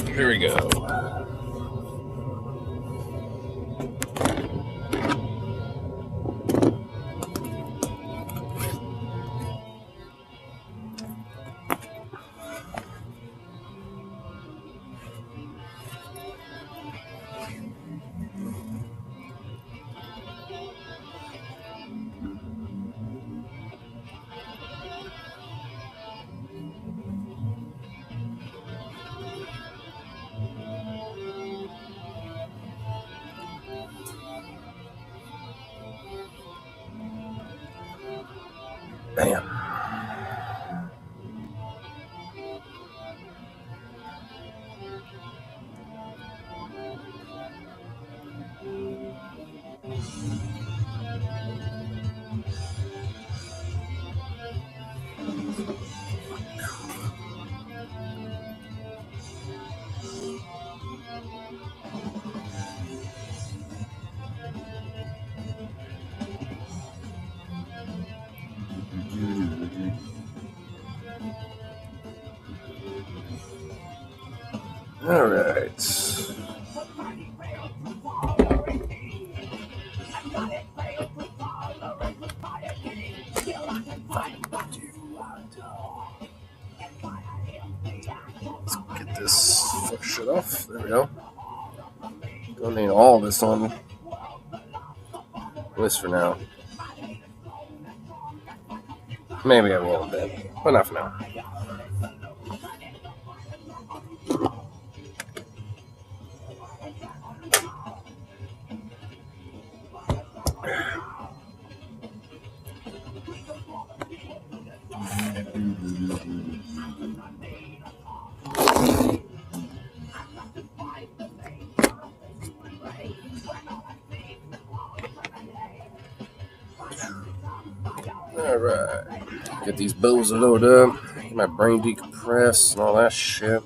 Here we go. Bam. All right. Let's get this fuck shit off. There we go. Don't need all this on this for now. Maybe a little bit, but not for now. Alright. Get these bills loaded up. Get my brain decompressed and all that shit.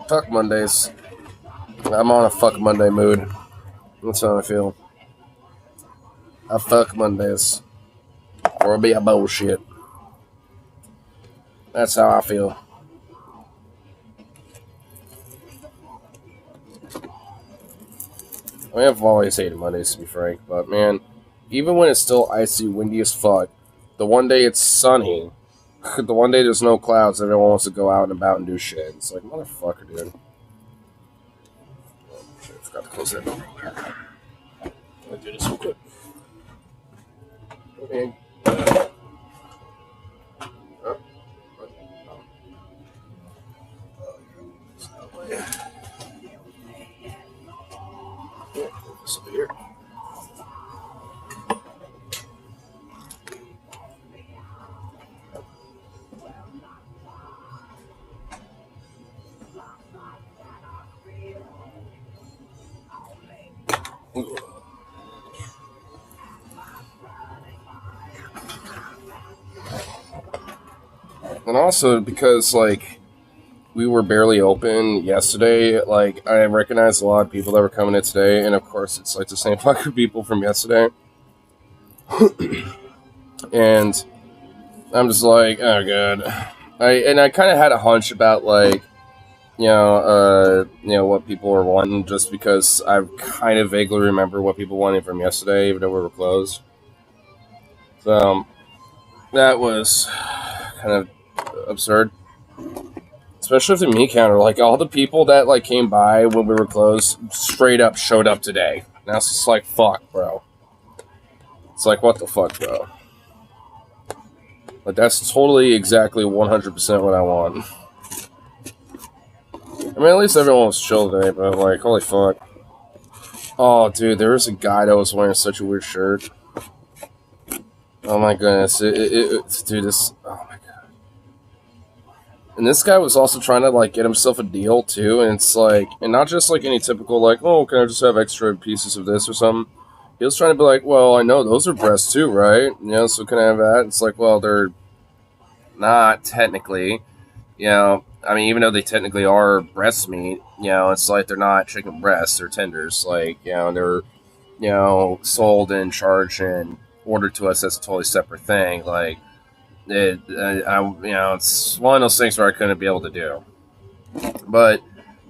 Fuck Mondays. I'm on a fuck Monday mood. That's how I feel. I fuck Mondays. Or be a bullshit. That's how I feel. I mean, I've always hated Mondays, to be frank, but man, even when it's still icy, windy as fuck, the one day it's sunny, the one day there's no clouds, everyone wants to go out and about and do shit. It's like, motherfucker, dude. Oh, shit, I forgot to close that door. I'll do this real quick. Okay. This over here. And also because, like, we were barely open yesterday, like, I recognized a lot of people that were coming in today, and of course it's like the same fucking people from yesterday. And I'm just like, oh god. I kind of had a hunch about, like, you know, what people were wanting, just because I kind of vaguely remember what people wanted from yesterday, even though we were closed. So that was kind of absurd, especially with the meat counter. Like, all the people that, like, came by when we were closed straight up showed up today. Now it's just like, fuck, bro. It's like, what the fuck, bro? But that's totally exactly 100% what I want. I mean, at least everyone was chill today, but like, holy fuck. Oh, dude, there was a guy that was wearing such a weird shirt. Oh my goodness, dude, this. Oh my god. And this guy was also trying to like get himself a deal too, and it's like, and not just like any typical like, oh, can I just have extra pieces of this or something? He was trying to be like, well, I know those are breasts too, right? You know, so can I have that? It's like, well, they're not technically. You know, I mean, even though they technically are breast meat, you know, it's like they're not chicken breasts or tenders. Like, you know, they're, you know, sold and charged and ordered to us as a totally separate thing. Like, you know, it's one of those things where I couldn't be able to do. But,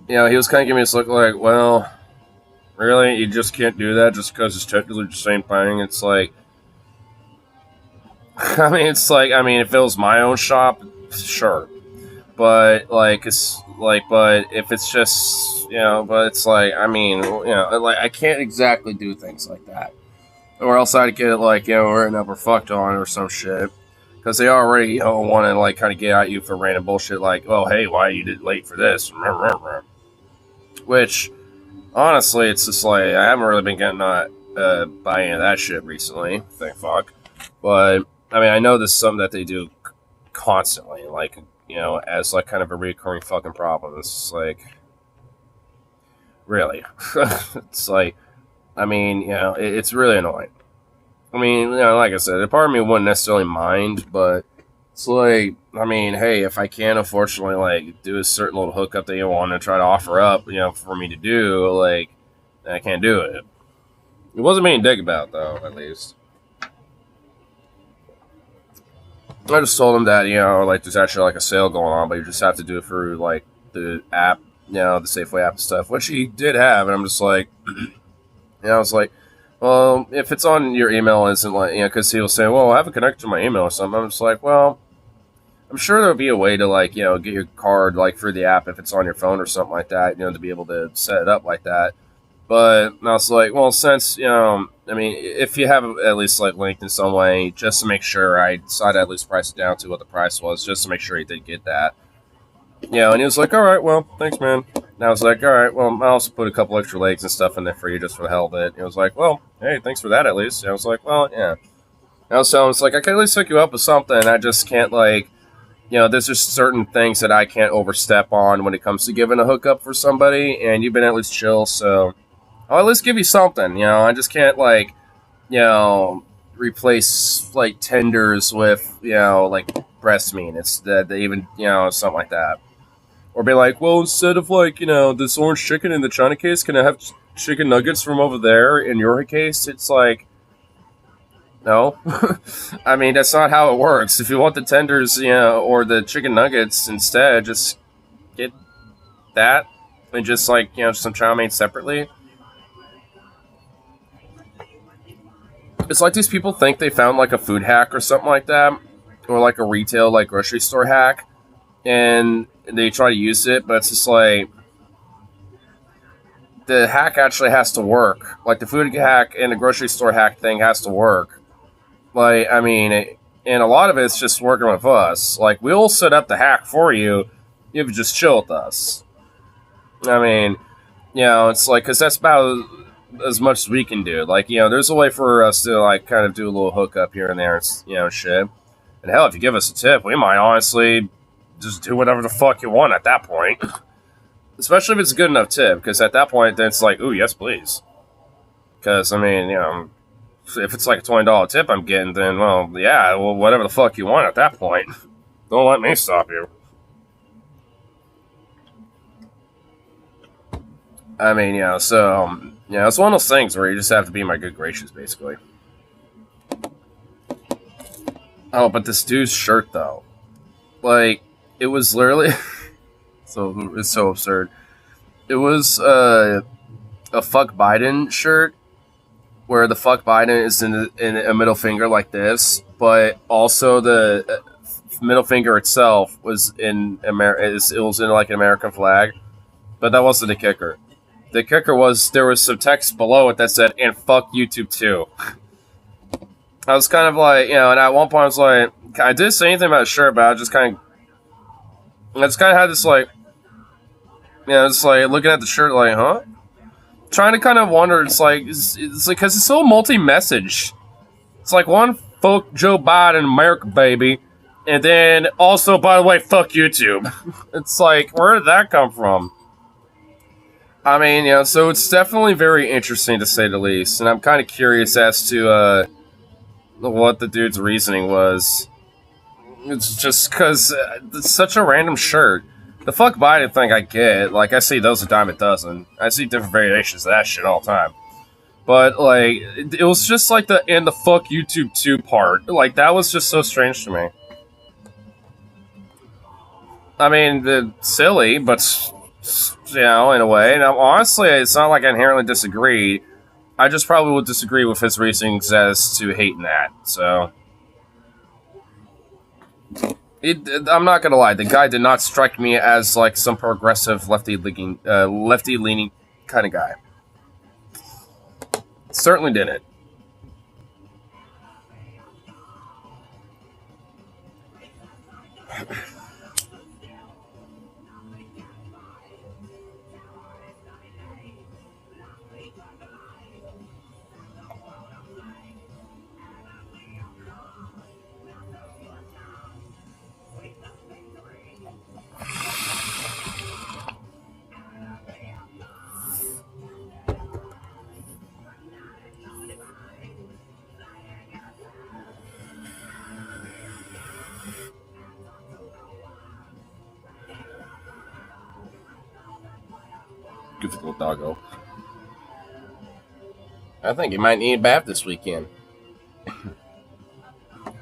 you know, he was kind of giving me this look like, well, really? You just can't do that just because it's technically the same thing? It's like, I mean, it's like, I mean, if it was my own shop, sure. But like it's like, but if it's just, you know, but it's like, I mean, you know, like I can't exactly do things like that, or else I'd get like, you know, written up or fucked on or some shit, because they already, you know, want to like kind of get at you for random bullshit like, oh hey, why you did late for this, which honestly, it's just like I haven't really been getting buying into that shit recently, thank fuck. But I mean, I know this is something that they do constantly, like, you know, as like kind of a recurring fucking problem. It's like, really, it's like, I mean, you know, it's really annoying. I mean, you know, like I said, a part of me wouldn't necessarily mind, but it's like, I mean, hey, if I can unfortunately like do a certain little hookup that you want to try to offer up, you know, for me to do, like, I can't do it. It wasn't being dick about though, at least. I just told him that, you know, like there's actually like a sale going on, but you just have to do it through like the app, you know, the Safeway app and stuff, which he did have, and I'm just like, you know, I was like, well, if it's on your email, isn't like, you know, because he was saying, well, I haven't connected to my email or something. I'm just like, well, I'm sure there'll be a way to like, you know, get your card like through the app if it's on your phone or something like that, you know, to be able to set it up like that. But I was like, well, since, you know, I mean, if you have it at least like linked in some way, just to make sure, I decided to at least price it down to what the price was, just to make sure he did get that. You know, and he was like, all right, well, thanks, man. And I was like, all right, well, I also put a couple extra legs and stuff in there for you just for the hell of it. And he was like, well, hey, thanks for that at least. And I was like, well, yeah. And so it's like, I can at least hook you up with something. I just can't like, you know, there's just certain things that I can't overstep on when it comes to giving a hookup for somebody. And you've been at least chill, so I'll at least give you something. You know, I just can't like, you know, replace like tenders with, you know, like breast meat. It's that they even, you know, something like that. Or be like, well, instead of like, you know, this orange chicken in the China case, can I have chicken nuggets from over there in your case? It's like, no. I mean, that's not how it works. If you want the tenders, you know, or the chicken nuggets instead, just get that and just like, you know, some chow mein separately. It's like these people think they found like a food hack or something like that, or like a retail, like grocery store hack, and they try to use it, but it's just like the hack actually has to work. Like the food hack and the grocery store hack thing has to work. Like, I mean, and a lot of it's just working with us. Like, we'll set up the hack for you if you just chill with us. I mean, you know, it's like, because that's about as much as we can do. Like, you know, there's a way for us to, like, kind of do a little hookup here and there, and, you know, shit. And hell, if you give us a tip, we might honestly just do whatever the fuck you want at that point. Especially if it's a good enough tip, because at that point, then it's like, ooh, yes, please. Because, I mean, you know, if it's like a $20 tip I'm getting, then, well, yeah, well, whatever the fuck you want at that point. Don't let me stop you. I mean, you know, so, you know, it's one of those things where you just have to be in my good graces, basically. Oh, but this dude's shirt, though. Like, it was literally... so, it's so absurd. It was a fuck Biden shirt, where the fuck Biden is in a middle finger like this, but also the middle finger itself was in it was in like an American flag, but that wasn't the kicker. The kicker was there was some text below it that said, "And fuck YouTube too." I was kind of like, you know, and at one point I was like, I didn't say anything about the shirt, but I just kind of had this like, Yeah, it's like looking at the shirt, like, huh? Trying to kind of wonder. It's like because it's so multi-message. It's like one, fuck Joe Biden, America, baby, and then also, by the way, fuck YouTube. It's like, where did that come from? I mean, so it's definitely very interesting to say the least, and I'm kind of curious as to what the dude's reasoning was. It's just because it's such a random shirt. The fuck Biden thing I get. Like, I see those a dime a dozen. I see different variations of that shit all the time. But, like, it was just like the and the fuck YouTube 2 part. Like, that was just so strange to me. I mean, silly, but, in a way. And honestly, it's not like I inherently disagree. I just probably would disagree with his reasonings as to hating that. So, I'm not gonna lie. The guy did not strike me as like some progressive lefty leaning kind of guy. Certainly didn't. Goofy little doggo. I think he might need a bath this weekend.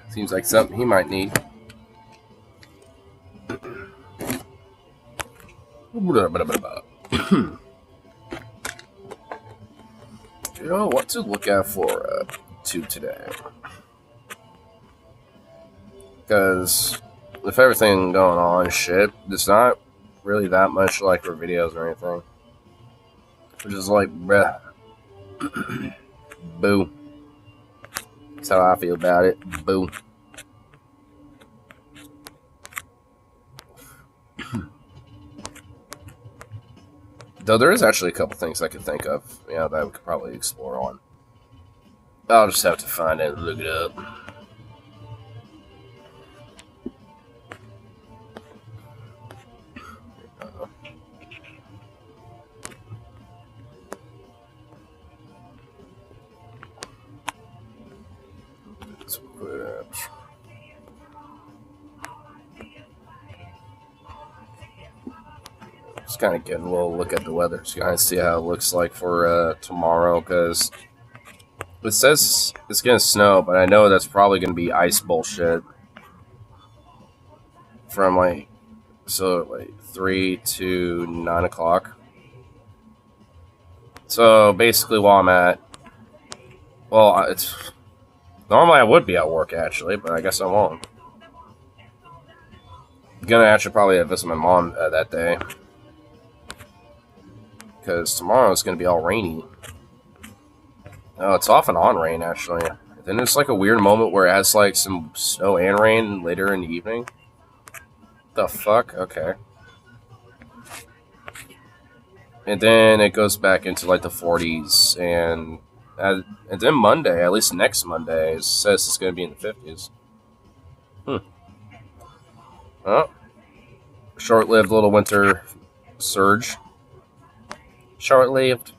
Seems like something he might need. What to look out for tube today? Because with everything going on, shit, there's not really that much like for videos or anything. Which is like, bruh, boo. That's how I feel about it. Boo. Though there is actually a couple things I could think of, that we could probably explore on. I'll just have to find it and look it up. Just kind of getting a little look at the weather, just kind of see how it looks like for tomorrow, because it says it's gonna snow, but I know that's probably gonna be ice bullshit from like 3 to 9 o'clock. So basically, while I'm at, it's normally I would be at work actually, but I guess I won't. I'm gonna actually probably visit my mom that day, because tomorrow is gonna be all rainy. Oh, it's off and on rain actually. Then there's like a weird moment where it has like some snow and rain later in the evening. The fuck? Okay. And then it goes back into like the 40s, and then Monday, at least next Monday, it says it's going to be in the 50s. Oh, short-lived little winter surge. Short-lived.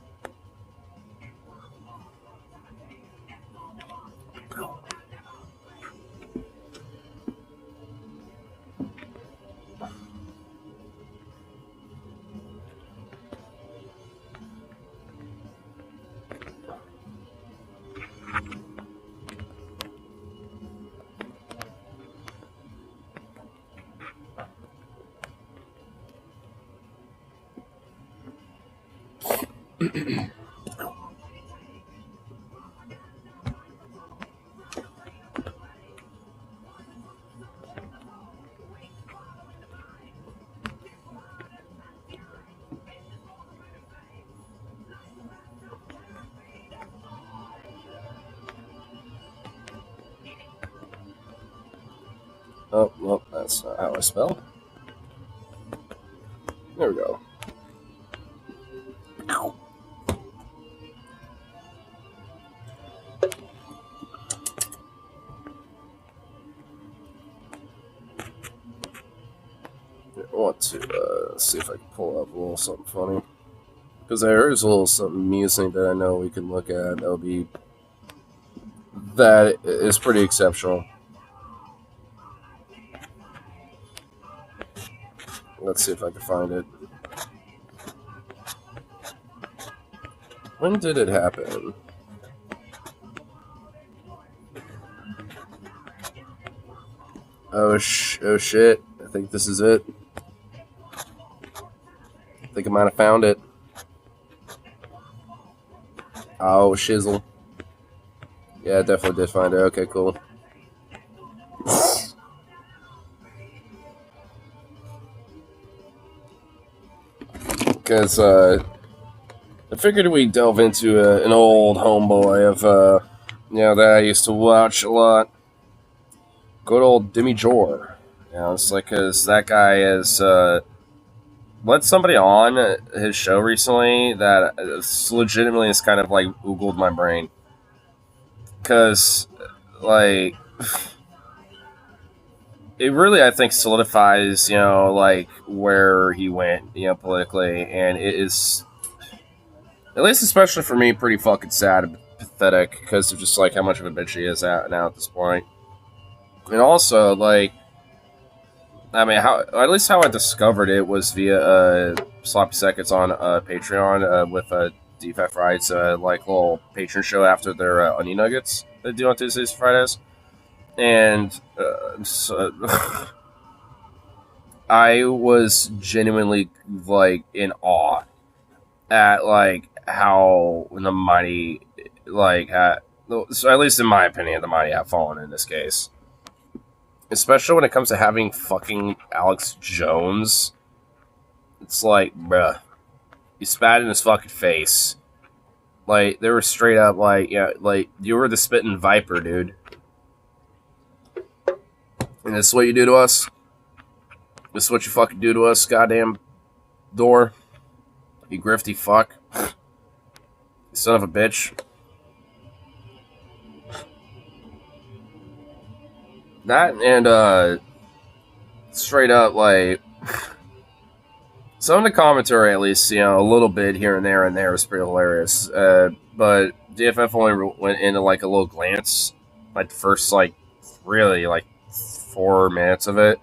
Oh, well, that's not how I spell. There we go. to see if I can pull up a little something funny. Because there is a little something amusing that I know we can look at. That is pretty exceptional. Let's see if I can find it. When did it happen? Oh shit. I think this is it. I think I might have found it. Oh, shizzle. Yeah, I definitely did find it. Okay, cool. Because, I figured we'd delve into an old homeboy of, that I used to watch a lot. Good old Demi Jor. It's like, because that guy has, let somebody on his show recently that legitimately has kind of, like, oogled my brain. Because, like, it really, I think, solidifies, like, where he went, politically, and it is, at least especially for me, pretty fucking sad and pathetic, because of just, like, how much of a bitch he is now at this point. And also, like, I mean, at least how I discovered it was via Sloppy Seconds on Patreon with Defect Rights, like, little patron show after their Onion Nuggets they do on Tuesdays and Fridays. And so, I was genuinely, like, in awe at, like, how the mighty, like, so at least in my opinion, the mighty have fallen in this case. Especially when it comes to having fucking Alex Jones. It's like, bruh, you spat in his fucking face. Like, they were straight up like, yeah, like, you were the spitting viper, dude. And this is what you do to us? This is what you fucking do to us, goddamn door? You grifty fuck. You son of a bitch. That and straight up, like, some of the commentary, at least, a little bit here and there is pretty hilarious. But DFF only went into, like, a little glance, like, the first, like, really, like, 4 minutes of it.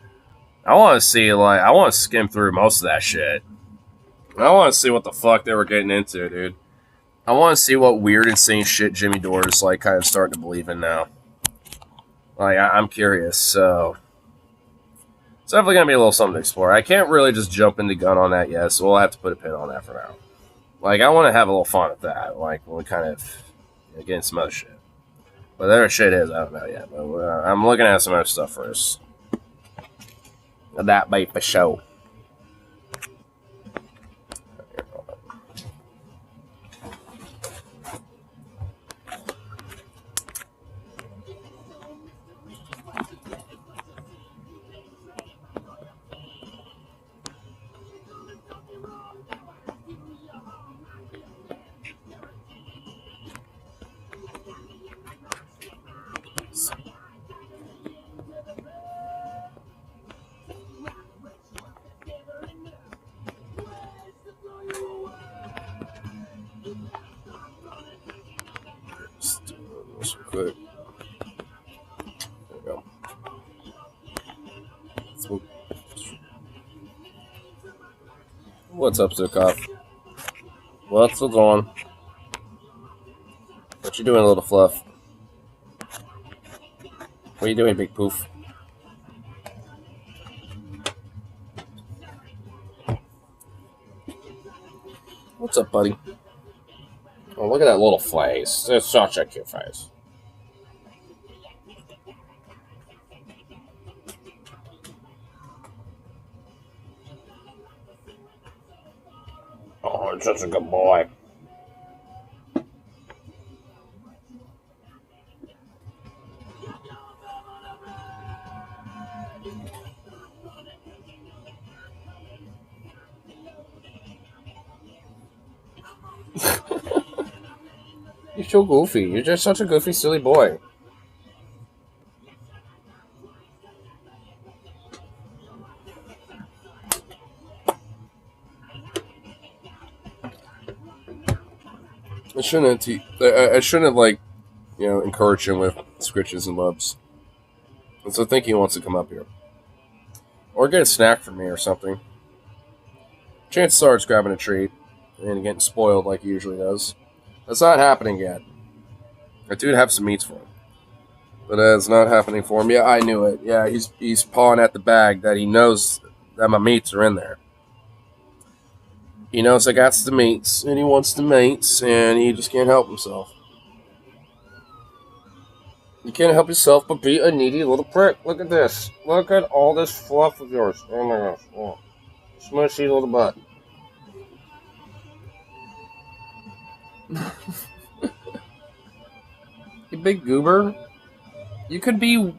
I want to see, like, I want to skim through most of that shit. I want to see what the fuck they were getting into, dude. I want to see what weird, insane shit Jimmy Dore is, like, kind of starting to believe in now. Like, I'm curious, so it's definitely going to be a little something to explore. I can't really just jump into gun on that yet, so we'll have to put a pin on that for now. Like, I want to have a little fun with that, like, when we kind of get into some other shit. But there shit is, I don't know yet. But I'm looking at some other stuff first. That might for show. Quick. There we go. What's up, Zukov? What's going on? What you doing, little fluff? What are you doing, big poof? What's up, buddy? Oh, look at that little face. It's such a cute face. Oh, it's such a good boy. You're so goofy. You're just such a goofy, silly boy. I shouldn't. I shouldn't like encourage him with scritches and lubs. And so I think he wants to come up here or get a snack from me or something. Chances are it's grabbing a treat and getting spoiled like he usually does. That's not happening yet. I do have some meats for him, but it's not happening for him. Yeah, I knew it. Yeah, he's pawing at the bag that he knows that my meats are in there. He knows I got the meats, and he wants the meats, and he just can't help himself. You can't help yourself but be a needy little prick. Look at this. Look at all this fluff of yours. Oh my gosh. Oh. Smushy little butt. You big goober. You could be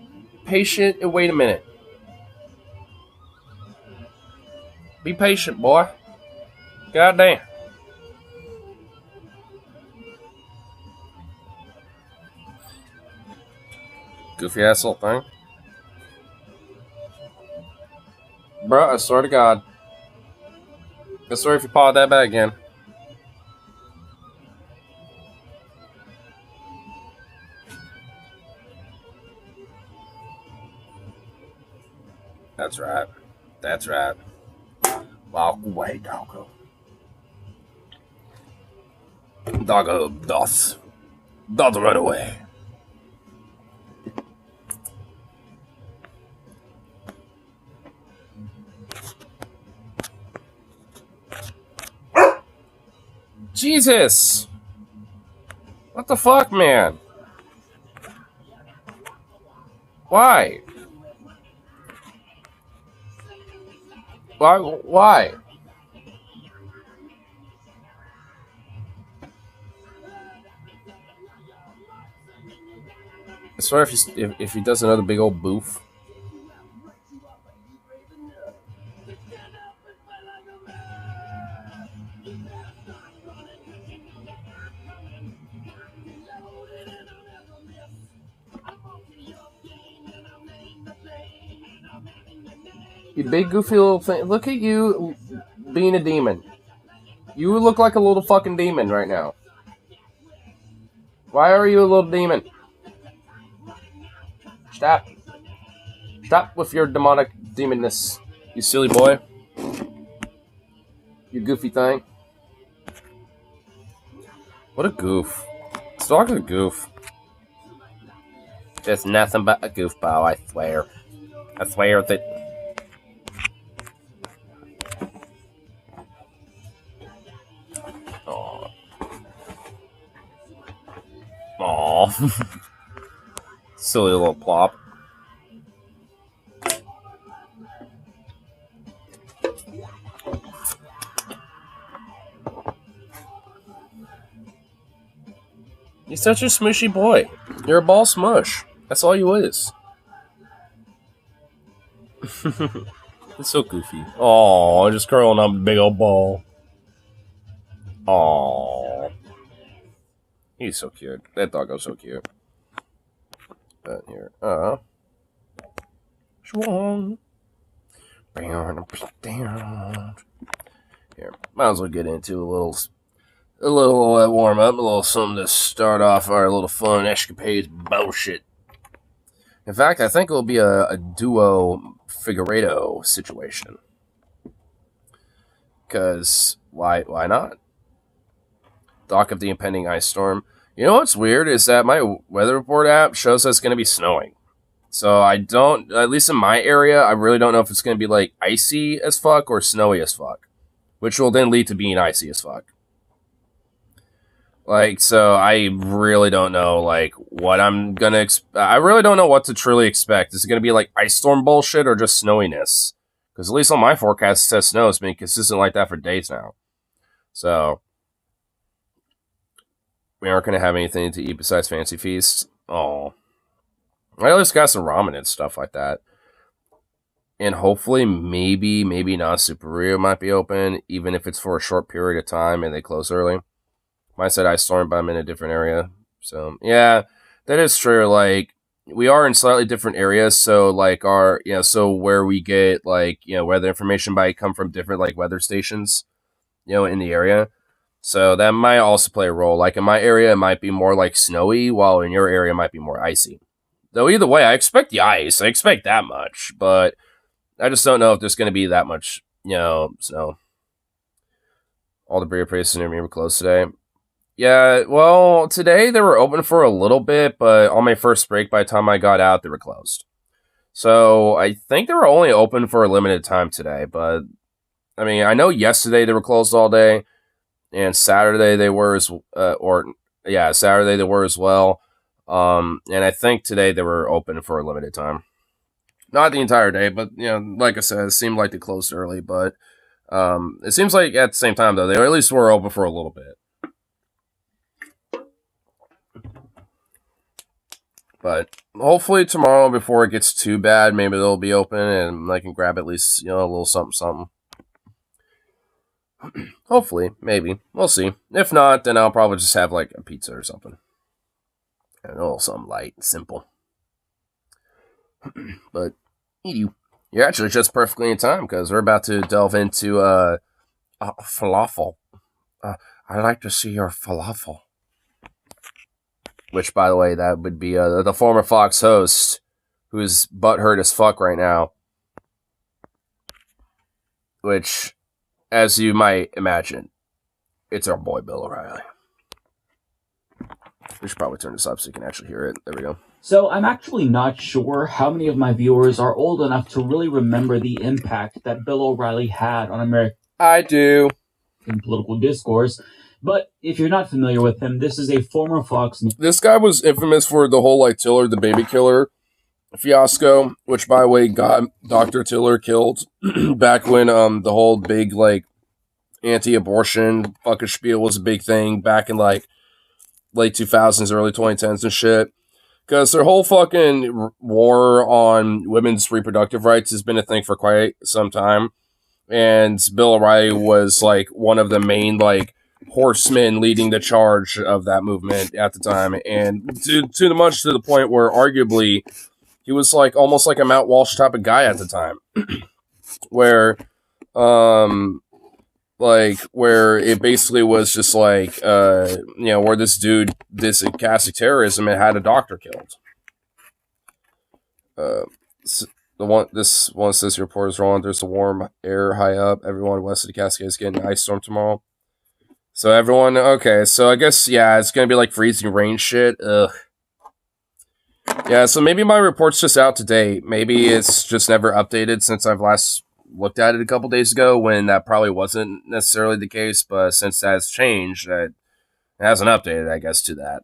patient and wait a minute. Be patient, boy. Goddamn. Goofy ass little thing. Bruh, I swear to God. I'm sorry if you pawed that bag again. That's right. That's right. Walk away, doggo. Doggo doth run away. Jesus! What the fuck, man? Why? Why? I swear if he does another big old boof. You big goofy little thing. Look at you being a demon. You look like a little fucking demon right now. Why are you a little demon? Stop. Stop with your demonic demonness. You silly boy. You goofy thing. What a goof. This dog's a goof. Just nothing but a goofball, I swear. I swear that... Aww. Silly little plop. He's such a smushy boy. You're a ball smush. That's all you is. It's so goofy. Aw, just curling up a big old ball. Aw. He's so cute. That doggo's so cute. But here, Schwung. Here, might as well get into a little warm up, a little something to start off our little fun escapades bullshit. In fact, I think it'll be a duo figurado situation. Because why not? Dock of the impending ice storm. You know what's weird is that my weather report app shows us it's going to be snowing. So I don't, at least in my area, I really don't know if it's going to be like icy as fuck or snowy as fuck, which will then lead to being icy as fuck. Like, so I really don't know, like, what I'm going to I really don't know what to truly expect. Is it going to be like ice storm bullshit or just snowiness? Because at least on my forecast it says snow. It's been consistent like that for days now. So we aren't going to have anything to eat besides Fancy Feast. Oh, I at least got some ramen and stuff like that. And hopefully, maybe not Superio might be open, even if it's for a short period of time and they close early. Mine said Ice Storm, but I'm in a different area. So, yeah, that is true. Like, we are in slightly different areas. So, like, so where we get, like, weather information might come from different, like, weather stations, in the area. So that might also play a role. Like in my area, it might be more like snowy, while in your area, it might be more icy. Though either way, I expect the ice. I expect that much, but I just don't know if there's going to be that much, snow. All the beer places near me were closed today. Yeah, well, today they were open for a little bit, but on my first break, by the time I got out, they were closed. So I think they were only open for a limited time today, but I mean, I know yesterday they were closed all day, and Saturday they were Saturday they were as well. And I think today they were open for a limited time. Not the entire day, but like I said, it seemed like they closed early, but it seems like at the same time though, they at least were open for a little bit. But hopefully tomorrow, before it gets too bad, maybe they'll be open and I can grab at least, a little something. Hopefully, maybe. We'll see. If not, then I'll probably just have like a pizza or something. And a little something light and simple. But you're actually just perfectly in time because we're about to delve into falafel. I'd like to see your falafel. Which, by the way, that would be the former Fox host, who's butthurt as fuck right now. Which, as you might imagine, it's our boy Bill O'Reilly. We should probably turn this up so you can actually hear it. There we go. So I'm actually not sure how many of my viewers are old enough to really remember the impact that Bill O'Reilly had on American political discourse. But if you're not familiar with him, this is a former Fox. This guy was infamous for the whole Tiller, the baby killer fiasco, which, by the way, got Dr. Tiller killed back when the whole big anti-abortion fucking spiel was a big thing back in late 2000s, early 2010s and shit. Because their whole fucking war on women's reproductive rights has been a thing for quite some time, and Bill O'Reilly was one of the main horsemen leading the charge of that movement at the time, and to the point where arguably he was almost like a Mount Walsh type of guy at the time, where where it basically was just where this dude this casting terrorism and had a doctor killed. This one says the report is wrong. There's a warm air high up. Everyone west of the Cascades getting an ice storm tomorrow. So everyone, okay, so I guess, it's going to be freezing rain shit. Ugh. Yeah, so maybe my report's just out to date. Maybe it's just never updated since I've last looked at it a couple days ago, when that probably wasn't necessarily the case, but since that's changed, it hasn't updated, I guess, to that.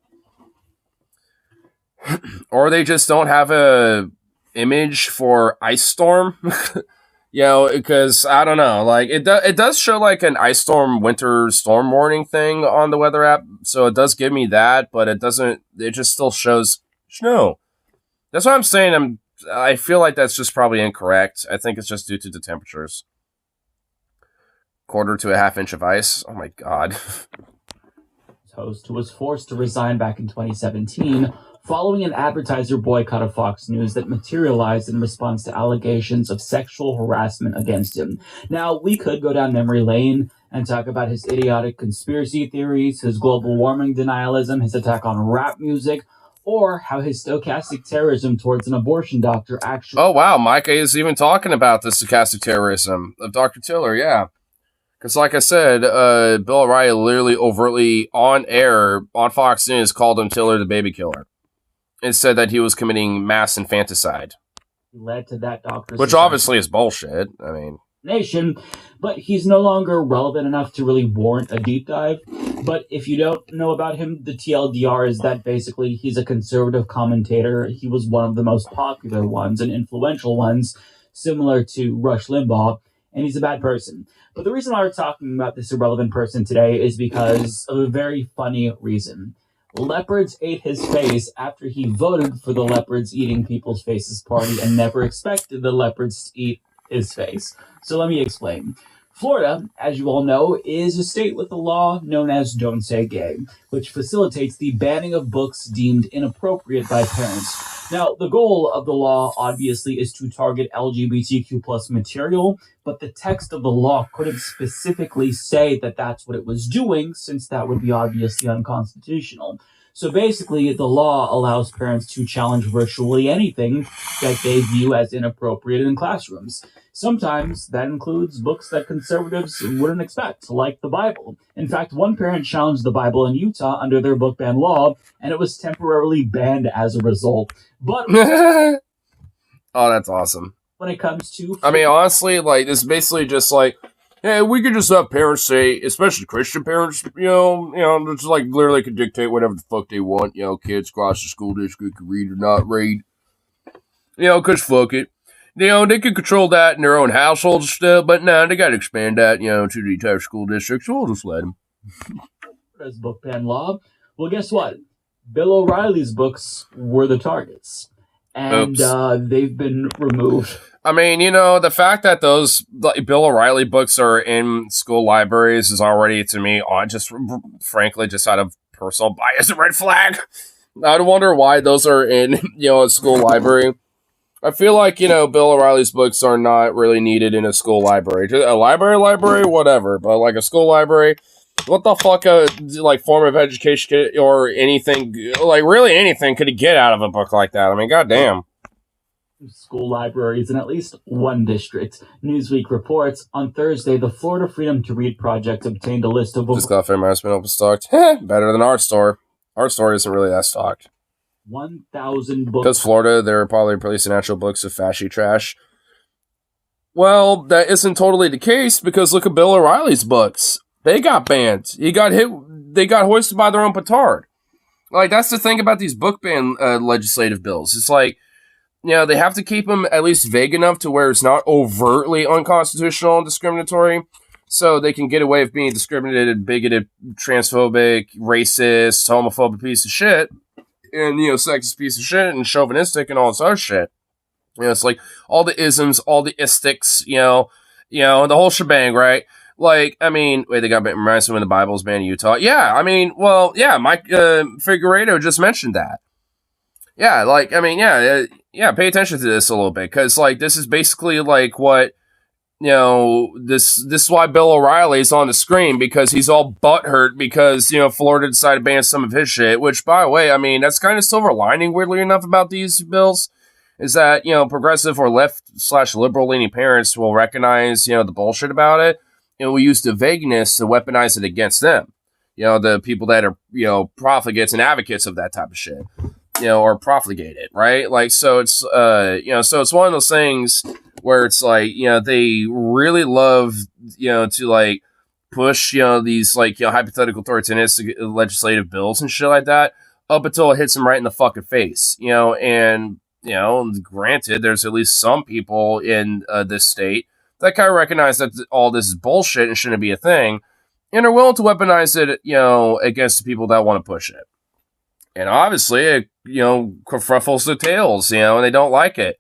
Or they just don't have a image for ice storm. Because I don't know, it does show an ice storm winter storm warning thing on the weather app, so it does give me that, but it doesn't. It just still shows snow. That's what I'm saying. I feel like that's just probably incorrect. I think it's just due to the temperatures. 1/4 to a 1/2 inch of ice. Oh my god. Host, who was forced to resign back in 2017 following an advertiser boycott of Fox News that materialized in response to allegations of sexual harassment against him. Now, we could go down memory lane and talk about his idiotic conspiracy theories, his global warming denialism, his attack on rap music, or how his stochastic terrorism towards an abortion doctor actually... Oh, wow, Micah is even talking about the stochastic terrorism of Dr. Tiller, yeah. Because like I said, Bill O'Reilly literally overtly on air on Fox News called him Tiller the baby killer. And said that he was committing mass infanticide. Led to that doctor's... Which obviously is bullshit. I mean... Nation, but he's no longer relevant enough to really warrant a deep dive. But if you don't know about him, the TLDR is that basically he's a conservative commentator. He was one of the most popular ones and influential ones, similar to Rush Limbaugh, and he's a bad person. But the reason why we're talking about this irrelevant person today is because of a very funny reason. Leopards ate his face after he voted for the Leopards Eating People's Faces party and never expected the leopards to eat his face. So let me explain. Florida, as you all know, is a state with a law known as Don't Say Gay, which facilitates the banning of books deemed inappropriate by parents. Now, the goal of the law obviously is to target LGBTQ plus material, but the text of the law couldn't specifically say that that's what it was doing, since that would be obviously unconstitutional. So basically, the law allows parents to challenge virtually anything that they view as inappropriate in classrooms. Sometimes that includes books that conservatives wouldn't expect, like the Bible. In fact, one parent challenged the Bible in Utah under their book ban law, and it was temporarily banned as a result. But Oh, that's awesome. when it comes to, I mean, honestly, like, it's basically just like, hey, we could just have parents say, especially Christian parents, just like literally could dictate whatever the fuck they want. Kids across the school district can read or not read. Cause fuck it. They can control that in their own households and stuff, but now they gotta expand that, to the entire school district, so we'll just let them. as book ban law, well, guess what? Bill O'Reilly's books were the targets, and they've been removed. I mean, the fact that those Bill O'Reilly books are in school libraries is already, to me, frankly, just out of personal bias, a red flag. I'd wonder why those are in, a school library. I feel like, Bill O'Reilly's books are not really needed in a school library. A library, whatever. But, like, a school library, what the fuck, form of education or anything, like, really anything could you get out of a book like that? I mean, goddamn. School libraries in at least one district. Newsweek reports, on Thursday, the Florida Freedom to Read Project obtained a list of... Just got Fair Mass been open stocked. Better than our store. Our store isn't really that stocked. 1,000 books. Because Florida, they're probably releasing actual books of fashy trash. Well, that isn't totally the case, because look at Bill O'Reilly's books. They got banned. They got hoisted by their own petard. Like, that's the thing about these book ban legislative bills. It's like, they have to keep them at least vague enough to where it's not overtly unconstitutional and discriminatory, so they can get away with being discriminated, bigoted, transphobic, racist, homophobic piece of shit, and, sexist piece of shit, and chauvinistic, and all this other shit. It's like all the isms, all the istics, the whole shebang, right? Like, I mean, wait, they got reminds me when the Bible's banned in Utah. Yeah, I mean, well, yeah, Mike Figueredo just mentioned that. Yeah, like, I mean, yeah, pay attention to this a little bit, because, like, this is basically, like, what, this is why Bill O'Reilly is on the screen, because he's all butthurt because, Florida decided to ban some of his shit, which, by the way, I mean, that's kind of silver lining, weirdly enough, about these bills, is that, progressive or left/liberal-leaning parents will recognize, the bullshit about it, and will use the vagueness to weaponize it against them. The people that are, profligates and advocates of that type of shit. Or profligate it, right? Like, so it's, so it's one of those things where it's like, they really love, to, like, push, these, like, hypothetical authoritarianistic legislative bills and shit like that up until it hits them right in the fucking face, and, granted, there's at least some people in this state that kind of recognize that all this is bullshit and shouldn't be a thing, and are willing to weaponize it, against the people that want to push it. And obviously, it, kerfuffles their tails, and they don't like it.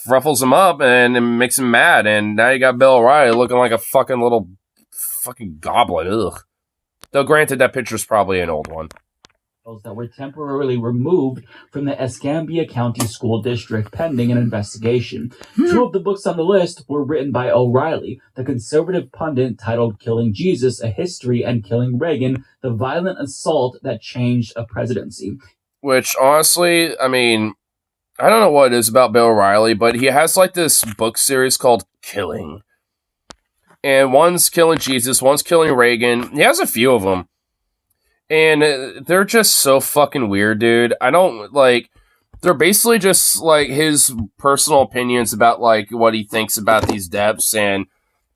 Ruffles them up and it makes them mad. And now you got Bill O'Reilly looking like a fucking little fucking goblin. Ugh. Though granted, that picture's probably an old one. That were temporarily removed from the Escambia County School District pending an investigation. Two of the books on the list were written by O'Reilly, the conservative pundit titled Killing Jesus, A History, and Killing Reagan, The Violent Assault That Changed a Presidency. Which, honestly, I mean, I don't know what it is about Bill O'Reilly, but he has like this book series called Killing. And one's Killing Jesus, one's Killing Reagan. He has a few of them. And they're just so fucking weird, dude. I don't, like, they're basically just, like, his personal opinions about, like, what he thinks about these deaths, and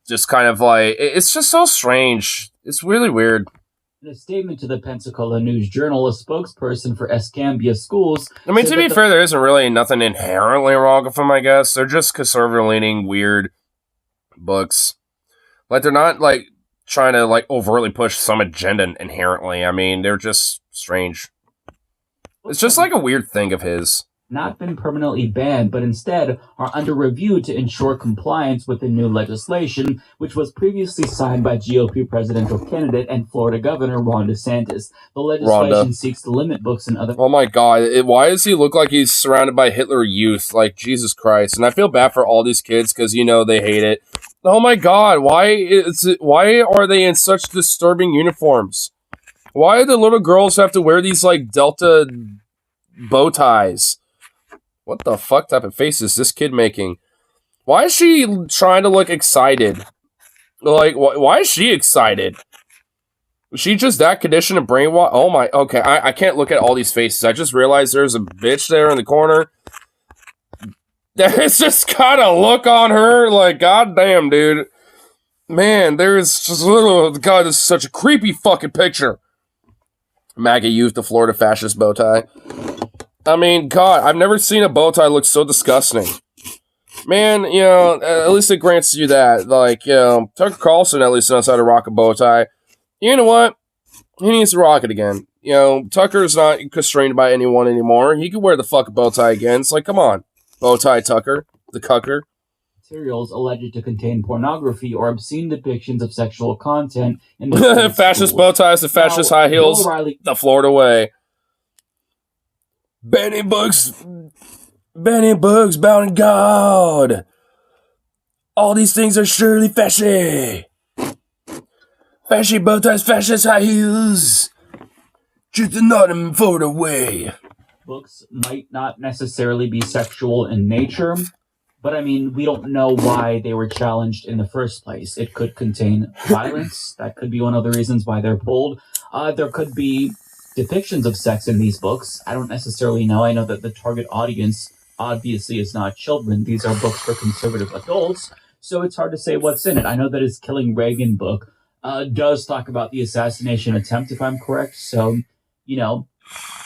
just kind of, like, it's just so strange. It's really weird. In a statement to the Pensacola News-Journal, a spokesperson for Escambia Schools... I mean, to be fair, there isn't really nothing inherently wrong with them, I guess. They're just conservative-leaning, weird books. Like, they're not, like, trying to, like, overtly push some agenda inherently. I mean, they're just strange. It's just like a weird thing of his. not been permanently banned, but instead are under review to ensure compliance with the new legislation, which was previously signed by GOP presidential candidate and Florida Governor Ron DeSantis. The legislation Rhonda. seeks to limit books and other. Oh my god, why does he look like he's surrounded by Hitler Youth? Like, Jesus Christ. And I feel bad for all these kids because, they hate it. Oh my god, why are they in such disturbing uniforms? Why do the little girls have to wear these, like, Delta bow ties? What the fuck type of face is this kid making? Why is she trying to look excited? Like, why is she excited? Was she just that conditioned and brainwashed? Oh my, okay, I can't look at all these faces. I just realized there's a bitch there in the corner. There's just got a look on her, like, goddamn, dude. Man, there's just God, this is such a creepy fucking picture. MAGA youth, the Florida fascist bow tie. I mean, God, I've never seen a bow tie look so disgusting. Man, at least it grants you that. Like, Tucker Carlson at least knows how to rock a bow tie. You know what? He needs to rock it again. Tucker's not constrained by anyone anymore. He can wear the fucking bow tie again. It's like, come on. Bow tie Tucker. The cucker. Materials alleged to contain pornography or obscene depictions of sexual content in the fascist bow ties, the fascist high heels, the Florida way. Benny Bugs, bound in God. All these things are surely fashy. Fashy bow ties, fascist high heels. Just not in Florida way. Books might not necessarily be sexual in nature, but I mean, we don't know why they were challenged in the first place. It could contain violence. That could be one of the reasons why they're pulled. There could be depictions of sex in these books. I don't necessarily know. I know that the target audience obviously is not children. These are books for conservative adults, so it's hard to say what's in it. I know that his Killing Reagan book does talk about the assassination attempt, if I'm correct. So,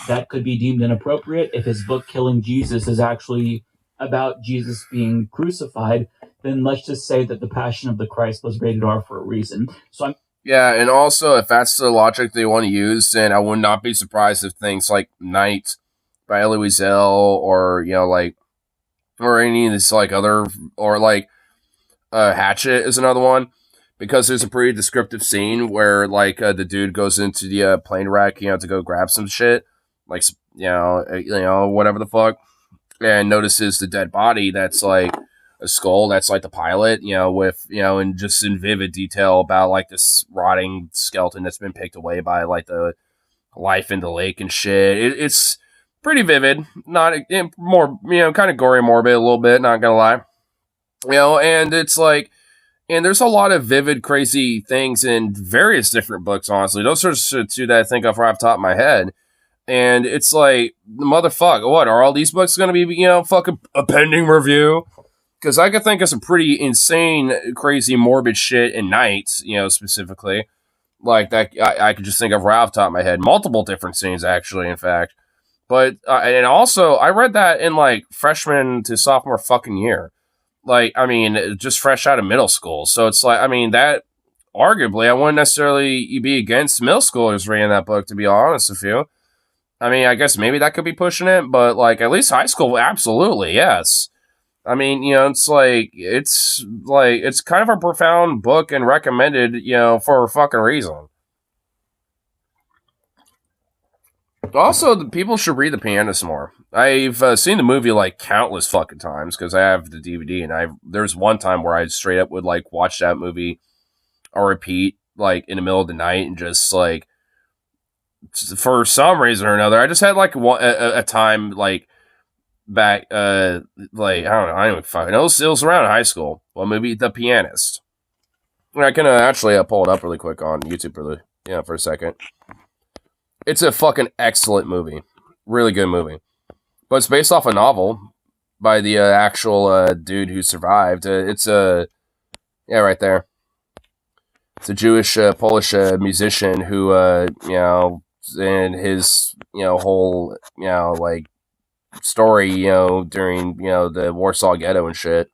that could be deemed inappropriate. If his book Killing Jesus is actually about Jesus being crucified, then let's just say that The Passion of the Christ was rated R for a reason. Yeah, and also, if that's the logic they want to use, then I would not be surprised if things like Night by Elie Wiesel or, or any of this, other, or, Hatchet is another one, because there's a pretty descriptive scene where, the dude goes into the plane wreck, to go grab some shit, whatever the fuck, and notices the dead body that's, a skull that's the pilot, with, and just in vivid detail about this rotting skeleton that's been picked away by the life in the lake and shit. It's pretty vivid, not more, kind of gory, morbid a little bit, not gonna lie, and it's and there's a lot of vivid, crazy things in various different books, honestly. Those are two that I think of right off the top of my head. And it's motherfucker, what, are all these books going to be, fucking a pending review? Because I could think of some pretty insane, crazy, morbid shit in Night, specifically. That I could just think of right off the top of my head. Multiple different scenes, actually, in fact. But, and also, I read that in, freshman to sophomore fucking year. Just fresh out of middle school. So it's that, arguably, I wouldn't necessarily be against middle schoolers reading that book, to be honest with you. I guess maybe that could be pushing it, but, at least high school, absolutely, yes. It's kind of a profound book and recommended, for a fucking reason. Also, the people should read The Pianist more. I've seen the movie countless fucking times because I have the DVD, and there's one time where I straight up would watch that movie or repeat in the middle of the night and just for some reason or another. I just had a time back, I don't know, I don't even fucking know. It was around high school. Well, maybe The Pianist. I can actually pull it up really quick on YouTube for a second. It's a fucking excellent movie. Really good movie. But it's based off a novel by the actual dude who survived. It's right there. It's a Jewish, Polish musician who, and his, whole, story, during, the Warsaw Ghetto and shit.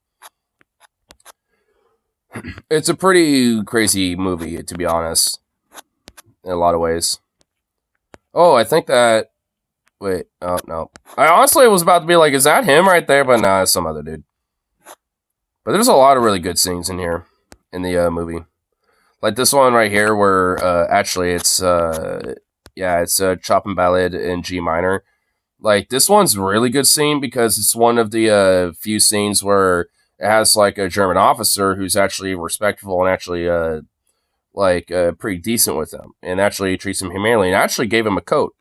It's a pretty crazy movie, to be honest, in a lot of ways. Oh, I think that Wait, oh no. I honestly was about to be like, is that him right there? But nah, it's some other dude. But there's a lot of really good scenes in here in the movie. Like this one right here, where actually it's it's a Chopin Ballad in G minor. Like this one's a really good scene because it's one of the few scenes where it has like a German officer who's actually respectful and actually pretty decent with him and actually treats him humanely and actually gave him a coat.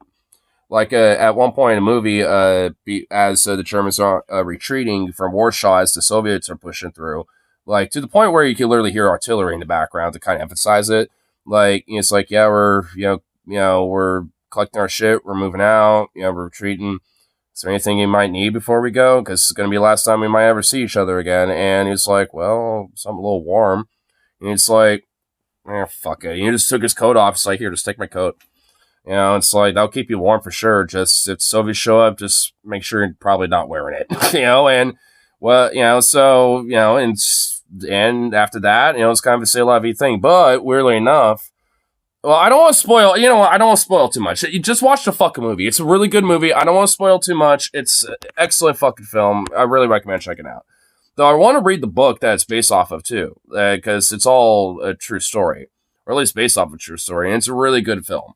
Like at one point in the movie, as the Germans are retreating from Warsaw as the Soviets are pushing through, like to the point where you can literally hear artillery in the background to kind of emphasize it. Like it's like, yeah, we're we're collecting our shit, we're moving out, we're retreating. Is there anything you might need before we go? Because it's going to be the last time we might ever see each other again. And he's like, well, something a little warm. And it's like, fuck it. And he just took his coat off. It's like, here, just take my coat. It's like, that'll keep you warm for sure. Just if Soviets show up, just make sure you're probably not wearing it. And well, so, and after that, it's kind of a say la vie thing. But weirdly enough, well, I don't want to spoil, I don't want to spoil too much. You just watch the fucking movie. It's a really good movie. I don't want to spoil too much. It's an excellent fucking film. I really recommend checking it out. Though I want to read the book that it's based off of too, because it's all a true story, or at least based off a true story. And it's a really good film.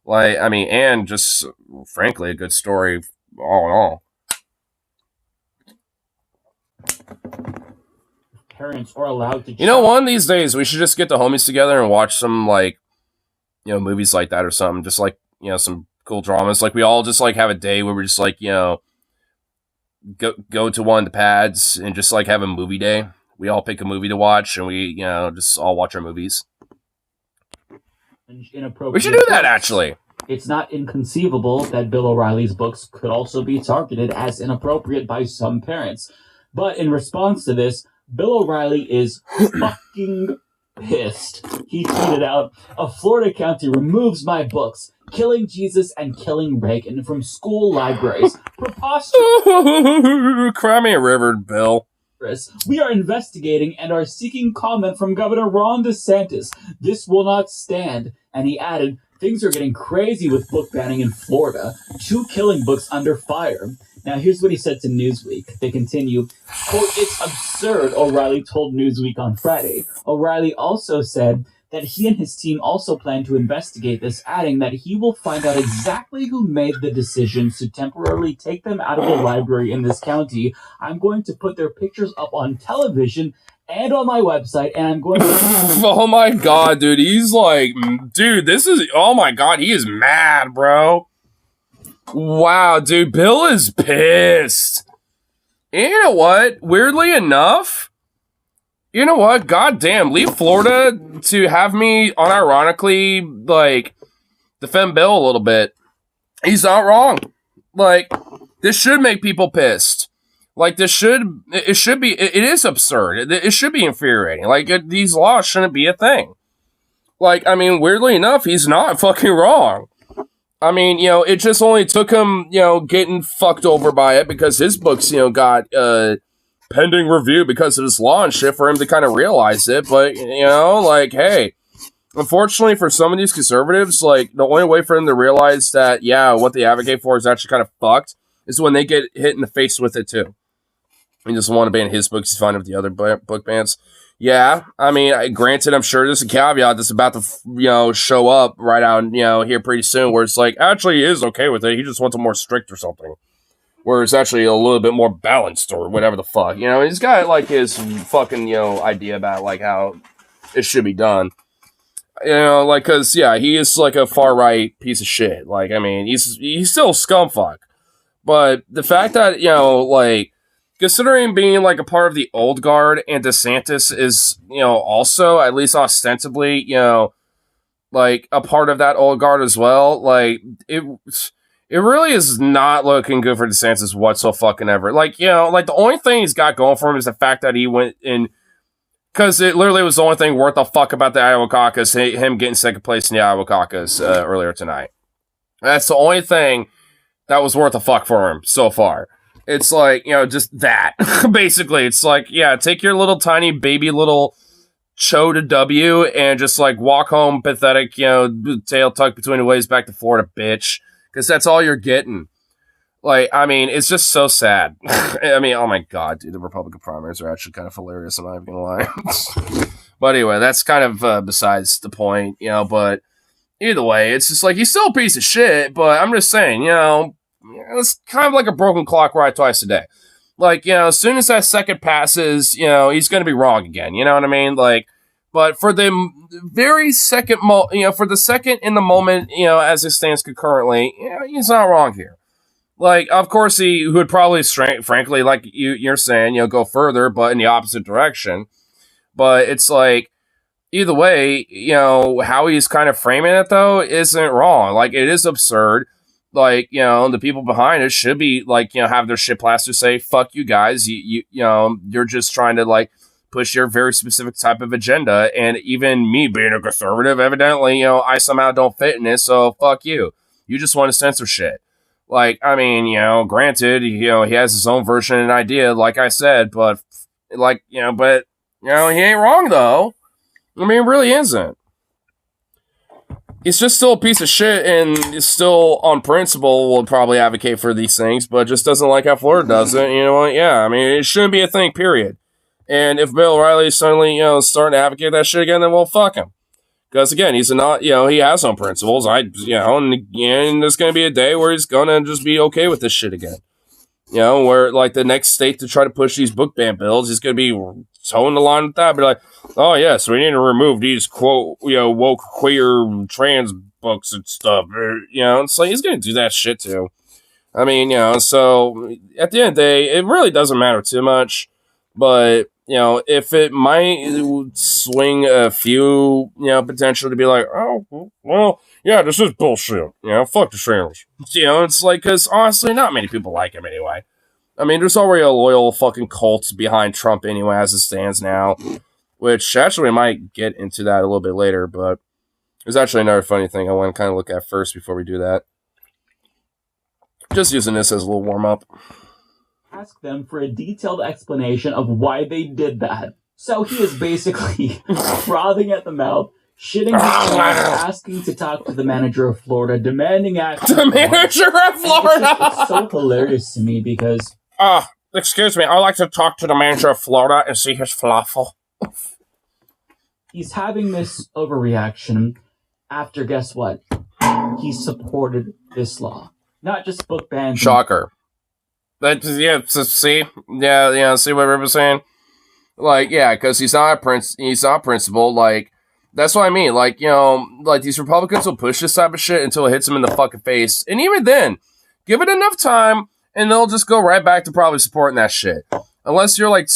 Like, I mean, and just frankly, a good story all in all. Parents are allowed to. One of these days we should just get the homies together and watch some movies like that or something. Just like some cool dramas. Like we all just like have a day where we're just like go to one of the pads and just like have a movie day. We all pick a movie to watch and we just all watch our movies. We should do that, actually. It's not inconceivable that Bill O'Reilly's books could also be targeted as inappropriate by some parents. But in response to this, Bill O'Reilly is fucking pissed. He tweeted out, "A Florida county removes my books, Killing Jesus and Killing Reagan, from school libraries. Preposterous." Cry me a river, Bill. "We are investigating and are seeking comment from Governor Ron DeSantis. This will not stand." And he added, "Things are getting crazy with book banning in Florida. 2 killing books under fire." Now, here's what he said to Newsweek. They continue, quote, "It's absurd," O'Reilly told Newsweek on Friday. O'Reilly also said that he and his team also plan to investigate this, adding that he will find out exactly who made the decision to temporarily take them out of the library in this county. "I'm going to put their pictures up on television and on my website, and I'm going to..." Oh my god, dude. He's like, dude, oh my god, he is mad, bro. Wow, dude, Bill is pissed. And you know what? Weirdly enough, goddamn, leave Florida to have me unironically, defend Bill a little bit. He's not wrong. This should make people pissed. It is absurd. It should be infuriating. These laws shouldn't be a thing. Weirdly enough, he's not fucking wrong. It just only took him, getting fucked over by it because his books, got, pending review because of this law and shit for him to kind of realize it. But, hey, unfortunately for some of these conservatives, the only way for them to realize that, what they advocate for is actually kind of fucked is when they get hit in the face with it too. He doesn't want to ban his books, he's fine with the other book bans. Yeah, granted, I'm sure there's a caveat that's about to, show up right out, here pretty soon where it's actually he is okay with it. He just wants it more strict or something. Where it's actually a little bit more balanced or whatever the fuck. He's got, his fucking, idea about, how it should be done. Because, he is, a far-right piece of shit. He's still a scumfuck. But the fact that, considering being, a part of the old guard and DeSantis is, also, at least ostensibly, a part of that old guard as well, it really is not looking good for DeSantis whatsoever. The only thing he's got going for him is the fact that he went in, because it literally was the only thing worth a fuck about the Iowa caucus, him getting second place in the Iowa caucus earlier tonight. That's the only thing that was worth a fuck for him so far. It's just that. Basically, it's take your little tiny baby little cho to W and just walk home pathetic, tail tucked between the legs back to Florida, bitch. Because that's all you're getting. Like, I mean, it's just so sad. I mean, oh my god, dude, the Republican primaries are actually kind of hilarious. I'm not even gonna lie. But anyway, that's kind of besides the point, But either way, it's just like he's still a piece of shit. But I'm just saying, it's kind of like a broken clock right twice a day. Like, as soon as that second passes, he's gonna be wrong again. You know what I mean? Like, but for the very second, for the second in the moment, as it stands concurrently, he's not wrong here. Like, of course, he would probably, frankly, like you're saying, go further, but in the opposite direction. But it's like, either way, how he's kind of framing it, though, isn't wrong. Like, it is absurd. Like, the people behind it should be, like, have their shit plastered, say, fuck you guys. You're just trying to, like, push your very specific type of agenda. And even me being a conservative, evidently, I somehow don't fit in it. So fuck you. You just want to censor shit. Like, I mean, granted, he has his own version and idea, like I said, but, like, he ain't wrong, though. I mean, it really isn't. He's just still a piece of shit and is still, on principle, will probably advocate for these things, but just doesn't like how Florida does it. You know what? Yeah, I mean, it shouldn't be a thing, period. And if Bill O'Reilly is suddenly, starting to advocate that shit again, then well, fuck him. Because again, he's not, he has some principles. And there's going to be a day where he's going to just be okay with this shit again. Where like the next state to try to push these book ban bills, he's going to be towing the line with that. Be like, oh yeah, so we need to remove these quote, woke queer trans books and stuff. It's like he's going to do that shit too. I mean, so at the end of the day, it really doesn't matter too much. But if it might swing a few, potential to be like, oh, well, yeah, this is bullshit. Fuck the Sanders. It's like, because honestly, not many people like him anyway. I mean, there's already a loyal fucking cult behind Trump anyway, as it stands now, which actually we might get into that a little bit later, but there's actually another funny thing I want to kind of look at first before we do that. Just using this as a little warm up. Ask them for a detailed explanation of why they did that. So he is basically frothing at the mouth, shitting his pants, asking to talk to the manager of Florida, demanding action. The manager of Florida! It's so hilarious to me because... excuse me, I'd like to talk to the manager of Florida and see his falafel. He's having this overreaction after, guess what? He supported this law. Not just book bans. Shocker. See what Rip was saying? Like, yeah, because he's not principled. Like, that's what I mean. Like, like these Republicans will push this type of shit until it hits them in the fucking face. And even then, give it enough time and they'll just go right back to probably supporting that shit. Unless you're like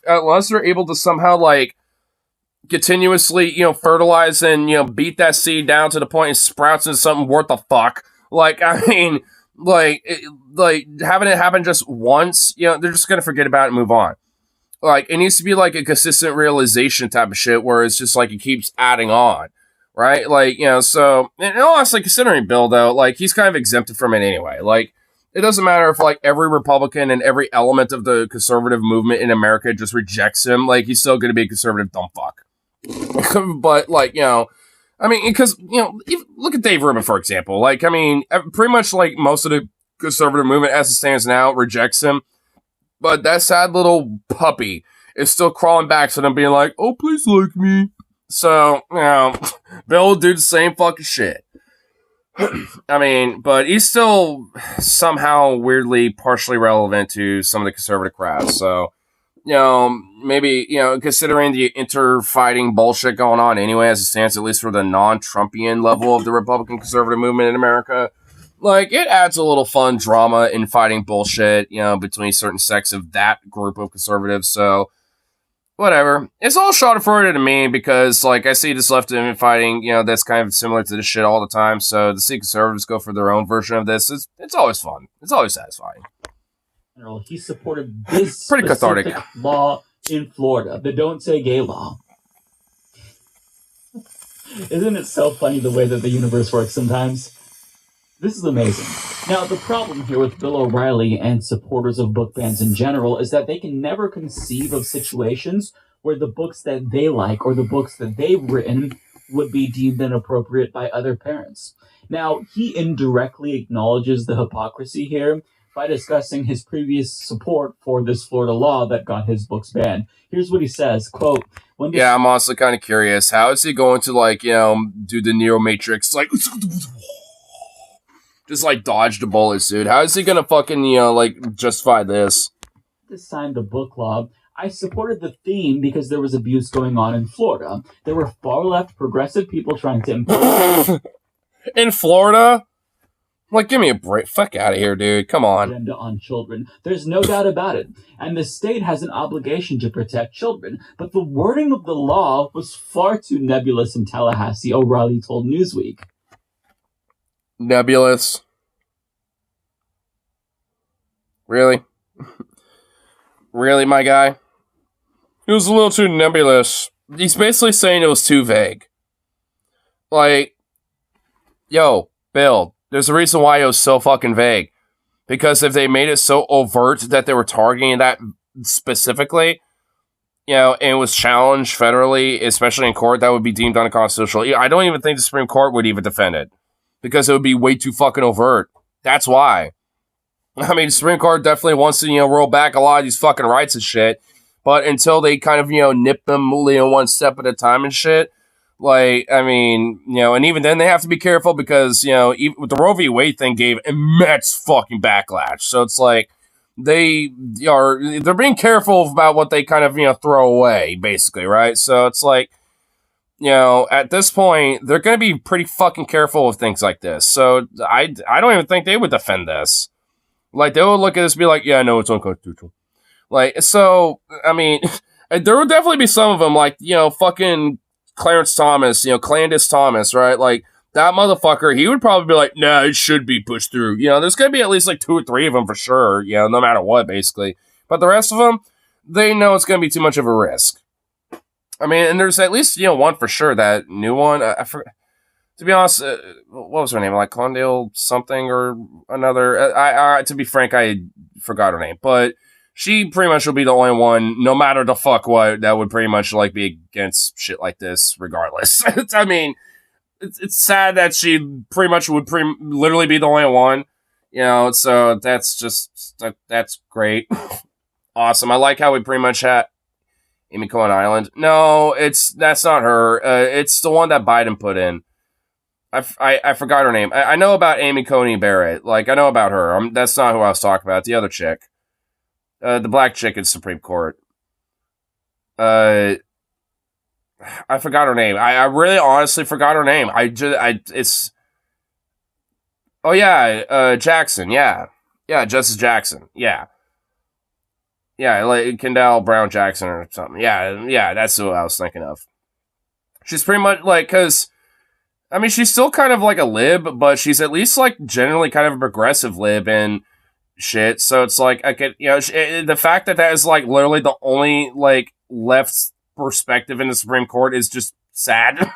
unless they're able to somehow like continuously, fertilize and, beat that seed down to the point it sprouts into something worth the fuck. Like, I mean, like having it happen just once, they're just going to forget about it and move on. Like, it needs to be like a consistent realization type of shit where it's just like it keeps adding on, right? Like, so, and honestly, considering Bill, though, like, he's kind of exempted from it anyway. Like, it doesn't matter if, like, every Republican and every element of the conservative movement in America just rejects him. Like, he's still going to be a conservative dumb fuck. But, like, I mean, because, look at Dave Rubin, for example. Like, I mean, pretty much, like, most of the conservative movement, as it stands now, rejects him. But that sad little puppy is still crawling back to them being like, oh, please like me. So, Bill will do the same fucking shit. I mean, but he's still somehow weirdly partially relevant to some of the conservative crowd. So, maybe, considering the inter-fighting bullshit going on anyway, as it stands, at least for the non-Trumpian level of the Republican conservative movement in America, like, it adds a little fun drama in fighting bullshit, between certain sects of that group of conservatives. So, whatever. It's all schadenfreude to me because, like, I see this left in fighting, that's kind of similar to this shit all the time. So, to see conservatives go for their own version of this, it's always fun. It's always satisfying. He supported this pretty cathartic law in Florida, the Don't Say Gay law. Isn't it so funny the way that the universe works sometimes? This is amazing. Now, the problem here with Bill O'Reilly and supporters of book bans in general is that they can never conceive of situations where the books that they like or the books that they've written would be deemed inappropriate by other parents. Now, he indirectly acknowledges the hypocrisy here by discussing his previous support for this Florida law that got his books banned. Here's what he says, quote, yeah, I'm also kind of curious. How is he going to, like, you know, do the Neo Matrix, like, just, like, dodge the bullets, dude? How is he going to fucking, you know, like, justify this? Signed the book law. I supported the theme because there was abuse going on in Florida. There were far-left progressive people trying to impose in Florida? Like, give me a break. Fuck out of here, dude. Come on. Agenda on children. There's no doubt about it. And the state has an obligation to protect children. But the wording of the law was far too nebulous in Tallahassee, O'Reilly told Newsweek. Nebulous? Really? Really, my guy? It was a little too nebulous. He's basically saying it was too vague. Like, yo, Bill, there's a reason why it was so fucking vague. Because if they made it so overt that they were targeting that specifically, you know, and it was challenged federally, especially in court, that would be deemed unconstitutional. I don't even think the Supreme Court would even defend it. Because it would be way too fucking overt. That's why. I mean, the Supreme Court definitely wants to, you know, roll back a lot of these fucking rights and shit. But until they kind of, you know, nip them, you know, one step at a time and shit, like, I mean, you know, and even then they have to be careful because, you know, even with the Roe v. Wade thing gave immense fucking backlash. So it's like they're being careful about what they kind of, you know, throw away, basically, right? So it's like, you know, at this point, they're going to be pretty fucking careful with things like this. So I don't even think they would defend this. Like, they would look at this and be like, yeah, no, it's unconstitutional. Like, so, I mean, there would definitely be some of them, like, you know, fucking Clarence Thomas, you know, Clandis Thomas, right? Like, that motherfucker, he would probably be like, nah, it should be pushed through. You know, there's going to be at least like 2 or 3 of them for sure, you know, no matter what, basically. But the rest of them, they know it's going to be too much of a risk. I mean, and there's at least, you know, one for sure, that new one. I forgot. To be honest, what was her name? Like Condale something or another. To be frank, I forgot her name. But she pretty much will be the only one, no matter the fuck what, that would pretty much like be against shit like this, regardless. I mean, it's sad that she pretty much would literally be the only one, you know. So that's great, awesome. I like how we pretty much had Amy Coney Island. No, that's not her. It's the one that Biden put in. I forgot her name. I know about Amy Coney Barrett. Like, I know about her. That's not who I was talking about. The other chick. The black chick in Supreme Court. I forgot her name. I really honestly forgot her name. Oh yeah, Jackson. Yeah. Yeah, Justice Jackson. Yeah. Yeah, like Kendall Brown Jackson or something. Yeah, that's who I was thinking of. She's pretty much like, because I mean, she's still kind of like a lib, but she's at least like generally kind of a progressive lib and shit. So it's like, I could, you know, the fact that is like literally the only like left perspective in the Supreme Court is just sad.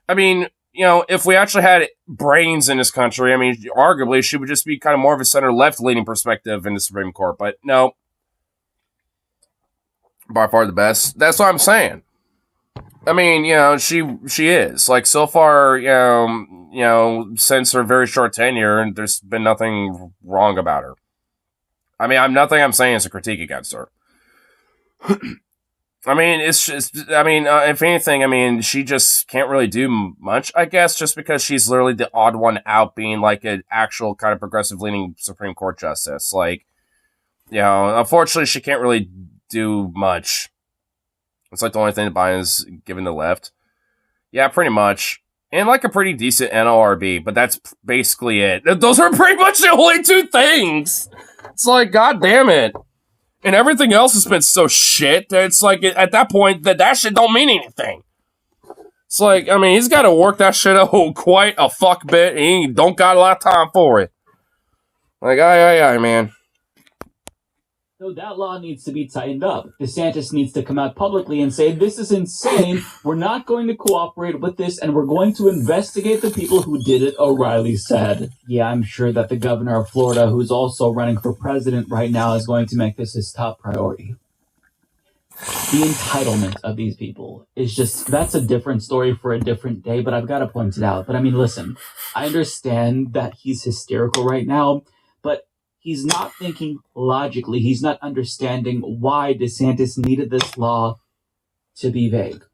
I mean, you know, if we actually had brains in this country, I mean, arguably she would just be kind of more of a center left leaning perspective in the Supreme Court. But no, by far the best. That's what I'm saying. I mean, you know, she is like so far, you know, since her very short tenure, and there's been nothing wrong about her. I mean, nothing I'm saying is a critique against her. I mean, it's just, I mean, if anything, I mean, she just can't really do much, I guess, just because she's literally the odd one out, being like an actual kind of progressive leaning Supreme Court justice. Like, you know, unfortunately, she can't really do much. It's like the only thing that Biden's given the left. Yeah, pretty much. And like a pretty decent NLRB, but that's basically it. Those are pretty much the only 2 things. It's like, god damn it. And everything else has been so shit that it's like, at that point, that shit don't mean anything. It's like, I mean, he's got to work that shit out quite a fuck bit, and he don't got a lot of time for it. Like, aye, man. So that law needs to be tightened up. DeSantis needs to come out publicly and say, this is insane. We're not going to cooperate with this, and we're going to investigate the people who did it, O'Reilly said. Yeah, I'm sure that the governor of Florida, who's also running for president right now, is going to make this his top priority. The entitlement of these people is just, that's a different story for a different day, but I've got to point it out. But I mean, listen, I understand that he's hysterical right now, but he's not thinking logically. He's not understanding why DeSantis needed this law to be vague.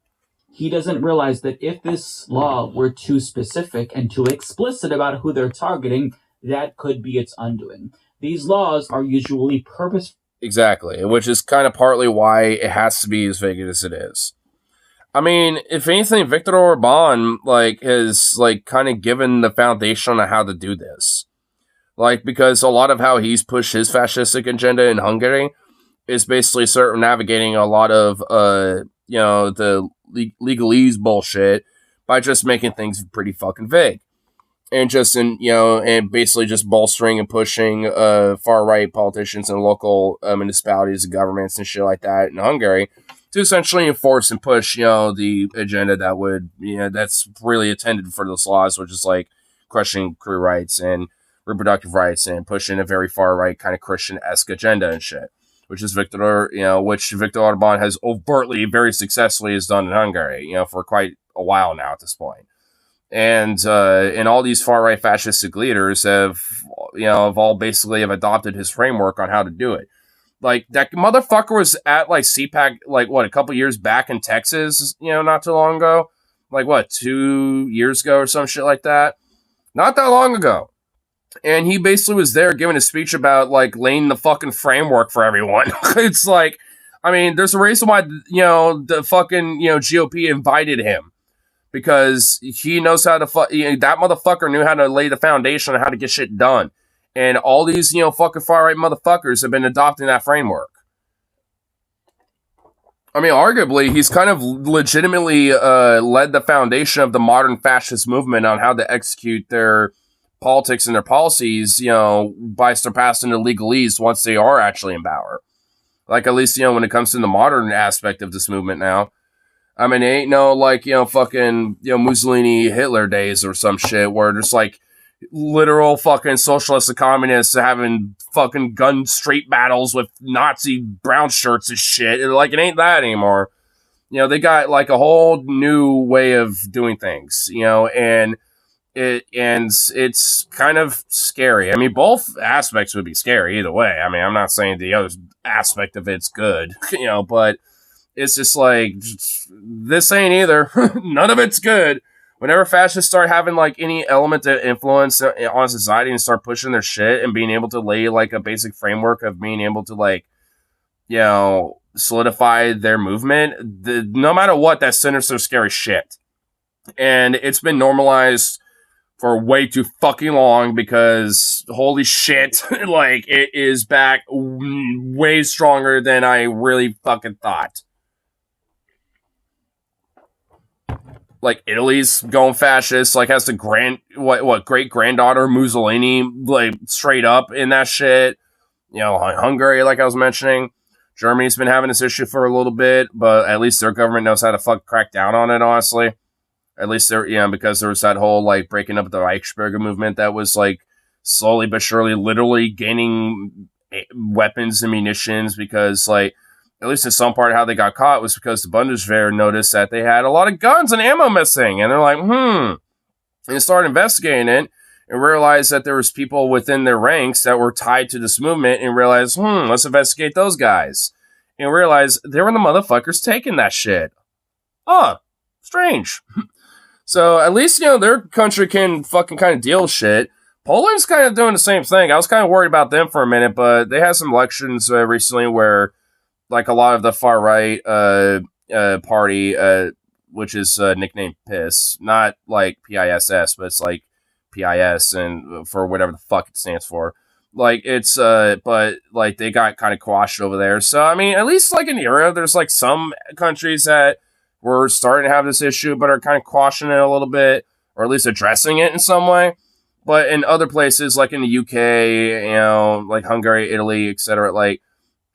He doesn't realize that if this law were too specific and too explicit about who they're targeting, that could be its undoing. These laws are usually purposeful. Exactly, which is kind of partly why it has to be as vague as it is. I mean, if anything, Viktor Orban has kind of given the foundation on how to do this. Because a lot of how he's pushed his fascistic agenda in Hungary is basically navigating a lot of the legalese bullshit by just making things pretty fucking vague. And and basically just bolstering and pushing far right politicians and local municipalities and governments and shit like that in Hungary to essentially enforce and push, the agenda that would, that's really intended for those laws, which is like crushing crew rights and reproductive rights and pushing a very far right kind of Christian-esque agenda and shit, which Viktor Orban has overtly, very successfully has done in Hungary, for quite a while now at this point. And all these far right fascistic leaders have all basically have adopted his framework on how to do it. Like, that motherfucker was at CPAC a couple years back in Texas, not too long ago, 2 years ago or some shit like that, not that long ago. And he basically was there giving a speech about laying the fucking framework for everyone. It's there's a reason why the fucking GOP invited him. Because he knows how to that motherfucker knew how to lay the foundation on how to get shit done. And all these, fucking far-right motherfuckers have been adopting that framework. I mean, arguably, he's kind of legitimately led the foundation of the modern fascist movement on how to execute their politics and their policies, by surpassing the legalese once they are actually in power. At least, when it comes to the modern aspect of this movement now. I mean, it ain't no, fucking, Mussolini, Hitler days or some shit where there's, literal fucking socialists and communists having fucking gun street battles with Nazi brown shirts and shit. It ain't that anymore. They got, a whole new way of doing things, and it's kind of scary. I mean, both aspects would be scary either way. I mean, I'm not saying the other aspect of it's good, but it's just this ain't either. None of it's good. Whenever fascists start having any element of influence on society and start pushing their shit and being able to lay a basic framework of being able to solidify their movement, no matter what, that's sinister, scary shit. And it's been normalized for way too fucking long because holy shit, it is back way stronger than I really fucking thought. Italy's going fascist, has the great granddaughter Mussolini, straight up in that shit. Hungary, I was mentioning. Germany's been having this issue for a little bit, but at least their government knows how to crack down on it, honestly. At least they're, because there was that whole, breaking up the Reichsbürger movement that was, slowly but surely literally gaining weapons and munitions because, at least in some part how they got caught was because the Bundeswehr noticed that they had a lot of guns and ammo missing. And they're like, And they started investigating it and realized that there was people within their ranks that were tied to this movement and realized, let's investigate those guys. And realized they were the motherfuckers taking that shit. Oh, strange. So at least, their country can fucking kind of deal with shit. Poland's kind of doing the same thing. I was kind of worried about them for a minute, but they had some elections recently where a lot of the far right party, which is nicknamed PISS, not PISS, but it's PIS and for whatever the fuck it stands for. It's but they got kind of quashed over there. So I mean, at least in Europe, there's some countries that were starting to have this issue, but are kind of quashing it a little bit, or at least addressing it in some way. But in other places, in the UK, Hungary, Italy, etc.,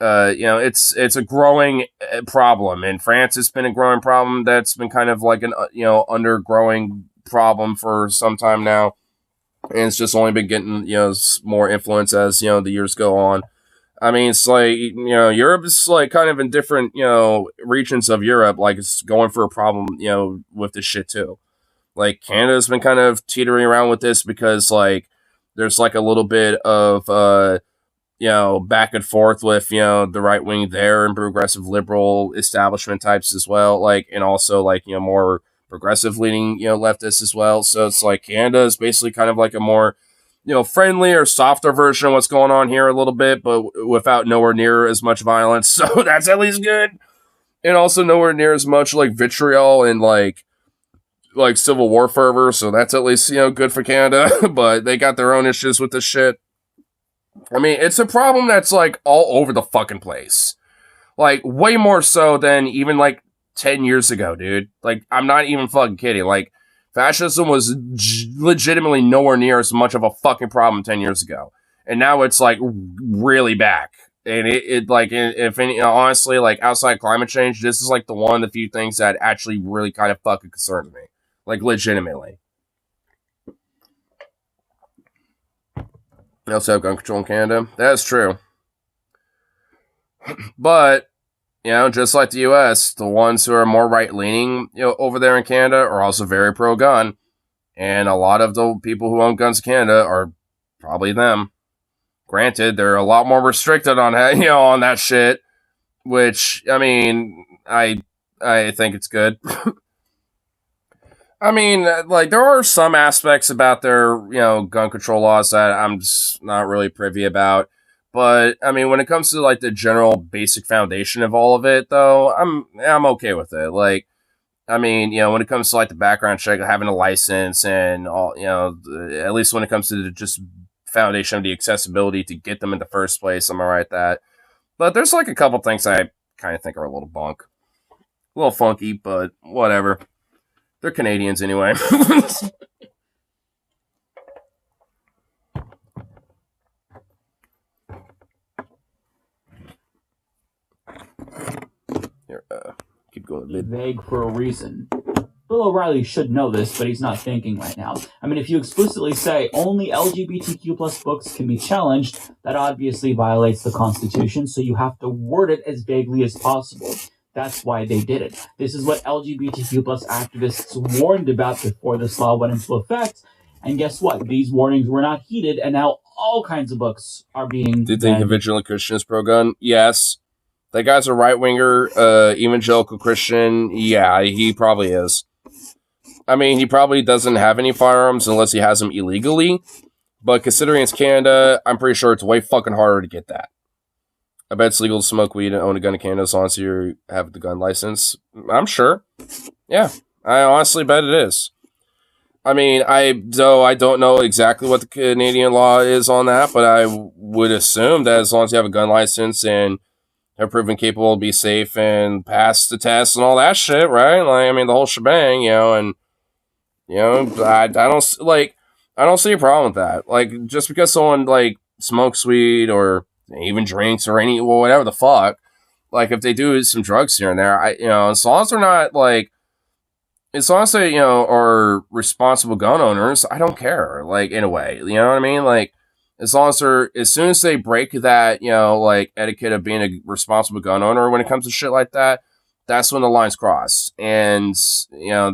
it's a growing problem. In France, it's been a growing problem that's been kind of an undergrowing problem for some time now, and it's just only been getting more influence as the years go on. I mean, it's Europe is kind of in different regions of Europe, it's going for a problem with this shit too. Canada's been kind of teetering around with this because there's a little bit of back and forth with, the right wing there and progressive liberal establishment types as well. Like, and also like, more progressive leaning, leftists as well. So it's like Canada is basically kind of like a more, friendly or softer version of what's going on here a little bit, but without nowhere near as much violence. So that's at least good. And also nowhere near as much like vitriol and like civil war fervor. So that's at least, good for Canada, but they got their own issues with this shit. I mean, it's a problem that's like all over the fucking place. Like way more so than even like 10 years ago, dude. Like, I'm not even fucking kidding. Like, fascism was legitimately nowhere near as much of a fucking problem 10 years ago. And now it's like really back. And it like, if any, honestly, like outside climate change, this is like the one of the few things that actually really kind of fucking concerns me. Like, legitimately. They also have gun control in Canada. That's true. But, just like the US, the ones who are more right-leaning, over there in Canada are also very pro-gun. And a lot of the people who own guns in Canada are probably them. Granted, they're a lot more restricted on on that shit, which, I mean, I think it's good. I mean, like, there are some aspects about their, gun control laws that I'm just not really privy about. But, I mean, when it comes to, like, the general basic foundation of all of it, though, I'm okay with it. Like, I mean, when it comes to, like, the background check, having a license and all, at least when it comes to the just foundation of the accessibility to get them in the first place, I'm alright with that. But there's, like, a couple things I kind of think are a little bunk. A little funky, but whatever. They're Canadians anyway. Here, keep going. Vague for a reason. Bill O'Reilly should know this, but he's not thinking right now. I mean, if you explicitly say only LGBTQ plus books can be challenged, that obviously violates the Constitution, so you have to word it as vaguely as possible. That's why they did it. This is what LGBTQ plus activists warned about before this law went into effect. And guess what? These warnings were not heeded, and now all kinds of books are being... Do you think a vigilant Christian is pro-gun? Yes. That guy's a right-winger, evangelical Christian. Yeah, he probably is. I mean, he probably doesn't have any firearms unless he has them illegally. But considering it's Canada, I'm pretty sure it's way fucking harder to get that. I bet it's legal to smoke weed and own a gun in Canada as long as you have the gun license. I'm sure. Yeah, I honestly bet it is. I mean, I don't know exactly what the Canadian law is on that, but I would assume that as long as you have a gun license and are proven capable to be safe and pass the test and all that shit, right? Like, I mean, the whole shebang, and I don't see a problem with that. Like, just because someone like smokes weed or even drinks or whatever the fuck, like if they do some drugs here and there, as long as they're not like, as long as they are responsible gun owners, I don't care. Like, in a way, you know what I mean? Like, as long as as soon as they break that, like etiquette of being a responsible gun owner when it comes to shit like that, that's when the lines cross. And,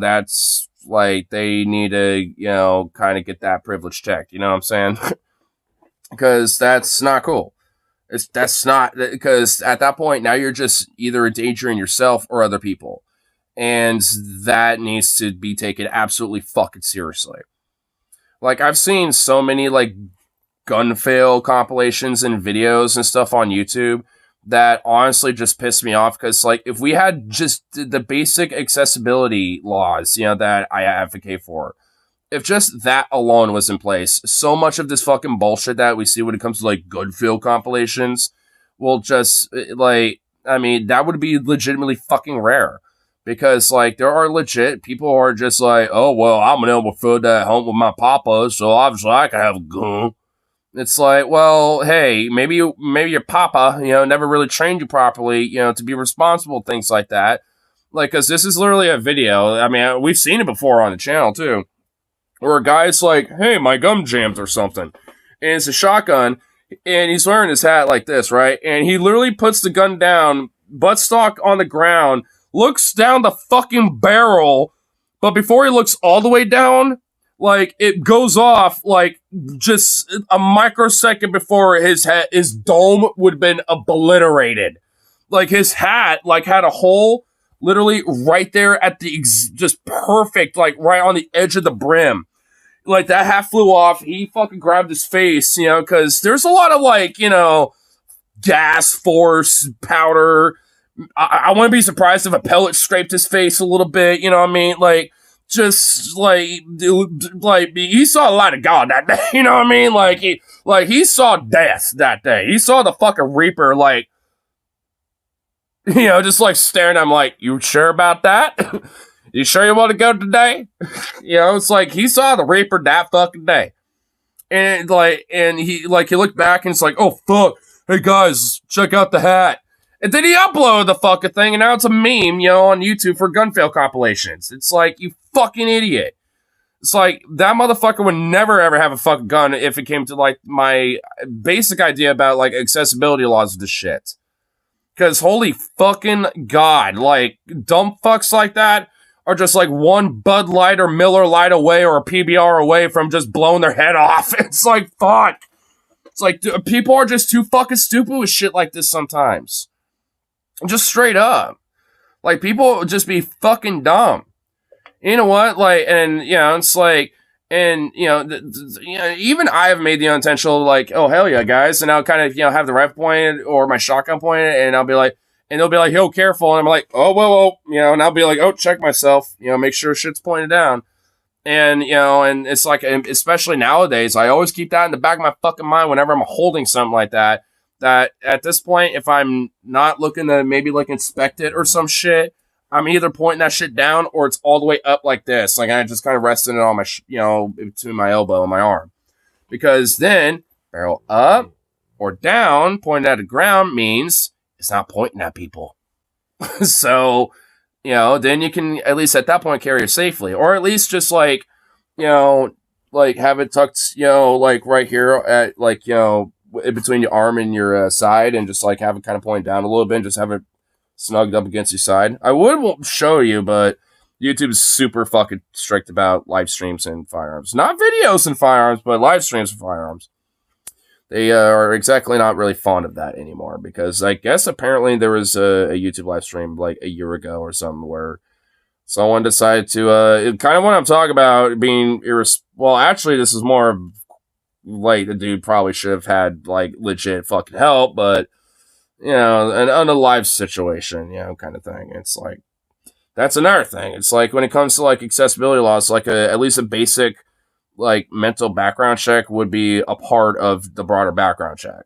that's like, they need to, kind of get that privilege checked. You know what I'm saying? Because that's not cool. That's not, because at that point, now you're just either endangering yourself or other people. And that needs to be taken absolutely fucking seriously. Like, I've seen so many, like, gun fail compilations and videos and stuff on YouTube that honestly just piss me off, because like if we had just the basic accessibility laws, that I advocate for, if just that alone was in place, so much of this fucking bullshit that we see when it comes to like gun fail compilations will just like, I mean, that would be legitimately fucking rare. Because, like, there are legit people who are just like, oh, well, I'm an able to throw that home with my papa, so obviously I can have a gun. It's like, well, hey, maybe your papa, never really trained you properly, to be responsible, things like that. Like, because this is literally a video. I mean, we've seen it before on the channel, too. Where a guy's like, hey, my gum jammed or something. And it's a shotgun, and he's wearing his hat like this, right? And he literally puts the gun down, buttstock on the ground, looks down the fucking barrel, but before he looks all the way down, like it goes off like just a microsecond before his dome would have been obliterated. Like his hat like had a hole literally right there at the just perfect, like right on the edge of the brim. Like that hat flew off. He fucking grabbed his face, because there's a lot of like, gas force, powder. I wouldn't be surprised if a pellet scraped his face a little bit. You know what I mean? Like, just like he saw a lot of God that day. You know what I mean? He saw death that day. He saw the fucking Reaper. Like, just like staring at him. Like, you sure about that? You sure you want to go today? It's like he saw the Reaper that fucking day, and he looked back and it's like, oh fuck, hey guys, check out the hat. And then he uploaded the fucking thing, and now it's a meme, on YouTube for gun fail compilations. It's like, you fucking idiot. It's like, that motherfucker would never ever have a fucking gun if it came to, like, my basic idea about, like, accessibility laws of this shit. Because holy fucking God, like, dumb fucks like that are just, like, one Bud Light or Miller Light away or a PBR away from just blowing their head off. It's like, fuck. It's like, people are just too fucking stupid with shit like this sometimes. Just straight up. Like, people just be fucking dumb. You know what? Like, and, it's like, and, even I have made the unintentional, like, oh, hell yeah, guys. And I'll kind of, have the rifle pointed or my shotgun pointed, and I'll be like, and they'll be like, yo, careful. And I'm like, oh, whoa, and I'll be like, oh, check myself, make sure shit's pointed down. And, and it's like, especially nowadays, I always keep that in the back of my fucking mind whenever I'm holding something like that. That at this point, if I'm not looking to maybe like inspect it or some shit, I'm either pointing that shit down or it's all the way up like this. Like I just kind of resting it on my, between my elbow and my arm. Because then barrel up or down, pointing at the ground means it's not pointing at people. So, then you can at least at that point carry it safely. Or at least just like, like have it tucked, like right here at like, in between your arm and your side, and just like have it kind of point down a little bit and just have it snugged up against your side. I won't show you, but YouTube is super fucking strict about live streams and firearms. Not videos and firearms, but live streams and firearms. They are exactly not really fond of that anymore because I guess apparently there was a YouTube live stream like a year ago or something where someone decided to kind of what I'm talking about being well, actually this is more of like the dude probably should have had like legit fucking help, but an unalive situation, kind of thing. It's like that's another thing. It's like when it comes to like accessibility laws, like at least a basic like mental background check would be a part of the broader background check,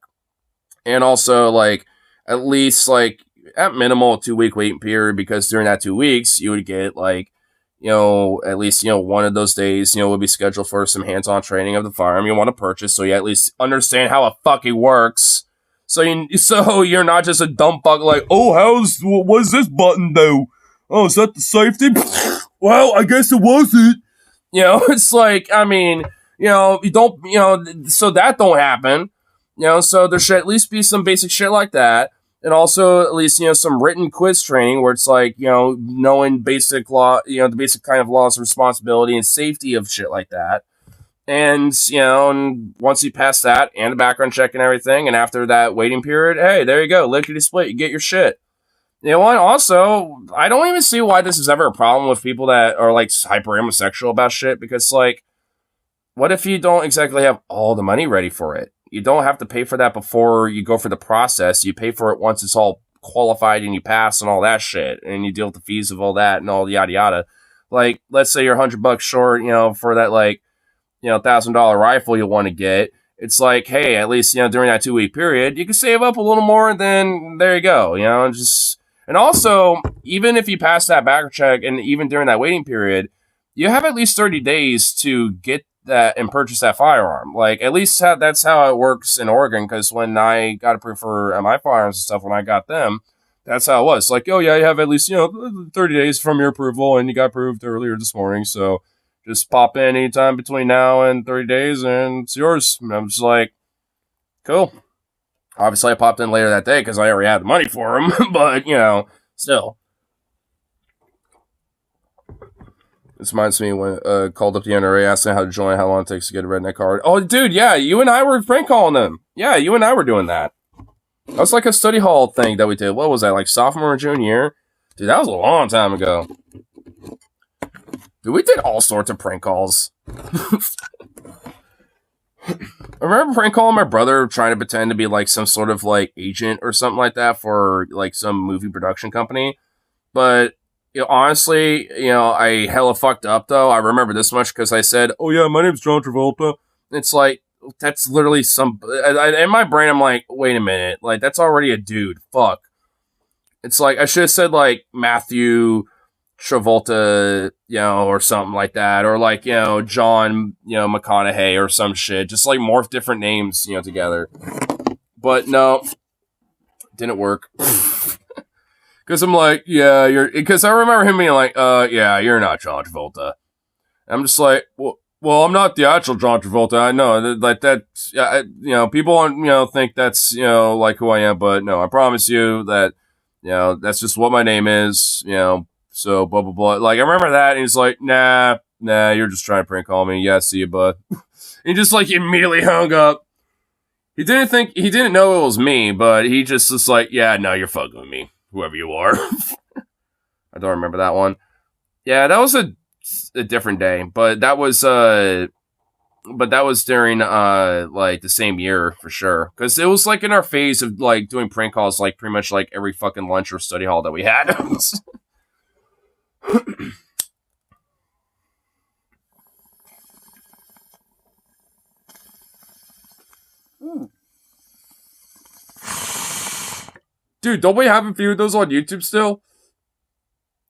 and also like at least like at minimal a 2-week waiting period because during that 2 weeks you would get like at least, one of those days, would be scheduled for some hands-on training of the firearm you want to purchase. So you at least understand how it fucking works. So you're not just a dumb fuck like, oh, what's this button do? Oh, is that the safety? Well, I guess it wasn't. It's like, I mean, you don't, so that don't happen. So there should at least be some basic shit like that. And also, at least, some written quiz training where it's like, knowing basic law, the basic kind of laws of responsibility and safety of shit like that. And, and once you pass that and the background check and everything, and after that waiting period, hey, there you go, lickety split, you get your shit. You know what? Also, I don't even see why this is ever a problem with people that are like hyper homosexual about shit, because like, what if you don't exactly have all the money ready for it? You don't have to pay for that before you go for the process. You pay for it once it's all qualified and you pass and all that shit, and you deal with the fees of all that and all yada yada. Like, let's say you're $100 short, for that like, $1,000 rifle you want to get. It's like, hey, at least during that 2-week period, you can save up a little more. And then there you go, and also even if you pass that background check and even during that waiting period, you have at least 30 days to get that and purchase that firearm. Like at least that's how it works in Oregon. Because when I got approved for my firearms and stuff, when I got them, that's how it was. Like, oh yeah, you have at least 30 days from your approval, and you got approved earlier this morning. So just pop in anytime between now and 30 days, and it's yours. And I'm just like, cool. Obviously, I popped in later that day because I already had the money for them. But still. This reminds me when called up the NRA asking how to join, how long it takes to get a redneck card. Oh, dude, yeah, you and I were prank calling them. Yeah, you and I were doing that. That was like a study hall thing that we did. What was that, like sophomore or junior year? Dude, that was a long time ago. Dude, we did all sorts of prank calls. I remember prank calling my brother trying to pretend to be like some sort of like agent or something like that for like some movie production company. But honestly, I hella fucked up though. I remember this much because I said, "Oh yeah, my name's John Travolta." It's like that's literally some. In my brain, I'm like, wait a minute, like that's already a dude. Fuck. It's like I should have said like Matthew Travolta, or something like that, or like John, McConaughey or some shit. Just like morph different names, together. But no, didn't work. Because I'm like, yeah, because I remember him being like, yeah, you're not John Travolta. I'm just like, well, I'm not the actual John Travolta. I know, like that, people, think that's, like who I am, but no, I promise you that, that's just what my name is, so blah, blah, blah. Like, I remember that, and he's like, nah, you're just trying to prank call me. Yeah, see you, bud. He just, like, immediately hung up. He didn't know it was me, but he just was like, yeah, no, you're fucking with me. Whoever you are. I don't remember that one. Yeah, that was a different day, but that was during like the same year for sure, because it was like in our phase of like doing prank calls like pretty much like every fucking lunch or study hall that we had. Dude, don't we have a few of those on YouTube still?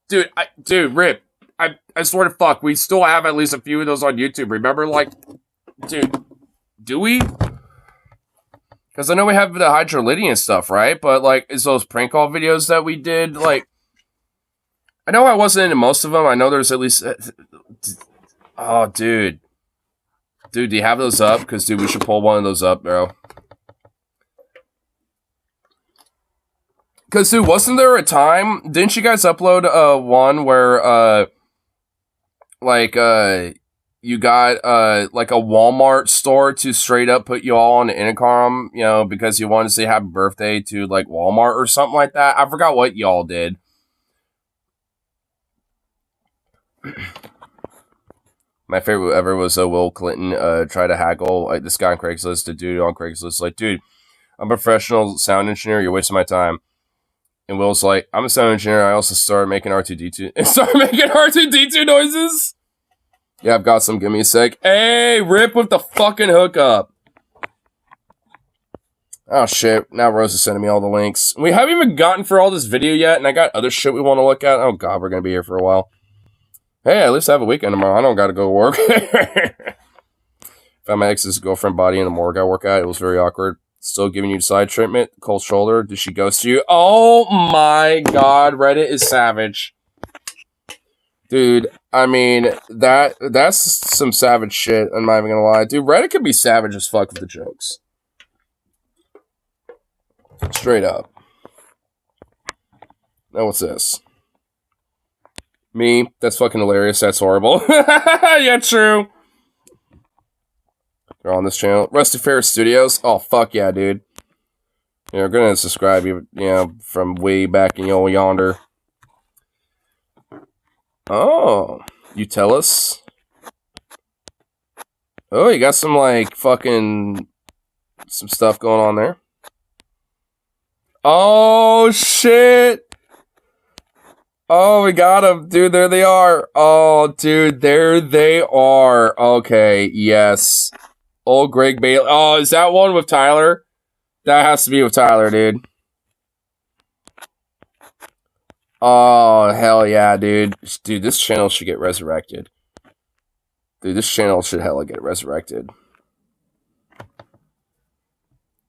Dude, Rip, I swear to fuck, we still have at least a few of those on YouTube. Remember, like, dude, do we? Because I know we have the Hydrolydian stuff, right? But, like, is those prank call videos that we did, like, I know I wasn't into most of them. I know there's at least, oh, dude. Dude, do you have those up? Because, dude, we should pull one of those up, bro. Because, dude, wasn't there a time, didn't you guys upload one where, you got, like a Walmart store to straight up put you all on the intercom, because you wanted to say happy birthday to, like, Walmart or something like that? I forgot what y'all did. My favorite ever was Will Clinton try to haggle like this guy on Craigslist, a dude on Craigslist, like, dude, I'm a professional sound engineer, you're wasting my time. And Will's like, I'm a sound engineer, I also started making R2-D2 and started making R2-D2 noises. Yeah, I've got some, give me a sec. Hey, Rip with the fucking hookup. Oh shit, now Rose is sending me all the links. We haven't even gotten for all this video yet, and I got other shit we want to look at. Oh god, we're gonna be here for a while. Hey, at least I have a weekend tomorrow. I don't gotta go to work. Found my ex's girlfriend body in the morgue I work at. It was very awkward. Still giving you side treatment. Cold shoulder. Did she ghost you? Oh my god, Reddit is savage. Dude, I mean, that's some savage shit. I'm not even gonna lie. Dude, Reddit can be savage as fuck with the jokes. Straight up. Now what's this? Me? That's fucking hilarious. That's horrible. Yeah, true. They're on this channel. Rusty Ferris Studios. Oh, fuck yeah, dude. You're gonna subscribe, from way back in yonder. Oh, you tell us? Oh, you got some, like, fucking, some stuff going on there. Oh, shit. Oh, we got them. Dude, there they are. Oh, dude, there they are. Okay, yes. Old Greg Bailey. Oh, is that one with Tyler? That has to be with Tyler, dude. Oh, hell yeah, dude. Dude, this channel should get resurrected. Dude, this channel should hella get resurrected.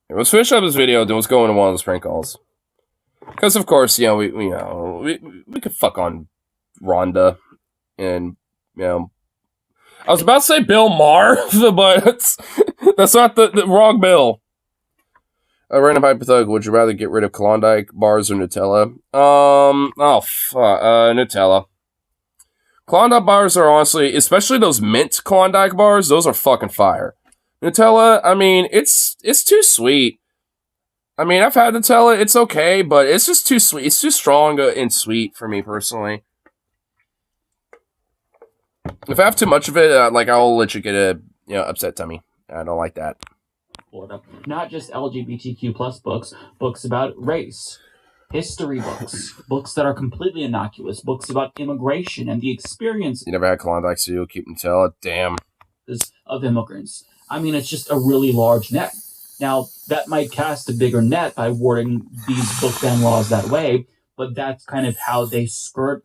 Let's finish up this video, then let's go into one of those prank calls. Because, of course, we could fuck on Rhonda. And, I was about to say Bill Maher, but that's not the wrong Bill. A random hypothetical, would you rather get rid of Klondike bars or Nutella? Nutella. Klondike bars are honestly, especially those mint Klondike bars, those are fucking fire. Nutella, I mean, it's too sweet. I mean, I've had Nutella, it's okay, but it's just too sweet. It's too strong and sweet for me personally. If I have too much of it, I'll legit get a upset tummy. I don't like that. Not just LGBTQ plus books about race, history books that are completely innocuous, books about immigration and the experience. You never had Klondike, so you'll keep Nutella? Damn. Of immigrants. I mean, it's just a really large net. Now, that might cast a bigger net by wording these book ban laws that way, but that's kind of how they skirt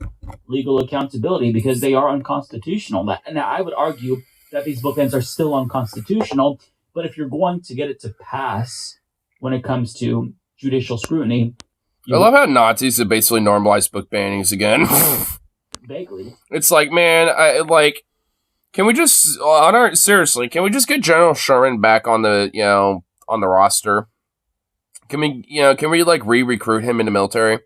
legal accountability because they are unconstitutional. Now, I would argue that these book bans are still unconstitutional, but if you're going to get it to pass when it comes to judicial scrutiny... I love how Nazis have basically normalized book bannings again. Vaguely. It's like, man, can we just... seriously, can we just get General Sherman back on the, on the roster? Can we re-recruit him in the military?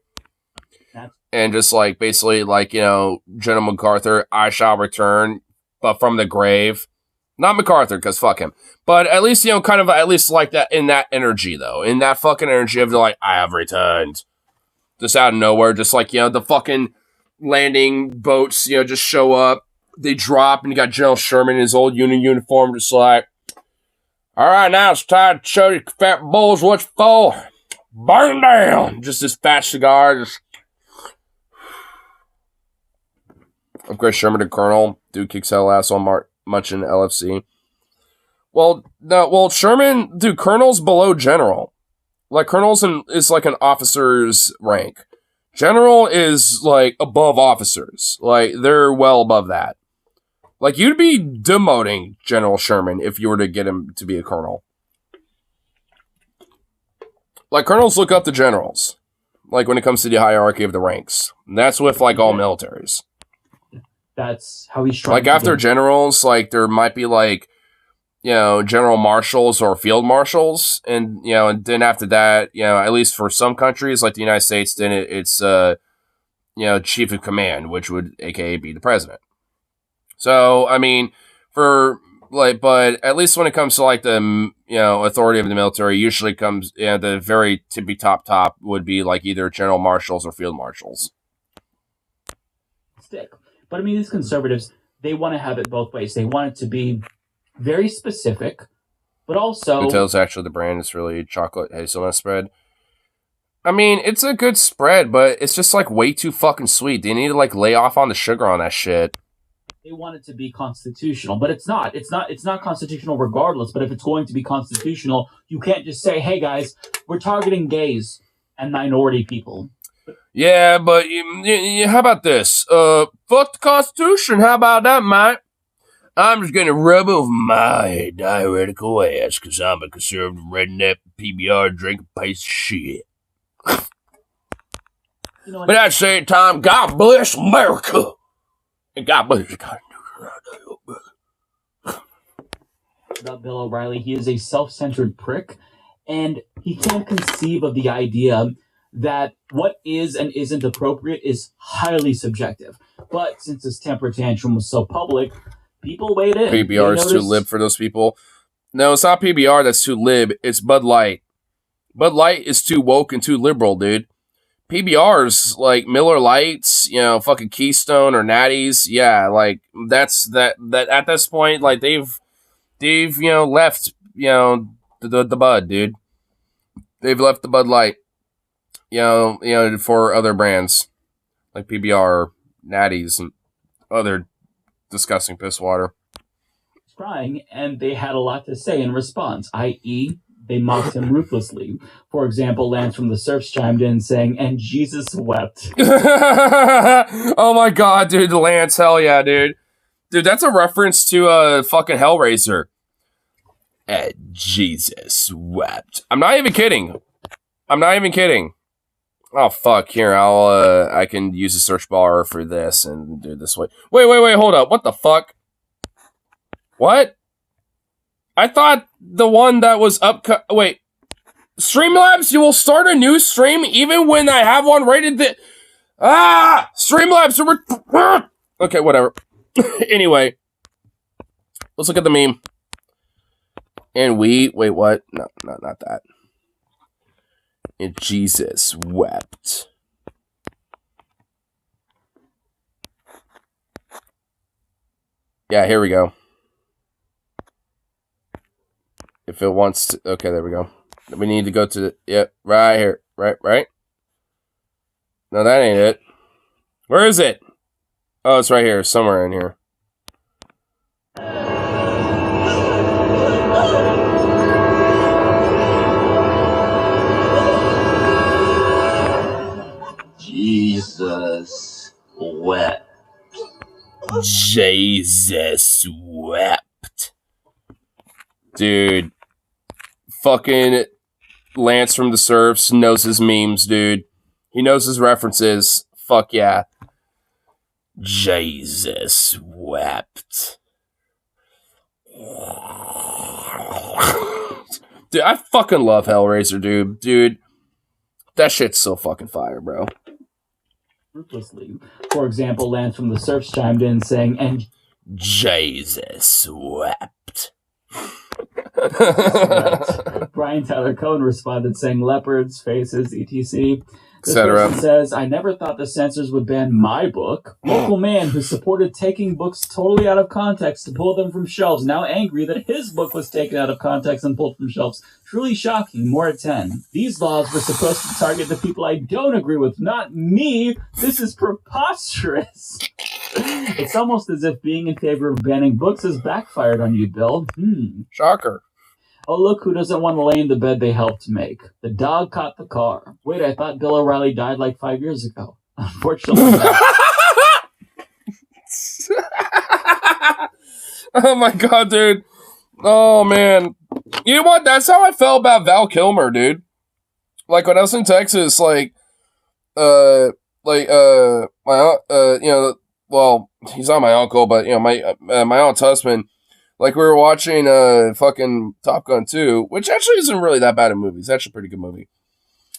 And just, basically, General MacArthur, I shall return, but from the grave. Not MacArthur, because fuck him. But at least, at least like that, in that energy, though. In that fucking energy of, I have returned. Just out of nowhere, just the fucking landing boats, just show up. They drop, and you got General Sherman in his old Union uniform, just all right, now it's time to show you fat bulls what's for. Burn down! Just this fat cigar, just... Upgrade Sherman to Colonel. Dude kicks hell ass on much in LFC. Sherman, dude, Colonel's below General. Colonel's is an officer's rank. General is, above officers. They're well above that. You'd be demoting General Sherman if you were to get him to be a colonel. Colonels look up to generals. When it comes to the hierarchy of the ranks. And that's with, all militaries. That's how he's trying after generals, there might be, general marshals or field marshals. And, and then after that, at least for some countries, like the United States, then it's, chief of command, which would, aka, be the president. So, I mean, but at least when it comes to, the, authority of the military, usually comes, the very tippy top would be, either general marshals or field marshals. Stick. But I mean, these conservatives, they want to have it both ways. They want it to be very specific, but also... Nutella's actually the brand. It's really chocolate hazelnut spread. I mean, it's a good spread, but it's just, way too fucking sweet. They need to, lay off on the sugar on that shit. They want it to be constitutional, but it's not. It's not constitutional regardless, but if it's going to be constitutional, you can't just say, hey, guys, we're targeting gays and minority people. Yeah, but how about this? Fuck the Constitution. How about that, mate? I'm just gonna rub it with my diuretical ass because I'm a conservative redneck PBR drinking piece of shit. But at the same time, God bless America. And God bless the Constitution. About Bill O'Reilly, he is a self-centered prick, and he can't conceive of the idea that what is and isn't appropriate is highly subjective. But since his temper tantrum was so public, people weighed in. PBR is too lib for those people. No, it's not PBR that's too lib. It's Bud Light. Bud Light is too woke and too liberal, dude. PBRs, Miller Lights, fucking Keystone or Natties, yeah, that's that at this point, they've left, the Bud, dude. They've left the Bud Light. For other brands like PBR, Natties, and other disgusting piss water. Crying, and they had a lot to say in response, i.e., they mocked him ruthlessly. For example, Lance from the Surfs chimed in saying, and Jesus wept. Oh my god, dude, Lance, hell yeah, dude. Dude, that's a reference to fucking Hellraiser. And Jesus wept. I'm not even kidding. Oh, fuck, here, I can use the search bar for this and do it this way. Wait, hold up, what the fuck? What? I thought the one that was wait. Streamlabs, you will start a new stream even when I have one rated Streamlabs, Okay, whatever. Anyway, let's look at the meme. And wait, what? No, not that. And Jesus wept. Yeah, here we go. If it wants to, okay, there we go. We need to go to right here, right. No, that ain't it. Where is it? Oh, it's right here, somewhere in here. Jesus wept. Jesus wept. Dude. Fucking Lance from the Surfs knows his memes, dude. He knows his references. Fuck yeah. Jesus wept. Dude, I fucking love Hellraiser, dude. Dude, that shit's so fucking fire, bro. Ruthlessly. For example, Lance from the Surfs chimed in saying, and Jesus wept. Right. Brian Tyler Cohen responded saying leopards, faces, etc. This person says, I never thought the censors would ban my book. Local man who supported taking books totally out of context to pull them from shelves, now angry that his book was taken out of context and pulled from shelves. Truly shocking. More at 10. These laws were supposed to target the people I don't agree with, not me. This is preposterous. It's almost as if being in favor of banning books has backfired on you, Bill. Shocker. Oh, look who doesn't want to lay in the bed they helped make. The dog caught the car. Wait, I thought Bill O'Reilly died like 5 years ago. Unfortunately not. Oh my god, dude. Oh man. You know what? That's how I felt about Val Kilmer, dude. Like when I was in Texas, my well, he's not my uncle, but my aunt's husband. Like, we were watching fucking Top Gun 2, which actually isn't really that bad a movie. It's actually a pretty good movie.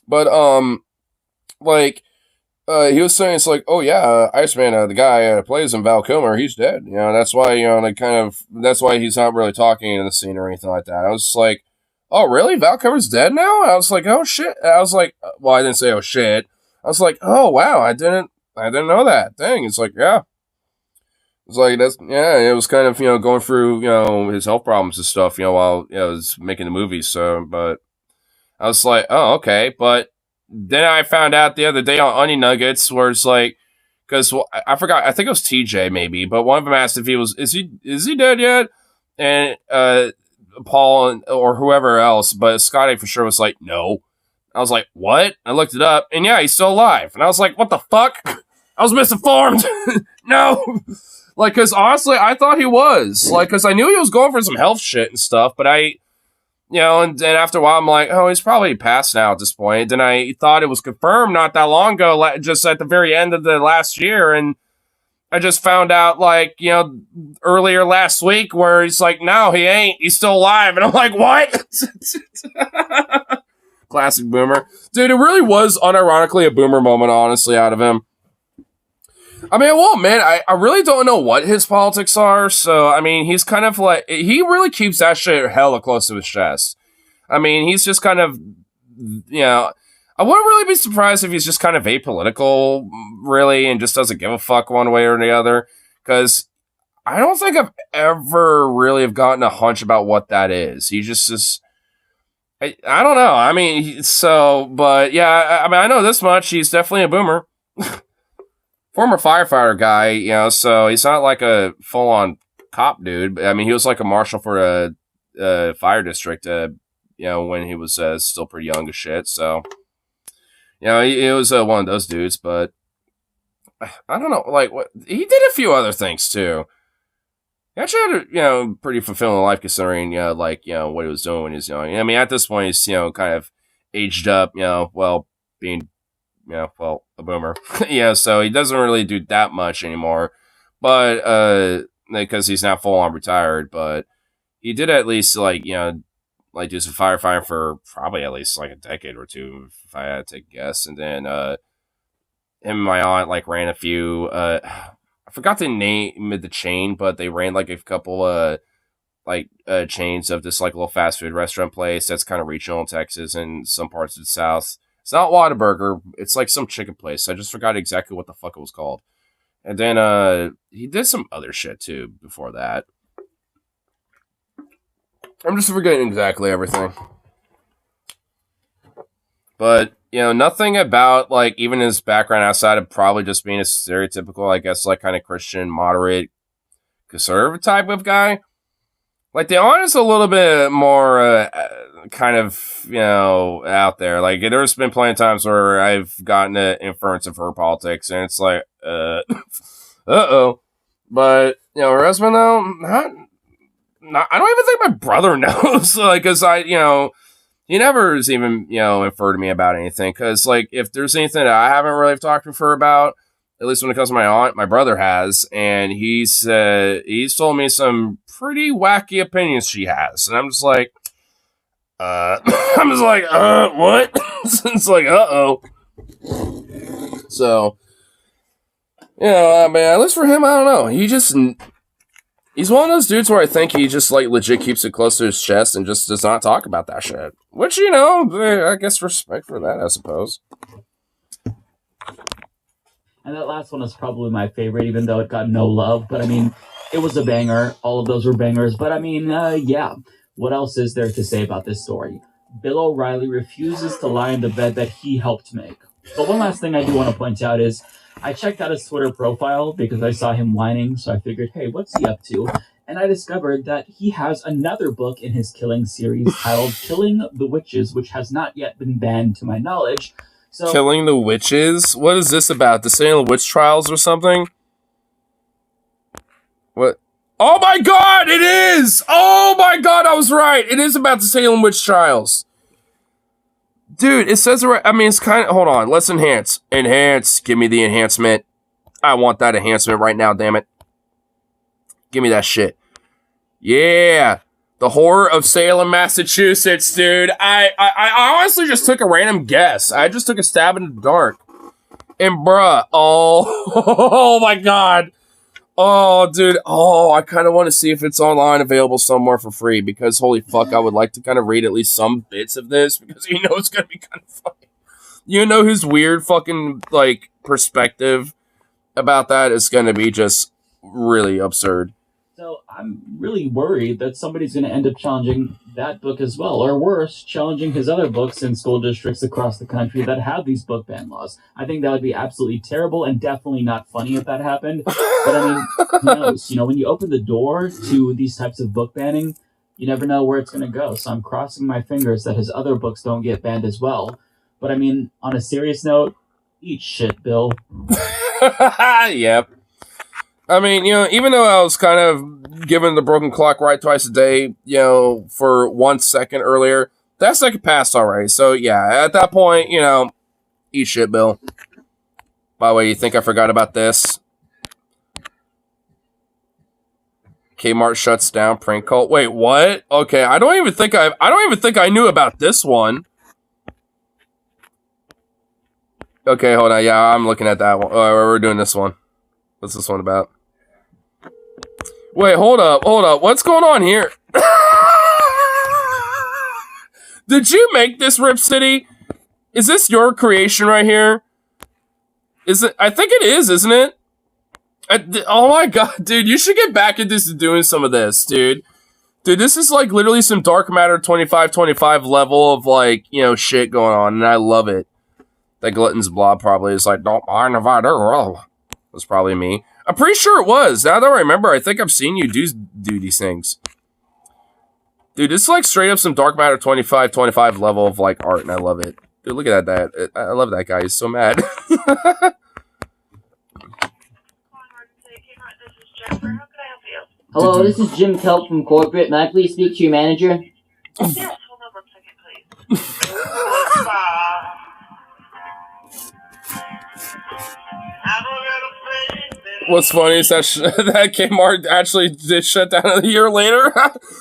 But, he was saying, it's like, oh yeah, Iceman, the guy plays in Val Kilmer, he's dead. That's why, that's why he's not really talking in the scene or anything like that. I was just like, oh really? Val Kilmer's dead now? I was like, oh shit. I was like, well, I didn't say oh shit. I was like, oh wow, I didn't know that. Dang, it's like, yeah. It's like, it was kind of, going through, his health problems and stuff, while, I was making the movie. So, but I was like, oh, okay. But then I found out the other day on Onion Nuggets where it's like, because I forgot, I think it was TJ maybe, but one of them asked if is he dead yet? And, Paul or whoever else, but Scotty for sure was like, no. I was like, what? I looked it up and yeah, he's still alive. And I was like, what the fuck? I was misinformed. No. Like, because honestly, I thought he was. Like, because I knew he was going for some health shit and stuff, but and then after a while, I'm like, oh, he's probably passed now at this point. Then I thought it was confirmed not that long ago, just at the very end of the last year, and I just found out, earlier last week, where he's like, no, he ain't. He's still alive. And I'm like, what? Classic boomer. Dude, it really was unironically a boomer moment, honestly, out of him. I mean, well, man, I really don't know what his politics are, so, I mean, he's kind of like, he really keeps that shit hella close to his chest. I mean, he's just kind of, I wouldn't really be surprised if he's just kind of apolitical, really, and just doesn't give a fuck one way or the other, because I don't think I've ever really have gotten a hunch about what that is. He just is, I don't know, I mean, but yeah, I mean, I know this much, he's definitely a boomer. Former firefighter guy, so he's not like a full-on cop dude. I mean, he was like a marshal for a fire district, when he was still pretty young as shit. So, he was one of those dudes. But I don't know, he did a few other things too. He actually had a pretty fulfilling life considering what he was doing when he was young. I mean, at this point, he's kind of aged up. Being a boomer. So he doesn't really do that much anymore. But, because he's not full on retired, but he did at least, do some firefighting for probably at least, a decade or two, if I had to take a guess. And then, him and my aunt, ran a few, I I forgot the name of the chain, but they ran like a couple chains of this like little fast food restaurant place that's kind of regional in Texas and some parts of the South. It's not Whataburger. It's like some chicken place. I just forgot exactly what the fuck it was called. And then he did some other shit too before that. I'm just forgetting exactly everything. But, nothing about, like, even his background outside of probably just being a stereotypical, I guess, like, kind of Christian, moderate, conservative type of guy. Like, the Honest a little bit more kind of, out there. Like, there's been plenty of times where I've gotten an inference of her politics, and it's like, uh-oh. But, her husband, though, not, I don't even think my brother knows, like, because he never has even, inferred to me about anything, because, like, if there's anything that I haven't really talked to her about, at least when it comes to my aunt, my brother has, and he's told me some pretty wacky opinions she has, and I'm just like, what? It's like, uh-oh. So, I mean, at least for him, I don't know, he's one of those dudes where I think he just, like, legit keeps it close to his chest and just does not talk about that shit. Which, I guess respect for that, I suppose. And that last one is probably my favorite, even though it got no love. But, I mean, it was a banger. All of those were bangers. But, I mean, yeah. What else is there to say about this story? Bill O'Reilly refuses to lie in the bed that he helped make. But one last thing I do want to point out is I checked out his Twitter profile because I saw him whining, so I figured, hey, what's he up to? And I discovered that he has another book in his Killing series titled Killing the Witches, which has not yet been banned to my knowledge. So, Killing the Witches? What is this about? The Salem Witch Trials or something? What? Oh my god, it is! Oh my god, I was right! It is about the Salem Witch Trials. Dude, it says it right. I mean, it's kind of... Hold on. Let's enhance. Enhance. Give me the enhancement. I want that enhancement right now, damn it. Give me that shit. Yeah. The Horror of Salem, Massachusetts, dude. I honestly just took a random guess. I just took a stab in the dark. And bruh. Oh my god. Oh, dude. Oh, I kind of want to see if it's online available somewhere for free, because holy fuck, I would like to kind of read at least some bits of this, because it's going to be kind of funny. His weird fucking, like, perspective about that is going to be just really absurd. So I'm really worried that somebody's going to end up challenging that book as well, or worse, challenging his other books in school districts across the country that have these book ban laws. I think that would be absolutely terrible and definitely not funny if that happened. But I mean, who knows? When you open the door to these types of book banning, you never know where it's going to go. So I'm crossing my fingers that his other books don't get banned as well. But I mean, on a serious note, eat shit, Bill. Yep. I mean, even though I was kind of given the broken clock right twice a day, for 1 second earlier, that second passed already. So, yeah, at that point, eat shit, Bill. By the way, you think I forgot about this? Kmart shuts down prank call. Wait, what? Okay, I don't even think I knew about this one. Okay, hold on. Yeah, I'm looking at that one. We're doing this one. What's this one about? Wait, hold up. What's going on here? Did you make this, Rip City? Is this your creation right here? Is it? I think it is, isn't it? Oh my god, dude, you should get back into doing some of this, dude. Dude, this is like literally some Dark Matter 2525 level of like, shit going on, and I love it. That Glutton's Blob probably is like, don't mind if I do. That's probably me. I'm pretty sure it was. Now that I remember, I think I've seen you do these things. Dude, this is like straight up some Dark Matter 2525 level of like art, and I love it. Dude, look at that. I love that guy. He's so mad. Hello, this is Jim Kelp from corporate. May I please speak to your manager? Yes, hold on 1 second, please. What's funny is that that Kmart actually did shut down a year later.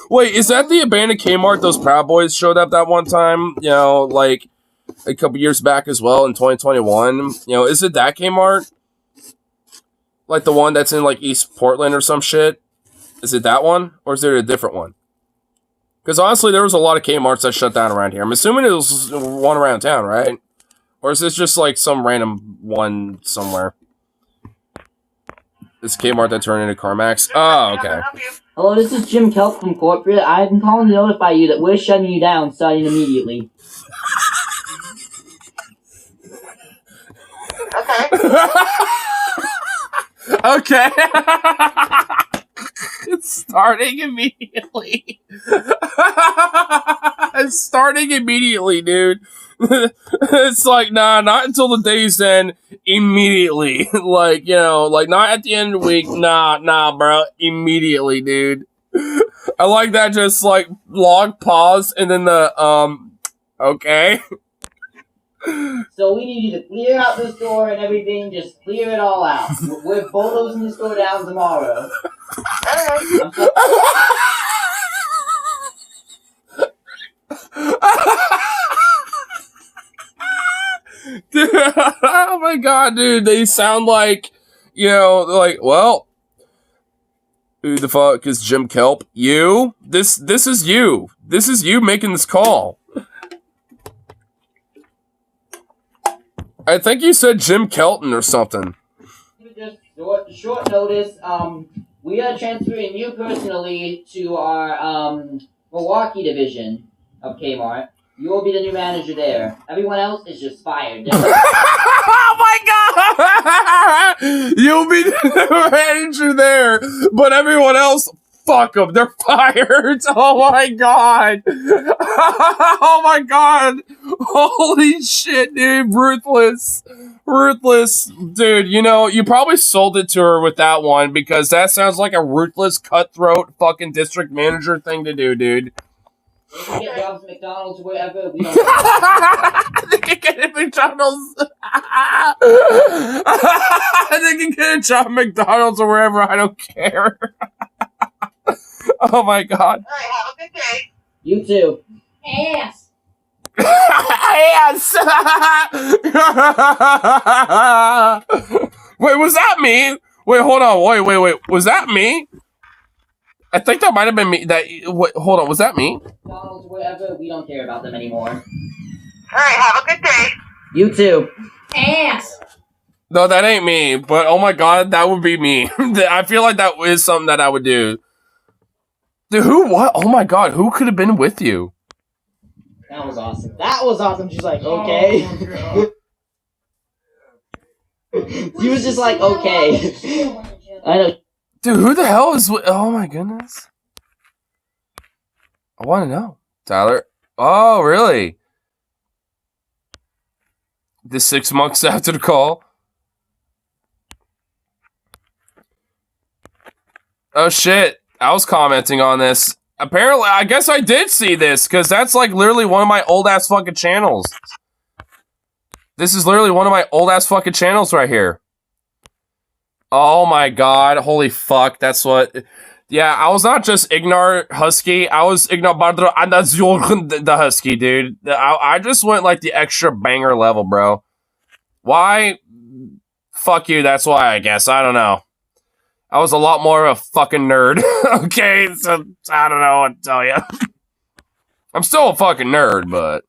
Wait, is that the abandoned Kmart those Proud Boys showed up that one time? Like a couple years back as well in 2021. Is it that Kmart? Like the one that's in like East Portland or some shit? Is it that one? Or is there a different one? Because honestly, there was a lot of Kmart's that shut down around here. I'm assuming it was one around town, right? Or is this just like some random one somewhere? This Kmart that turned into CarMax? Oh, okay. Hello, this is Jim Kelp from corporate. I'm calling to notify you that we're shutting you down starting immediately. Okay. Okay. It's starting immediately. It's starting immediately, dude. It's like, nah, not until the day's end. Immediately. Like, you know, like not at the end of the week. Nah, bro. Immediately, dude. I like that just like log pause and then the, okay. So we need you to clear out the store and everything, just clear it all out. We're bulldozing the store down tomorrow. I'm sorry. Dude, oh my god, dude, they sound like, you know, like, well, who the fuck is Jim Kelp? You? This is you. This is you making this call. I think you said Jim Kelton or something. Just short notice, we are transferring you personally to our, Milwaukee division of Kmart. You will be the new manager there. Everyone else is just fired. Oh my god! You'll be the manager there, but everyone else, fuck them. They're fired. Oh my god! Oh my god! Holy shit, dude! Ruthless, dude. You know, you probably sold it to her with that one because that sounds like a ruthless, cutthroat, fucking district manager thing to do, dude. They can get jobs at McDonald's or wherever. We don't. They can get at McDonald's. They can get a job at McDonald's or wherever. I don't care. Oh my god. All right, have a good day. You too. Ass. Yes. Wait, was that me? Wait, hold on. Wait. Was that me? I think that might have been me. Wait, hold on. Was that me? McDonald's, wherever. We don't care about them anymore. All right, have a good day. You too. Ass. No, that ain't me. But oh my god, that would be me. I feel like that is something that I would do. Dude, who? What? Oh my god, who could have been with you? That was awesome. That was awesome. She's like, okay. She was just like, okay. I know. Dude, who the hell is with... Oh my goodness. I want to know. Tyler. Oh, really? The 6 months after the call? Oh shit. I was commenting on this. Apparently, I guess I did see this, because that's like literally one of my old-ass fucking channels. This is literally one of my old-ass fucking channels right here. Oh my god, holy fuck, that's what... Yeah, I was not just ignore Husky, I was ignore the Husky, dude. I just went like the extra banger level, bro. Why? Fuck you, that's why, I guess, I don't know. I was a lot more of a fucking nerd. Okay, so I don't know what to tell you. I'm still a fucking nerd, but...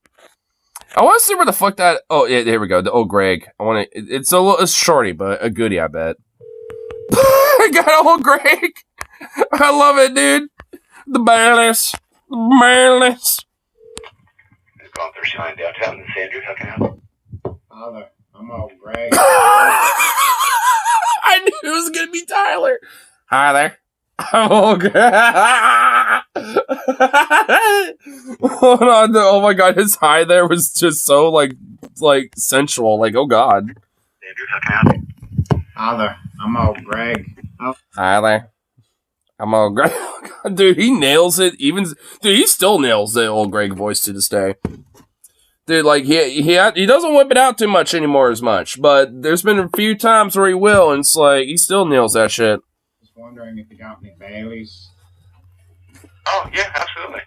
I want to see where the fuck that... Oh, yeah, here we go, the old Greg. I want to... It's a little... It's shorty, but a goodie, I bet. I got old Greg. I love it, dude. The barreless. It's gone Thursday night downtown. This is Andrew. How can I help? Father, I'm old Greg. I knew it was gonna be Tyler. Hi there. I'm old Greg. Hold on. Oh my god, his hi there was just so like sensual. Like, oh god. Andrew, how can I help you? Father, I'm old Greg. Hi there. I'm old Greg. Dude, he nails it. Dude, he still nails the old Greg voice to this day. Dude, like, he doesn't whip it out too much anymore as much, but there's been a few times where he will, and it's like, he still nails that shit. Just wondering if you got any Baileys. Oh, yeah, absolutely.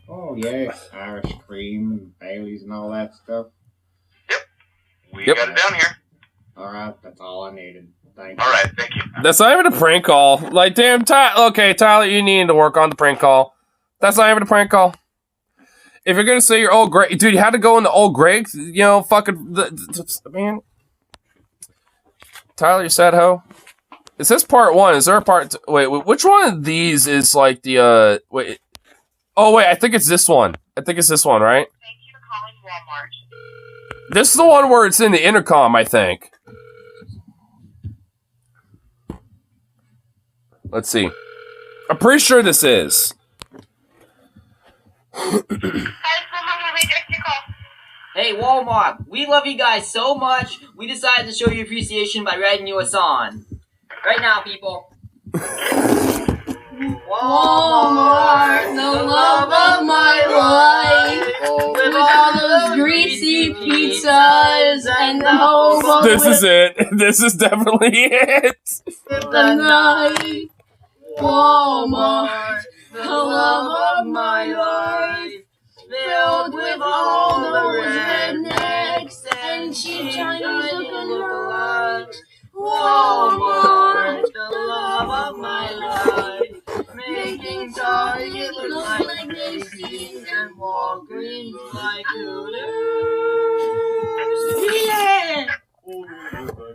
Oh, yeah, Irish cream and Baileys and all that stuff. We Yep. got it down here. Alright, that's all I needed. Thank you. Alright, thank you. That's not even a prank call. Like, damn, okay, Tyler, you need to work on the prank call. That's not even a prank call. If you're gonna say you're old Greg, dude, you had to go in the old Greg, you know, fucking, man. Tyler, you sad hoe? It says part 1. Is there a part wait, which one of these is like the, wait. Oh, wait, I think it's this one. I think it's this one, right? Thank you for calling Walmart. This is the one where it's in the intercom, I think. Let's see. I'm pretty sure this is. Hey, Walmart, we love you guys so much, we decided to show you appreciation by writing you a song. Right now, people. Walmart, the love of my life, with all those greasy pizzas and the hobo This is it. This is definitely it. the night. Walmart, the love of my life, filled with all those rednecks and cheap Chinese looking lookalikes. Walmart, the love of my life, making Target look like Macy's and Walgreens like Hooters. Yeah! Oh, that was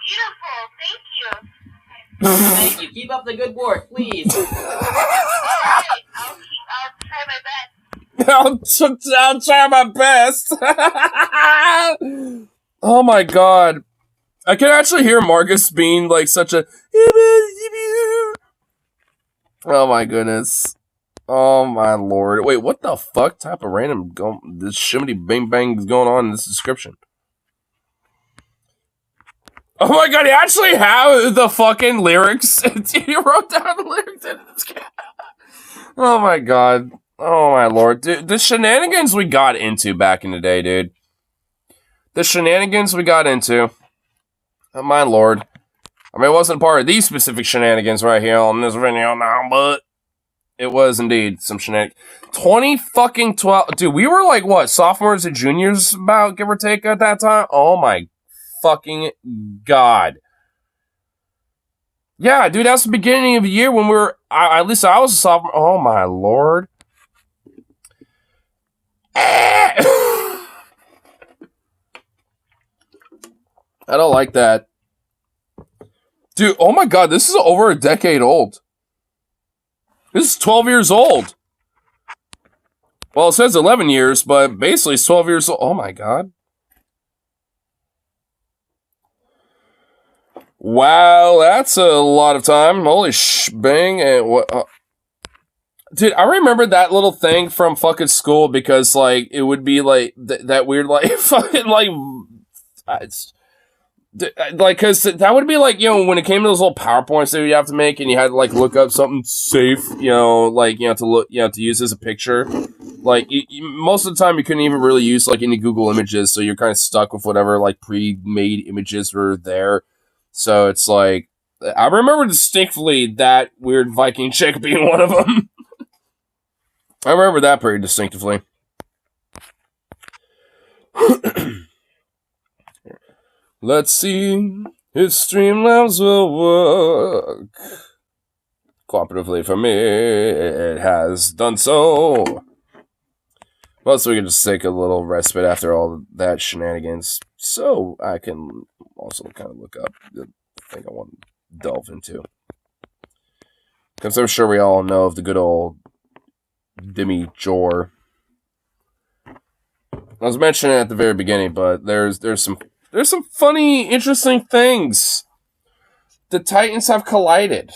beautiful. Thank you. Thank you. Keep up the good work, please. Alright, I'll try my best. I'll try my best. Oh my god. I can actually hear Marcus being like such a... Oh my goodness. Oh my lord. Wait, what the fuck type of random this shimmy bang bang is going on in this description? Oh my god, he actually have the fucking lyrics. He wrote down the lyrics in this. Oh my god. Oh my lord. Dude, the shenanigans we got into back in the day, dude. The shenanigans we got into. Oh my lord. I mean, it wasn't part of these specific shenanigans right here on this video now, but it was indeed some shenanigans. 2012. Dude, we were like, what, sophomores and juniors about, give or take, at that time? Oh my fucking god. Yeah, dude, that's the beginning of the year when we were, at least I was a sophomore. Oh my lord. I don't like that. Dude, oh my god, this is over a decade old. This is 12 years old. Well, it says 11 years, but basically it's 12 years old. Oh my god. Wow, that's a lot of time. Holy shbang. And what? Dude, I remember that little thing from fucking school because, like, it would be like that weird, like, fucking, like, like, because that would be like, you know, when it came to those little PowerPoints that you have to make and you had to, like, look up something safe, you know, like, you know, to look, you know, to use as a picture. Like, most of the time you couldn't even really use, like, any Google images, so you're kind of stuck with whatever, like, pre-made images were there. So it's like, I remember distinctly that weird Viking chick being one of them. I remember that pretty distinctively. Let's see if Streamlabs will work. Cooperatively for me, it has done so. Well, so we can just take a little respite after all that shenanigans. So I can also kind of look up the thing I want to delve into. Because I'm sure we all know of the good old Demi Jor. I was mentioning it at the very beginning, but there's some funny, interesting things. The Titans have collided.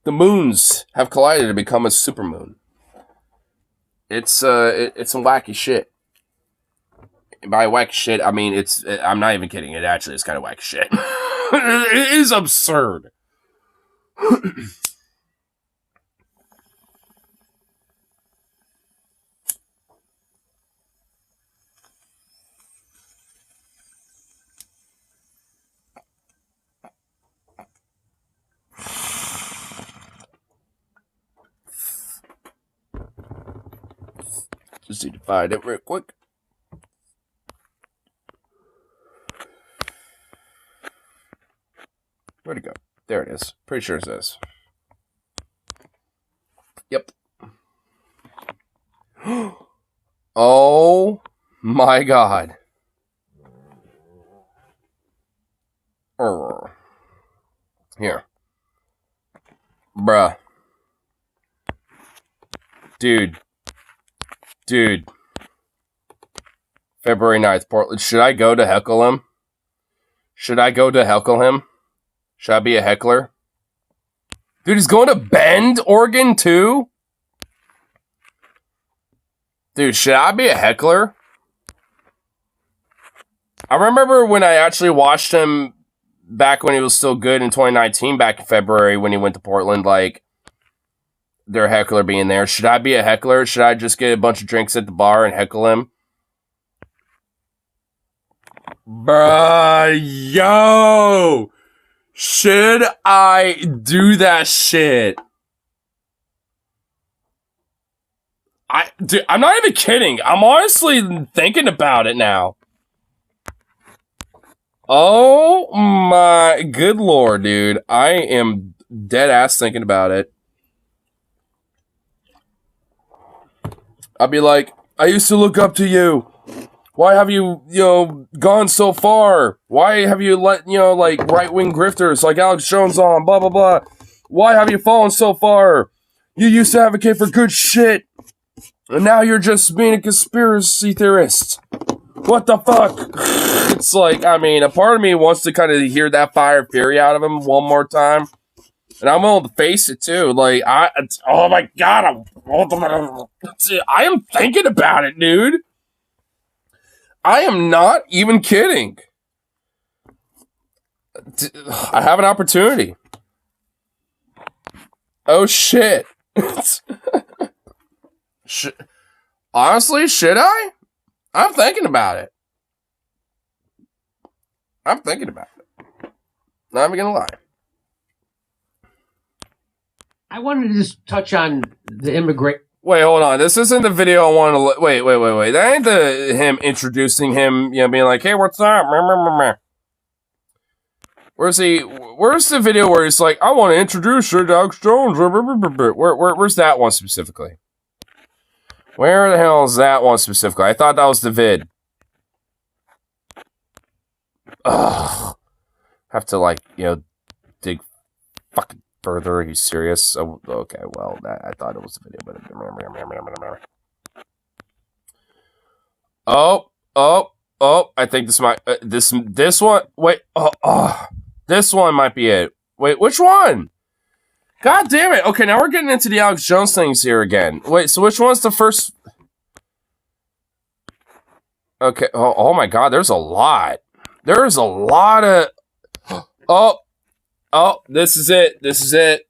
The moons have collided to become a supermoon. It's some wacky shit. By wacky shit, I mean I'm not even kidding. It actually is kind of wacky shit. It is absurd. Just need to find it real quick. Where'd it go? There it is. Pretty sure it's this. Yep. Oh my god. Here. Bruh. Dude. February 9th, Portland. Should I go to heckle him? Should I be a heckler? Dude, he's going to Bend, Oregon, too? Dude, should I be a heckler? I remember when I actually watched him back when he was still good in 2019, back in February when he went to Portland, like, their heckler being there. Should I be a heckler? Should I just get a bunch of drinks at the bar and heckle him? Bruh, yo! Should I do that shit? Dude, I'm not even kidding. I'm honestly thinking about it now. Oh my good lord, dude. I am dead ass thinking about it. I'll be like, I used to look up to you. Why have you, gone so far? Why have you let, like, right-wing grifters like Alex Jones on, blah, blah, blah. Why have you fallen so far? You used to advocate for good shit. And now you're just being a conspiracy theorist. What the fuck? It's like, I mean, a part of me wants to kind of hear that fire fury out of him one more time. And I'm willing to face it, too. Like, oh my god, I am thinking about it, dude. I am not even kidding. I have an opportunity. Oh, shit. Honestly, should I? I'm thinking about it. Not even gonna lie. I wanted to just touch on the immigrant. Wait, hold on. This isn't the video I wanted to... Wait. That ain't him introducing him, being like, hey, what's up? Where's the video where he's like, I want to introduce you to Alex Jones? Where's that one specifically? Where the hell is that one specifically? I thought that was the vid. Ugh. Have to, dig fucking further. Are you serious? Oh, okay, well, I thought it was the video, but I remember. Oh, I think this might, this one, wait, this one might be it. Wait, which one? God damn it. Okay, now we're getting into the Alex Jones things here again. Wait, so which one's the first? Okay, oh my god, there's a lot. There's a lot of, oh, this is it.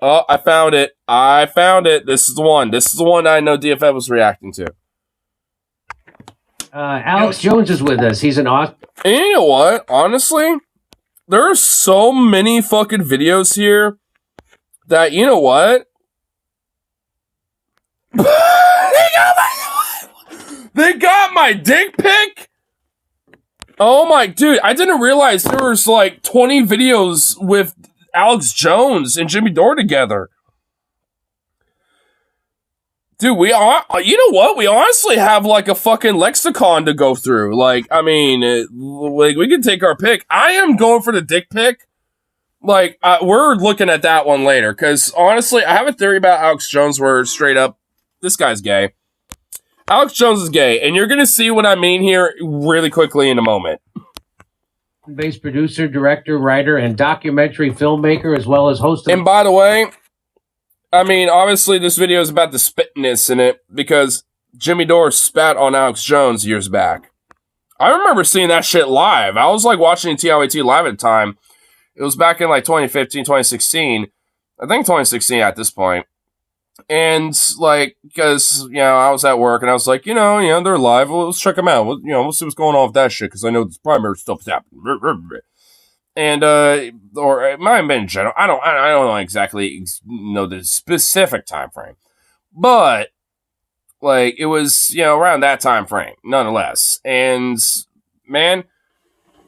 Oh, I found it. This is the one. This is the one I know DFF was reacting to. Alex Jones is with us. He's an author. And you know what? Honestly, there are so many fucking videos here that, you know what? They got my dick pic? Oh my, dude, I didn't realize there was like 20 videos with Alex Jones and Jimmy Dore together. Dude, you know what? We honestly have like a fucking lexicon to go through. Like, I mean, we can take our pick. I am going for the dick pic. Like, we're looking at that one later. Because honestly, I have a theory about Alex Jones where straight up, this guy's gay. Alex Jones is gay. And you're going to see what I mean here really quickly in a moment. Based producer, director, writer, and documentary filmmaker, as well as host of... And by the way, I mean, obviously this video is about the spitness in it because Jimmy Dore spat on Alex Jones years back. I remember seeing that shit live. I was like watching TLAT live at the time. It was back in like 2015, 2016. I think 2016 at this point. And like, because, I was at work and I was like, they're live. Well, let's check them out. We'll see what's going on with that shit because I know this primary stuff is happening. And, or it might have been in general. I don't know exactly know the specific time frame. But, like, it was, around that time frame, nonetheless. And, man,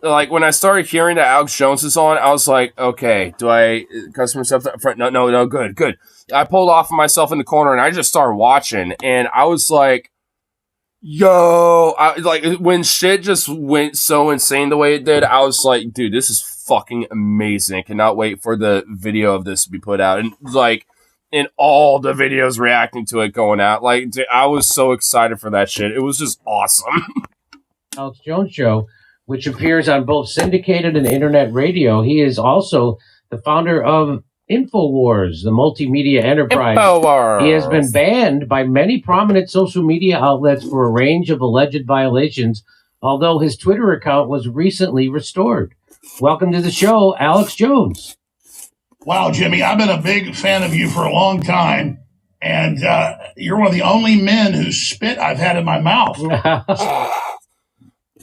like when I started hearing that Alex Jones is on, I was like, okay, do I customer stuff up front? No, good. I pulled off of myself in the corner and I just started watching, and I was like, yo, like when shit just went so insane the way it did, I was like, dude, this is fucking amazing. I cannot wait for the video of this to be put out. And like in all the videos reacting to it going out, like dude, I was so excited for that shit. It was just awesome. Alex Jones Show, which appears on both syndicated and internet radio. He is also the founder of InfoWars, the multimedia enterprise. InfoWars. He has been banned by many prominent social media outlets for a range of alleged violations, although his Twitter account was recently restored. Welcome to the show, Alex Jones. Wow, Jimmy, I've been a big fan of you for a long time, and you're one of the only men whose spit I've had in my mouth.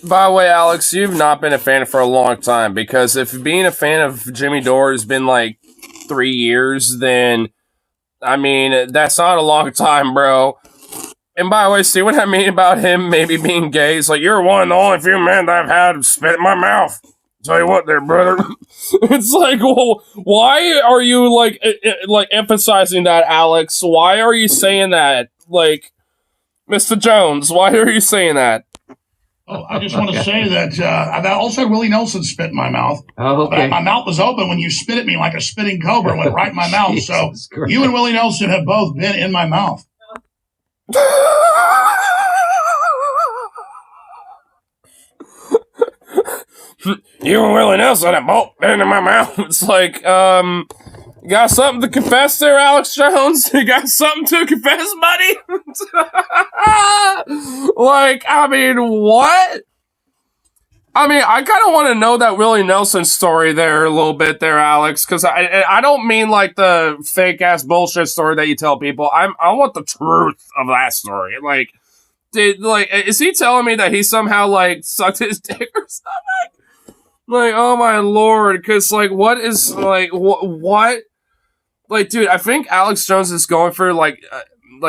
By the way, Alex, you've not been a fan for a long time, because if being a fan of Jimmy Dore has been like 3 years, then, I mean, that's not a long time, bro. And by the way, see what I mean about him maybe being gay? It's like, you're one of the only few men that I've had spit in my mouth. Tell you what there, brother. It's like, well, why are you, like emphasizing that, Alex? Why are you saying that? Like, Mr. Jones, why are you saying that? Oh, I just want to say that I've also had Willie Nelson spit in my mouth. Oh, okay. But my mouth was open when you spit at me like a spitting cobra, went right in my mouth. So Christ. You and Willie Nelson have both been in my mouth. You and Willie Nelson have both been in my mouth. It's like, you got something to confess there, Alex Jones? You got something to confess, buddy? Like, I mean, what? I mean, I kind of want to know that Willie Nelson story there a little bit there, Alex, because I don't mean like the fake-ass bullshit story that you tell people. I want the truth of that story. Like, is he telling me that he somehow, like, sucked his dick or something? Like, oh my lord, because, like, what is, like, what? Like, dude, I think Alex Jones is going for, like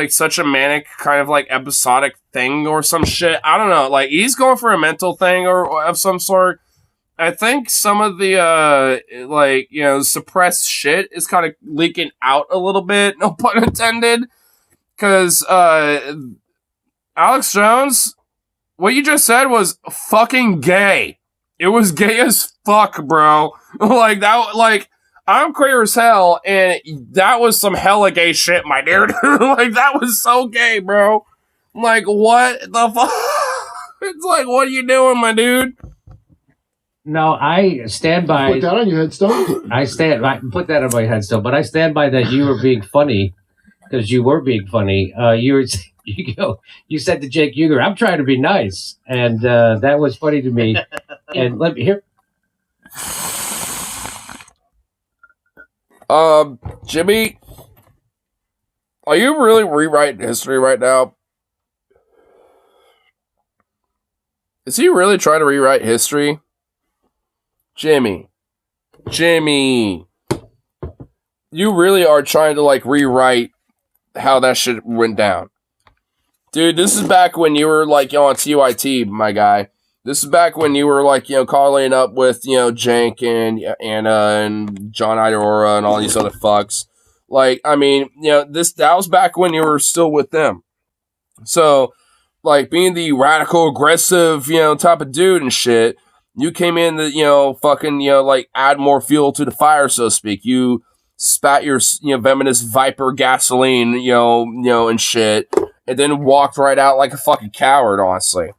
such a manic kind of, like, episodic thing or some shit. I don't know. Like, he's going for a mental thing or of some sort. I think some of the, like, you know, suppressed shit is kind of leaking out a little bit, no pun intended. Because, Alex Jones, what you just said was fucking gay. It was gay as fuck, bro. Like, that, like, I'm queer as hell, and that was some hella gay shit, my dude. Like, that was so gay, bro. Like, what the fuck? It's like, what are you doing, my dude? No, I stand by. Put that on your headstone. I put that on my headstone, but I stand by that you were being funny, because you were being funny. You said to Jake Uger, "I'm trying to be nice," and that was funny to me. And let me hear. Jimmy, are you really rewriting history right now? Is he really trying to rewrite history? Jimmy, you really are trying to, like, rewrite how that shit went down. Dude, this is back when you were, like, you know, on TYT, my guy. This is back when you were, like, you know, calling up with, you know, Jank and John Idorora and all these other fucks. Like, I mean, you know, that was back when you were still with them. So, like, being the radical, aggressive, you know, type of dude and shit, you came in to, you know, fucking, you know, like, add more fuel to the fire, so to speak. You spat your, you know, venomous Viper gasoline, you know, and shit, and then walked right out like a fucking coward, honestly.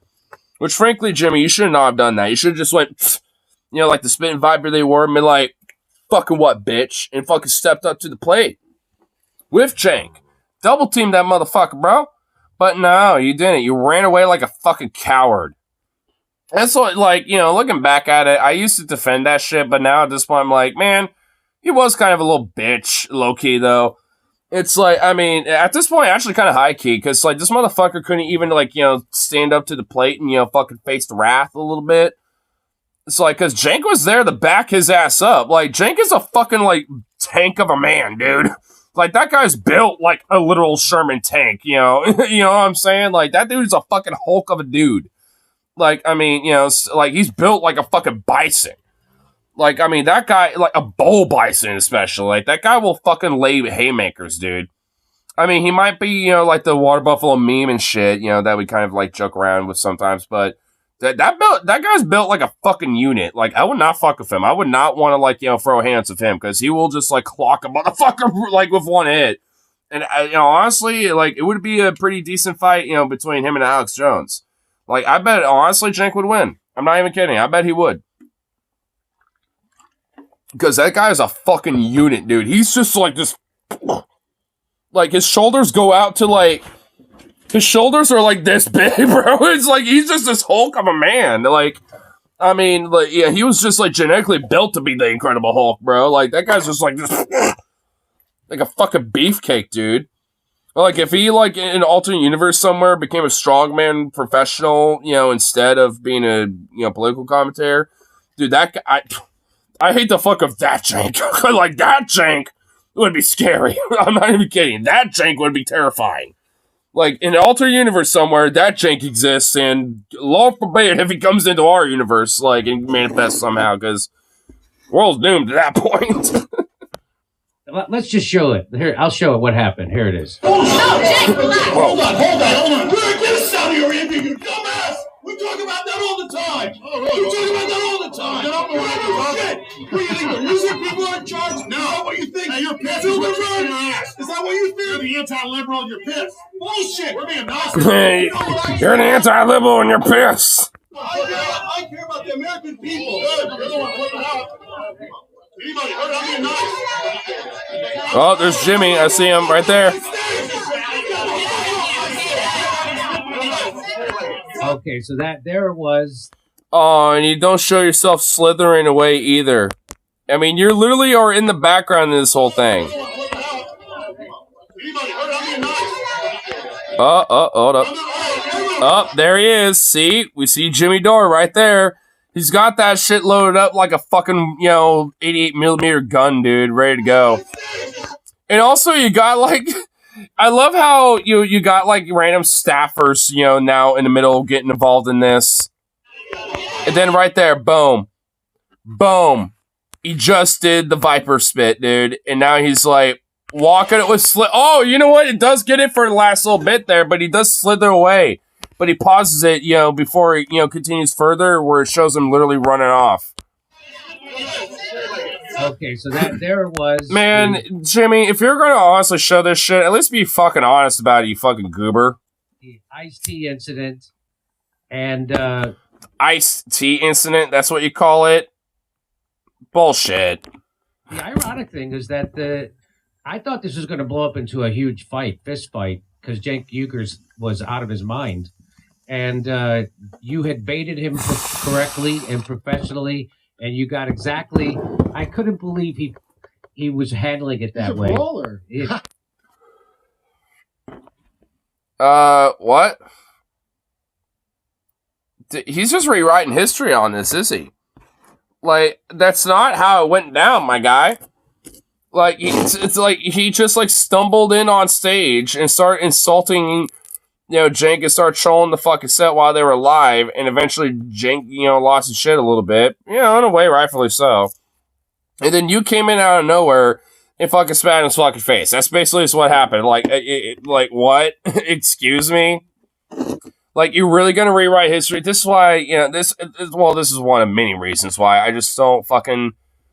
Which, frankly, Jimmy, you should not have done that. You should have just went, you know, like the spitting Viper they were, and been like, fucking what, bitch? And fucking stepped up to the plate. With Jank. Double teamed that motherfucker, bro. But no, you didn't. You ran away like a fucking coward. That's what, like, you know, looking back at it, I used to defend that shit, but now at this point, I'm like, man, he was kind of a little bitch, low-key, though. It's like, I mean, at this point, actually kind of high-key, because, like, this motherfucker couldn't even, like, you know, stand up to the plate and, you know, fucking face the wrath a little bit. It's like, because Jank was there to back his ass up. Like, Jank is a fucking, like, tank of a man, dude. Like, that guy's built like a literal Sherman tank, you know? You know what I'm saying? Like, that dude's a fucking Hulk of a dude. Like, I mean, like he's built like a fucking bison. Like, I mean, that guy, like a bull bison especially, like that guy will fucking lay haymakers, dude. I mean, he might be, like the water buffalo meme and shit, that we kind of like joke around with sometimes, but that guy's built like a fucking unit. Like, I would not fuck with him. I would not want to like, throw hands with him because he will just like clock a motherfucker like with one hit. And honestly, like it would be a pretty decent fight, between him and Alex Jones. Like, I bet honestly Cenk would win. I'm not even kidding. I bet he would. Because that guy is a fucking unit, dude. He's just like this. Like, his shoulders go out to, like... His shoulders are, like, this big, bro. It's like, he's just this Hulk of a man. Like, I mean, like, yeah, he was just, like, genetically built to be the Incredible Hulk, bro. Like, that guy's just, like, this... like a fucking beefcake, dude. Like, if he, like, in an alternate universe somewhere became a strongman professional, instead of being a, political commentator, dude, that guy... I hate the fuck of that Cenk. Like, that Cenk would be scary. I'm not even kidding. That Cenk would be terrifying. Like, in an alternate universe somewhere, that Cenk exists, and Lord forbid if he comes into our universe, like, and manifests somehow, because the world's doomed at that point. Let's just show it. Here, I'll show it what happened. Here it is. No, Jake, relax. Hold on. We're gonna get us out of here, Andy, you dumbass. We talk about that all the time. We talk about that all the time. Shit. What do you think, the loser people are in charge? No. Is that what you think? Hey, you're pissed. Is that what you think? You're the anti-liberal and you're pissed. Bullshit. We're being nice. Hey, you're an anti-liberal and you're pissed. I care about the American people. Good. You're the one putting it out. Anybody heard I'm being nice? Oh, there's Jimmy. I see him right there. Okay, so there it was. Oh, and you don't show yourself slithering away either. I mean, you literally are in the background of this whole thing. Hold up. Oh, there he is. See? We see Jimmy Dore right there. He's got that shit loaded up like a fucking, 88mm gun, dude, ready to go. And also, you got, like... I love how you got, like, random staffers, now in the middle getting involved in this. And then right there, boom. Boom. He just did the Viper spit, dude. And now he's, like, walking it with oh, you know what? It does get it for the last little bit there, but he does slither away. But he pauses it, before he, continues further, where it shows him literally running off. Okay, so there it was. Man, Jimmy, if you're going to honestly show this shit, at least be fucking honest about it, you fucking goober. The iced tea incident and... iced tea incident, that's what you call it? Bullshit. The ironic thing is that I thought this was going to blow up into a huge fist fight, because Cenk Uyghur was out of his mind. And you had baited him correctly and professionally, and you got exactly... I couldn't believe he was handling it that way. He's a brawler. What? He's just rewriting history on this, is he? Like, that's not how it went down, my guy. Like, it's like he just, like, stumbled in on stage and started insulting... Cenk and started trolling the fucking set while they were live, and eventually Cenk, lost his shit a little bit. In a way, rightfully so. And then you came in out of nowhere and fucking spat in his fucking face. That's basically just what happened. Like, like, what? Excuse me? Like, you're really gonna rewrite history? This is why, this is one of many reasons why I just don't fucking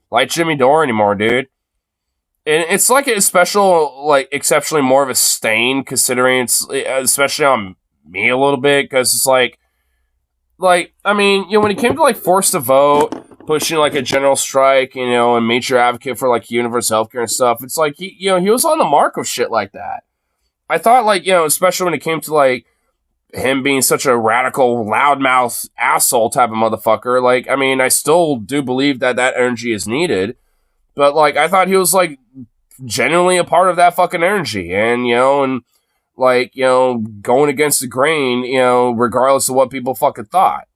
like Jimmy Dore anymore, dude. And it's like a special, like, exceptionally more of a stain, considering it's, especially on me a little bit, because it's like, I mean, when it came to, like, forced to vote, pushing, like, a general strike, and major advocate for, like, universal healthcare and stuff, it's like, he was on the mark of shit like that. I thought, like, especially when it came to, like, him being such a radical, loudmouth asshole type of motherfucker, like, I mean, I still do believe that energy is needed. But, like, I thought he was, like, genuinely a part of that fucking energy. And, going against the grain, regardless of what people fucking thought.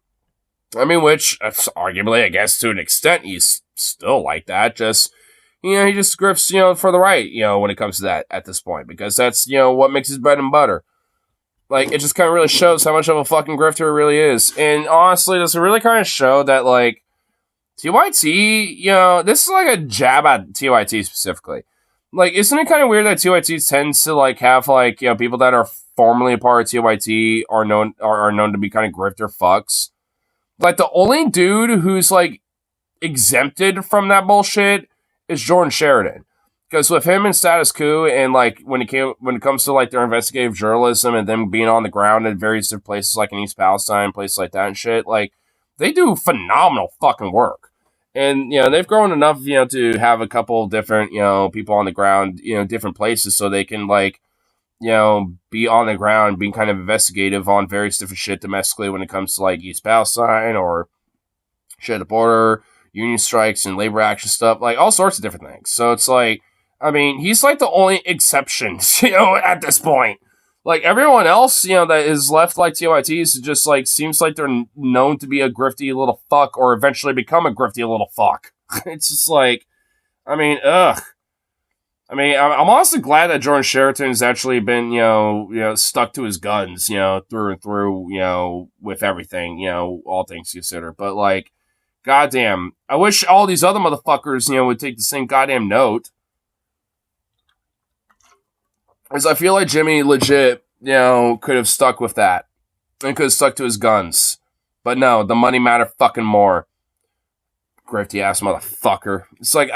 I mean, which, arguably, I guess, to an extent, he's still like that. Just, he just grifts, for the right, when it comes to that at this point. Because that's, what makes his bread and butter. Like, it just kind of really shows how much of a fucking grifter it really is. And honestly, does it really kind of show that, like, TYT, you know, this is like a jab at TYT specifically. Like, isn't it kind of weird that TYT tends to, like, have, like, you know, people that are formerly a part of TYT are known to be kind of grifter fucks? Like, the only dude who's, like, exempted from that bullshit is Jordan Sheridan. Because with him and Status Quo, and like when it comes to like their investigative journalism and them being on the ground at various different places like in East Palestine, places like that and shit, like they do phenomenal fucking work. And you know they've grown enough, you know, to have a couple different, you know, people on the ground, you know, different places, so they can like, you know, be on the ground, being kind of investigative on various different shit domestically when it comes to like East Palestine or shit at the border, union strikes and labor action stuff, like all sorts of different things. So it's like, I mean, he's like the only exception, you know, at this point. Like everyone else, you know, that is left like TYTs just like seems like they're known to be a grifty little fuck or eventually become a grifty little fuck. It's just like, I mean, ugh. I mean, I'm honestly glad that Jordan Sheraton has actually been, you know, stuck to his guns, you know, through and through, you know, with everything, you know, all things considered. But like, goddamn, I wish all these other motherfuckers, you know, would take the same goddamn note. Because I feel like Jimmy legit, you know, could have stuck with that. And could have stuck to his guns. But no, the money mattered fucking more. Grifty ass motherfucker. It's like,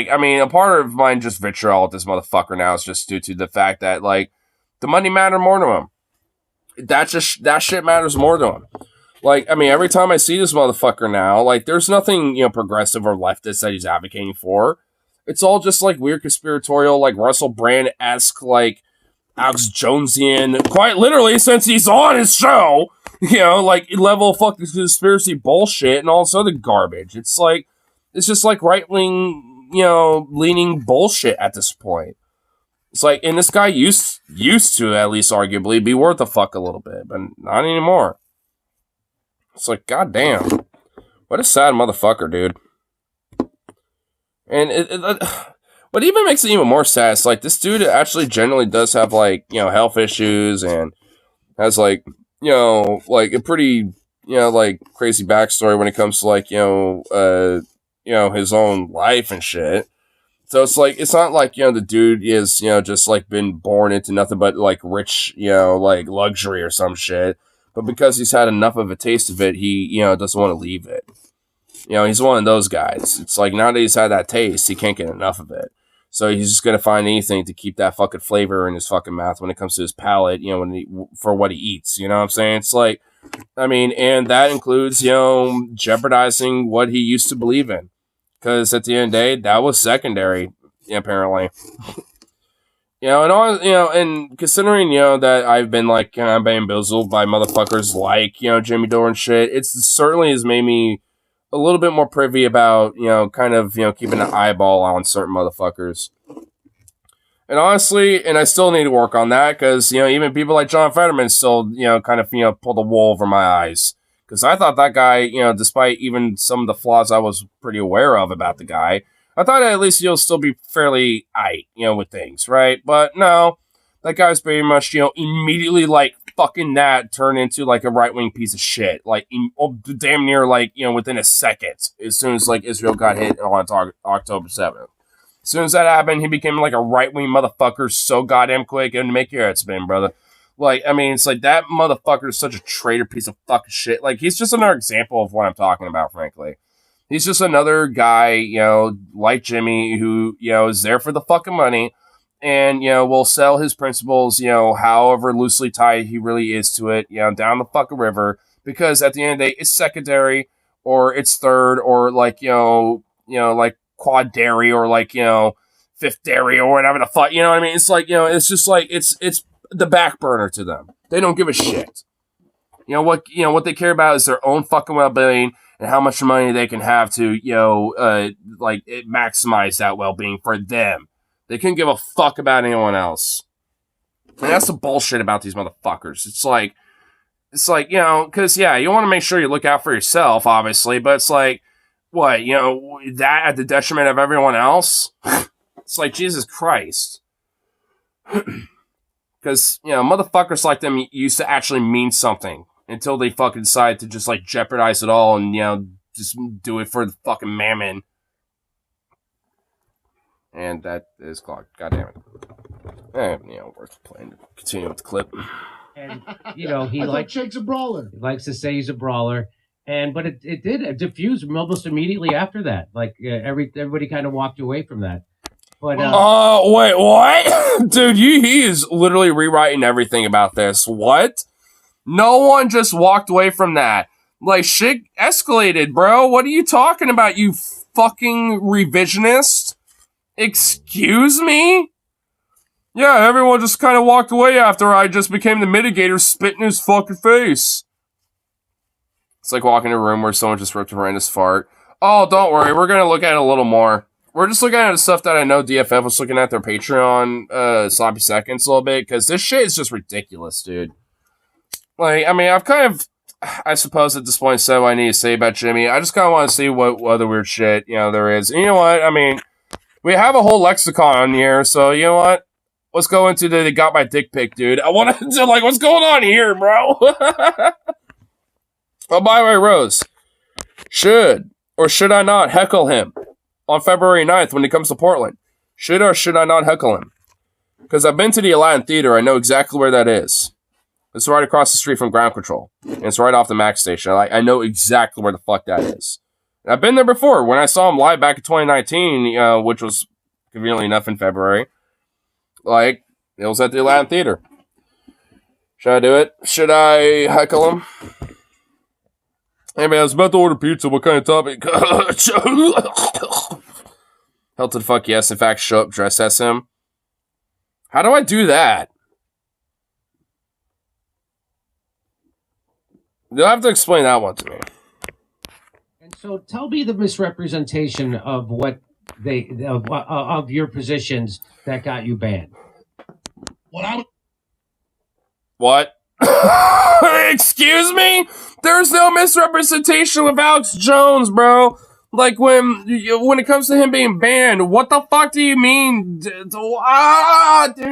I mean, a part of mine just vitriol at this motherfucker now is just due to the fact that, like, the money mattered more to him. That shit matters more to him. Like, I mean, every time I see this motherfucker now, like, there's nothing, you know, progressive or leftist that he's advocating for. It's all just, like, weird conspiratorial, like, Russell Brand-esque, like, Alex Jonesian, quite literally, since he's on his show, you know, like, level fucking conspiracy bullshit and all this other garbage. It's like, it's just, like, right-wing, you know, leaning bullshit at this point. It's like, and this guy used to, at least arguably, be worth a fuck a little bit, but not anymore. It's like, goddamn. What a sad motherfucker, dude. And what even makes it even more sad is, like, this dude actually generally does have, like, you know, health issues and has, like, you know, like, a pretty, you know, like, crazy backstory when it comes to, like, you know, his own life and shit. So it's like, it's not like, you know, the dude is, you know, just, like, been born into nothing but, like, rich, you know, like, luxury or some shit. But because he's had enough of a taste of it, he, you know, doesn't want to leave it. You know, he's one of those guys. It's like, now that he's had that taste, he can't get enough of it. So he's just going to find anything to keep that fucking flavor in his fucking mouth when it comes to his palate, you know, for what he eats. You know what I'm saying? It's like, I mean, and that includes, you know, jeopardizing what he used to believe in. Because at the end of the day, that was secondary, apparently. You know, and all, you know, and considering, you know, that I've been, like, kind of bamboozled by motherfuckers like, you know, Jimmy Dore and shit, it certainly has made me a little bit more privy about, you know, kind of, you know, keeping an eyeball on certain motherfuckers. And honestly, and I still need to work on that, because, you know, even people like John Fetterman still, you know, kind of, you know, pull the wool over my eyes. Because I thought that guy, you know, despite even some of the flaws I was pretty aware of about the guy, I thought at least he'll still be fairly aight, you know, with things, right? But no, that guy's pretty much, you know, immediately, like, fucking that turned into, like, a right-wing piece of shit. Like, damn near, like, you know, within a second, as soon as, like, Israel got hit on October 7th. As soon as that happened, he became, like, a right-wing motherfucker so goddamn quick, and make your head spin, brother. Like, I mean, it's like, that motherfucker is such a traitor piece of fucking shit. Like, he's just another example of what I'm talking about, frankly. He's just another guy, you know, like Jimmy, who, you know, is there for the fucking money and, you know, will sell his principles, you know, however loosely tied he really is to it, you know, down the fucking river, because at the end of the day, it's secondary or it's third or like, you know, like quad dairy or like, you know, fifth dairy or whatever the fuck, you know what I mean? It's like, you know, it's just like, it's the back burner to them. They don't give a shit. You know what they care about is their own fucking well-being and how much money they can have to, you know, like maximize that well-being for them. They couldn't give a fuck about anyone else. And that's the bullshit about these motherfuckers. It's like, you know, because, yeah, you want to make sure you look out for yourself, obviously, but it's like, what, you know, that at the detriment of everyone else? It's like, Jesus Christ. Because, you know, motherfuckers like them used to actually mean something until they fucking decide to just, like, jeopardize it all and, you know, just do it for the fucking mammon. And that is clogged. God damn it. You know, worth playing to continue with the clip. And, you know, he Jake's a brawler. He likes to say he's a brawler. But it did diffuse almost immediately after that. Like, everybody kind of walked away from that. But, wait, what? Dude, he is literally rewriting everything about this. What? No one just walked away from that. Like, shit escalated, bro. What are you talking about, you fucking revisionist? Excuse me? Yeah, everyone just kind of walked away after I just became the mitigator, spit in his fucking face. It's like walking in a room where someone just ripped a horrendous fart. Oh, don't worry, we're gonna look at it a little more. We're just looking at the stuff that I know DFF was looking at their Patreon, Sloppy Seconds a little bit, because this shit is just ridiculous, dude. Like, I mean, I've kind of, I suppose at this point said what I need to say about Jimmy. I just kind of want to see what other weird shit, you know, there is. And you know what? I mean, we have a whole lexicon on here, so you know what? Let's go into the They Got My Dick Pic, dude. I want to, like, what's going on here, bro? Oh, by the way, Rose. Should or should I not heckle him on February 9th when he comes to Portland? Should or should I not heckle him? Because I've been to the Aladdin Theater. I know exactly where that is. It's right across the street from Ground Control. And it's right off the Max station. I know exactly where the fuck that is. And I've been there before. When I saw him live back in 2019, which was conveniently enough in February, like, it was at the Aladdin Theater. Should I do it? Should I heckle him? Hey man, I was about to order pizza. What kind of topic? Hell to the fuck yes. In fact, show up dressed as him. How do I do that? You'll have to explain that one to me. And so tell me the misrepresentation of what of your positions that got you banned. What? Excuse me? There's no misrepresentation with Alex Jones, bro. Like, when it comes to him being banned, what the fuck do you mean? Dude,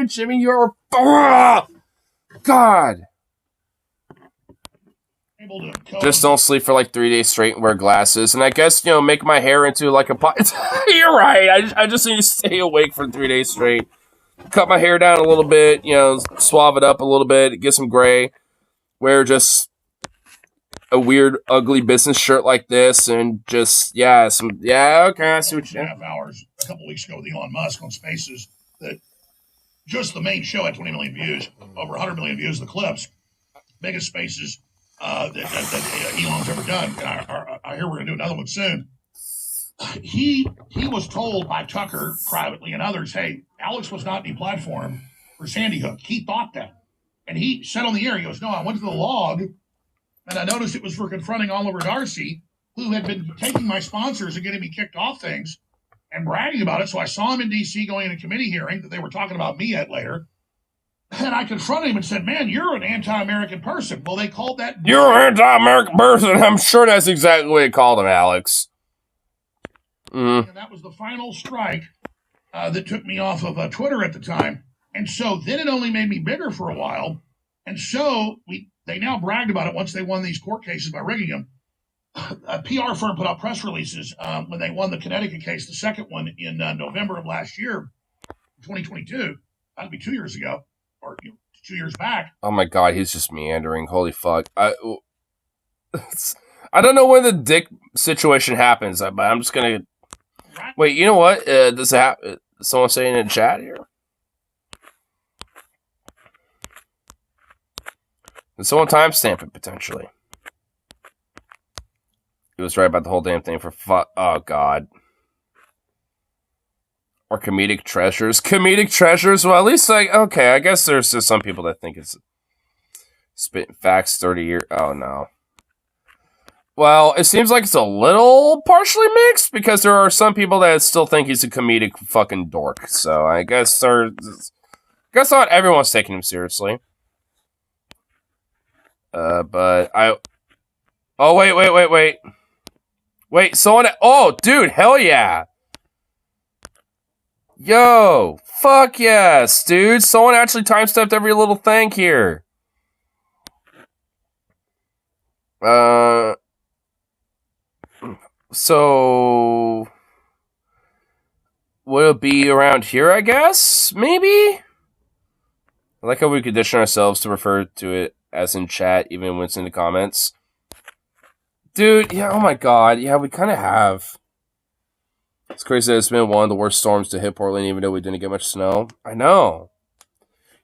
Jimmy, you're... God. Just don't sleep for like 3 days straight and wear glasses. And I guess, you know, make my hair into like a... You're right. I just need to stay awake for 3 days straight. Cut my hair down a little bit, you know, suave it up a little bit, get some gray. Wear just a weird, ugly business shirt like this, and just, okay, I see what you half hours a couple weeks ago with Elon Musk on Spaces that just the main show had 20 million views, over 100 million views of the clips. Biggest Spaces that Elon's ever done. And I hear we're going to do another one soon. He was told by Tucker privately and others, hey, Alex was not deplatformed for Sandy Hook. He thought that. And he said on the air, he goes, no, I went to the log and I noticed it was for confronting Oliver Darcy, who had been taking my sponsors and getting me kicked off things and bragging about it. So I saw him in D.C. going in a committee hearing that they were talking about me at later. And I confronted him and said, man, you're an anti-American person. Well, they called that... You're an anti-American person. I'm sure that's exactly what they called him, Alex. And that was the final strike that took me off of Twitter at the time. And so then it only made me bigger for a while. And so they now bragged about it once they won these court cases by rigging them. A PR firm put out press releases when they won the Connecticut case, the second one in November of last year, 2022. That'd be 2 years ago, or 2 years back. Oh my God, he's just meandering. Holy fuck. I don't know when the dick situation happens, but I'm just going to... Wait, you know what? Does it happen? Someone saying in the chat here? Did someone timestamp it, potentially? He was right about the whole damn thing for oh, God. Or comedic treasures. Comedic treasures? Well, at least, like, okay, I guess there's just some people that think it's spitting facts 30 years. Oh, no. Well, it seems like it's a little partially mixed because there are some people that still think he's a comedic fucking dork. So I guess not everyone's taking him seriously. But I... Oh, wait. Wait, someone... Oh, dude, hell yeah. Yo, fuck yes, dude. Someone actually time-stepped every little thing here. So will it be around here, I guess? Maybe? I like how we condition ourselves to refer to it as in chat, even when it's in the comments. Dude, yeah, oh my god, yeah, we kind of have. It's crazy that it's been one of the worst storms to hit Portland, even though we didn't get much snow. I know.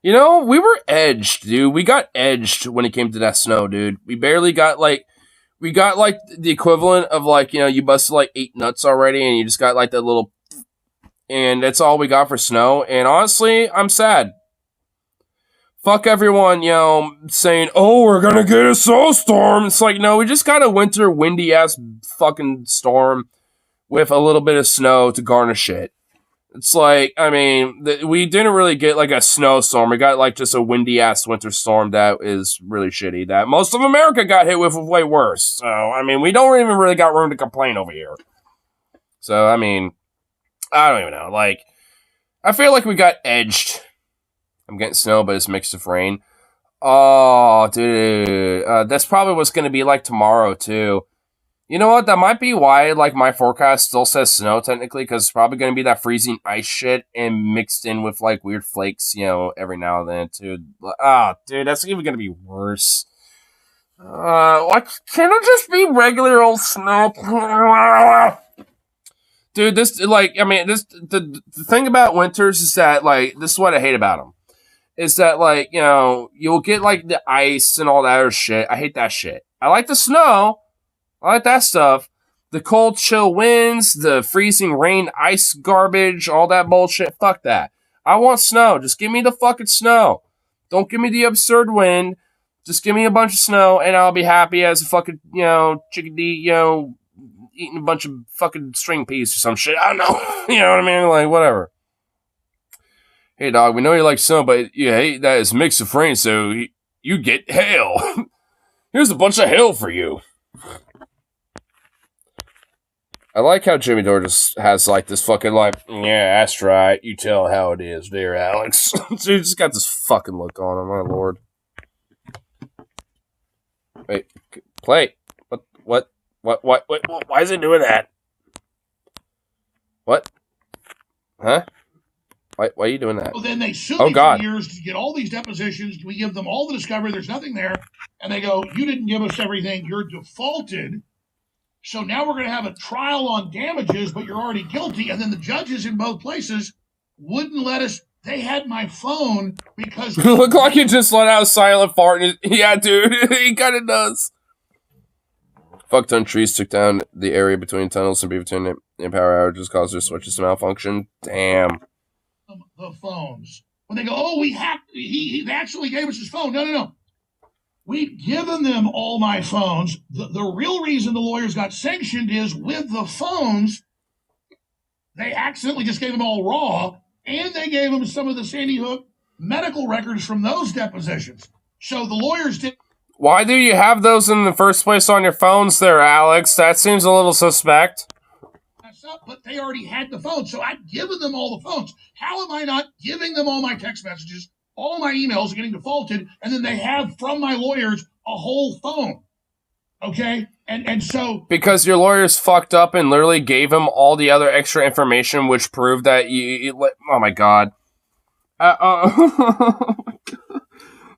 You know, we were edged, dude. We got edged when it came to that snow, dude. We barely got, like, the equivalent of, like, you know, you busted, like, 8 nuts already, and you just got, like, that little... And that's all we got for snow. And honestly, I'm sad. Fuck everyone, you know, saying, oh, we're gonna get a snowstorm. It's like, no, we just got a winter, windy-ass fucking storm with a little bit of snow to garnish it. It's like, I mean, we didn't really get, like, a snowstorm. We got, like, just a windy-ass winter storm that is really shitty. That most of America got hit with way worse. So, I mean, we don't even really got room to complain over here. So, I mean, I don't even know. Like, I feel like we got edged. I'm getting snow, but it's mixed with rain. Oh, dude. That's probably what's going to be like tomorrow, too. You know what? That might be why, like, my forecast still says snow, technically, because it's probably going to be that freezing ice shit and mixed in with, like, weird flakes, you know, every now and then, too. Oh, dude, that's even going to be worse. Like, can it just be regular old snow? Dude, this, like, I mean, this, the thing about winters is that, like, this is what I hate about them. Is that, like, you know, you'll get, like, the ice and all that other shit. I hate that shit. I like the snow. I like that stuff. The cold, chill winds, the freezing rain, ice garbage, all that bullshit. Fuck that. I want snow. Just give me the fucking snow. Don't give me the absurd wind. Just give me a bunch of snow, and I'll be happy as a fucking, you know, chickadee, you know, eating a bunch of fucking string peas or some shit. I don't know. You know what I mean? Like, whatever. Hey, dog, we know you like snow, but you hate that it's mixed with rain, so you get hail. Here's a bunch of hail for you. I like how Jimmy Dore just has, like, this fucking, like, yeah, that's right. You tell how it is, dear Alex. So he just got this fucking look on him, my lord. Wait, play. What, why is it doing that? What? Huh? Why are you doing that? Well, then they sue me for years to get all these depositions. We give them all the discovery. There's nothing there. And they go, you didn't give us everything. You're defaulted. So now we're going to have a trial on damages, but you're already guilty. And then the judges in both places wouldn't let us. They had my phone because... Look like you just let out a silent fart. Yeah, dude. He kind of does. Fuck-ton trees took down the area between tunnels and between and power outages caused their switches to malfunction. Damn. The phones. When they go, oh, we hacked, he actually gave us his phone. No. We've given them all my phones. The real reason the lawyers got sanctioned is with the phones, they accidentally just gave them all raw, and they gave them some of the Sandy Hook medical records from those depositions. So the lawyers did. Why do you have those in the first place on your phones there, Alex? That seems a little suspect. But they already had the phone, so I'd given them all the phones. How am I not giving them all my text messages, all my emails are getting defaulted, and then they have from my lawyers a whole phone? Okay? And so... Because your lawyers fucked up and literally gave him all the other extra information which proved that oh my god.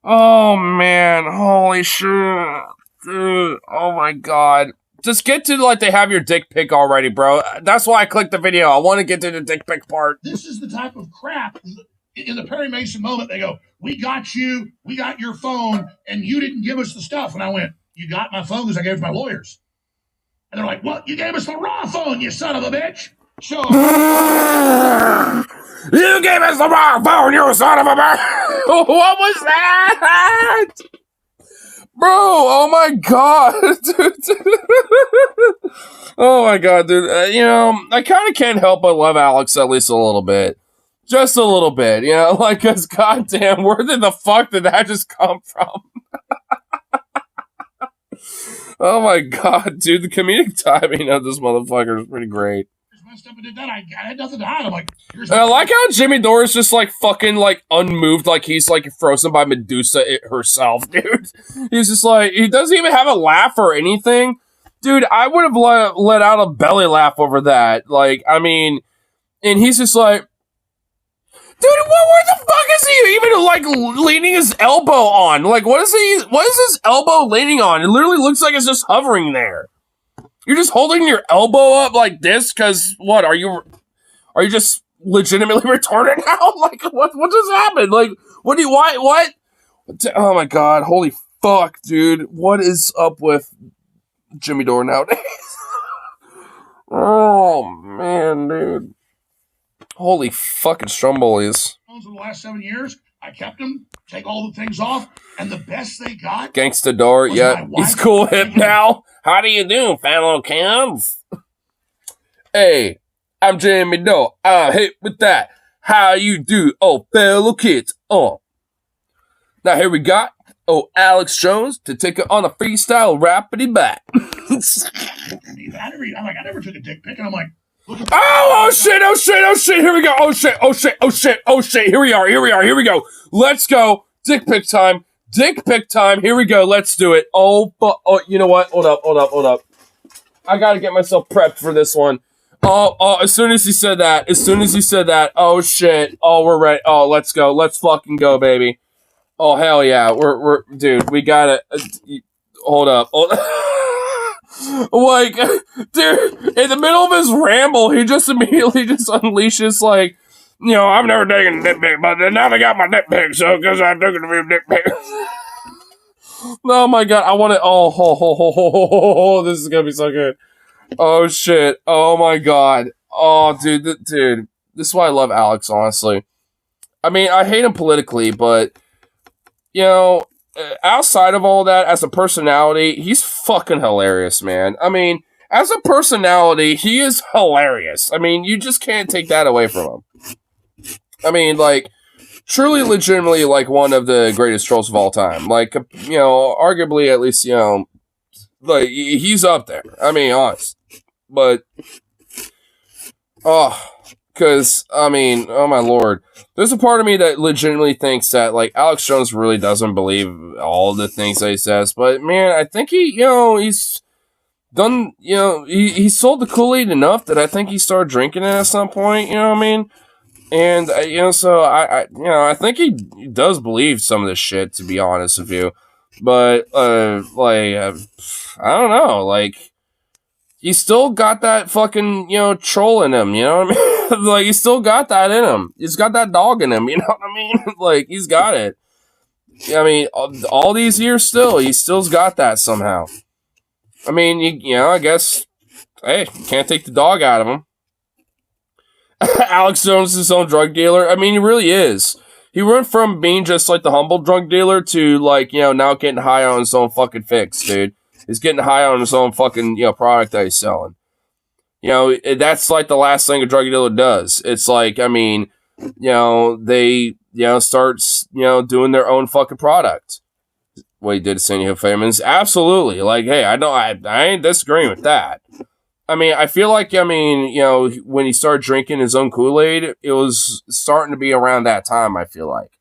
Oh man, holy shit. Dude, oh my god. Just get to, like, they have your dick pic already, bro. That's why I clicked the video. I want to get to the dick pic part. This is the type of crap. In the Perry Mason moment, they go, we got you, we got your phone, and you didn't give us the stuff. And I went, you got my phone because I gave it to my lawyers. And they're like, well, you gave us the raw phone, you son of a bitch. So... You gave us the raw phone, you son of a bitch. What was that? Bro, oh my god, dude. Oh my god, dude. You know, I kind of can't help but love Alex at least a little bit. Just a little bit, you know? Like, because goddamn, where did the fuck did that just come from? Oh my god, dude, the comedic timing of this motherfucker is pretty great. up and did that. I had nothing to hide. I'm like, and I like how Jimmy Dore is just like fucking like unmoved, like he's like frozen by Medusa herself, dude. He's just like, he doesn't even have a laugh or anything. Dude, I would have let out a belly laugh over that. Like, I mean, and he's just like, dude, where the fuck is he even like leaning his elbow on? Like, what is his elbow leaning on? It literally looks like it's just hovering there. You're just holding your elbow up like this because what? Are you just legitimately retarded now? Like, what just happened? Like, what? Oh my god, holy fuck, dude. What is up with Jimmy Dore nowadays? Oh man, dude. Holy fucking Strombolies. In the last 7 years, I kept them, take all the things off, and the best they got. Gangsta Dore, yeah. He's cool hip now. How do you do, fellow kids? Hey, I'm Jimmy Dore. I'm hip with that. How you do, oh, fellow kids? Now here we got, Alex Jones to take it on a freestyle rappity back. I never took a dick pic, and I'm like, oh shit, here we go. Oh shit, here we go. Let's go. Dick pic time, here we go, let's do it. Oh, you know what, hold up. I gotta get myself prepped for this one. As soon as he said that, oh shit, we're ready. Let's go, let's fucking go, baby. Oh, hell yeah, we're dude, we gotta, hold up. Like, dude, in the middle of his ramble, he just immediately just unleashes, like, you know, I've never taken a dick pic, but now they got my dick pic, so because I took it to be a dick pic. Oh my god, I want to, this is gonna be so good. Oh shit, oh my god. Oh, dude, this is why I love Alex, honestly. I mean, I hate him politically, but, you know, outside of all that, as a personality, he's fucking hilarious, man. I mean, as a personality, he is hilarious. I mean, you just can't take that away from him. I mean, like, truly, legitimately, like, one of the greatest trolls of all time. Like, you know, arguably, at least, you know, like, he's up there. I mean, honest. But, because, I mean, oh my lord. There's a part of me that legitimately thinks that, like, Alex Jones really doesn't believe all the things that he says. But, man, I think he, you know, he's done, you know, he sold the Kool-Aid enough that I think he started drinking it at some point, you know what I mean? And, you know, so I think he does believe some of this shit, to be honest with you. But, like, I don't know, like, he's still got that fucking, you know, troll in him, you know what I mean? Like, he's still got that in him. He's got that dog in him, you know what I mean? Like, he's got it. I mean, all these years still, he still's got that somehow. I mean, you know, I guess, hey, you can't take the dog out of him. Alex Jones is his own drug dealer. I mean, he really is. He went from being just, like, the humble drug dealer to, like, you know, now getting high on his own fucking fix, dude. He's getting high on his own fucking, you know, product that he's selling. You know, that's like the last thing a drug dealer does. It's like, I mean, you know, they, you know, start, you know, doing their own fucking product. What he did to Sandy Hook Famous. Absolutely. Like, hey, I ain't disagreeing with that. I mean, I feel like, I mean, you know, when he started drinking his own Kool-Aid, it was starting to be around that time, I feel like.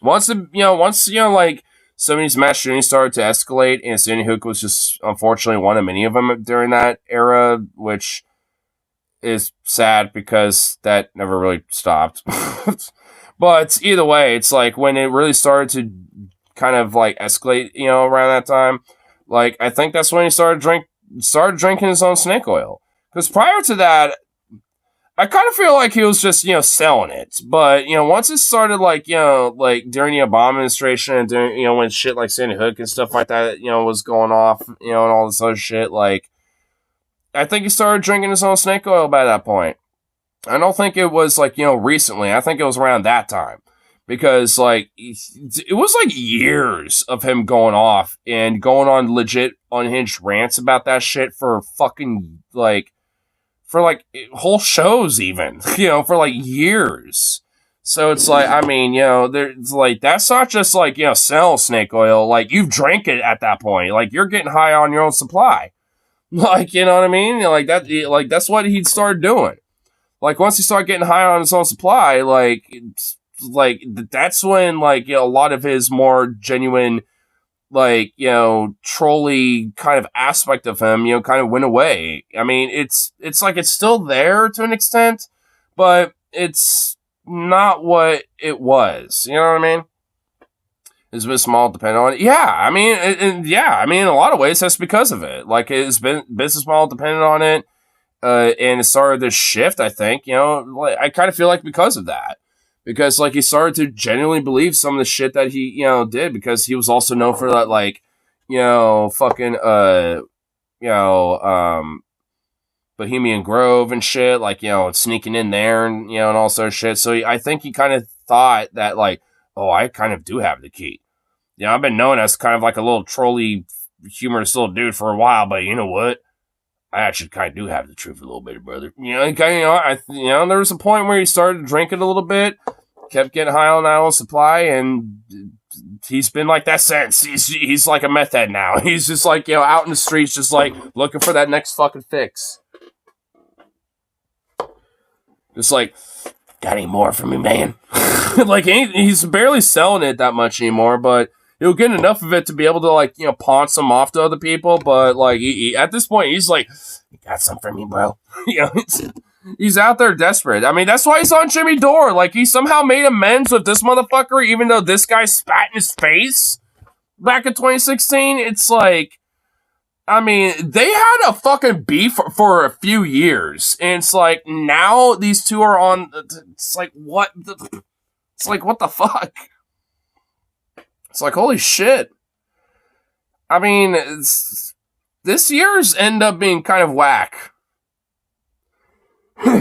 Once, like, some of these mass shootings started to escalate, and Sandy Hook was just, unfortunately, one of many of them during that era, which is sad because that never really stopped. But either way, it's like when it really started to kind of like escalate, you know, around that time, like, I think that's when he started drinking his own snake oil. Because prior to that, I kind of feel like he was just, you know, selling it. But, you know, once it started, like, you know, like, during the Obama administration and during, you know, when shit like Sandy Hook and stuff like that, you know, was going off, you know, and all this other shit, like, I think he started drinking his own snake oil by that point. I don't think it was, like, you know, recently. I think it was around that time. Because, like, it was, like, years of him going off and going on legit unhinged rants about that shit for fucking, like, for, like, whole shows even, you know, for, like, years. So it's like, I mean, you know, there's, like, that's not just, like, you know, sell snake oil. Like, you've drank it at that point. Like, you're getting high on your own supply. Like, you know what I mean? Like, that, like, that's what he started doing. Like, once he started getting high on his own supply, that's when, like, a lot of his more genuine, like, trolly kind of aspect of him, kind of went away. I mean, it's like it's still there to an extent, but it's not what it was. You know what I mean? Is Business model depend on it? Yeah, I mean, in a lot of ways, that's because of it. Like, his business model depended on it, and it started this shift, I think, like, I kind of feel like because of that. Because, like, he started to genuinely believe some of the shit that he, did, because he was also known for that, like, fucking, Bohemian Grove and shit, like, sneaking in there and, and all sorts of shit. So I think he kind of thought that, like, oh, I kind of do have the key. I've been known as kind of like a little trolly, humorous little dude for a while, but you know what? I actually kind of do have the truth a little bit, brother. There was a point where he started drinking a little bit, kept getting high on that own supply, and he's been like that since. He's like a meth head now. He's just like, out in the streets, just like looking for that next fucking fix. Just like, got any more for me, man? Like, he's barely selling it that much anymore, but he'll get enough of it to be able to, like, pawn some off to other people. But, like, he at this point, he's like, you got some for me, bro? He's out there desperate. I mean, that's why he's on Jimmy Dore. Like, he somehow made amends with this motherfucker, even though this guy spat in his face back in 2016. It's like, I mean, they had a fucking beef for a few years. And it's like, now these two are on, it's like, what? It's like, what the fuck? It's like, holy shit. I mean, this year's end up being kind of whack.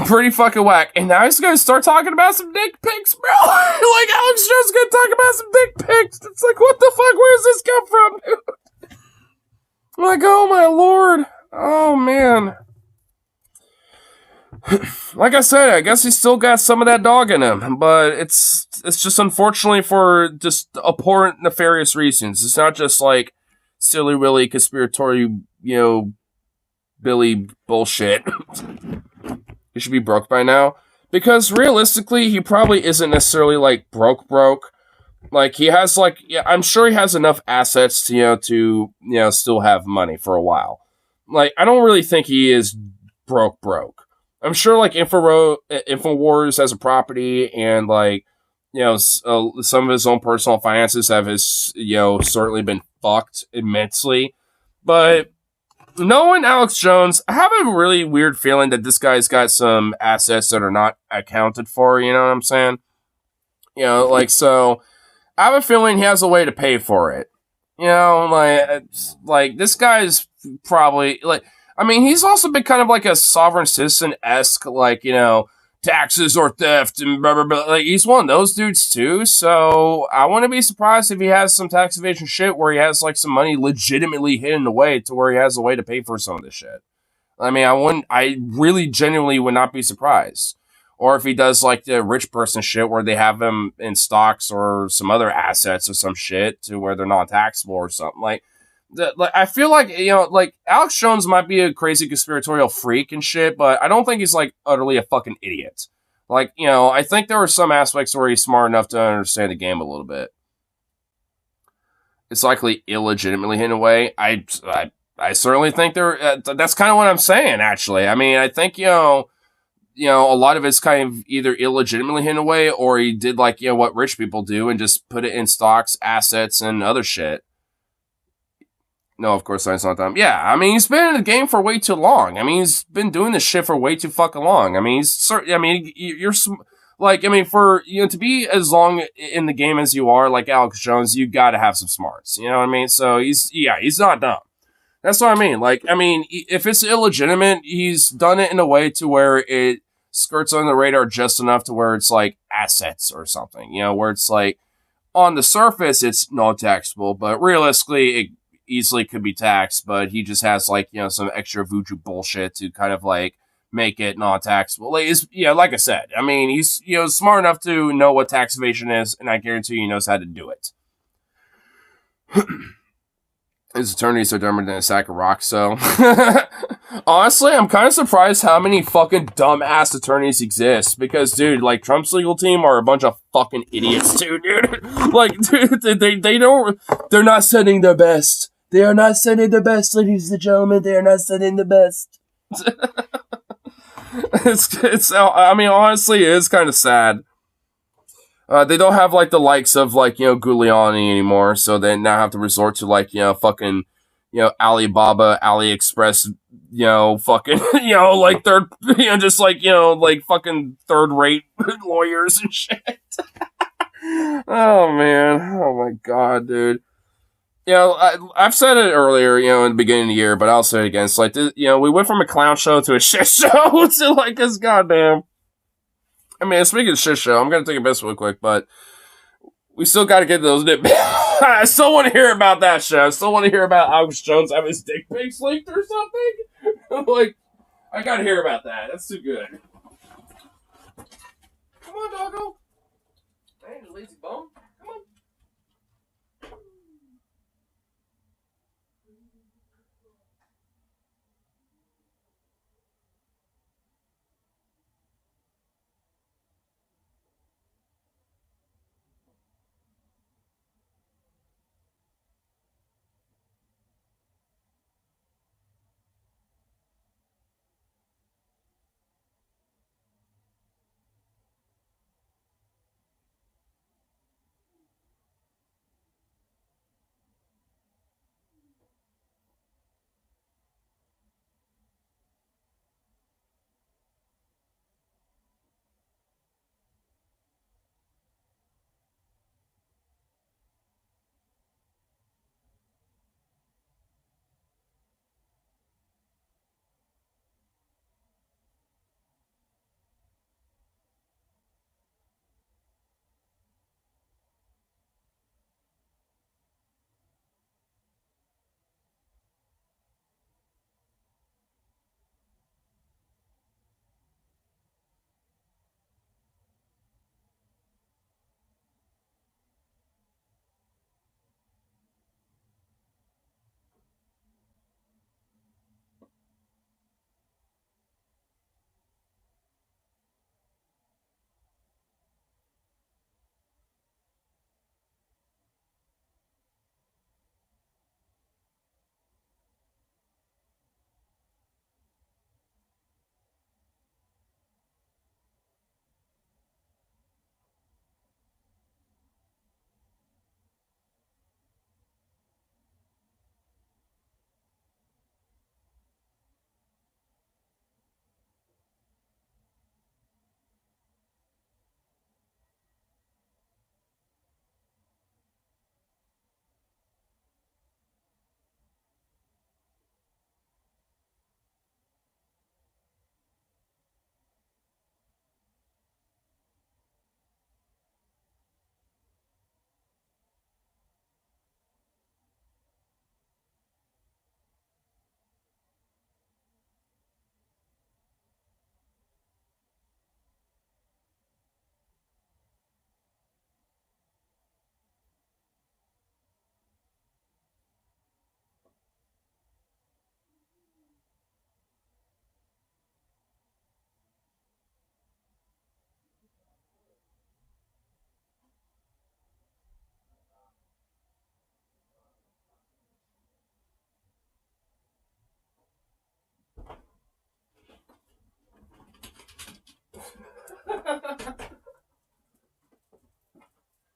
Pretty fucking whack. And now he's gonna start talking about some dick pics, bro. Like, Alex Jones gonna talk about some dick pics. It's like, what the fuck? Where does this come from, dude? Like, oh my lord. Oh, man. Like I said, I guess he's still got some of that dog in him, but it's just unfortunately for just abhorrent, nefarious reasons. It's not just like silly, willy, conspiratory, Billy bullshit. He should be broke by now. Because realistically, he probably isn't necessarily like broke. Like, he has, like, I'm sure he has enough assets to, still have money for a while. Like, I don't really think he is broke. I'm sure, like, InfoWars as a property and, like, some of his own personal finances have certainly been fucked immensely. But knowing Alex Jones, I have a really weird feeling that this guy's got some assets that are not accounted for, you know what I'm saying? So I have a feeling he has a way to pay for it. Like this guy's probably, like, I mean, he's also been kind of like a sovereign citizen-esque, like, taxes or theft and blah, blah, blah. Like, he's one of those dudes too, so I wouldn't be surprised if he has some tax evasion shit where he has, like, some money legitimately hidden away to where he has a way to pay for some of this shit. I mean, I really genuinely would not be surprised. Or if he does, like, the rich person shit where they have him in stocks or some other assets or some shit to where they're not taxable or something. Like, I feel like, like, Alex Jones might be a crazy conspiratorial freak and shit, but I don't think he's, like, utterly a fucking idiot. Like, I think there are some aspects where he's smart enough to understand the game a little bit. It's likely illegitimately hidden away. I certainly think that's kind of what I'm saying, actually. I mean, I think, a lot of it's kind of either illegitimately hidden away or he did, like, what rich people do and just put it in stocks, assets, and other shit. No, of course, that's not them. Yeah, I mean, he's been in the game for way too long. I mean, he's been doing this shit for way too fucking long. I mean, for, to be as long in the game as you are, like Alex Jones, you gotta have some smarts. You know what I mean? So he's not dumb. That's what I mean. Like, I mean, if it's illegitimate, he's done it in a way to where it skirts on the radar just enough to where it's like assets or something, where it's like on the surface, it's not taxable, but realistically, it easily could be taxed, but he just has, like, some extra voodoo bullshit to kind of, like, make it non-taxable. Like, like I said, I mean, he's, smart enough to know what tax evasion is, and I guarantee he knows how to do it. His attorneys are dumber than a sack of rocks, so. Honestly, I'm kind of surprised how many fucking dumbass attorneys exist. Because, dude, like, Trump's legal team are a bunch of fucking idiots, too, dude. Like, dude, they don't... They're not sending their best. They are not sending their best, ladies and gentlemen. They are not sending the best. I mean, honestly, it is kind of sad. They don't have, like, the likes of, like, Giuliani anymore, so they now have to resort to, like, fucking, Alibaba, AliExpress, fucking, like, third, just, like, like, fucking third-rate lawyers and shit. Oh, man. Oh, my God, dude. I've said it earlier, in the beginning of the year, but I'll say it again. It's like, we went from a clown show to a shit show to, like, this goddamn... I mean, speaking of shit show, I'm going to take a piss real quick, but we still got to get those dick I still want to hear about that shit. I still want to hear about Alex Jones having his dick pics leaked or something. Like, I got to hear about that. That's too good. Come on, doggo. Hey, you lazy bum. Come on.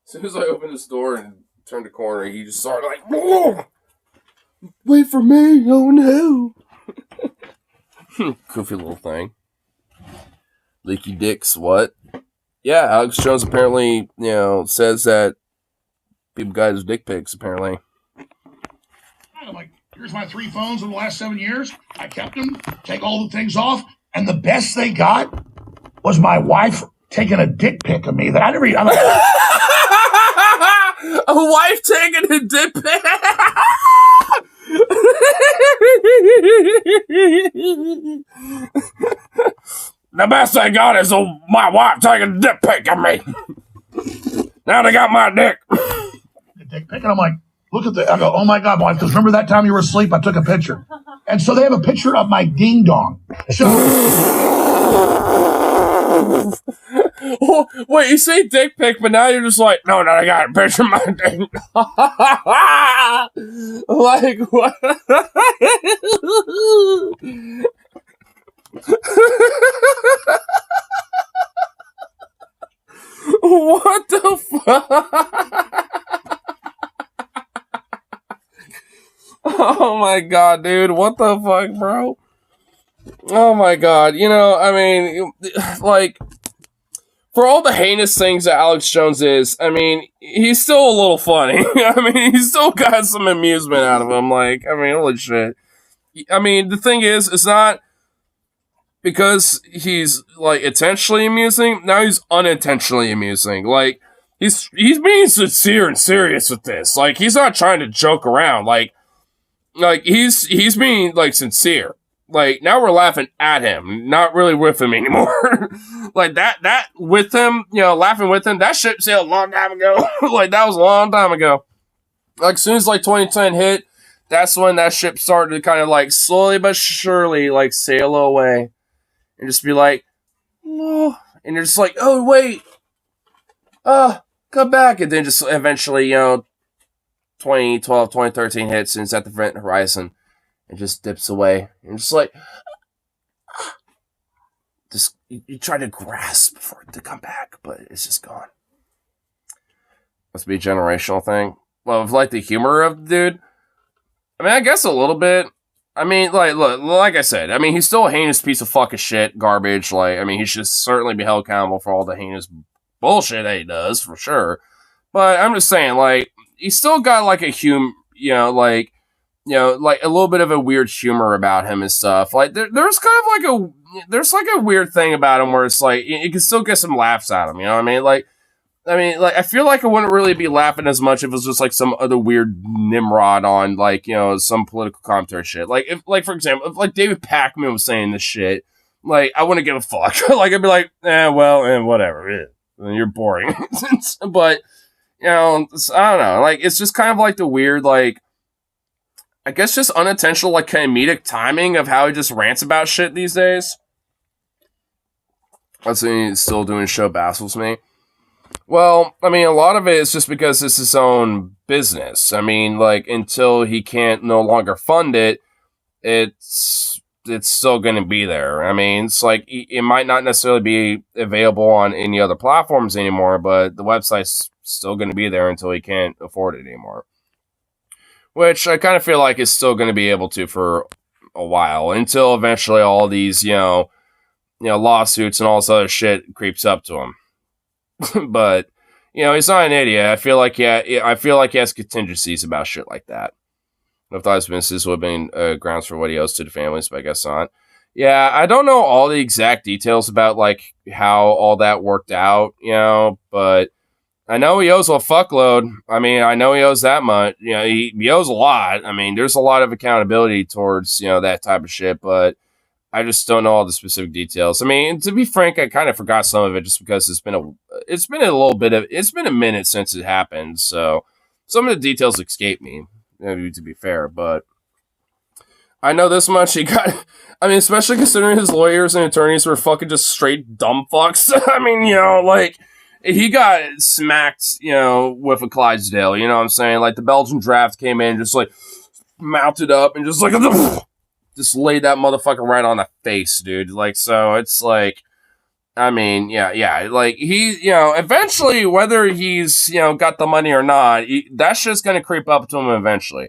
As soon as I opened this door and turned the corner, he just started like, whoa! Wait for me, oh no! Goofy little thing. Leaky dicks, what? Yeah, Alex Jones apparently, says that people got his dick pics, apparently. I'm like, here's my 3 phones in the last 7 years. I kept them, take all the things off, and the best they got was my wife taking a dick pic of me that I never even... I'm like, a wife taking a dick pic? The best they got is my wife taking a dick pic of me. Now they got my dick. Dick pic, and I'm like, look at that. I go, oh my God, wife, because remember that time you were asleep, I took a picture. And so they have a picture of my ding dong. So Oh, wait, you say dick pic, but now you're just like, no, I got a picture of my dick. Like, what? What the fuck? Oh my god, dude. What the fuck, bro? Oh my god. You know, I mean, like, for all the heinous things that Alex Jones is, I mean, he's still a little funny. I mean, he's still got some amusement out of him. Like, I mean, holy shit. I mean, the thing is, it's not because he's, like, intentionally amusing. Now he's unintentionally amusing. Like, he's being sincere and serious with this. Like, he's not trying to joke around. Like, he's being, like, sincere. Like, now we're laughing at him, not really with him anymore. Like, that with him, you know, laughing with him, that shit sailed a long time ago. Like, that was a long time ago. Like, as soon as, like, 2010 hit, that's when that ship started to kind of, like, slowly but surely, like, sail away. And just be like, oh, and you're just like, oh, wait. Come back. And then just eventually, you know, 2012, 2013 hits, and it's at the event horizon. It just dips away. And just like, just you try to grasp for it to come back, but it's just gone. Must be a generational thing. Well, with like the humor of the dude, I mean, I guess a little bit. I mean, like, look, like I said, I mean, he's still a heinous piece of fucking shit, garbage. Like, I mean, he should certainly be held accountable for all the heinous bullshit that he does, for sure. But I'm just saying, like, he's still got like a like a little bit of a weird humor about him and stuff. Like, there's kind of like a weird thing about him where it's like, you can still get some laughs out of him, you know what I mean? Like, I feel like I wouldn't really be laughing as much if it was just like some other weird Nimrod on, like, you know, some political commentary shit. Like, for example, if like David Pakman was saying this shit, like, I wouldn't give a fuck. Like, I'd be like, whatever, you're boring. But, you know, I don't know. Like, it's just kind of like the weird, like, I guess just unintentional, like, comedic timing of how he just rants about shit these days. That's when he's still doing show baffles me. Well, I mean, a lot of it is just because it's his own business. I mean, like, until he can't no longer fund it, it's still going to be there. I mean, it's like, it might not necessarily be available on any other platforms anymore, but the website's still going to be there until he can't afford it anymore. Which I kind of feel like is still going to be able to for a while, until eventually all these, you know, lawsuits and all this other shit creeps up to him. But, you know, he's not an idiot. I feel like he has contingencies about shit like that. If those businesses would have been grounds for what he owes to the families, but I guess not. Yeah, I don't know all the exact details about, like, how all that worked out, you know, but I know he owes a fuckload. I mean, I know he owes that much. You know, he owes a lot. I mean, there's a lot of accountability towards, you know, that type of shit, but I just don't know all the specific details. I mean, to be frank, I kind of forgot some of it just because it's been a minute since it happened. So some of the details escape me, to be fair, but I know this much. I mean, especially considering his lawyers and attorneys were fucking just straight dumb fucks. I mean, you know, like, he got smacked, you know, with a Clydesdale, you know what I'm saying? Like, the Belgian draft came in, just like mounted up and just like just laid that motherfucker right on the face, dude. Like, so it's like, I mean, yeah, like, he, you know, eventually, whether he's, you know, got the money or not, that shit's gonna creep up to him eventually.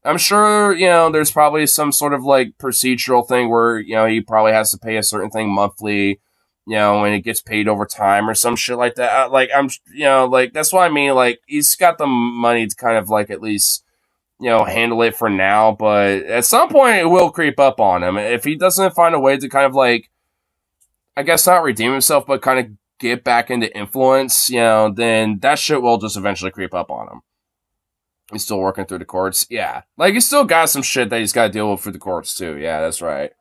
I'm sure, you know, there's probably some sort of, like, procedural thing where, you know, he probably has to pay a certain thing monthly, you know, when it gets paid over time or some shit like that. Like, you know, like, that's what I mean. Like, he's got the money to kind of, like, at least, you know, handle it for now, but at some point it will creep up on him. If he doesn't find a way to kind of, like, I guess not redeem himself, but kind of get back into influence, you know, then that shit will just eventually creep up on him. He's still working through the courts. Yeah. Like, he's still got some shit that he's got to deal with through the courts, too. Yeah, that's right.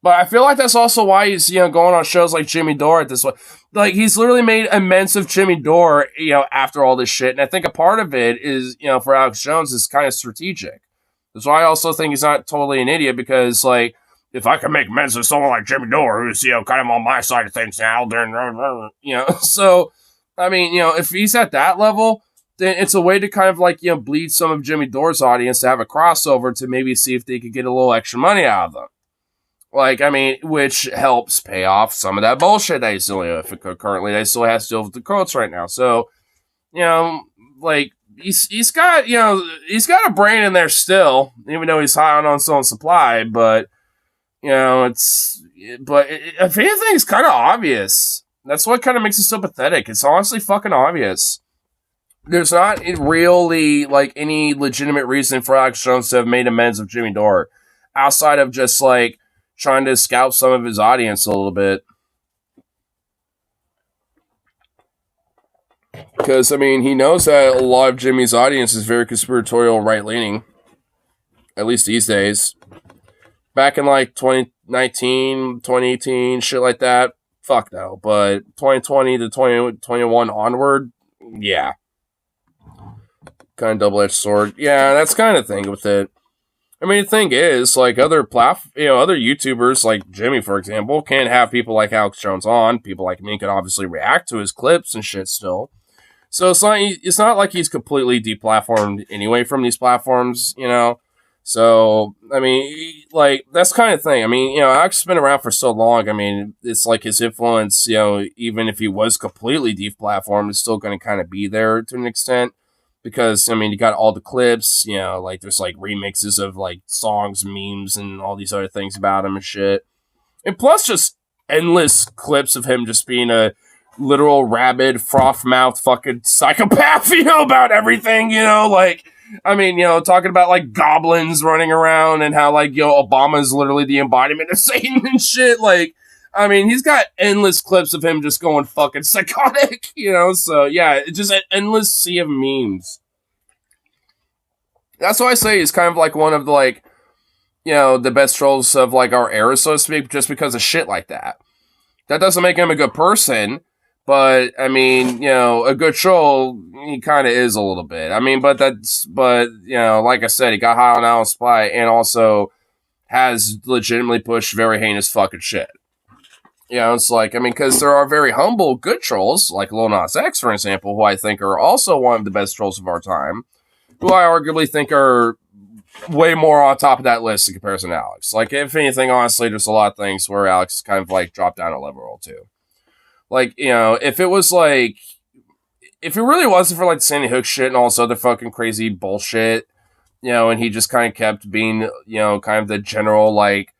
But I feel like that's also why he's, you know, going on shows like Jimmy Dore at this point. Like, he's literally made immense of Jimmy Dore, you know, after all this shit. And I think a part of it is, you know, for Alex Jones is kind of strategic. That's why I also think he's not totally an idiot, because, like, if I can make amends with someone like Jimmy Dore, who's, kind of on my side of things now, then, so, I mean, if he's at that level, then it's a way to kind of, like, bleed some of Jimmy Dore's audience to have a crossover to maybe see if they could get a little extra money out of them. Like, I mean, which helps pay off some of that bullshit that he's dealing with. Currently, they still has to deal with the quotes right now. So, like, he's got, he's got a brain in there still, even though he's high on his own supply. But, if anything, it's kind of obvious. That's what kind of makes it so pathetic. It's honestly fucking obvious. There's not really, like, any legitimate reason for Alex Jones to have made amends with Jimmy Dore, outside of just, like, trying to scalp some of his audience a little bit. Because, I mean, he knows that a lot of Jimmy's audience is very conspiratorial and right-leaning. At least these days. Back in, like, 2019, 2018, shit like that, fuck no. But 2020 to 2021 onward, yeah. Kind of double-edged sword. Yeah, that's kind of the thing with it. I mean, the thing is, like, other YouTubers, like Jimmy, for example, can't have people like Alex Jones on. People like me can obviously react to his clips and shit still. So it's not like he's completely deplatformed anyway from these platforms, So, I mean, like, that's kind of thing. I mean, Alex has been around for so long. I mean, it's like his influence, even if he was completely deplatformed, is still going to kind of be there to an extent. Because, I mean, you got all the clips, like, there's, like, remixes of, like, songs, memes, and all these other things about him and shit. And plus just endless clips of him just being a literal rabid, froth-mouthed fucking psychopath, about everything, like, I mean, talking about, like, goblins running around and how, like, Obama's literally the embodiment of Satan and shit, like, I mean, he's got endless clips of him just going fucking psychotic, so, yeah, it's just an endless sea of memes. That's why I say he's kind of, like, one of the, like, the best trolls of, like, our era, so to speak, just because of shit like that. That doesn't make him a good person, but, I mean, a good troll, he kind of is a little bit. I mean, but, like I said, he got high on Alan Spy and also has legitimately pushed very heinous fucking shit. It's like, I mean, because there are very humble, good trolls, like Lil Nas X, for example, who I think are also one of the best trolls of our time, who I arguably think are way more on top of that list in comparison to Alex. Like, if anything, honestly, there's a lot of things where Alex kind of, like, dropped down a level or two. Like, if it was, like, if it really wasn't for, like, the Sandy Hook shit and all this other fucking crazy bullshit, and he just kind of kept being, kind of the general, like,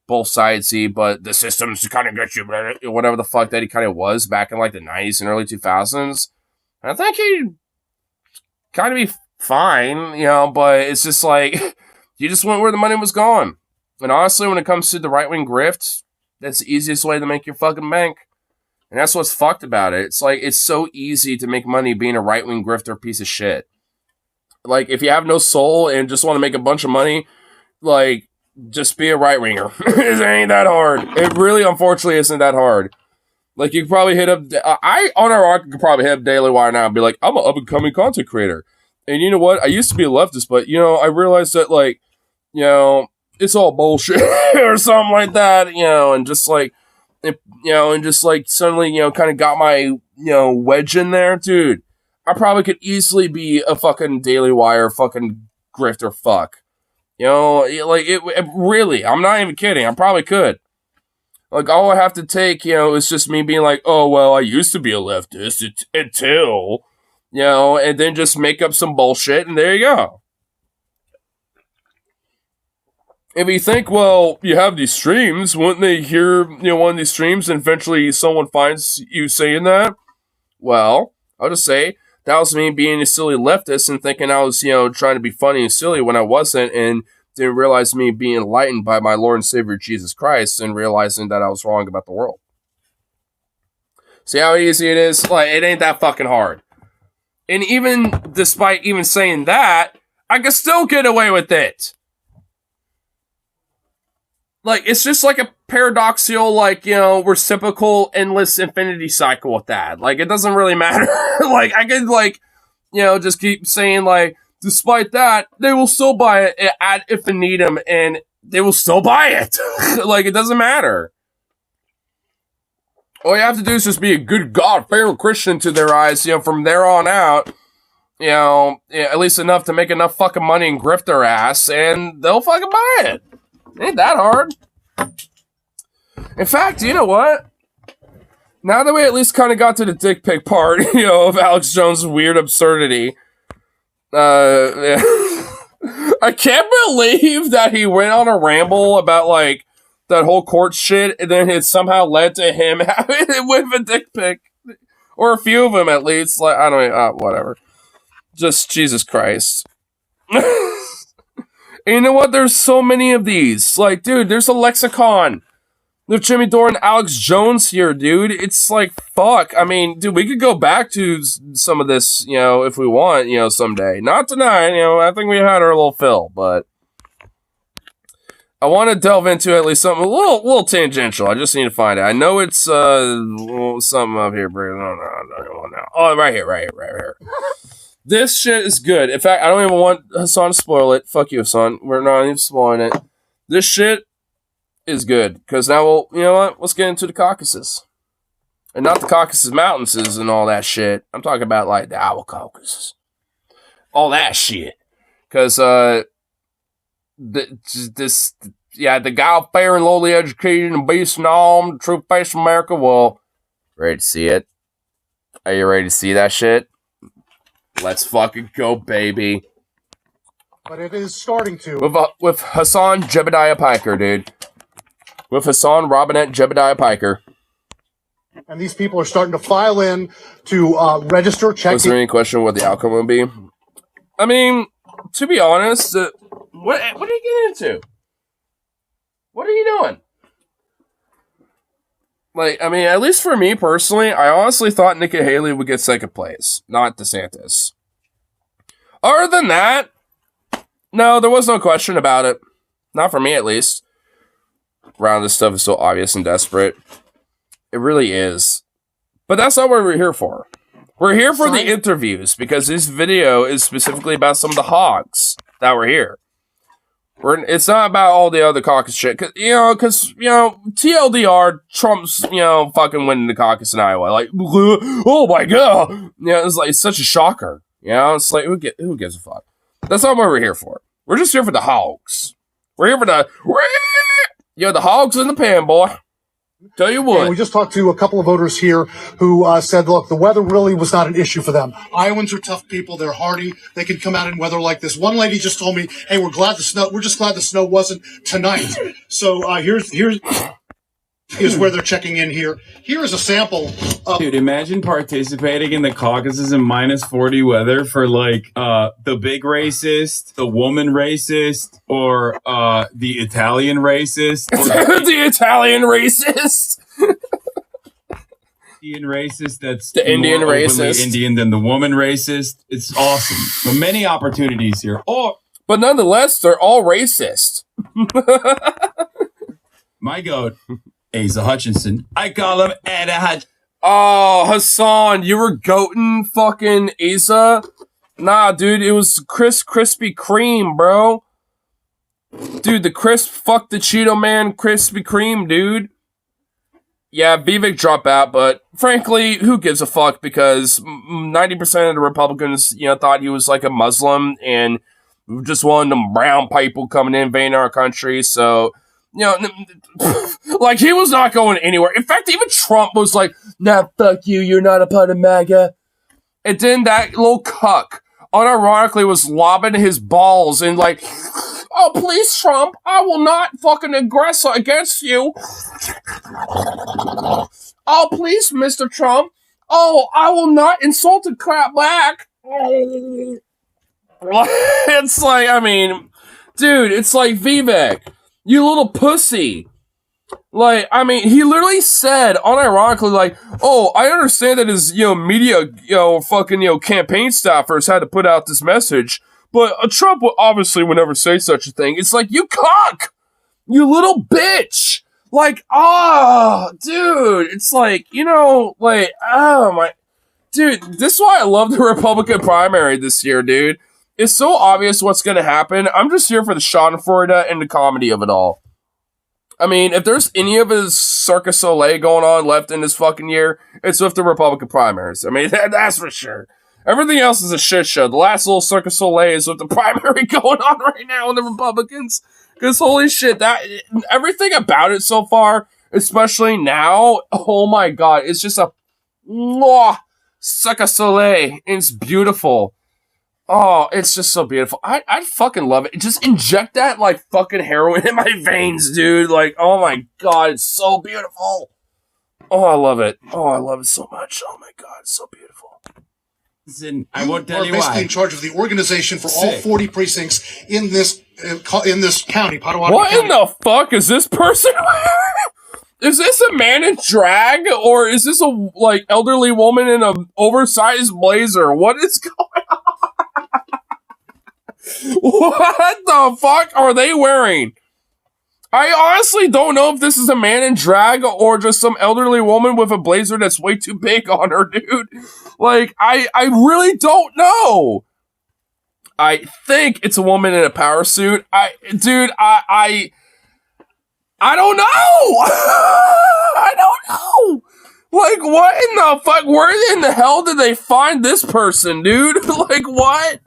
both sides see, but the system's to kind of get you, whatever the fuck that he kind of was back in, like, the 90s and early 2000s. I think he'd kind of be fine, but it's just like, you just went where the money was going. And honestly, when it comes to the right-wing grift, that's the easiest way to make your fucking bank. And that's what's fucked about it. It's like, it's so easy to make money being a right-wing grifter piece of shit. Like, if you have no soul and just want to make a bunch of money, like, just be a right-winger. It ain't that hard. It really, unfortunately, isn't that hard. Like, you could probably hit up... I could probably hit up Daily Wire now and be like, I'm an up-and-coming content creator. And you know what? I used to be a leftist, but, I realized that, like, it's all bullshit or something like that, and just, like, and just, like, suddenly, kind of got my, wedge in there. Dude, I probably could easily be a fucking Daily Wire fucking grifter fuck. Like, it really, I'm not even kidding. I probably could. Like, all I have to take, is just me being like, oh, well, I used to be a leftist until, and then just make up some bullshit, and there you go. If you think, well, you have these streams, wouldn't they hear, one of these streams, and eventually someone finds you saying that? Well, I'll just say, that was me being a silly leftist and thinking I was, trying to be funny and silly when I wasn't, and didn't realize me being enlightened by my Lord and Savior Jesus Christ and realizing that I was wrong about the world. See how easy it is? Like, it ain't that fucking hard. And even despite even saying that, I can still get away with it. Like, it's just like a paradoxical, like, reciprocal, endless infinity cycle with that. Like, it doesn't really matter. Like, I could, like, just keep saying, like, despite that, they will still buy it ad infinitum, and they will still buy it. Like, it doesn't matter. All you have to do is just be a good God-fearing Christian to their eyes, from there on out, at least enough to make enough fucking money and grift their ass, and they'll fucking buy it. Ain't that hard. In fact, you know what? Now that we at least kind of got to the dick pic part, of Alex Jones' weird absurdity, yeah. I can't believe that he went on a ramble about, like, that whole court shit, and then it somehow led to him having it with a dick pic. Or a few of them, at least. Like, I don't know, whatever. Just, Jesus Christ. And you know what? There's so many of these. Like, dude, there's a lexicon. There's Jimmy Dore and Alex Jones here, dude. It's like, fuck. I mean, dude, we could go back to some of this, if we want, someday. Not tonight, I think we had our little fill, but I want to delve into at least something a little tangential. I just need to find it. I know it's something up here, but no. Oh, right here. This shit is good. In fact, I don't even want Hassan to spoil it. Fuck you, Hassan. We're not even spoiling it. This shit is good, because now you know what? Let's get into the Caucasus. And not the Caucasus Mountains and all that shit. I'm talking about, like, the Owl Caucasus. All that shit. Because, the God-fearing, lowly educated, and beast and all, the true face of America, well, ready to see it? Are you ready to see that shit? Let's fucking go, baby. But it is starting to. With Hassan Jebediah Piker, dude. With Hassan Robinette Jebediah Piker. And these people are starting to file in to register, check. Was there any question what the outcome would be? I mean, to be honest, what are you getting into? What are you doing? Like, I mean, at least for me personally, I honestly thought Nikki Haley would get second place, not DeSantis. Other than that, no, there was no question about it. Not for me, at least. Around this stuff is so obvious and desperate. It really is. But that's not what we're here for. We're here for the interviews, because this video is specifically about some of the hogs that were here. It's not about all the other caucus shit, because TLDR, Trump's, fucking winning the caucus in Iowa. Like, oh my god! It's like, it's such a shocker. It's like, who gives a fuck? That's not what we're here for. We're just here for the hogs. We're here for the hogs in the pan, boy. Tell you what. And we just talked to a couple of voters here who said, look, the weather really was not an issue for them. Iowans are tough people. They're hardy. They can come out in weather like this. One lady just told me, hey, we're just glad the snow wasn't tonight. So here's where they're checking in here. Here is a sample of... Dude, imagine participating in the caucuses in minus 40 weather for, like, the big racist, the woman racist, or the Italian racist. The Italian racist! Indian racist that's the Indian more racist. Indian than the woman racist. It's awesome. So many opportunities here. But nonetheless, they're all racist. My goat. Asa Hutchinson. I call him Ada Hutch. Oh, Hassan, you were goating fucking Asa? Nah, dude, it was Krispy Kreme, bro. Dude, the crisp, fuck the Cheeto Man Krispy Kreme, dude. Yeah, Vivek dropped out, but frankly, who gives a fuck? Because 90% of the Republicans, thought he was like a Muslim, and just one of them brown people coming in, invading our country, so... like, he was not going anywhere. In fact, even Trump was like, nah, fuck you, you're not a part of MAGA. And then that little cuck, unironically, was lobbing his balls and like, oh, please, Trump, I will not fucking aggress against you. Oh, please, Mr. Trump. Oh, I will not insult a crap back. It's like, I mean, dude, it's like Vivek. You little pussy. Like, I mean, he literally said, unironically, like, oh, I understand that his, media, fucking, campaign staffers had to put out this message, but Trump obviously would never say such a thing. It's like, you cock! You little bitch! Like, dude, it's like, oh my... Dude, this is why I love the Republican primary this year, dude. it's so obvious what's going to happen. I'm just here for the Schadenfreude and the comedy of it all. I mean, if there's any of his Circus Soleil going on left in this fucking year, it's with the Republican primaries. I mean, that's for sure. Everything else is a shit show. The last little Circus Soleil is with the primary going on right now in the Republicans. Because holy shit, that everything about it so far, especially now, oh my god, it's just a Circus Soleil. It's beautiful. Oh, it's just so beautiful. I fucking love it. Just inject that like fucking heroin in my veins, dude. Like, oh my god, it's so beautiful. Oh, I love it. Oh, I love it so much. Oh my god, it's so beautiful. Listen, I won't tell you basically why. in charge of the organization for all 40 precincts in this county, Potawatomi What County. in the fuck is this person? Is this a man in drag, or is this a like elderly woman in an oversized blazer? What is going on? What the fuck are they wearing? I honestly don't know if this is a man in drag or just some elderly woman with a blazer that's way too big on her, dude. Like, I really don't know. I think it's a woman in a power suit. I don't know. I don't know. Like, what in the fuck? Where in the hell did they find this person, dude? Like, what?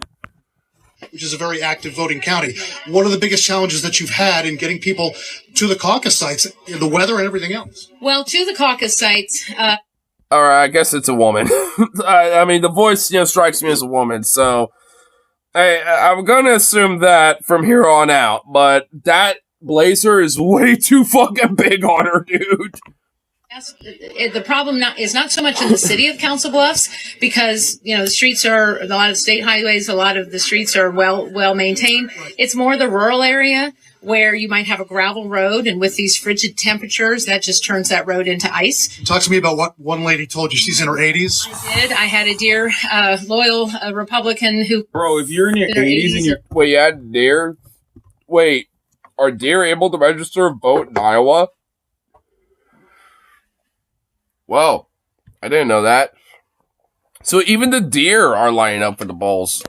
Which is a very active voting county. What are the biggest challenges that you've had in getting people to the caucus sites, the weather and everything else? Well, to the caucus sites. All right, I guess it's a woman. I mean, the voice, strikes me as a woman, so I'm going to assume that from here on out, but that blazer is way too fucking big on her, dude. The problem is not so much in the city of Council Bluffs because, the streets are, a lot of state highways, a lot of the streets are well maintained. It's more the rural area where you might have a gravel road, and with these frigid temperatures, that just turns that road into ice. Talk to me about what one lady told you. She's in her 80s. I did. I had a dear, loyal Republican who... Bro, if you're in your 80s and you're... Wait, you had deer? Wait, are deer able to register a vote in Iowa? Whoa, I didn't know that. So even the deer are lining up for the polls.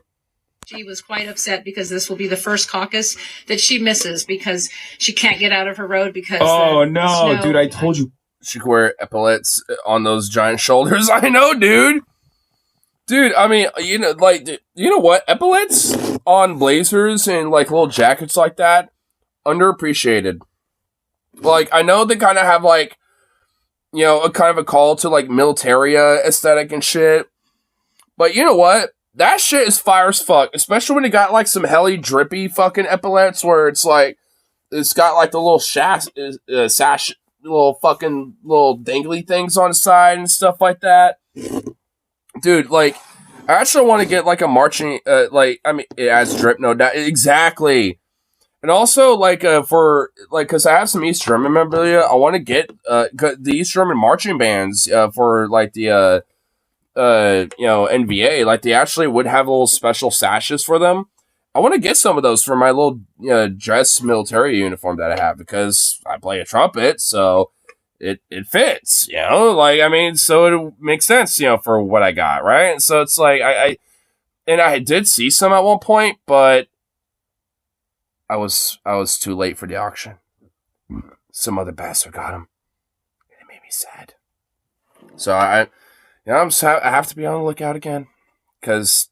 She was quite upset because this will be the first caucus that she misses because she can't get out of her road because no, dude, I told you. She could wear epaulets on those giant shoulders. I know, dude. Dude, I mean, you know what? Epaulets on blazers and like little jackets like that, underappreciated. Like, I know they kind of have like, a kind of a call to like militaria aesthetic and shit. But you know what? That shit is fire as fuck. Especially when you got like some helly drippy fucking epaulets where it's like, it's got like the little sash, little dangly things on the side and stuff like that. Dude, like, I actually want to get like a marching, it has drip, no doubt. Exactly. And also, because I have some East German memorabilia, I want to get the East German marching bands for like the NVA. Like, they actually would have little special sashes for them. I want to get some of those for my little dress military uniform that I have because I play a trumpet, so it fits. So it makes sense, for what I got, right? And so it's like I did see some at one point, but I was too late for the auction. Some other bastard got them. And it made me sad. So I have to be on the lookout again. Because,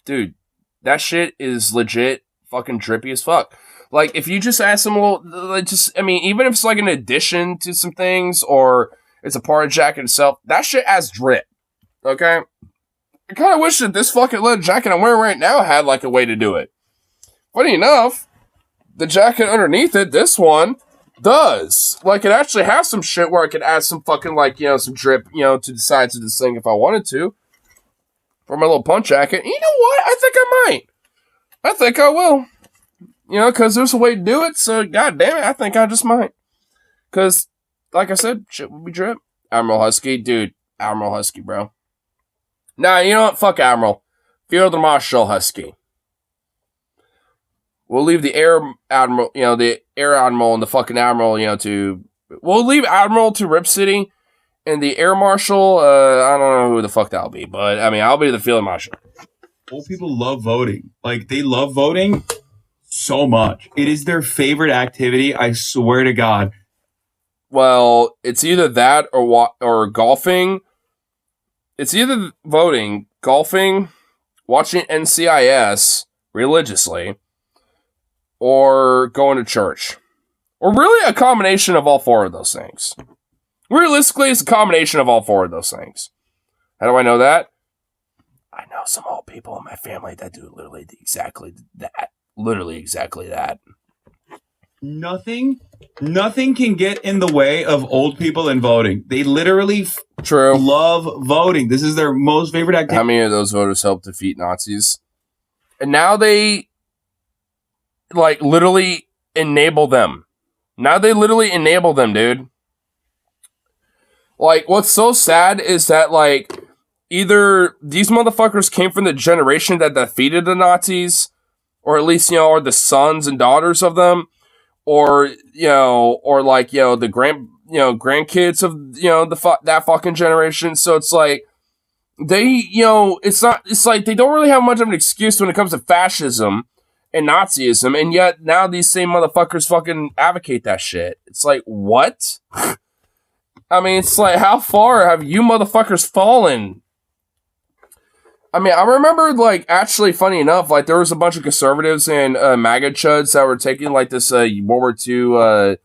dude, that shit is legit fucking drippy as fuck. Like, if you just add some little, even if it's like an addition to some things or it's a part of the jacket itself, that shit has drip. Okay? I kind of wish that this fucking leather jacket I'm wearing right now had like a way to do it. Funny enough, the jacket underneath it, this one, does. Like, it actually has some shit where I could add some fucking, like, some drip, to the sides of this thing if I wanted to. For my little punch jacket. You know what? I think I might. I think I will. Because there's a way to do it, so god damn it, I think I just might. Because, like I said, shit would be drip. Admiral Husky, dude. Admiral Husky, bro. Nah, you know what? Fuck Admiral. Field Marshal Husky. We'll leave the Air Admiral, the Air Admiral and the fucking Admiral, we'll leave Admiral to Rip City, and the Air Marshal, I don't know who the fuck that'll be, but, I'll be the Field Marshal. old people love voting. Like, they love voting so much. It is their favorite activity. I swear to God. Well, it's either that or golfing. It's either voting, golfing, watching NCIS religiously, or going to church. Or really a combination of all four of those things. Realistically, it's a combination of all four of those things. How do I know that? I know some old people in my family that do literally exactly that. Literally exactly that. Nothing can get in the way of old people in voting. They literally love voting. This is their most favorite activity. How many of those voters helped defeat Nazis? And now they, like, literally enable them. Now they literally enable them, dude. Like, what's so sad is that, like, either these motherfuckers came from the generation that defeated the Nazis, or at least, you know, are the sons and daughters of them, or, you know, or like, you know, the grandkids of, you know, that fucking generation. So it's like, they, you know, it's like they don't really have much of an excuse when it comes to fascism and Nazism, and yet now these same motherfuckers fucking advocate that shit. It's like, what? I mean, it's like, how far have you motherfuckers fallen? I mean, I remember, like, actually, funny enough, like, there was a bunch of conservatives and MAGA chuds that were taking, like, this World War II,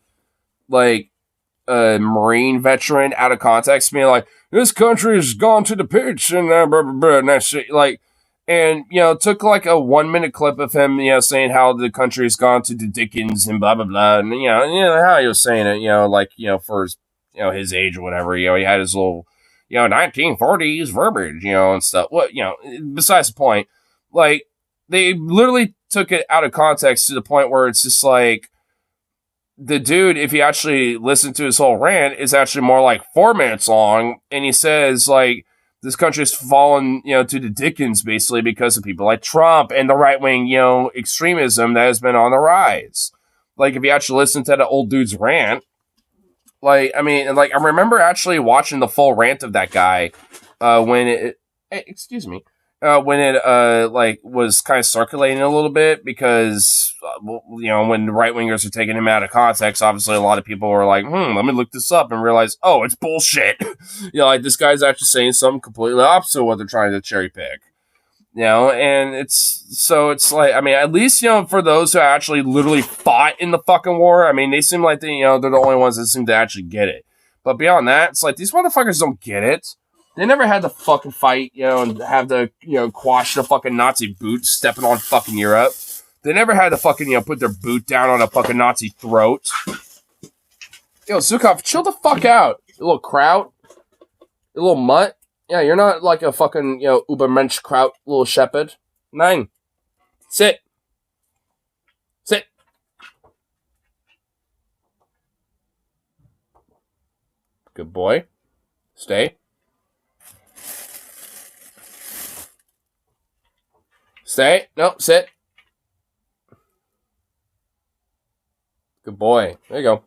Marine veteran out of context, being like, this country's gone to the pitch, and blah, blah, blah, and that shit, like, and, you know, took, like, a 1-minute clip of him, you know, saying how the country's gone to the Dickens and blah, blah, blah, and, you know, how he was saying it, you know, like, you know, for his, you know, his age or whatever, you know, he had his little, you know, 1940s verbiage, you know, and stuff. What, you know, besides the point, like, they literally took it out of context to the point where it's just like, the dude, if you actually listen to his whole rant, is actually more like 4 minutes long, and he says, like, this country's fallen, you know, to the Dickens, basically, because of people like Trump and the right-wing, you know, extremism that has been on the rise. Like, if you actually listen to the old dude's rant, like, I mean, like, I remember actually watching the full rant of that guy when it like, was kind of circulating a little bit, because, you know, when the right-wingers are taking him out of context, obviously a lot of people were like, let me look this up, and realize, oh, it's bullshit. You know, like, this guy's actually saying something completely opposite of what they're trying to cherry pick. You know, and it's like, I mean, at least, you know, for those who actually literally fought in the fucking war, I mean, they seem like they, you know, they're the only ones that seem to actually get it. But beyond that, it's like, these motherfuckers don't get it. They never had to fucking fight, you know, and have to, you know, quash the fucking Nazi boot stepping on fucking Europe. They never had to fucking, you know, put their boot down on a fucking Nazi throat. Yo, Zukov, chill the fuck out, you little kraut. You little mutt. Yeah, you're not like a fucking, you know, Ubermensch kraut little shepherd. Nein. Sit. Sit. Good boy. Stay. Stay. No, sit. Good boy. There you go.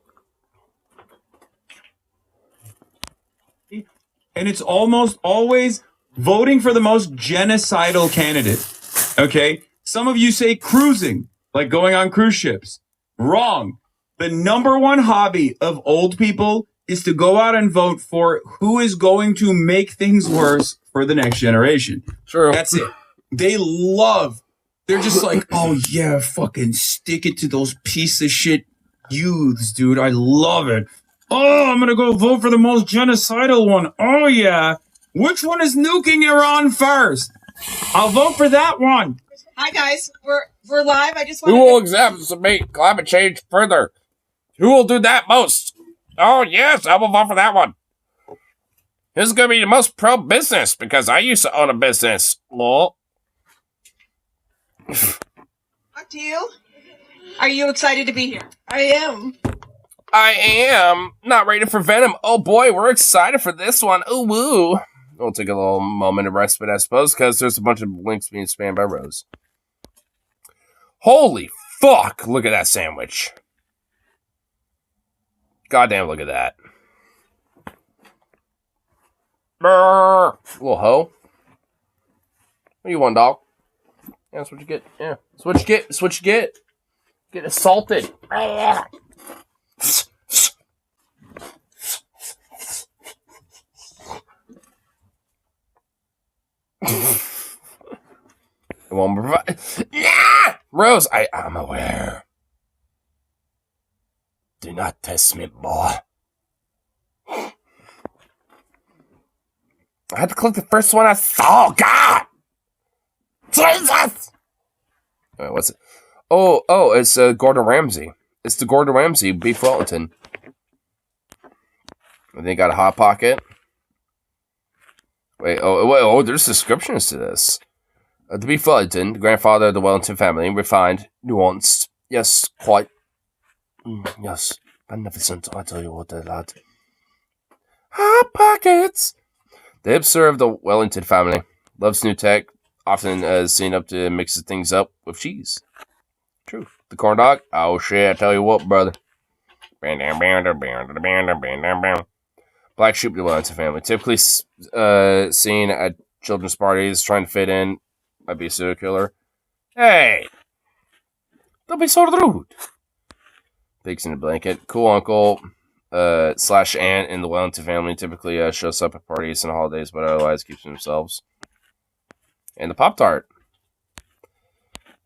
And it's almost always voting for the most genocidal candidate. Okay? Some of you say cruising, like going on cruise ships. Wrong. The number one hobby of old people is to go out and vote for who is going to make things worse for the next generation. True. That's it. They're just like, oh yeah, fucking stick it to those piece of shit youths, dude. I love it. Oh, I'm gonna go vote for the most genocidal one. Oh yeah. Which one is nuking Iran first? I'll vote for that one. Hi guys, we're live. I just want Who will exacerbate climate change further? Who will do that most? Oh yes, I will vote for that one. This is gonna be the most pro-business because I used to own a business. Lol. Talk to you. Are you excited to be here? I am. I am not ready for Venom. Oh boy, we're excited for this one. Ooh woo. We'll take a little moment of respite, I suppose, because there's a bunch of links being spammed by Rose. Holy fuck! Look at that sandwich. Goddamn, look at that. Brr. Little hoe. What do you want, dog? Yeah, that's what you get. Yeah, that's what you get. That's what you get. Get assaulted. Won't provide. Nah! Rose, I am aware. Do not test me, boy. I had to click the first one I saw. God! Jesus! Wait, what's it? Oh, it's Gordon Ramsay. It's the Gordon Ramsay beef Wellington. And they got a hot pocket. Wait, there's descriptions to this. The beef Wellington, the grandfather of the Wellington family, refined, nuanced, yes, quite, yes, magnificent, I tell you what, lad. Hot pockets! The hipster of the Wellington family loves new tech, often seen up to mix things up with cheese. True. The corn dog? Oh shit, I tell you what, brother. Black sheep of the Wellington family. Typically seen at children's parties trying to fit in. Might be a serial killer. Hey! Don't be so rude. Pigs in a blanket. Cool uncle / aunt in the Wellington family typically shows up at parties and holidays, but otherwise keeps to themselves. And the Pop-Tart.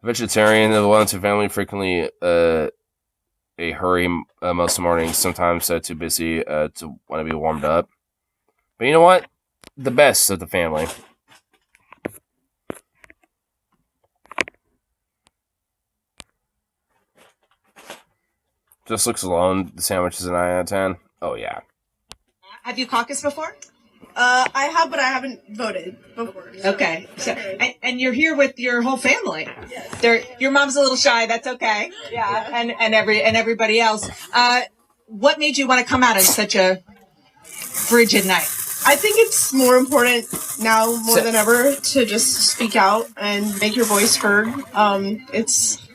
Vegetarian of the Wellington family, frequently a hurry most of the mornings, sometimes too busy to want to be warmed up. But you know what? The best of the family. Just looks alone. The sandwich is a 9 out of 10. Oh, yeah. Have you caucused before? I have, but I haven't voted before. So. Okay. So, and you're here with your whole family. Yes. Your mom's a little shy. That's okay. Yeah. And everybody else. What made you want to come out on such a frigid night? I think it's more important now more than ever to just speak out and make your voice heard. It's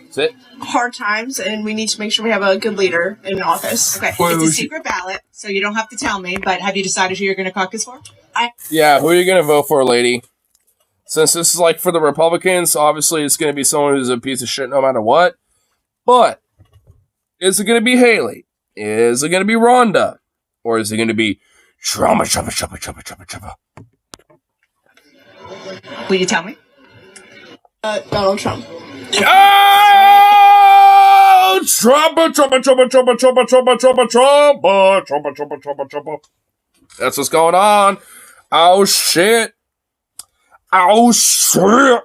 hard times, and we need to make sure we have a good leader in office. Okay. It's a secret ballot, so you don't have to tell me, but have you decided who you're going to caucus for? Yeah, who are you going to vote for, lady? Since this is like for the Republicans, obviously it's going to be someone who's a piece of shit no matter what. But is it going to be Haley? Is it going to be Rhonda? Or is it going to be Trump? Will you tell me? Donald Trump. Oh! Trump! That's what's going on. Oh, shit. Oh, shit.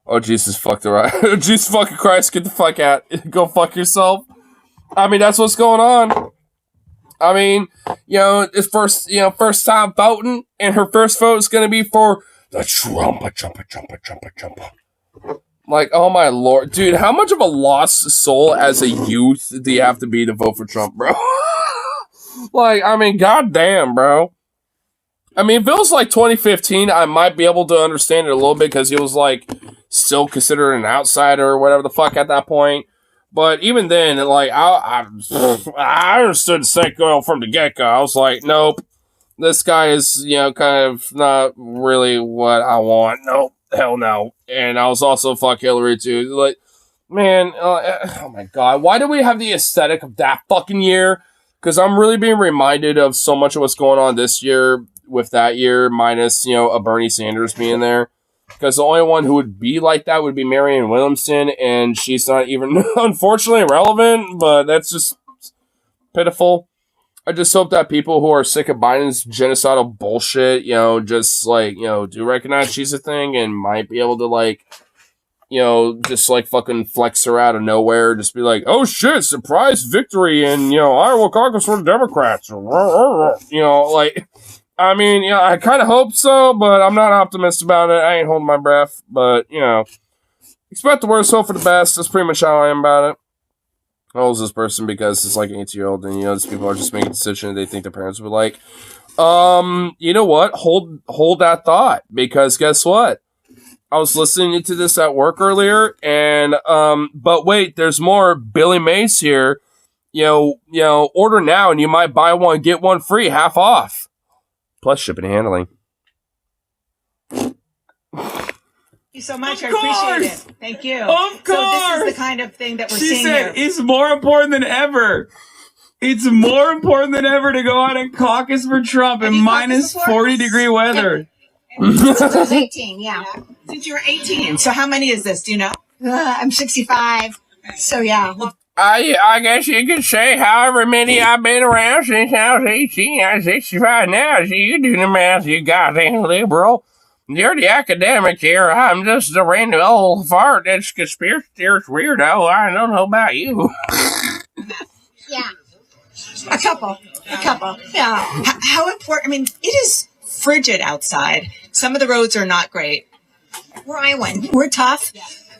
Oh, Jesus, fuck the right. Jesus fucking Christ, get the fuck out. Go fuck yourself. I mean, that's what's going on. I mean, it's first time voting, and her first vote is going to be for the Trump. Like, oh my lord. Dude, how much of a lost soul as a youth do you have to be to vote for Trump, bro? Like, I mean, goddamn, bro. I mean, if it was like 2015, I might be able to understand it a little bit because he was like still considered an outsider or whatever the fuck at that point. But even then, like, I understood the psycho from the get-go. I was like, nope, this guy is, kind of not really what I want. Nope, hell no. And I was also fuck Hillary too. Like, man, oh my god, why do we have the aesthetic of that fucking year? Because I'm really being reminded of so much of what's going on this year with that year, minus, a Bernie Sanders being there. Because the only one who would be like that would be Marianne Williamson, and she's not even, unfortunately, relevant, but that's just pitiful. I just hope that people who are sick of Biden's genocidal bullshit, just, like, do recognize she's a thing and might be able to, like, just, like, fucking flex her out of nowhere. Just be like, oh, shit, surprise victory in, Iowa caucus for the Democrats. Like... I mean, I kind of hope so, but I'm not optimistic about it. I ain't holding my breath, but, expect the worst, hope for the best. That's pretty much how I am about it. How old is this person? Because it's like an 18-year-old, and, these people are just making a decision they think their parents would like. You know what? Hold that thought, because guess what? I was listening to this at work earlier, and, but wait, there's more. Billy Mays here. Order now, and you might buy one, get one free, half off. Plus shipping and handling. you so much. Of I appreciate course. it. Thank you. Of So this course. is the kind of thing that we're She seeing said here. it's more important than ever. It's more important than ever to go out and caucus for Trump in minus 40-degree weather. Since I was 18, yeah. Since you were 18. So how many is this? Do you know? I'm 65. So yeah. I guess you could say however many I've been around since I was 18. I'm 65 now, so you do the math, you goddamn liberal. You're the academic here. I'm just a random old fart that's conspiracy theorist weirdo. I don't know about you. Yeah. A couple. Yeah. How important? I mean, it is frigid outside. Some of the roads are not great. We're Iowan. We're tough.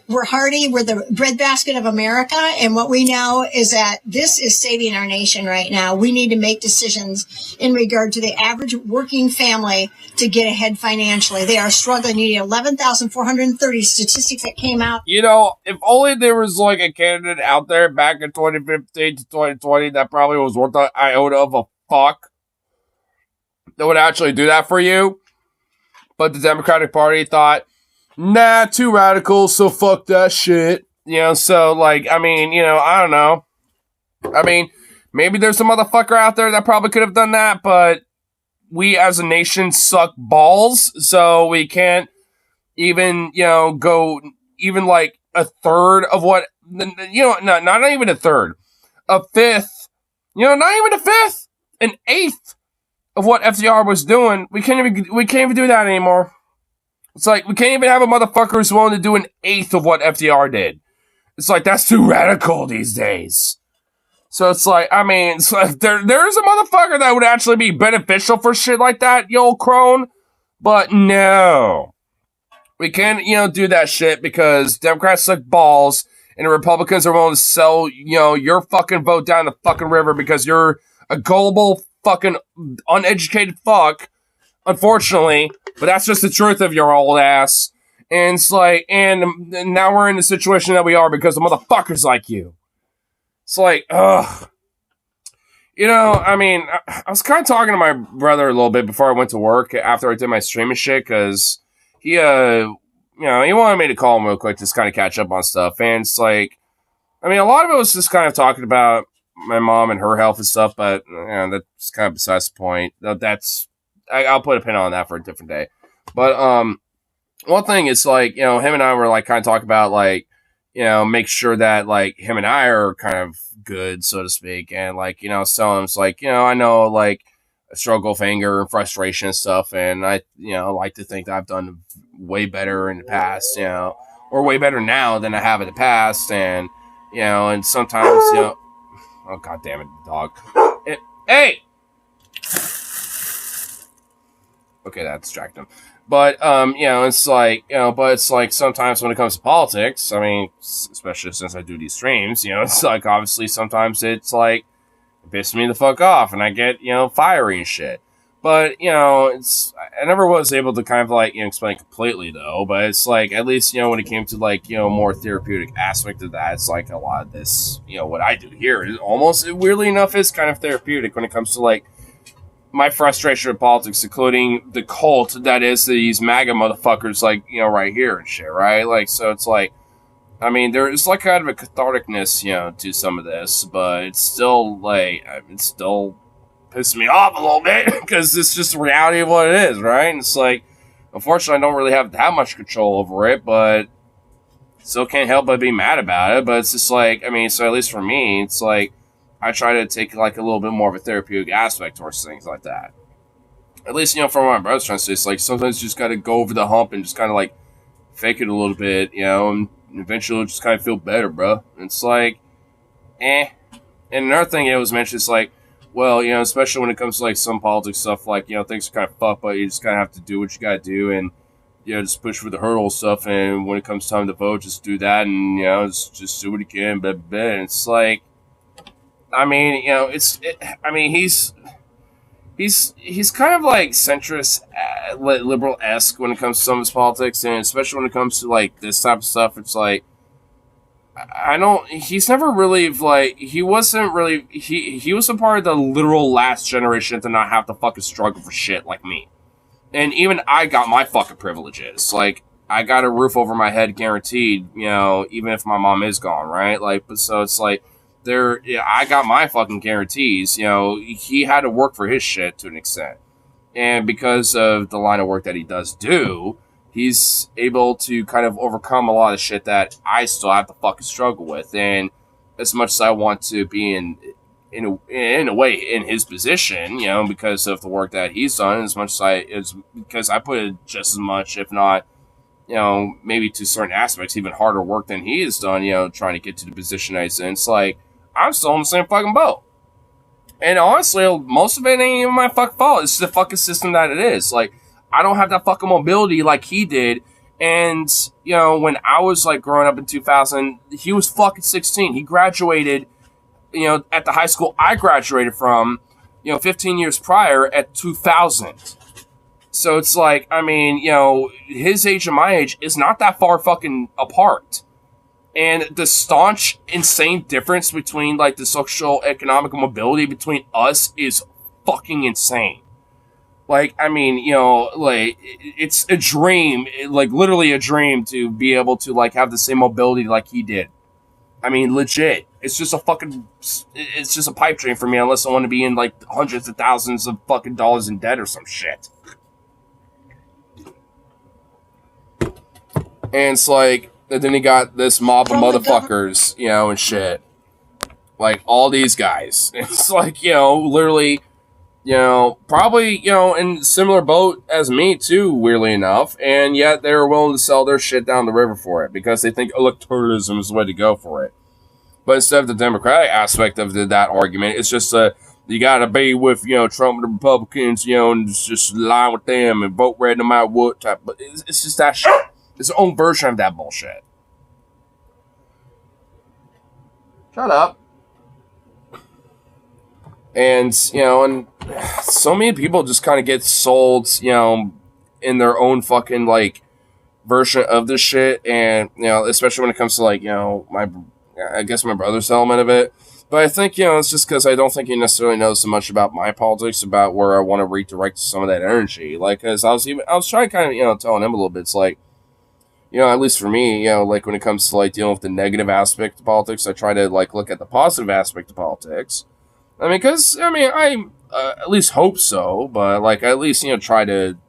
We're hardy. We're the breadbasket of America. And what we know is that this is saving our nation right now. We need to make decisions in regard to the average working family to get ahead financially. They are struggling. You need 11,430 statistics that came out. You know, if only there was like a candidate out there back in 2015 to 2020 that probably was worth an iota of a fuck that would actually do that for you. But the Democratic Party thought, nah, too radical, so fuck that shit. You know, so, like, I mean, you know, I don't know. I mean, maybe there's some motherfucker out there that probably could have done that, but we as a nation suck balls, so we can't even, you know, go even, like, a third of what, you know, not even a third. A fifth. You know, not even a fifth. An eighth of what FDR was doing. We can't even do that anymore. It's like, we can't even have a motherfucker who's willing to do an eighth of what FDR did. It's like, that's too radical these days. So it's like, I mean, it's like there's a motherfucker that would actually be beneficial for shit like that, you old crone. But no. We can't, you know, do that shit because Democrats suck balls and the Republicans are willing to sell, you know, your fucking vote down the fucking river because you're a gullible fucking uneducated fuck. Unfortunately, but that's just the truth of your old ass. And it's like, and now we're in the situation that we are because of motherfuckers like you. It's like, ugh. You know, I mean, I was kind of talking to my brother a little bit before I went to work after I did my streaming shit because he, you know, he wanted me to call him real quick to just kind of catch up on stuff. And it's like, I mean, a lot of it was just kind of talking about my mom and her health and stuff, but, you know, that's kind of besides the point. I'll put a pin on that for a different day. But one thing is like, you know, him and I were like kind of talking about like, you know, make sure that like him and I are kind of good, so to speak. And like, you know, so I'm like, you know, I know like I struggle with anger and frustration and stuff. And I, you know, like to think that I've done way better in the past, you know, or way better now than I have in the past. And, you know, and sometimes, you know, oh, God damn it, dog. Hey! Okay, that distracted him. But, you know, it's like, you know, but it's like sometimes when it comes to politics, I mean, especially since I do these streams, you know, it's like obviously sometimes it's like, it pisses me the fuck off and I get, you know, fiery and shit. But, you know, I never was able to kind of like, you know, explain completely though, but it's like, at least, you know, when it came to like, you know, more therapeutic aspect of that, it's like a lot of this, you know, what I do here is almost, weirdly enough, is kind of therapeutic when it comes to like, my frustration with politics, including the cult that is these MAGA motherfuckers, like, you know, right here and shit, right? Like, so it's like, I mean, there is like kind of a catharticness, you know, to some of this, but it's still like, it's still pissing me off a little bit because it's just the reality of what it is, right? And it's like, unfortunately, I don't really have that much control over it, but still can't help but be mad about it. But it's just like, I mean, so at least for me, it's like, I try to take like a little bit more of a therapeutic aspect towards things like that. At least, you know, from what my brother's trying to say, it's like sometimes you just got to go over the hump and just kind of like fake it a little bit, you know, and eventually just kind of feel better, bro. And it's like, eh. And another thing it was mentioned is like, well, you know, especially when it comes to like some politics stuff, like, you know, things are kind of fucked, but you just kind of have to do what you got to do and, you know, just push for the hurdle stuff. And when it comes time to vote, just do that and, you know, just do what you can, blah, blah, blah. And it's like, I mean, you know, I mean, he's kind of like centrist, liberal-esque when it comes to some of his politics, and especially when it comes to like this type of stuff. It's like he's never really like he wasn't really he was a part of the literal last generation to not have to fucking struggle for shit like me, and even I got my fucking privileges. Like I got a roof over my head guaranteed, even if my mom is gone, right? Like, so it's like, I got my fucking guarantees. He had to work for his shit to an extent. And because of the line of work that he does do, he's able to kind of overcome a lot of shit that I still have to fucking struggle with. And as much as I want to be in a way in his position, because of the work that he's done, as much as because I put in just as much, if not, maybe to certain aspects, even harder work than he has done, trying to get to the position he's in. It's like, I'm still in the same fucking boat. And honestly, most of it ain't even my fucking fault. It's the fucking system that it is. Like, I don't have that fucking mobility like he did. And, when I was, like, growing up in 2000, he was fucking 16. He graduated, at the high school I graduated from, 15 years prior at 2000. So it's like, I mean, his age and my age is not that far fucking apart. And the staunch, insane difference between, like, the social economic mobility between us is fucking insane. Like, I mean, like, it's a dream, like, literally a dream to be able to, like, have the same mobility like he did. I mean, legit. It's just a pipe dream for me, unless I want to be in, like, hundreds of thousands of fucking dollars in debt or some shit. And it's like, and then he got this mob of motherfuckers, and shit. Like, all these guys. It's like, literally, probably, in similar boat as me, too, weirdly enough. And yet they're willing to sell their shit down the river for it because they think electoralism is the way to go for it. But instead of the Democratic aspect of that argument, it's just you got to be with, Trump and the Republicans, and just line with them and vote red no matter what type. But it's just that shit. It's their own version of that bullshit. Shut up. And, and so many people just kind of get sold, in their own fucking, like, version of this shit. And, especially when it comes to, like, I guess my brother's element of it. But I think, it's just because I don't think he necessarily knows so much about my politics, about where I want to redirect some of that energy. Like, because I was trying to kind of, telling him a little bit. It's like, at least for me, like, when it comes to, like, dealing with the negative aspect of politics, I try to, like, look at the positive aspect of politics. I mean, because, I at least hope so, but, like, I at least, try to,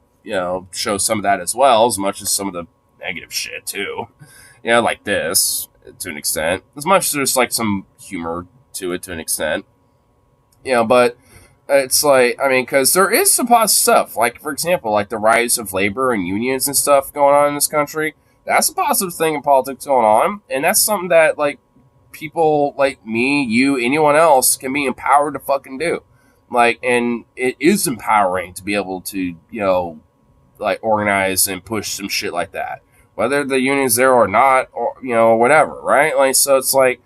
show some of that as well, as much as some of the negative shit, too. Like this, to an extent. As much as there's, like, some humor to it, to an extent. But it's like, I mean, because there is some positive stuff. Like, for example, like, the rise of labor and unions and stuff going on in this country. That's a positive thing in politics going on. And that's something that, like, people like me, you, anyone else can be empowered to fucking do. Like, and it is empowering to be able to, like, organize and push some shit like that. Whether the union's there or not, or, whatever, right? Like, so it's like,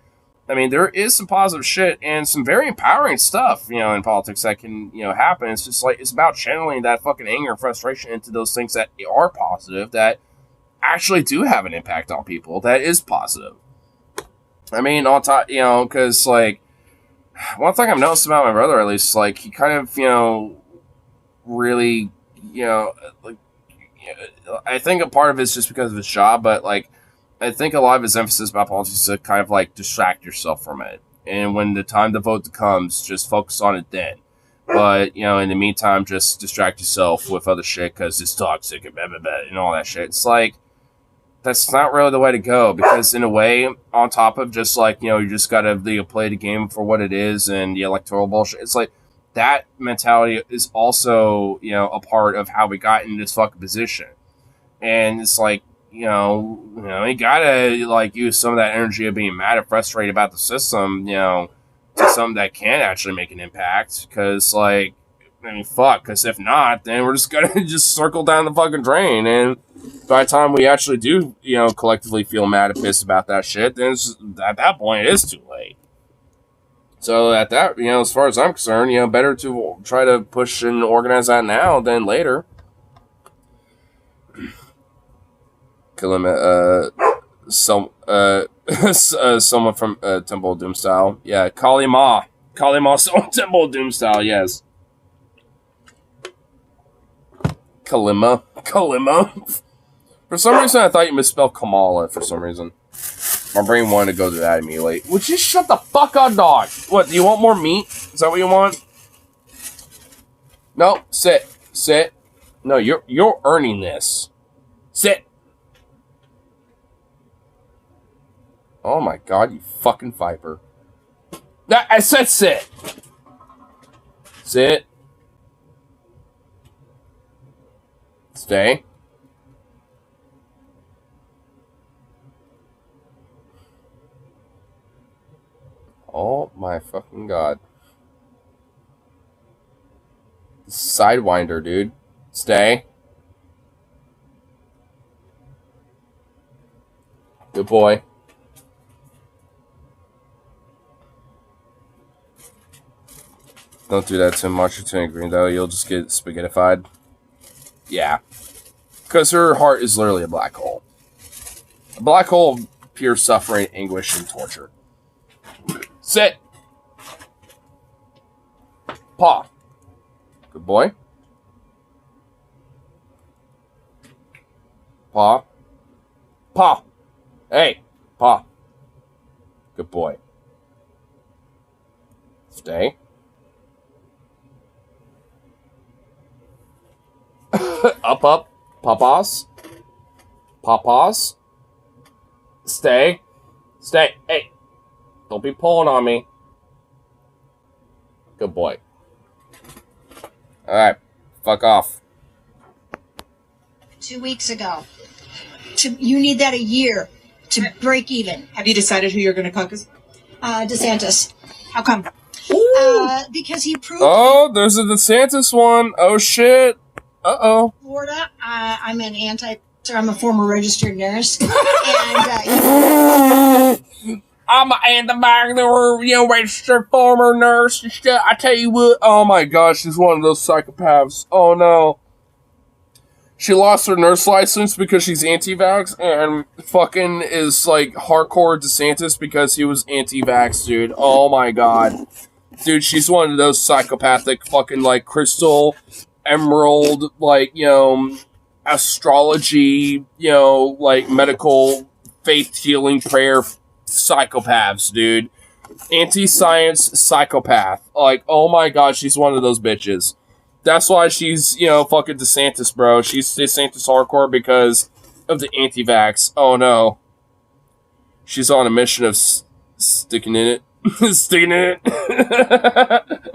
I mean, there is some positive shit and some very empowering stuff, in politics that can, happen. It's just like, it's about channeling that fucking anger and frustration into those things that are positive, that actually do have an impact on people, that is positive. I mean, on top, because, like, one thing I've noticed about my brother, at least, like, he kind of, really, like, I think a part of it's just because of his job, but, like, I think a lot of his emphasis about politics is to kind of, like, distract yourself from it. And when the time to vote comes, just focus on it then. But, in the meantime, just distract yourself with other shit because it's toxic and blah, blah, blah, and all that shit. It's like, that's not really the way to go, because in a way, on top of just, like, you just gotta play the game for what it is and the electoral bullshit, it's like, that mentality is also, a part of how we got in this fucking position. And it's like, you gotta, like, use some of that energy of being mad and frustrated about the system, to something that can actually make an impact. Because, like, I mean, fuck, because if not, then we're just gonna just circle down the fucking drain. And by the time we actually do, collectively feel mad and pissed about that shit, then at that point, it is too late. So at that, as far as I'm concerned, better to try to push and organize that now than later. Kalima, someone from Temple of Doom style. Yeah, Kalima, someone Temple of Doom style, yes. Kalima. For some reason, I thought you misspelled Kamala for some reason. My brain wanted to go to that immediately. Would you shut the fuck up, dog? What, do you want more meat? Is that what you want? No, sit. Sit. No, you're earning this. Sit. Oh my god, you fucking viper. I said sit. Sit. Stay. Oh my fucking god. Sidewinder, dude. Stay. Good boy. Don't do that to Marching Green, though. You'll just get spaghettified. Yeah. Because her heart is literally a black hole. A black hole of pure suffering, anguish, and torture. Sit. Paw. Good boy. Paw. Paw. Hey. Paw. Good boy. Stay. Up. Papas. Papas. Stay. Stay. Hey. Don't be pulling on me. Good boy. Alright. Fuck off. 2 weeks ago. You need that a year to break even. Have you decided who you're going to caucus? DeSantis. How come? Because he proved. Oh, there's a DeSantis one. Oh shit. Uh-oh. Florida. I'm an I'm a former registered nurse. And I'm an anti-vaxxer, registered former nurse and shit. I tell you what. Oh my gosh, she's one of those psychopaths. Oh no. She lost her nurse license because she's anti-vax and fucking is like hardcore DeSantis because he was anti-vax, dude. Oh my god. Dude, she's one of those psychopathic fucking like crystal, emerald, like, astrology, like medical faith healing prayer psychopaths, dude. Anti-science psychopath. Like, oh my god, she's one of those bitches. That's why she's, fucking DeSantis, bro. She's DeSantis hardcore because of the anti-vax. Oh no. She's on a mission of sticking in it. Sticking in it.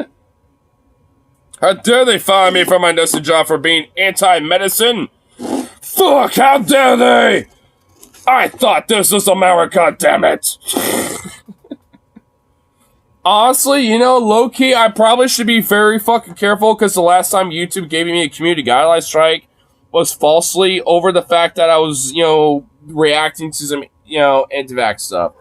How dare they fire me from my nursing job for being anti-medicine? Fuck, how dare they? I thought this was America, damn it. Honestly, low-key, I probably should be very fucking careful because the last time YouTube gave me a community guideline strike was falsely over the fact that I was, reacting to some, anti-vax stuff.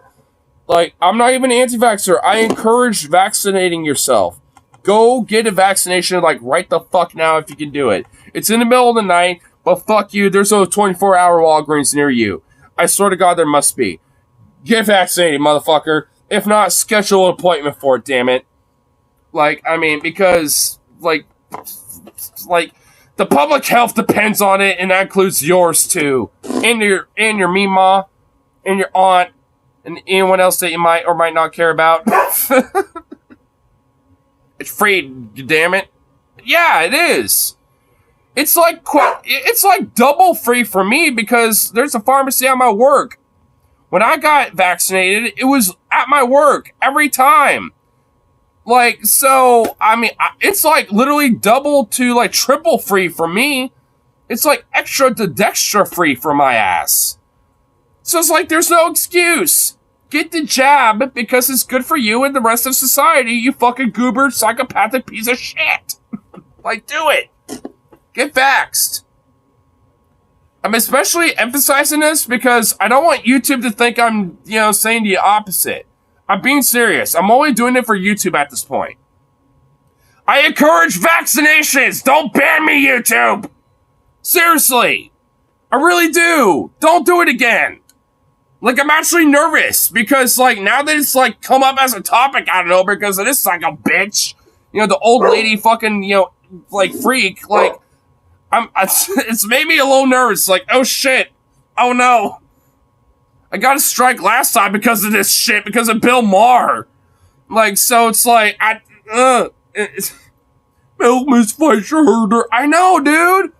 Like, I'm not even an anti-vaxxer. I encourage vaccinating yourself. Go get a vaccination, like, right the fuck now if you can do it. It's in the middle of the night, but fuck you, there's a 24-hour Walgreens near you. I swear to God, there must be. Get vaccinated, motherfucker. If not, schedule an appointment for it, damn it. Like, I mean, because, like, the public health depends on it, and that includes yours, too. And your Meemaw, and your aunt, and anyone else that you might or might not care about. It's free, damn it. Yeah, it is. It's like double free for me because there's a pharmacy at my work. When I got vaccinated, it was at my work every time. Like, so, I mean, it's like literally double to like triple free for me. It's like extra to dextra free for my ass. So it's like, there's no excuse. Get the jab because it's good for you and the rest of society, you fucking goober, psychopathic piece of shit. Like, do it. Get vaxxed. I'm especially emphasizing this because I don't want YouTube to think I'm, saying the opposite. I'm being serious. I'm only doing it for YouTube at this point. I encourage vaccinations. Don't ban me, YouTube. Seriously. I really do. Don't do it again. Like, I'm actually nervous because, like, now that it's, like, come up as a topic, I don't know, because of this psycho bitch, the old lady fucking, like, freak, like, it's made me a little nervous, like, oh shit, oh no, I got a strike last time because of this shit, because of Bill Maher. Like, so it's like, Bill Miss Fleischer Herder. I know, dude.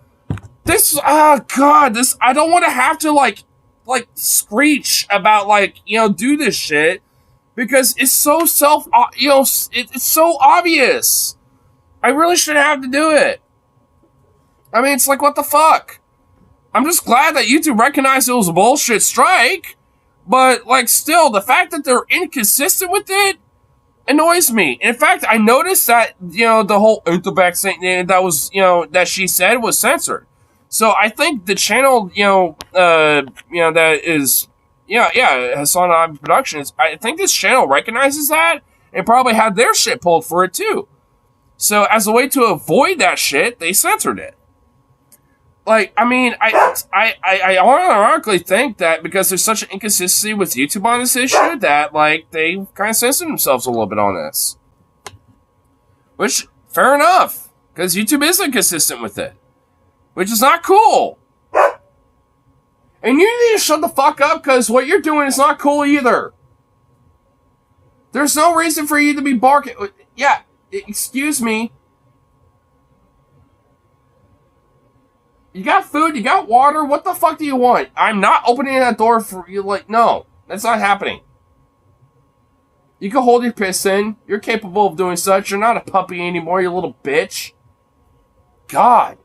This, God, this, I don't want to have to, like, screech about, like, do this shit, because it's so it's so obvious. I really shouldn't have to do it. I mean, it's like, what the fuck? I'm just glad that YouTube recognized it was a bullshit strike, but, like, still, the fact that they're inconsistent with it annoys me. In fact, I noticed that, the whole anti-vaccine that was, that she said was censored. So I think the channel, that is, Hassan on Productions, I think this channel recognizes that and probably had their shit pulled for it too. So as a way to avoid that shit, they censored it. Like, I mean, I ironically think that because there's such an inconsistency with YouTube on this issue that, like, they kind of censored themselves a little bit on this. Which, fair enough, because YouTube is inconsistent with it. Which is not cool. And you need to shut the fuck up, because what you're doing is not cool either. There's no reason for you to be barking. Yeah, excuse me. You got food, you got water, what the fuck do you want? I'm not opening that door for you, like, no. That's not happening. You can hold your piss in. You're capable of doing such. You're not a puppy anymore, you little bitch. God.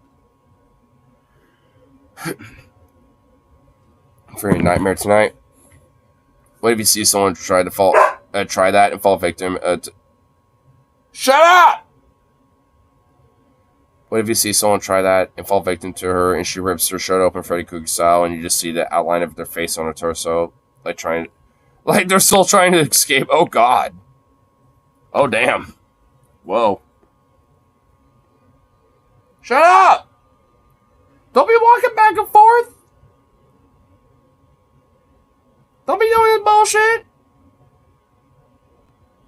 For a nightmare tonight. What if you see someone try that and fall victim? Shut up! What if you see someone try that and fall victim to her and she rips her shirt open Freddy Krueger style and you just see the outline of their face on her torso, like they're still trying to escape? Oh God. Oh damn. Whoa. Shut up! Don't be walking back and forth! Don't be doing this bullshit!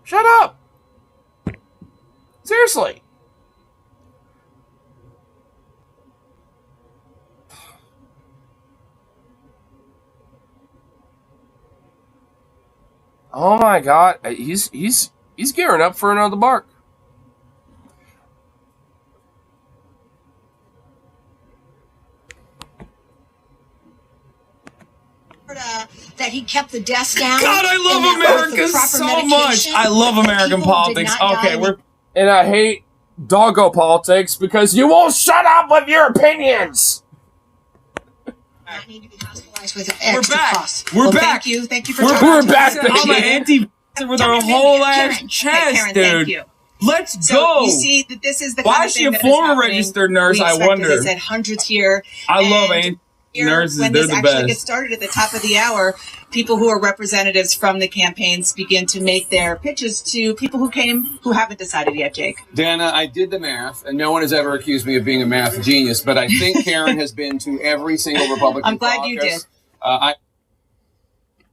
Shut up! Seriously! Oh my God, he's gearing up for another bark. That he kept the desk down. God, I love America so much. I love American politics. Okay, and I hate doggo politics because you won't shut up with your opinions. We're back. Costs. We're Well, back. Thank you for We're back. I'm an anti with our whole ass chest, Karen, dude. thank you. Let's So go. you see that this is the Why kind is of she thing a that is former happening. registered nurse? We I expect, wonder. As I said, hundreds here. I love And anti here, nurses. when They're this the actually best. gets started at the top of the hour, people who are representatives from the campaigns begin to make their pitches to people who haven't decided yet, Jake. Dana, I did the math, and no one has ever accused me of being a math genius, but I think Karen has been to every single Republican I'm glad caucus. you did.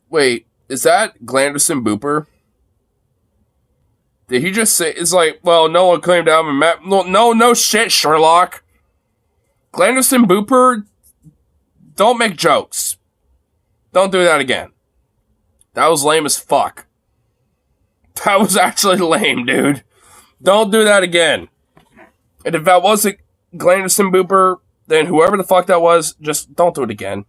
Wait, is that Glanderson Booper? Did he just say, it's like, well, no one claimed to have a map. No shit, Sherlock. Glanderson Booper, don't make jokes. Don't do that again. That was lame as fuck. That was actually lame, dude. Don't do that again. And if that wasn't Glanderson Booper, then whoever the fuck that was, just don't do it again.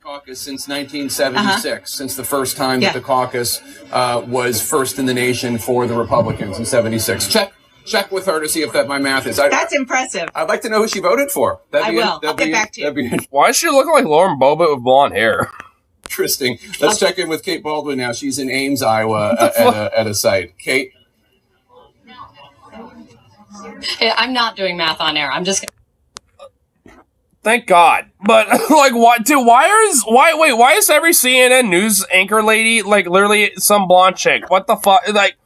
Caucus since 1976, since the first time that the caucus was first in the nation for the Republicans in 76. Check with her to see if my math is. That's impressive. I'd like to know who she voted for. I will. I'll get back to you. Why does she look like Lauren Boebert with blonde hair? Interesting. Let's check in with Kate Baldwin now. She's in Ames, Iowa, at a site. Kate? I'm not doing math on air. I'm just. Thank God. But, like, what, dude, why is every CNN news anchor lady, like, literally some blonde chick? What the fuck? Like,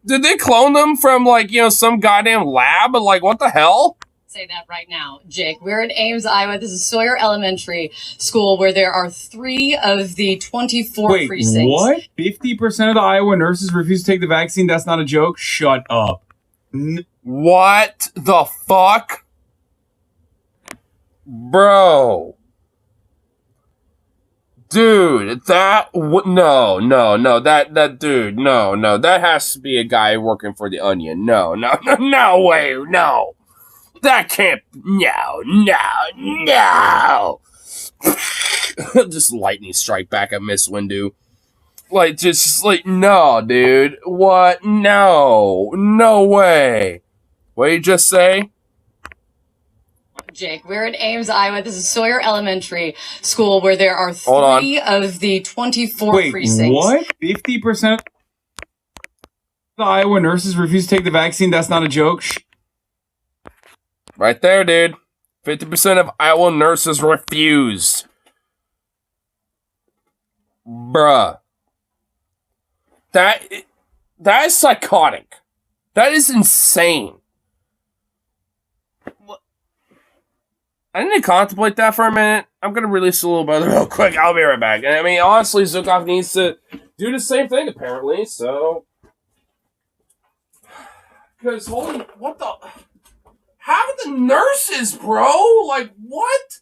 did they clone them from, like, some goddamn lab? Like, what the hell? Say that right now, Jake. We're in Ames, Iowa. This is Sawyer Elementary School, where there are 3 of the 24 Wait, precincts. what? 50% of the Iowa nurses refuse to take the vaccine? That's not a joke? Shut up. What the fuck? Bro. Dude, no, that dude, no, that has to be a guy working for the Onion. No way, no. That can't, no. Just lightning strike back at Miss Windu. Like, just like, no, dude. What? No way. What did you just say? Jake, we're in Ames, Iowa. This is Sawyer Elementary School, where there are 3 of the 24 precincts. What? 50% of the Iowa nurses refuse to take the vaccine? That's not a joke? Right there, dude. 50% of Iowa nurses refused. Bruh. That is psychotic. That is insane. I need to contemplate that for a minute. I'm going to release a little bit real quick. I'll be right back. And I mean, honestly, Zukov needs to do the same thing, apparently, so... Because, what the... How are the nurses, bro? Like, what?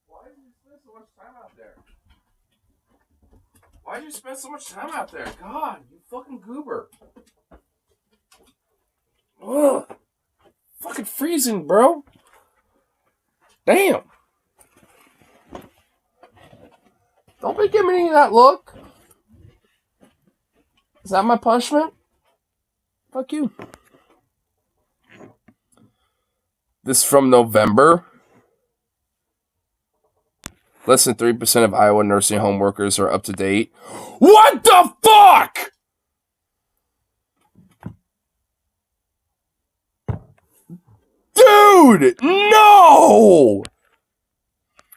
Why did you spend so much time out there? Why did you spend so much time out there? God, you fucking goober. Ugh. Fucking freezing, bro. Damn. Don't be giving me that look. Is that my punishment? Fuck you. This from November. Less than 3% of Iowa nursing home workers are up to date. What the fuck? Dude, no!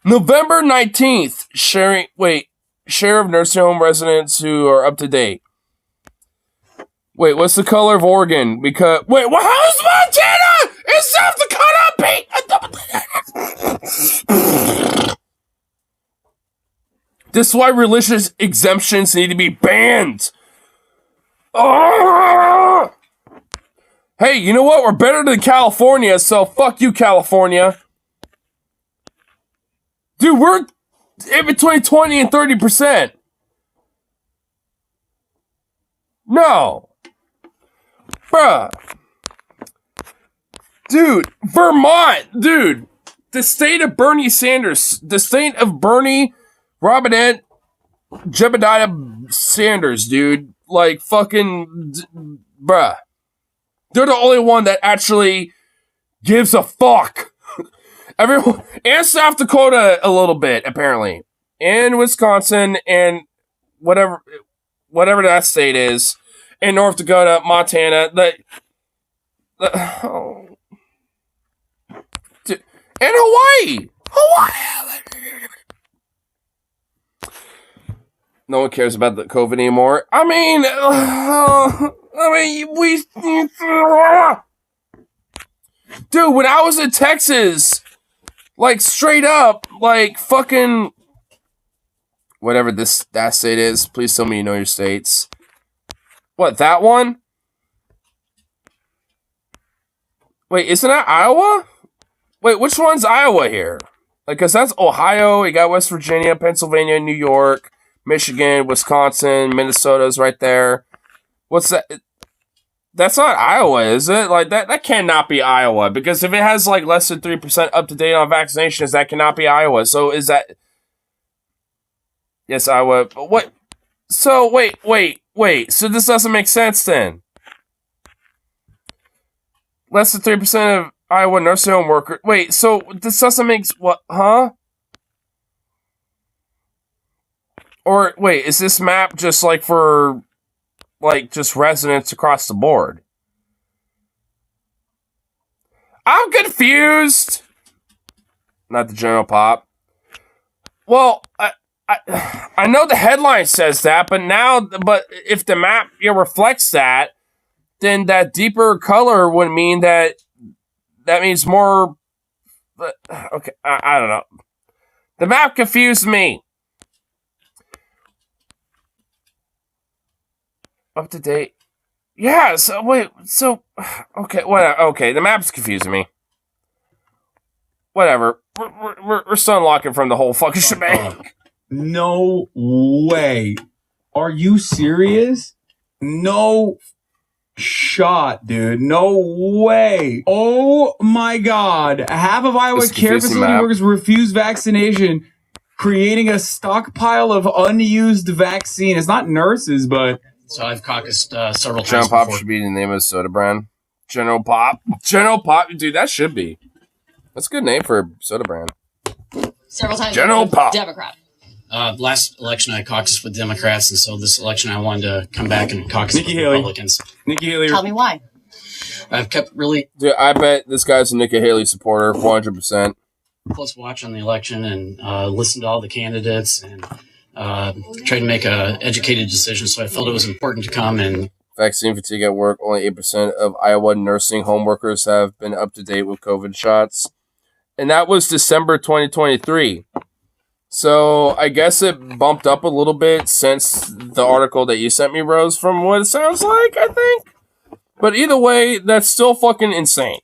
November 19th, share of nursing home residents who are up to date. Wait, what's the color of Oregon? Because wait, what? How's Montana? It's South Dakota. This is why religious exemptions need to be banned. Oh! Hey, you know what? We're better than California, so fuck you, California. Dude, we're in between 20 and 30%. No. Bruh. Dude, Vermont, dude. The state of Bernie Sanders. The state of Bernie Robinette Jebediah Sanders, dude. Like, fucking... Bruh. They're the only one that actually gives a fuck. Everyone, and South Dakota a little bit, apparently. And Wisconsin and whatever that state is. And North Dakota, Montana. Oh. And Hawaii. No one cares about the COVID anymore. I mean, dude, when I was in Texas, like straight up, like fucking whatever that state is. Please tell me you know your states. What, that one? Wait, isn't that Iowa? Wait, which one's Iowa here? Like, cause that's Ohio. You got West Virginia, Pennsylvania, New York, Michigan, Wisconsin, Minnesota's right there. What's that? That's not Iowa, is it? Like, that cannot be Iowa. Because if it has, like, less than 3% up to date on vaccinations, that cannot be Iowa. So is that... Yes, Iowa. What? So, wait. So this doesn't make sense, then. Less than 3% of Iowa nursing home workers... Wait, so this doesn't make... What? Huh? Or, wait, is this map just, like, for... like, just residents across the board? I'm confused! Not the general pop. Well, I know the headline says that, but if the map reflects that, then that deeper color would mean that means more... Okay, I don't know. The map confused me. Up to date. Yeah, so wait, so okay, whatever. Okay, the map's confusing me. Whatever. We're still unlocking from the whole fucking shebang. No way. Are you serious? No shot, dude. No way. Oh my god. Half of Iowa care facility workers refuse vaccination, creating a stockpile of unused vaccine. It's not nurses, but... So I've caucused several times. General Pop should be the name of the soda brand. General Pop, dude, that should be. That's a good name for a soda brand. Several times. General Pop. Democrat. Last election I caucused with Democrats, and so this election I wanted to come back and caucus with Republicans. Nikki Haley. Tell me why. I've kept really... Dude, I bet this guy's a Nikki Haley supporter, 400%. close watch on the election and listened to all the candidates and tried to make a educated decision. So I felt it was important to come and... Vaccine fatigue at work. Only 8% of Iowa nursing home workers have been up to date with COVID shots. And that was December 2023. So I guess it bumped up a little bit since the article that you sent me, Rose, from what it sounds like, I think. But either way, that's still fucking insane.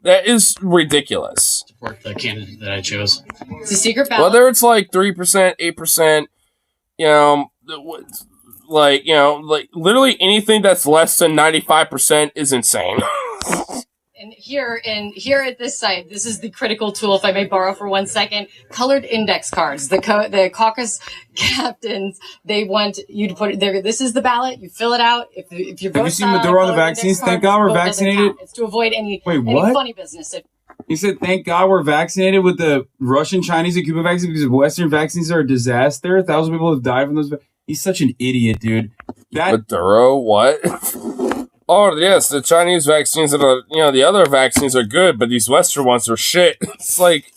That is ridiculous. Support the candidate that I chose. It's a secret ballot. Whether it's like 3%, 8%, like literally anything that's less than 95% is insane. And here at this site, this is the critical tool, if I may borrow for 1 second, colored index cards. The caucus captains, they want you to put it there. This is the ballot. You fill it out. If you vote, have you seen Maduro on the vaccines? Thank God we're vaccinated. It's to avoid any what? funny business. He said, thank God we're vaccinated with the Russian, Chinese, and Cuban vaccines because Western vaccines are a disaster. 1,000 people have died from those. He's such an idiot, dude. Maduro, what? Oh, yes, the Chinese vaccines that are, the other vaccines are good, but these Western ones are shit. It's like,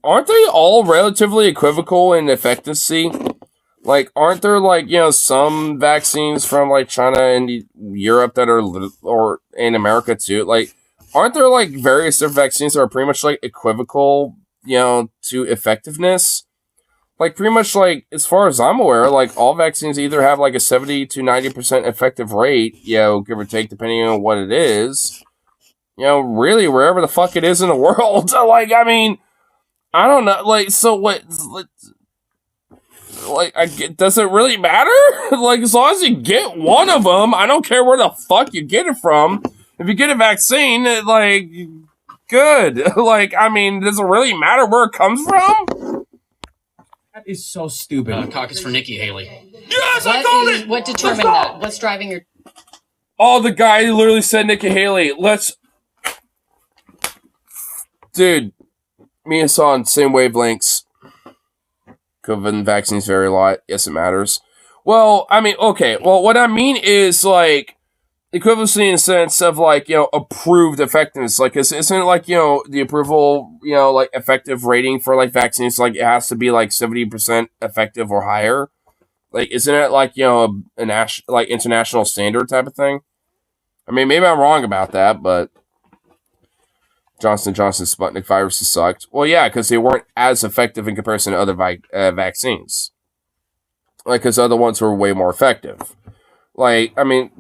aren't they all relatively equivocal in efficacy? Like, aren't there, like, you know, some vaccines from, like, China and Europe that are, or in America too? Like, aren't there, like, various different vaccines that are pretty much, like, equivocal, you know, to effectiveness? Like, pretty much, like, as far as I'm aware, like, all vaccines either have, like, a 70 to 90% effective rate, you know, give or take, depending on what it is. You know, really, wherever the fuck it is in the world. Like, I mean, I don't know. Like, so what... Like, does it really matter? Like, as long as you get one of them, I don't care where the fuck you get it from. If you get a vaccine, like, good. Like, I mean, does it really matter where it comes from? That is so stupid. Caucus for Nikki Haley. Yes, I called it! What determined that? What's driving your... Oh, the guy who literally said Nikki Haley. Dude, me and Son, same wavelengths. COVID vaccines vary a lot. Yes, it matters. Well, I mean, okay. Well, what I mean is, like, equivalency in the sense of, like, you know, approved effectiveness. Like, isn't it, like, you know, the approval, you know, like, effective rating for, like, vaccines, like, it has to be, like, 70% effective or higher? Like, isn't it, like, you know, like, international standard type of thing? I mean, maybe I'm wrong about that, but Johnson & Johnson Sputnik viruses sucked. Well, yeah, because they weren't as effective in comparison to other vaccines. Like, because other ones were way more effective. Like, I mean,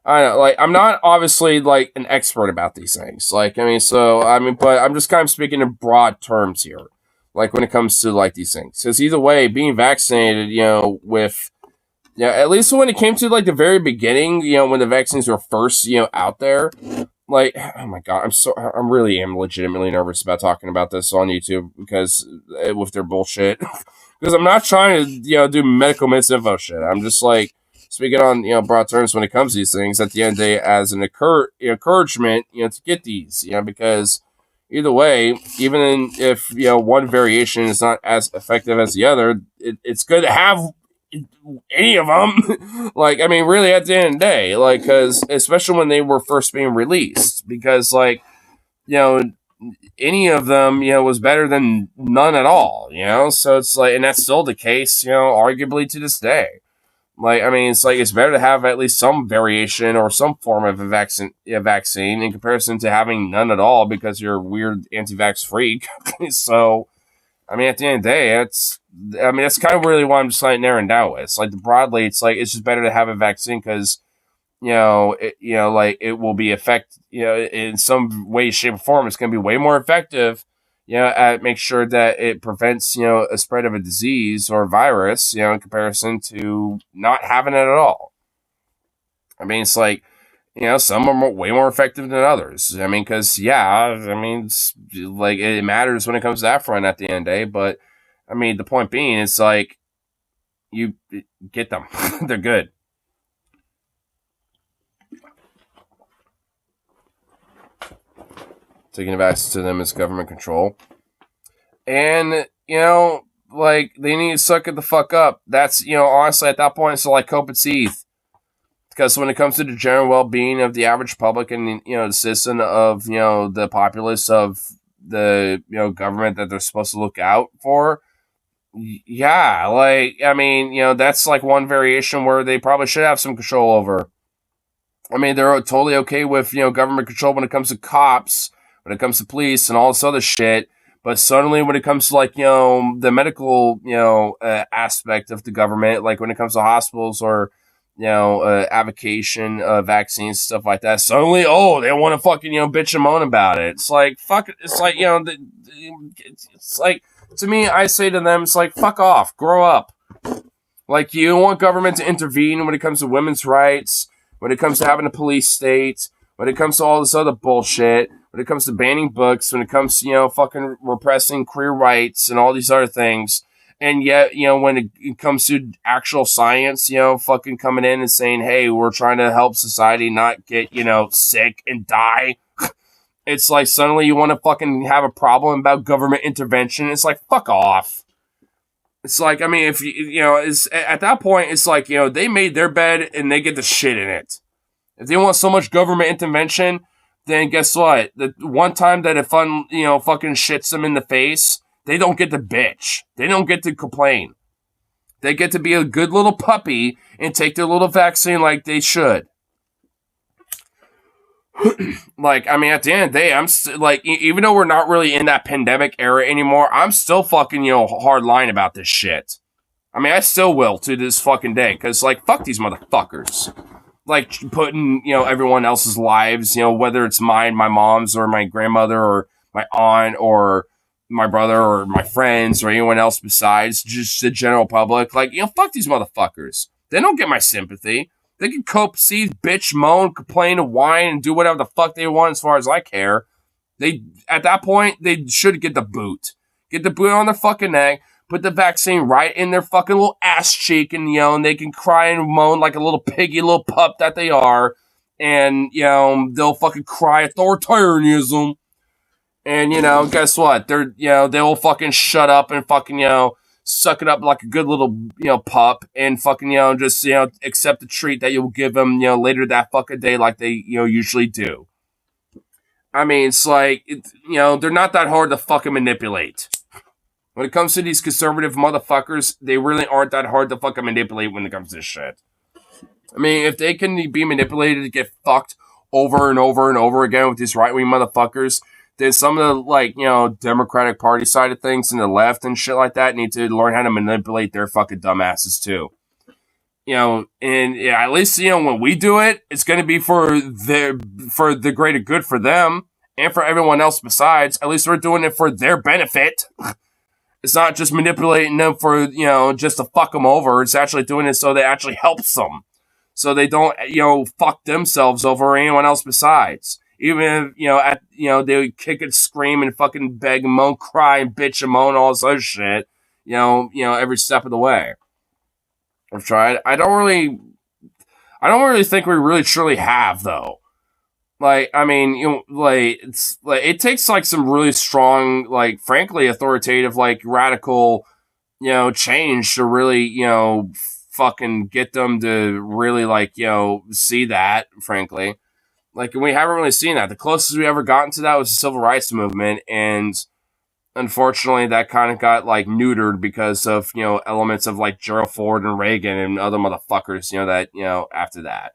I don't know, like, I'm not obviously, like, an expert about these things. Like, I mean, so, I mean, but I'm just kind of speaking in broad terms here. Like, when it comes to, like, these things. Because either way, being vaccinated, you know, with... Yeah, at least when it came to, like, the very beginning, you know, when the vaccines were first, you know, out there... Like, oh my god, I'm really legitimately nervous about talking about this on YouTube because with their bullshit. Because I'm not trying to, you know, do medical misinfo shit. I'm just like speaking on, you know, broad terms when it comes to these things at the end of the day as an encouragement, you know, to get these, you know, because either way, even if, you know, one variation is not as effective as the other, it's good to have any of them. Like, I mean, really at the end of the day, like, because especially when they were first being released, because, like, you know, any of them, you know, was better than none at all, you know. So it's like, and that's still the case, you know, arguably to this day. Like, I mean, it's like, it's better to have at least some variation or some form of a vaccine in comparison to having none at all because you're a weird anti-vax freak. So, I mean, at the end of the day, that's kind of really what I'm just like narrowing down with. It's like, broadly, it's like, it's just better to have a vaccine because, you know, like, it will be you know, in some way, shape, or form, it's going to be way more effective, you know, at make sure that it prevents, you know, a spread of a disease or a virus, you know, in comparison to not having it at all. I mean, it's like, you know, some are way more effective than others. I mean, because, yeah, I mean, it's like, it matters when it comes to that front at the end of the day. But, I mean, the point being, it's like, you get them. They're good. Taking access to them is government control. And, you know, like, they need to suck it the fuck up. That's, you know, honestly, at that point, it's like cope and seethe. Because when it comes to the general well-being of the average public and, you know, the citizen of, you know, the populace of the, you know, government that they're supposed to look out for, yeah, like, I mean, you know, that's like one variation where they probably should have some control over. I mean, they're totally okay with, you know, government control when it comes to cops, when it comes to police and all this other shit. But suddenly when it comes to, like, you know, the medical, you know, aspect of the government, like when it comes to hospitals or, you know, avocation, vaccines, stuff like that. Suddenly, they want to fucking, you know, bitch and moan about it. It's like, fuck it. It's like, you know, it's like, to me, I say to them, it's like, fuck off, grow up. Like, you don't want government to intervene when it comes to women's rights, when it comes to having a police state, when it comes to all this other bullshit, when it comes to banning books, when it comes to, you know, fucking repressing queer rights and all these other things. And yet, you know, when it comes to actual science, you know, fucking coming in and saying, hey, we're trying to help society not get, you know, sick and die. It's like suddenly you want to fucking have a problem about government intervention. It's like, fuck off. It's like, I mean, if you know, it's at that point, it's like, you know, they made their bed and they get the shit in it. If they want so much government intervention, then guess what? The one time that it fucking shits them in the face, they don't get to bitch. They don't get to complain. They get to be a good little puppy and take their little vaccine like they should. Like, I mean, at the end of the day, I'm like, even though we're not really in that pandemic era anymore, I'm still fucking, hard line about this shit. I mean, I still will to this fucking day, because, like, fuck these motherfuckers. Like, putting, everyone else's lives, whether it's mine, my mom's, or my grandmother, or my aunt, or my brother, or my friends, or anyone else besides just the general public. Like, fuck these motherfuckers. They don't get my sympathy. They can cope, seethe, bitch, moan, complain, whine, and do whatever the fuck they want as far as I care. At that point, they should get the boot. Get the boot on their fucking neck, put the vaccine right in their fucking little ass cheek, and, and they can cry and moan like a little piggy little pup that they are. And, they'll fucking cry authoritarianism. And, guess what? They'll fucking shut up and fucking, suck it up like a good little, pup, and fucking, just, accept the treat that you'll give them, later that fucking day like they, usually do. I mean, it's like, they're not that hard to fucking manipulate. When it comes to these conservative motherfuckers, they really aren't that hard to fucking manipulate when it comes to this shit. I mean, if they can be manipulated to get fucked over and over and over again with these right-wing motherfuckers, then some of the, like, Democratic Party side of things and the left and shit like that need to learn how to manipulate their fucking dumbasses too. And at least, when we do it, it's going to be for the greater good for them and for everyone else besides. At least we're doing it for their benefit. It's not just manipulating them for, just to fuck them over. It's actually doing it so that it actually helps them. So they don't, fuck themselves over or anyone else besides. Even if, they would kick and scream and fucking beg and moan, cry and bitch and moan, all this other shit, every step of the way. I've tried. I don't really think we really truly have, though. Like, I mean, it's like, it takes like some really strong, like, frankly, authoritative, like, radical, change to really, fucking get them to really, like, see that, frankly. Like, we haven't really seen that. The closest we ever gotten to that was the civil rights movement, and unfortunately, that kind of got, like, neutered because of, elements of, like, Gerald Ford and Reagan and other motherfuckers, that, after that.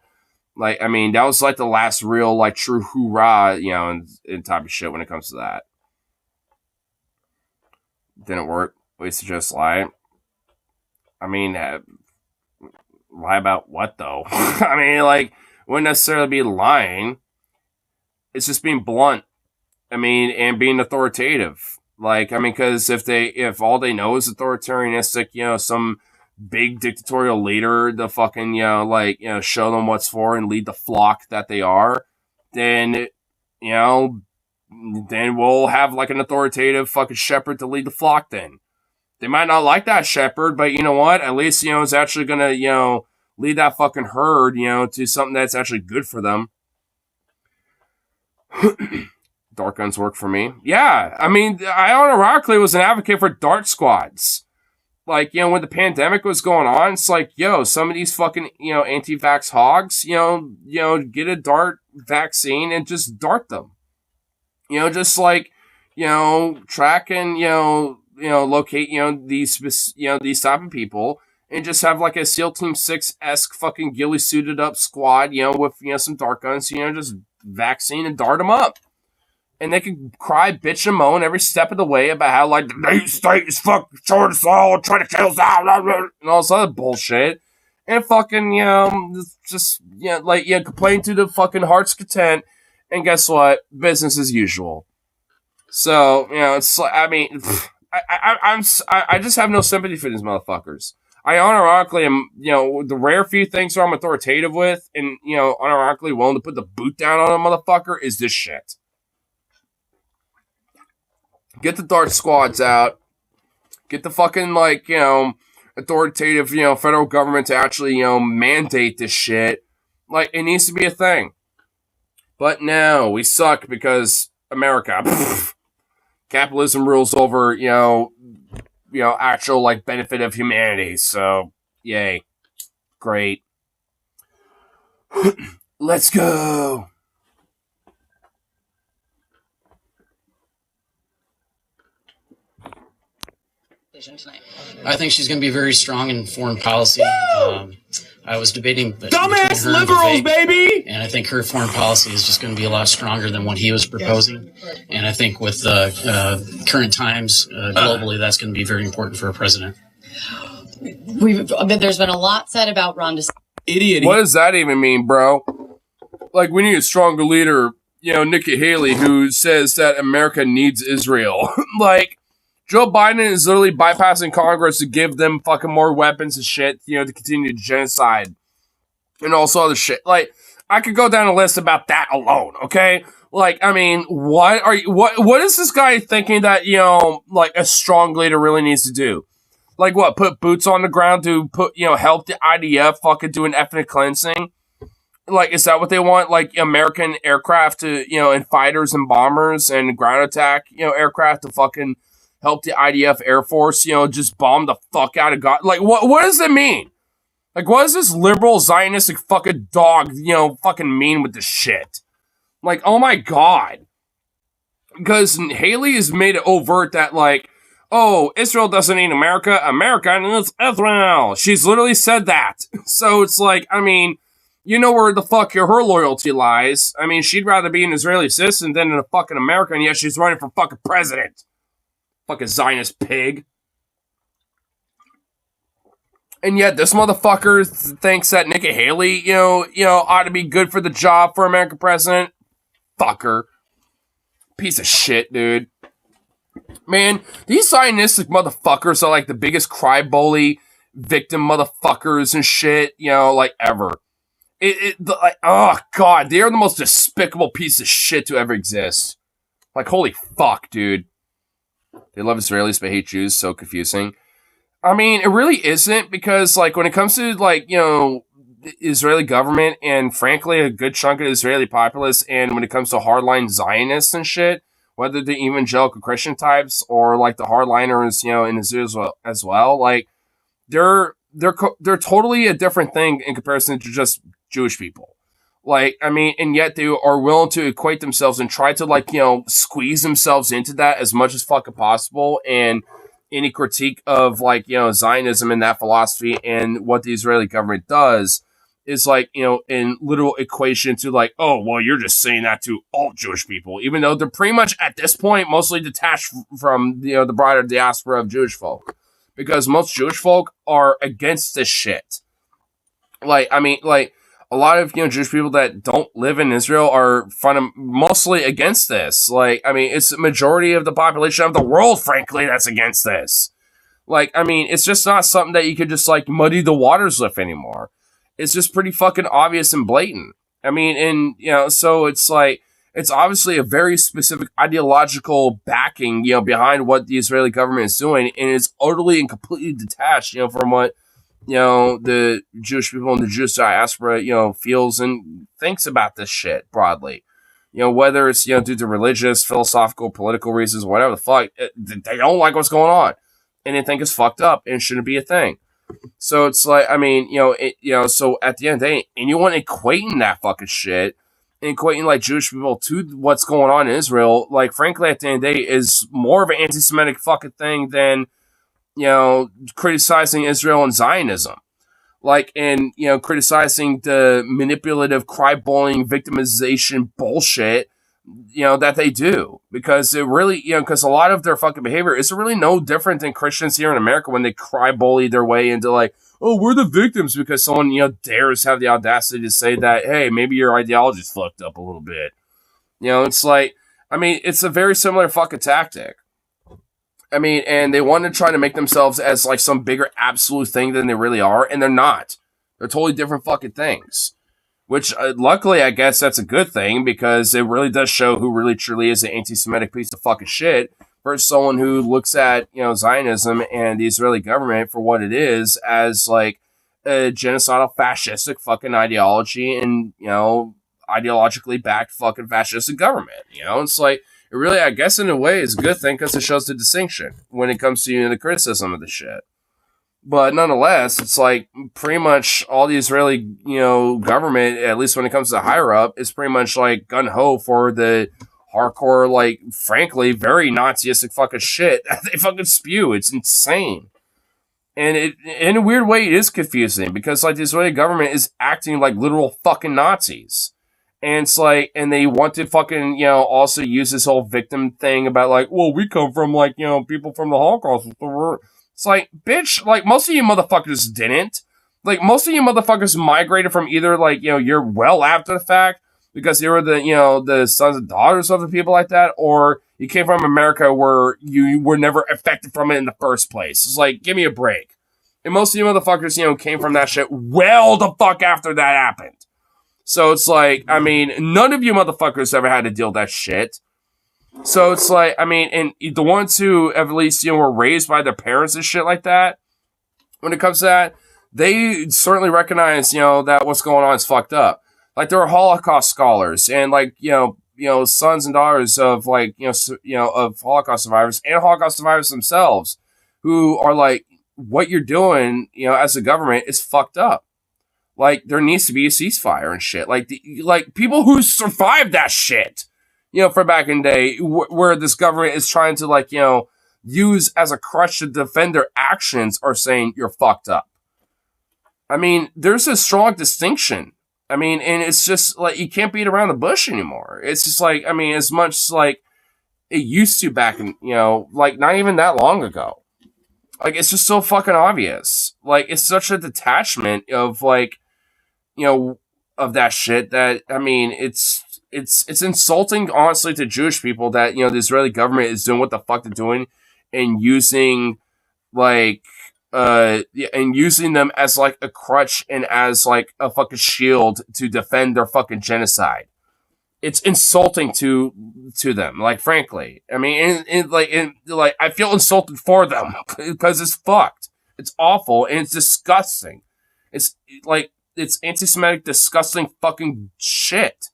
Like, I mean, that was, like, the last real, like, true hoorah, and type of shit when it comes to that. Didn't work. We should just lie. I mean, lie about what, though? I mean, like, wouldn't necessarily be lying. It's just being blunt. I mean, and being authoritative. Like, I mean, because if all they know is authoritarianistic, some big dictatorial leader to fucking, show them what's for and lead the flock that they are, then, then we'll have, like, an authoritative fucking shepherd to lead the flock then. They might not like that shepherd, but you know what? At least, it's actually gonna, lead that fucking herd, to something that's actually good for them. Dart guns work for me. Yeah, I mean, I unironically was an advocate for dart squads. Like, when the pandemic was going on, it's like, some of these fucking, anti-vax hogs, get a dart vaccine and just dart them. Just like, track and, locate, these type of people and just have like a SEAL Team 6-esque fucking ghillie suited up squad, with, some dart guns, just vaccine and dart them up. And they can cry, bitch, and moan every step of the way about how, like, the deep state is fucking short us all, trying to kill us out, and all this other bullshit. And fucking, just, complain to the fucking heart's content. And guess what? Business as usual. So, it's like, I mean, I just have no sympathy for these motherfuckers. I unironically am, the rare few things that I'm authoritative with and, unironically willing to put the boot down on a motherfucker is this shit. Get the dart squads out. Get the fucking, like, authoritative, federal government to actually, mandate this shit. Like, it needs to be a thing. But no, we suck because America. Capitalism rules over, actual, like, benefit of humanity. So, yay. Great. Let's go. decision tonight? I think she's going to be very strong in foreign policy. I was debating dumbass liberals, baby, and I think her foreign policy is just going to be a lot stronger than what he was proposing. And I think with the current times globally, that's going to be very important for a president. There's been a lot said about Ron DeSantis. Idiot. What does that even mean, bro? Like, we need a stronger leader, Nikki Haley, who says that America needs Israel. Like, Joe Biden is literally bypassing Congress to give them fucking more weapons and shit, to continue genocide and all sort of shit. Like, I could go down a list about that alone, okay? Like, I mean, what is this guy thinking that, like a strong leader really needs to do? Like what, put boots on the ground to help the IDF fucking do an ethnic cleansing? Like, is that what they want? Like, American aircraft to, and fighters and bombers and ground attack, aircraft to fucking help the IDF Air Force, just bomb the fuck out of God. Like, what does it mean? Like, what does this liberal Zionistic fucking dog, fucking mean with this shit? Like, oh my God. Because Haley has made it overt that, like, oh, Israel doesn't need America, America needs Israel. She's literally said that. So it's like, I mean, where the fuck her loyalty lies. I mean, she'd rather be an Israeli citizen than a fucking American, and yet she's running for fucking president. Fucking Zionist pig. And yet this motherfucker thinks that Nikki Haley, ought to be good for the job for American president. Fucker. Piece of shit, dude. Man, these Zionistic motherfuckers are like the biggest crybaby victim motherfuckers and shit, like ever. Oh God, they are the most despicable piece of shit to ever exist. Like, holy fuck, dude. They love Israelis but hate Jews, so confusing. I mean, it really isn't, because, like, when it comes to, like, the Israeli government and, frankly, a good chunk of the Israeli populace, and when it comes to hardline Zionists and shit, whether the evangelical Christian types or, like, the hardliners, in Israel as well, like, they're totally a different thing in comparison to just Jewish people. Like, I mean, and yet they are willing to equate themselves and try to, like, squeeze themselves into that as much as fucking possible. And any critique of, like, Zionism and that philosophy and what the Israeli government does is, like, in literal equation to, like, oh, well, you're just saying that to all Jewish people, even though they're pretty much at this point mostly detached from, the broader diaspora of Jewish folk, because most Jewish folk are against this shit. Like, I mean, like, a lot of, Jewish people that don't live in Israel are mostly against this. Like, I mean, it's the majority of the population of the world, frankly, that's against this. Like, I mean, it's just not something that you could just, like, muddy the waters with anymore. It's just pretty fucking obvious and blatant. I mean, and, so it's like, it's obviously a very specific ideological backing, behind what the Israeli government is doing, and it's utterly and completely detached, from what, the Jewish people in the Jewish diaspora, feels and thinks about this shit broadly. Whether it's, due to religious, philosophical, political reasons, whatever the fuck, they don't like what's going on. And they think it's fucked up and shouldn't be a thing. So it's like, I mean, so at the end of the day, anyone equating that fucking shit, and equating, like, Jewish people to what's going on in Israel, like, frankly, at the end of the day, is more of an anti-Semitic fucking thing than, criticizing Israel and Zionism. Like, and, criticizing the manipulative, cry-bowling, victimization bullshit, that they do. Because it really, because a lot of their fucking behavior is really no different than Christians here in America when they cry-bully their way into, like, oh, we're the victims because someone, dares have the audacity to say that, hey, maybe your ideology's fucked up a little bit. It's like, I mean, it's a very similar fucking tactic. I mean, and they want to try to make themselves as, like, some bigger absolute thing than they really are, and they're not. They're totally different fucking things. Which, luckily, I guess that's a good thing, because it really does show who really truly is an anti-Semitic piece of fucking shit versus someone who looks at, Zionism and the Israeli government for what it is as, like, a genocidal fascistic fucking ideology and, ideologically backed fucking fascistic government. It's like, it really, I guess, in a way, is a good thing because it shows the distinction when it comes to the criticism of the shit. But nonetheless, it's like pretty much all the Israeli, government, at least when it comes to higher up, is pretty much like gung-ho for the hardcore, like, frankly, very Naziistic fucking shit that they fucking spew. It's insane. And it, in a weird way, it is confusing because, like, the Israeli government is acting like literal fucking Nazis. And it's like, and they want to fucking, also use this whole victim thing about, like, well, we come from, like, people from the Holocaust. It's like, bitch, like, most of you motherfuckers didn't. Like, most of you motherfuckers migrated from either, like, you're well after the fact because they were the sons and daughters of the people like that, or you came from America where you were never affected from it in the first place. It's like, give me a break. And most of you motherfuckers, came from that shit well the fuck after that happened. So it's like, I mean, none of you motherfuckers ever had to deal with that shit. So it's like, I mean, and the ones who at least, were raised by their parents and shit like that, when it comes to that, they certainly recognize, that what's going on is fucked up. Like, there are Holocaust scholars and, like, sons and daughters of, like, of Holocaust survivors and Holocaust survivors themselves who are like, what you're doing, as a government is fucked up. Like, there needs to be a ceasefire and shit. Like, like people who survived that shit, from back in the day, where this government is trying to, like, use as a crutch to defend their actions are saying you're fucked up. I mean, there's a strong distinction. I mean, and it's just, like, you can't beat around the bush anymore. It's just, like, I mean, as much, like, it used to back in, like, not even that long ago. Like, it's just so fucking obvious. Like, it's such a detachment of, like, of that shit that, I mean, it's insulting, honestly, to Jewish people that, the Israeli government is doing what the fuck they're doing and using, like, and using them as, like, a crutch and as, like, a fucking shield to defend their fucking genocide. It's insulting to them, like, frankly. I mean, like, I feel insulted for them because it's fucked. It's awful and it's disgusting. It's, like, it's anti-Semitic, disgusting fucking shit.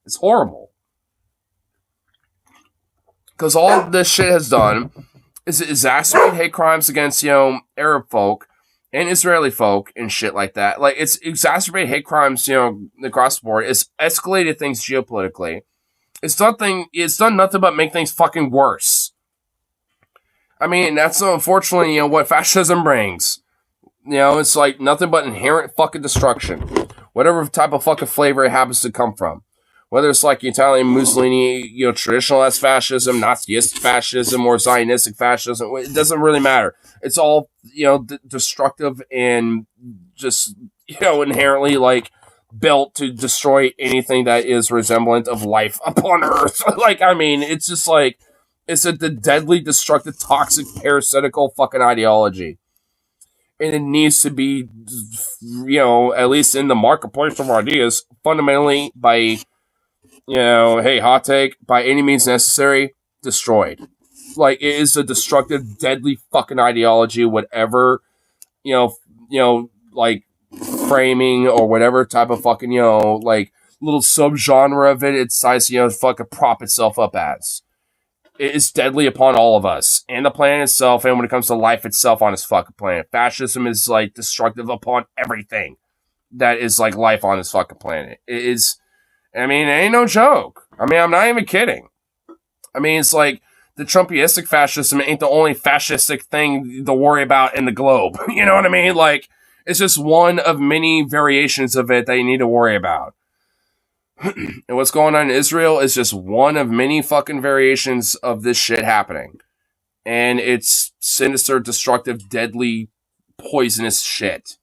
It's horrible. Because all this shit has done is exacerbate hate crimes against, Arab folk and Israeli folk and shit like that. Like, it's exacerbated hate crimes, across the board. It's escalated things geopolitically. It's done nothing but make things fucking worse. I mean, that's unfortunately, what fascism brings. It's like nothing but inherent fucking destruction. Whatever type of fucking flavor it happens to come from. Whether it's like Italian Mussolini, traditional as fascism, Naziist fascism, or Zionistic fascism, it doesn't really matter. It's all, destructive and just, inherently, like, built to destroy anything that is resemblant of life upon Earth. Like, I mean, it's just like, it's the deadly, destructive, toxic, parasitical fucking ideology. And it needs to be, at least in the marketplace of ideas, fundamentally by, hey, hot take, by any means necessary, destroyed. Like, it is a destructive, deadly fucking ideology, whatever, like, framing or whatever type of fucking, like, little subgenre of it, it decides, fucking prop itself up as. It is deadly upon all of us and the planet itself, and when it comes to life itself on this fucking planet. Fascism is, like, destructive upon everything that is, like, life on this fucking planet. It is, I mean, it ain't no joke. I mean, I'm not even kidding. I mean, it's like, the Trumpistic fascism ain't the only fascistic thing to worry about in the globe. You know what I mean? Like, it's just one of many variations of it that you need to worry about. And what's going on in Israel is just one of many fucking variations of this shit happening. And it's sinister, destructive, deadly, poisonous shit.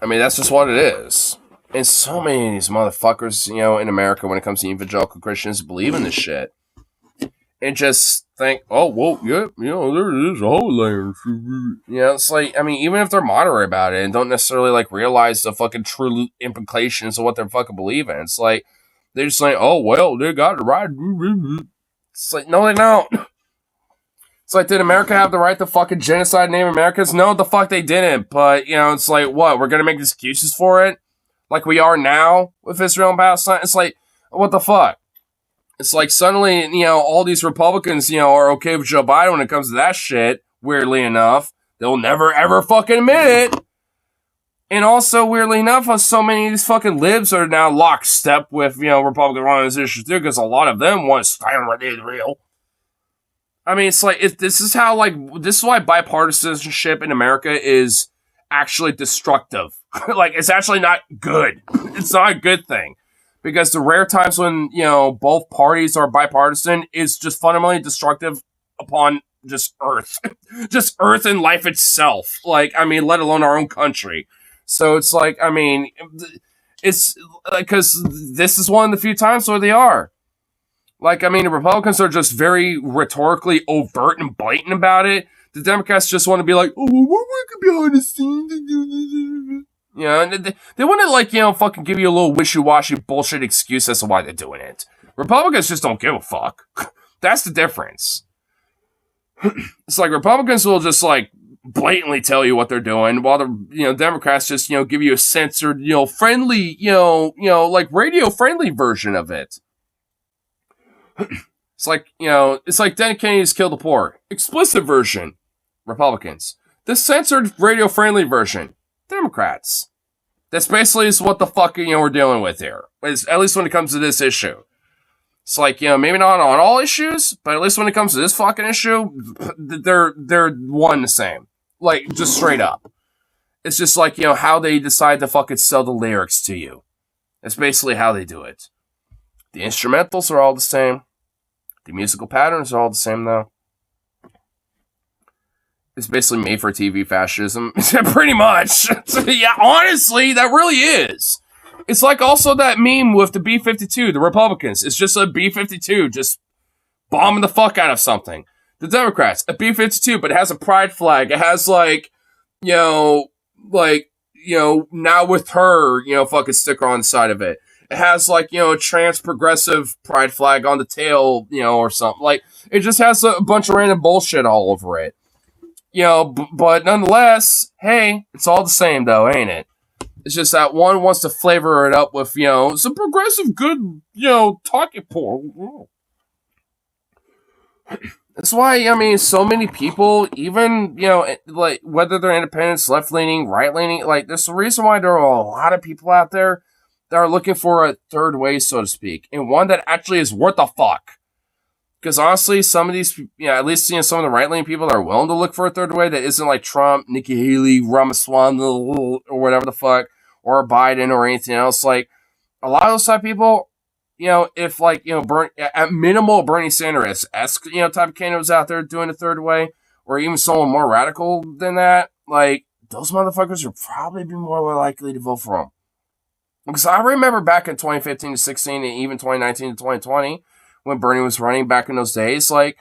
I mean, that's just what it is. And so many of these motherfuckers, in America, when it comes to evangelical Christians, believe in this shit. And just think, oh, well, yeah, there is a whole layer. It's like, I mean, even if they're moderate about it and don't necessarily, like, realize the fucking true implications of what they're fucking believing, it's like, they're just like, oh, well, they got it right. It's like, no, they don't. It's like, did America have the right to fucking genocide Native Americans? No, the fuck they didn't. But, it's like, what, we're gonna make excuses for it? Like we are now with Israel and Palestine? It's like, what the fuck? It's like suddenly, all these Republicans, are okay with Joe Biden when it comes to that shit, weirdly enough. They'll never, ever fucking admit it. And also, weirdly enough, so many of these fucking libs are now lockstep with, Republicans on this issue too, because a lot of them want to stand with Israel. I mean, it's like, this is why bipartisanship in America is actually destructive. Like, it's actually not good. It's not a good thing. Because the rare times when, both parties are bipartisan is just fundamentally destructive upon just Earth. Just Earth and life itself. Like, I mean, let alone our own country. So it's like, I mean, it's like, because this is one of the few times where they are. Like, I mean, the Republicans are just very rhetorically overt and blatant about it. The Democrats just want to be like, oh, we're working behind the scenes. And they want to, like, fucking give you a little wishy-washy bullshit excuse as to why they're doing it. Republicans just don't give a fuck. That's the difference. It's like Republicans will just, like, blatantly tell you what they're doing, while the Democrats just give you a censored friendly like radio friendly version of it. It's like Denny Kennedy's Kill the Poor, explicit version, Republicans. The censored radio friendly version, Democrats. That's basically is what the fuck we're dealing with here. At least when it comes to this issue. It's like, maybe not on all issues, but at least when it comes to this fucking issue, they're one and the same. Like, just straight up. It's just like, how they decide to fucking sell the lyrics to you. That's basically how they do it. The instrumentals are all the same. The musical patterns are all the same, though. It's basically made for TV fascism. Pretty much. Yeah, honestly, that really is. It's like also that meme with the B-52, the Republicans. It's just a B-52 just bombing the fuck out of something. The Democrats, a B-52, but it has a pride flag. It has now with her, fucking sticker on the side of it. It has a trans progressive pride flag on the tail, or something. Like, it just has a bunch of random bullshit all over it. But nonetheless, hey, it's all the same though, ain't it? It's just that one wants to flavor it up with, some progressive good, talking point. That's why, I mean, so many people, even, like, whether they're independents, left-leaning, right-leaning, like, there's a reason why there are a lot of people out there that are looking for a third way, so to speak, and one that actually is worth the fuck. Because honestly, some of these, at least, some of the right-leaning people that are willing to look for a third way that isn't like Trump, Nikki Haley, Ramaswamy, or whatever the fuck, or Biden, or anything else, like, a lot of those type of people, if at minimal Bernie Sanders-esque, type of candidate was out there doing a third way, or even someone more radical than that, like, those motherfuckers would probably be more likely to vote for him. Because I remember back in 2015 to 16 and even 2019 to 2020, when Bernie was running back in those days, like,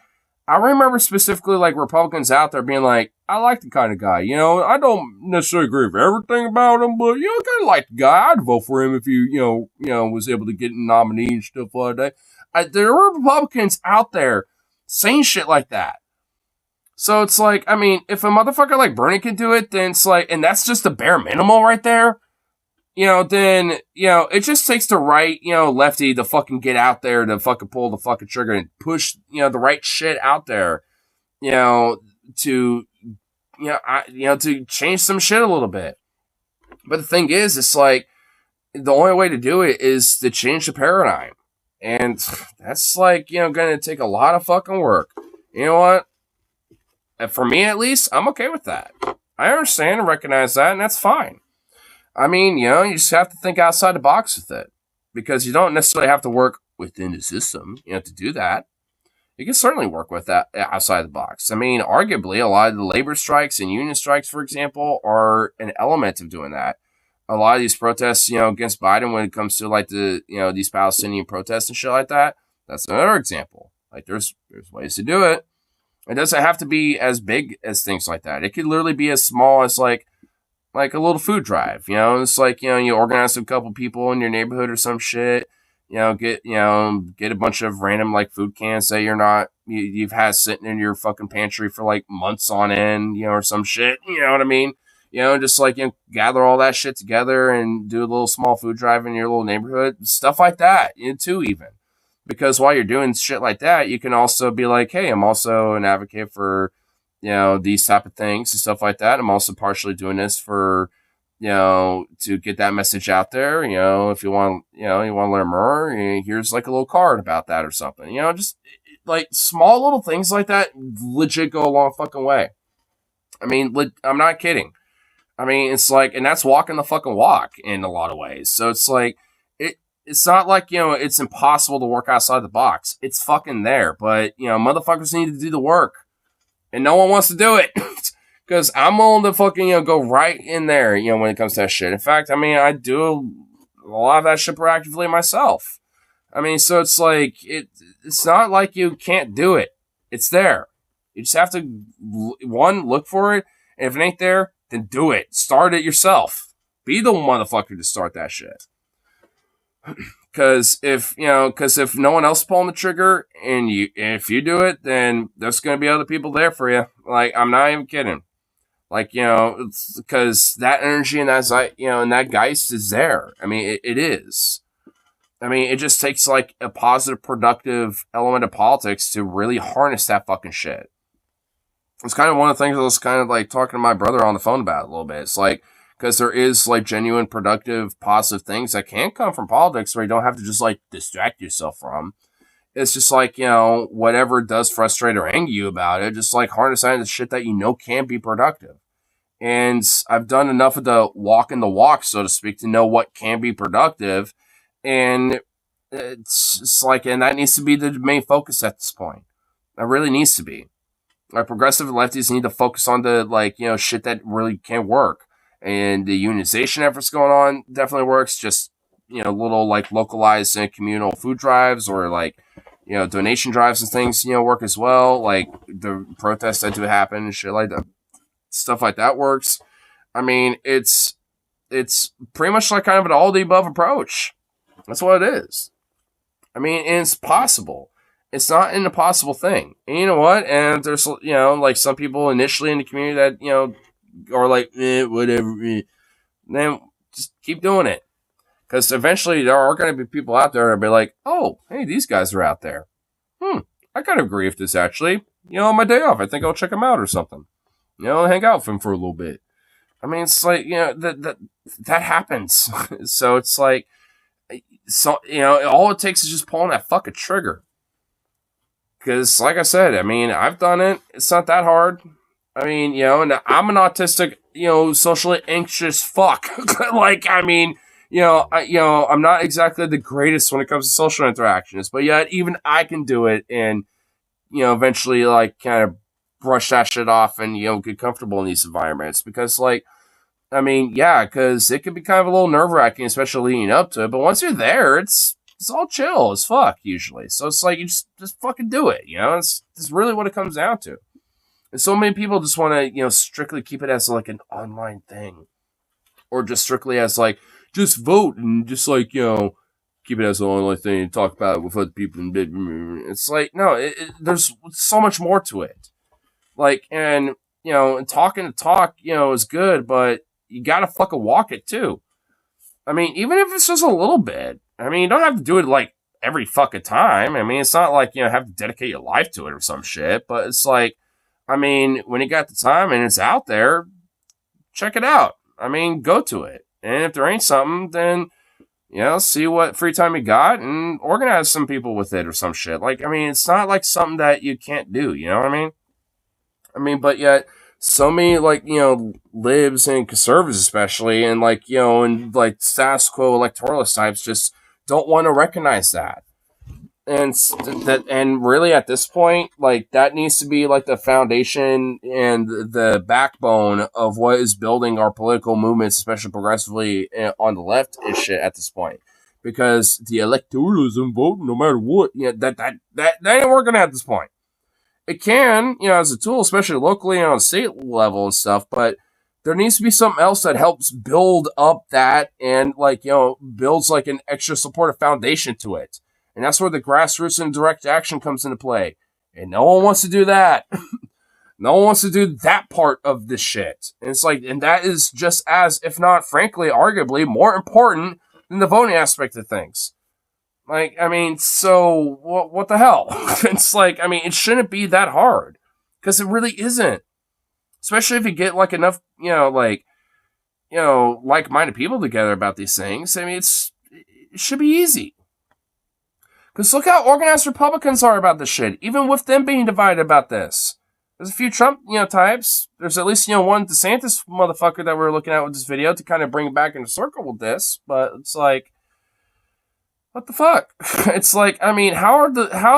I remember specifically, like, Republicans out there being like, I like the kind of guy, I don't necessarily agree with everything about him, but, I kind of like the guy. I'd vote for him if he, was able to get a nominee and stuff like that. There were Republicans out there saying shit like that. So it's like, I mean, if a motherfucker like Bernie can do it, then it's like, and that's just the bare minimum right there, then, it just takes the right, lefty to fucking get out there to fucking pull the fucking trigger and push, the right shit out there, to change some shit a little bit. But the thing is, it's like, the only way to do it is to change the paradigm. And that's like, going to take a lot of fucking work. You know what? And for me, at least, I'm okay with that. I understand and recognize that, and that's fine. I mean, you just have to think outside the box with it. Because you don't necessarily have to work within the system, to do that. You can certainly work with that outside the box. I mean, arguably, a lot of the labor strikes and union strikes, for example, are an element of doing that. A lot of these protests, against Biden when it comes to, like, these Palestinian protests and shit like that, that's another example. Like, there's ways to do it. It doesn't have to be as big as things like that. It could literally be as small as, like a little food drive, it's like, you organize a couple people in your neighborhood or some shit, get a bunch of random, like, food cans that you've had sitting in your fucking pantry for, like, months on end, or some shit, you know what I mean? Just like, gather all that shit together and do a little small food drive in your little neighborhood, stuff like that, too, even. Because while you're doing shit like that, you can also be like, hey, I'm also an advocate for, these type of things and stuff like that. I'm also partially doing this for, to get that message out there. If you want, you want to learn more, here's like a little card about that or something. Just like small little things like that legit go a long fucking way. I mean, I'm not kidding. I mean, it's like, and that's walking the fucking walk in a lot of ways. So it's like, it's not like, it's impossible to work outside the box. It's fucking there. But, motherfuckers need to do the work. And no one wants to do it. Because I'm willing to fucking, go right in there, when it comes to that shit. In fact, I mean, I do a lot of that shit proactively myself. I mean, so it's like, it's not like you can't do it. It's there. You just have to, one, look for it. And if it ain't there, then do it. Start it yourself. Be the motherfucker to start that shit. Because if no one else is pulling the trigger and if you do it, then there's going to be other people there for you. Like, I'm not even kidding. Like, it's because that energy and that, and that geist is there. I mean, it is. I mean, it just takes like a positive, productive element of politics to really harness that fucking shit. It's kind of one of the things I was kind of like talking to my brother on the phone about a little bit. It's like, because there is like genuine, productive, positive things that can come from politics where you don't have to just like distract yourself from. It's just like, whatever does frustrate or anger you about it, just like harness that into shit that can be productive. And I've done enough of the walk, so to speak, to know what can be productive. And it's just like, and that needs to be the main focus at this point. It really needs to be. Like, progressive lefties need to focus on the, like, shit that really can work. And the unionization efforts going on definitely works. Just, little, like, localized and communal food drives or, like, donation drives and things, work as well. Like, the protests that do happen and shit like that. Stuff like that works. I mean, it's pretty much like kind of an all-the-above approach. That's what it is. I mean, and it's possible. It's not an impossible thing. And you know what? And there's, like some people initially in the community that, are like, whatever. Then just keep doing it. Because eventually there are going to be people out there that be like, oh, hey, these guys are out there. I kind of agree with this, actually. On my day off, I think I'll check them out or something. Hang out with them for a little bit. I mean, it's like, that happens. So it's like, all it takes is just pulling that fucking trigger. Because, like I said, I mean, I've done it. It's not that hard. I mean, and I'm an autistic, socially anxious fuck. Like, I mean, I'm not exactly the greatest when it comes to social interactions, but yet even I can do it and, eventually, like, kind of brush that shit off and, get comfortable in these environments. Because, like, I mean, yeah, because it can be kind of a little nerve-wracking, especially leading up to it. But once you're there, it's all chill as fuck, usually. So it's like, you just fucking do it, It's really what it comes down to. And so many people just want to, strictly keep it as, like, an online thing. Or just strictly as, like, just vote and just, like, keep it as an online thing and talk about it with other people. And it's like, no, there's so much more to it. Like, and, talking to talk, is good, but you gotta fucking walk it, too. I mean, even if it's just a little bit. I mean, you don't have to do it, like, every fucking time. I mean, it's not like, have to dedicate your life to it or some shit. But it's like, I mean, when you got the time and it's out there, check it out. I mean, go to it. And if there ain't something, then, see what free time you got and organize some people with it or some shit. Like, I mean, it's not like something that you can't do, you know what I mean? I mean, but yet, so many, like, libs and conservatives especially, and, like, and, like, status quo electoralist types just don't want to recognize that. And really at this point, like, that needs to be, like, the foundation and the backbone of what is building our political movements, especially progressively on the left and shit at this point. Because the electoralism vote, no matter what, that ain't working at this point. It can, as a tool, especially locally and on a state level and stuff, but there needs to be something else that helps build up that and, like, builds, like, an extra supportive foundation to it. And that's where the grassroots and direct action comes into play. And no one wants to do that. No one wants to do that part of this shit. And it's like, and that is just as, if not, frankly, arguably more important than the voting aspect of things. Like, I mean, so what the hell? It's like, I mean, it shouldn't be that hard. Because it really isn't. Especially if you get, like, enough, like-minded people together about these things, I mean, it should be easy. Because look how organized Republicans are about this shit, even with them being divided about this. There's a few Trump, types. There's at least, one DeSantis motherfucker that we're looking at with this video to kind of bring it back in a circle with this. But it's like, what the fuck? It's like, I mean, how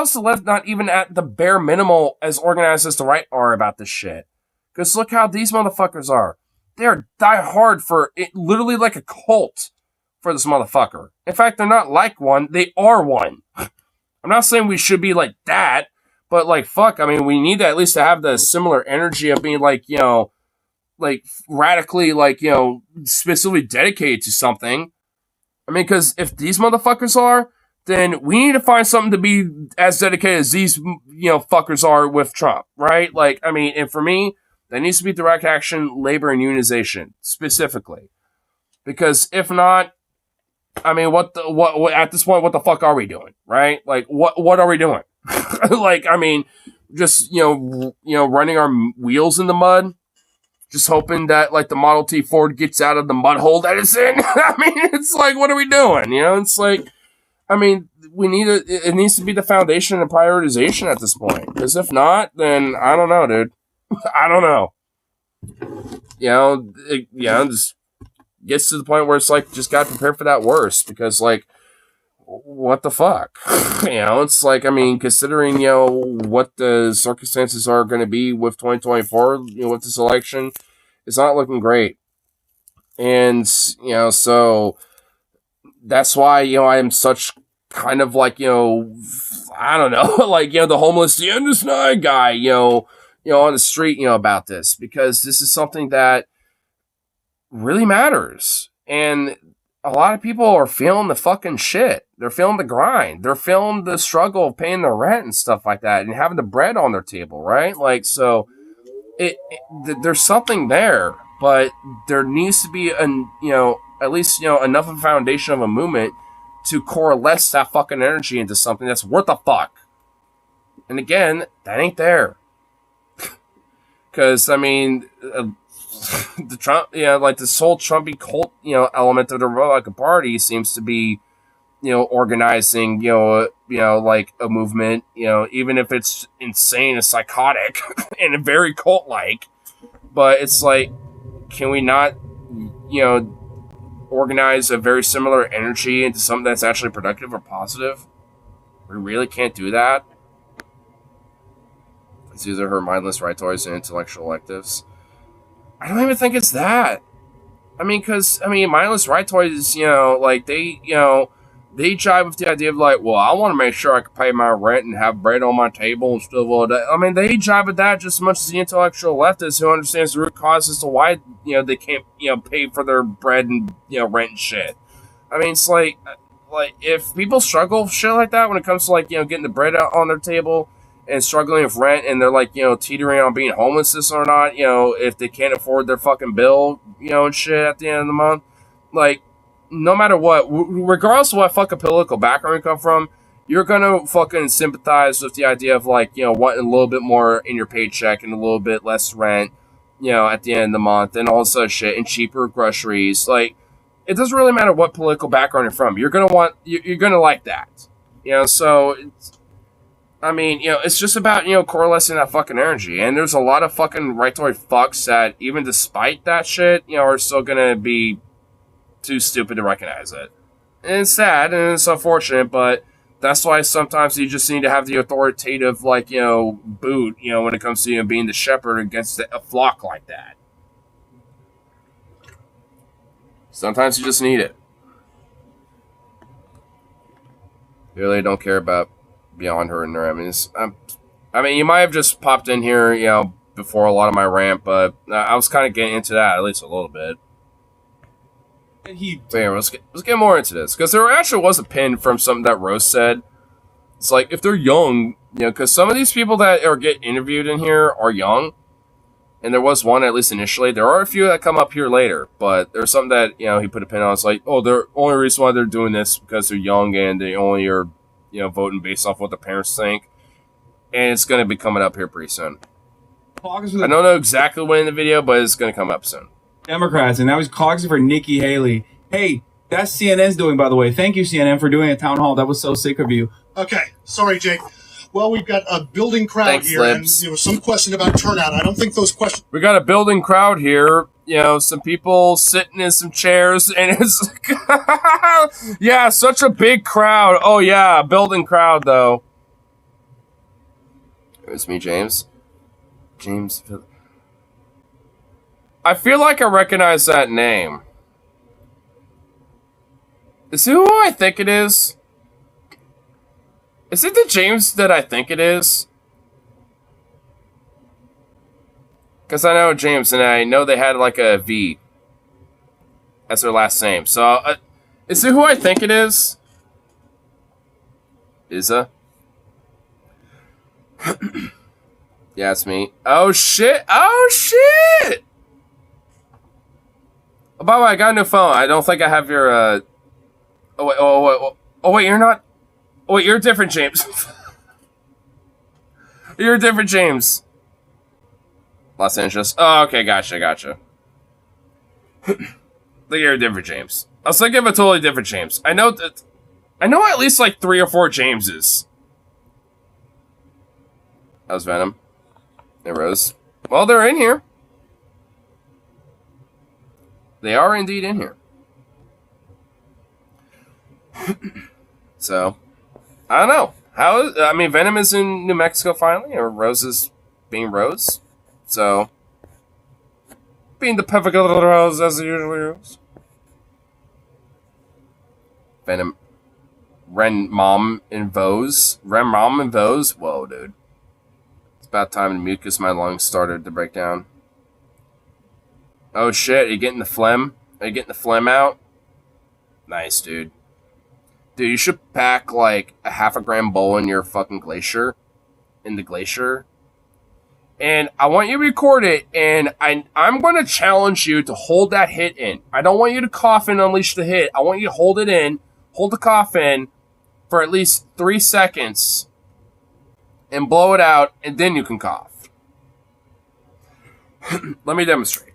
is the left not even at the bare minimal as organized as the right are about this shit? Because look how these motherfuckers are. They're die hard for it, literally like a cult for this motherfucker. In fact, they're not like one, they are one. I'm not saying we should be like that, but like, fuck, I mean, we need to at least have the similar energy of being like, like radically, like, specifically dedicated to something. I mean, because if these motherfuckers are, then we need to find something to be as dedicated as these, fuckers are with Trump, right? Like, I mean, and for me, that needs to be direct action, labor, and unionization, specifically. Because if not, I mean, what at this point, what the fuck are we doing, right? Like, what are we doing? Like, I mean, just, running our wheels in the mud, just hoping that, like, the Model T Ford gets out of the mud hole that it's in. I mean, it's like, what are we doing? It's like, I mean, it needs to be the foundation and prioritization at this point. Because if not, then I don't know, dude. I don't know. Just gets to the point where it's like, just got prepared for that worst. Because, like, what the fuck? It's like, I mean, considering, what the circumstances are going to be with 2024, with this election, it's not looking great. And, so that's why, I am such kind of like, I don't know, like, the homeless, the end is nigh guy, on the street, about this, because this is something that really matters. And a lot of people are feeling the fucking shit. They're feeling the grind. They're feeling the struggle of paying their rent and stuff like that and having the bread on their table, right? Like, so there's something there, but there needs to be at least, enough of a foundation of a movement to coalesce that fucking energy into something that's worth a fuck. And again, that ain't there. Because, I mean, the Trump, like this whole Trumpy cult, element of the Republican Party seems to be, organizing, like a movement, even if it's insane and psychotic and very cult-like. But it's like, can we not, organize a very similar energy into something that's actually productive or positive? We really can't do that. It's either her mindless right toys and intellectual electives. I don't even think it's that. I mean, because, mindless right toys, like, they jive with the idea of, like, well, I want to make sure I can pay my rent and have bread on my table and stuff like that. I mean, they jive with that just as much as the intellectual leftist who understands the root causes to why, they can't, pay for their bread and, rent and shit. I mean, it's like, if people struggle with shit like that when it comes to, like, getting the bread out on their table and struggling with rent, and they're like, teetering on being homeless or not, if they can't afford their fucking bill, and shit at the end of the month, like, no matter what, regardless of what fucking political background you come from, you're gonna fucking sympathize with the idea of, like, wanting a little bit more in your paycheck and a little bit less rent, at the end of the month, and all this other shit, and cheaper groceries. Like, it doesn't really matter what political background you're from. You're gonna like that, so it's, it's just about, coalescing that fucking energy. And there's a lot of fucking right-to-right fucks that, even despite that shit, are still gonna be too stupid to recognize it. And it's sad, and it's unfortunate, but that's why sometimes you just need to have the authoritative, like, boot, when it comes to, being the shepherd against a flock like that. Sometimes you just need it. You really don't care about beyond her and her. You might have just popped in here, before a lot of my rant, but I was kind of getting into that at least a little bit. So yeah, let's get more into this, because there actually was a pin from something that Rose said. It's like, if they're young, because some of these people that get interviewed in here are young, and there was one, at least initially. There are a few that come up here later, but there's something that, he put a pin on. It's like, oh, the only reason why they're doing this because they're young and they only are, voting based off what the parents think. And it's going to be coming up here pretty soon. I don't know exactly when in the video, but it's going to come up soon. Democrats, and now he's caucusing for Nikki Haley. Hey, that's CNN's doing, by the way. Thank you, CNN, for doing a town hall. That was so sick of you. Okay, sorry, Jake. Well, we've got a building crowd Thanks, here, Libs. and there was some question about turnout. I don't think those questions. We got a building crowd here. You know, some people sitting in some chairs, and it's yeah, such a big crowd. Oh yeah, building crowd though. It's me, James. James. I feel like I recognize that name. Is it who I think it is? Is it the James that I think it is? Because I know James, and I know they had like a V as their last name. So, is it who I think it is? Isa? Yeah, it's me. Oh, shit. Oh, shit! Oh, by the way, I got a new phone. I don't think I have your, Oh, wait, you're not... Oh, wait, you're a different James. You're a different James. Los Angeles. Oh, okay, gotcha. I think you're a different James. I was thinking of a totally different James. I know at least like 3 or 4 Jameses. That was Venom. There Rose. Well, they're in here. They are indeed in here. So, I don't know. Venom is in New Mexico finally, or Rose is being Rose. So, being the perfect little Rose as it usually is. Venom. Ren Mom and Vose. Whoa, dude. It's about time the mucus in my lungs started to break down. Oh shit, are you getting the phlegm? Are you getting the phlegm out? Nice, dude. Dude, you should pack like a 0.5 gram bowl in your fucking glacier. In the glacier. And I want you to record it, and I'm going to challenge you to hold that hit in. I don't want you to cough and unleash the hit. I want you to hold it in, hold the cough in for at least 3 seconds, and blow it out, and then you can cough. Let me demonstrate.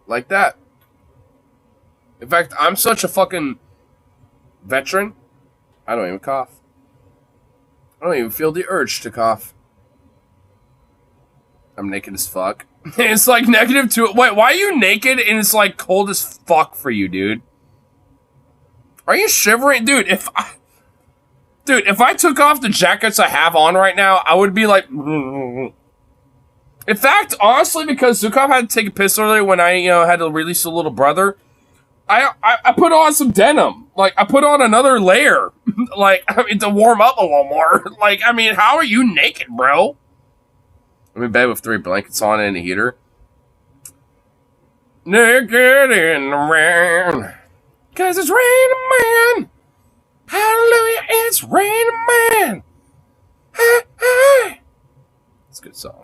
Like that. In fact, I'm such a fucking veteran, I don't even cough. I don't even feel the urge to cough. I'm naked as fuck. It's like -2. Wait, why are you naked and it's like cold as fuck for you, dude? Are you shivering? Dude, if I took off the jackets I have on right now, I would be like... In fact, honestly, because Zukov had to take a piss earlier when I, had to release a little brother, I put on some denim. Like, I put on another layer. To warm up a little more. How are you naked, bro? I'm in bed with 3 blankets on and a heater. Naked in the rain. 'Cause it's raining man. Hallelujah, it's raining man. Hey, hey. It's a good song.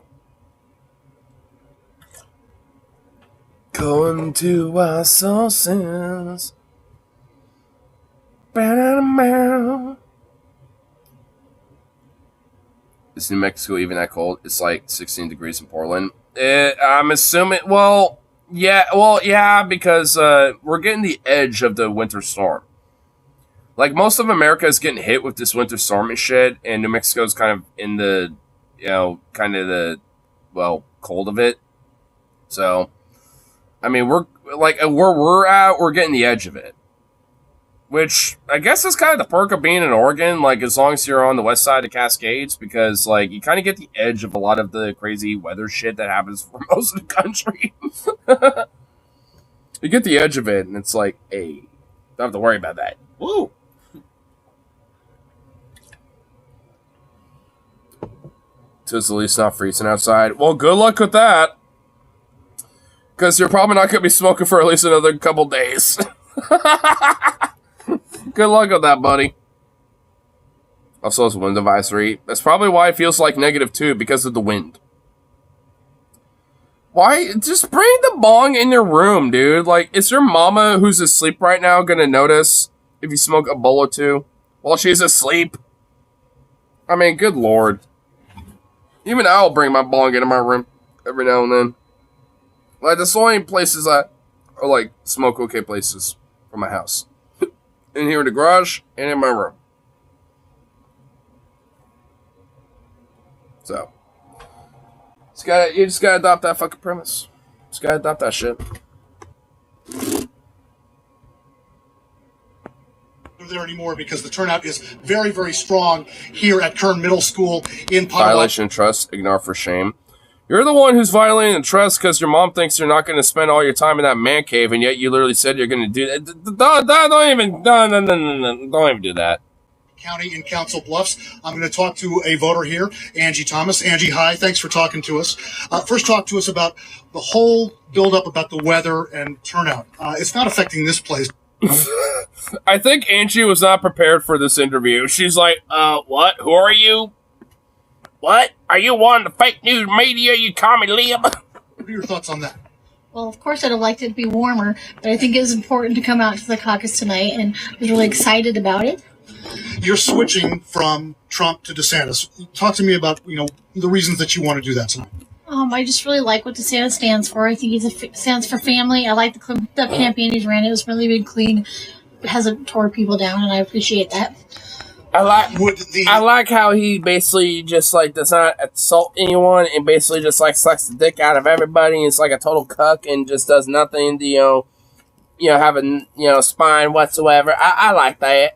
Going to our sources. Is New Mexico even that cold? It's like 16 degrees in Portland. I'm assuming, yeah, because we're getting the edge of the winter storm. Like, most of America is getting hit with this winter storm and shit, and New Mexico's kind of in the, cold of it. So, we're, where we're at, we're getting the edge of it. Which, I guess is kind of the perk of being in Oregon, as long as you're on the west side of Cascades, because, you kind of get the edge of a lot of the crazy weather shit that happens for most of the country. You get the edge of it, and it's like, hey, don't have to worry about that. Woo! So it's at least not freezing outside. Well, good luck with that. Because you're probably not going to be smoking for at least another couple days. Good luck with that, buddy. Also, it's wind advisory. That's probably why it feels like -2, because of the wind. Why? Just bring the bong in your room, dude. Like, is your mama who's asleep right now gonna notice if you smoke a bowl or two while she's asleep? I mean, good lord. Even I'll bring my bong into my room every now and then. Like, that's the only places I are, like, smoke okay places from my house. In here in the garage and in my room. So, you just gotta adopt that fucking premise. Just gotta adopt that shit. There anymore because the turnout is very, very strong here at Kern Middle School in Potawatomi. Violation of trust, ignore for shame. You're the one who's violating the trust because your mom thinks you're not going to spend all your time in that man cave, and yet you literally said you're going to do that. Don't even do that. County in Council Bluffs. I'm going to talk to a voter here, Angie Thomas. Angie, hi. Thanks for talking to us. First, talk to us about the whole buildup about the weather and turnout. It's not affecting this place. I think Angie was not prepared for this interview. She's like, what? Who are you? What? Are you one of the fake news media, you call me lib? What are your thoughts on that? Well, of course, I'd have liked it to be warmer, but I think it was important to come out to the caucus tonight, and I was really excited about it. You're switching from Trump to DeSantis. Talk to me about, the reasons that you want to do that tonight. I just really like what DeSantis stands for. I think he stands for family. I like the campaign he's ran. It was really been clean. It hasn't tore people down, and I appreciate that. I like how he basically just like does not assault anyone and basically just like sucks the dick out of everybody. And it's like a total cuck and just does nothing to have a spine whatsoever. I like that.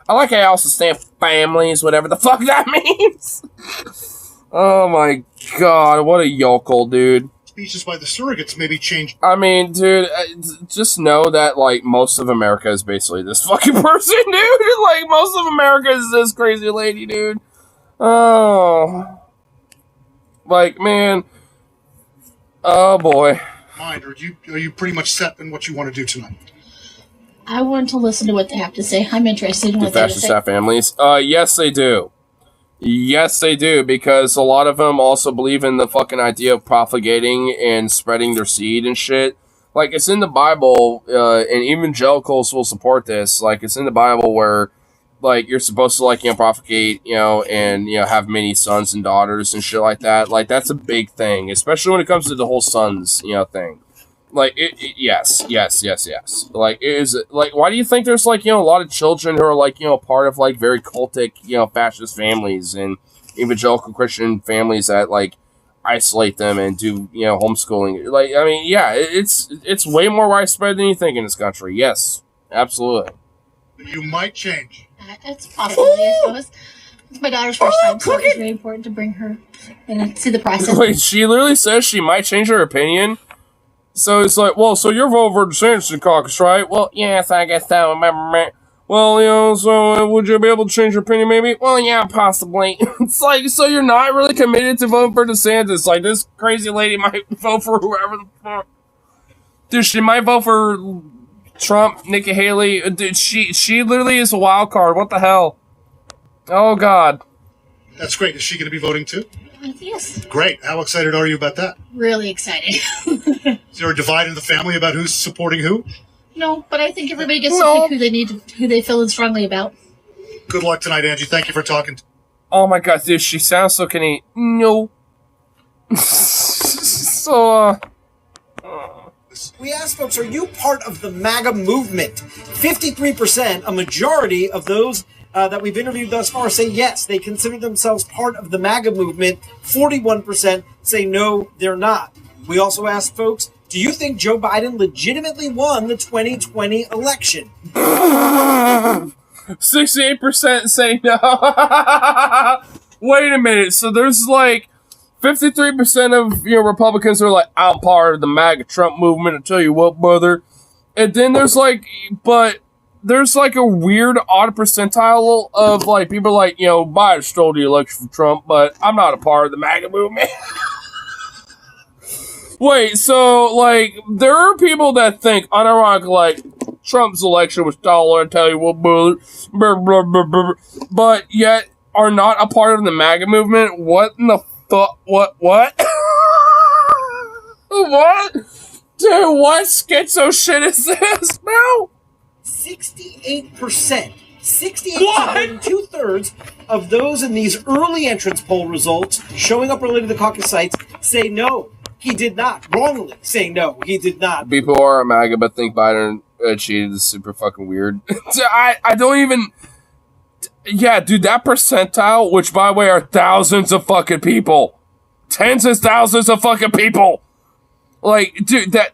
I like how he also stand for families, whatever the fuck that means. Oh my god, what a yokel, dude. Speeches by the surrogates maybe change. I mean, dude, just know that, like, most of America is basically this fucking person, dude. Like, most of America is this crazy lady, dude. Oh. Like, man. Oh, boy. Mind, are you pretty much set in what you want to do tonight? I want to listen to what they have to say. I'm interested in what they have to fascist say. have families? Yes, they do. Yes, they do, because a lot of them also believe in the fucking idea of propagating and spreading their seed and shit. Like, it's in the Bible, and evangelicals will support this. Like, it's in the Bible where, like, you're supposed to, like, propagate, and, have many sons and daughters and shit like that. Like, that's a big thing, especially when it comes to the whole sons, thing. Like, yes. Like, it is, like, why do you think there's, like, a lot of children who are, like, part of, like, very cultic, fascist families and evangelical Christian families that, like, isolate them and do, homeschooling? Like, I mean, yeah, it's way more widespread than you think in this country. Yes, absolutely. You might change. That's a possibility, I suppose. It's my daughter's first time, so it's very important to bring her and see the process. Wait, she literally says she might change her opinion? So it's like, well, so you're voting for DeSantis in caucus, right? Well, yes, I guess so. Well, so would you be able to change your opinion, maybe? Well, yeah, possibly. It's like, so you're not really committed to voting for DeSantis. Like, this crazy lady might vote for whoever the fuck. Dude, she might vote for Trump, Nikki Haley. Dude, she literally is a wild card. What the hell? Oh, God. That's great. Is she going to be voting too? Yes. Great. How excited are you about that? Really excited. Is there a divide in the family about who's supporting who? No, but I think everybody gets to pick who they feel strongly about. Good luck tonight, Angie. Thank you for talking. Oh my god, dude, she sounds so Canadian. No. So, We asked folks, are you part of the MAGA movement? 53%, a majority of those that we've interviewed thus far say yes, they consider themselves part of the MAGA movement. 41% say no, they're not. We also asked folks, do you think Joe Biden legitimately won the 2020 election? 68% say no. Wait a minute. So there's like 53% of Republicans are like, I'm part of the MAGA Trump movement. I tell you what, brother. And then there's like, there's like a weird odd percentile of like people like, Biden stole the election from Trump, but I'm not a part of the MAGA movement. Wait, so, like, there are people that think, unironically, like, Trump's election was stolen, I tell you what, but yet are not a part of the MAGA movement? What in the fuck? What? What? Dude, what schizo shit is this, bro? 68%. 68%, 2/3 of those in these early entrance poll results showing up early to the caucus sites say no, he did not. Wrongly say no, he did not. People are MAGA but think Biden cheated is super fucking weird. I don't even... Yeah, dude, that percentile, which by the way are thousands of fucking people. Tens of thousands of fucking people. Like, dude, that...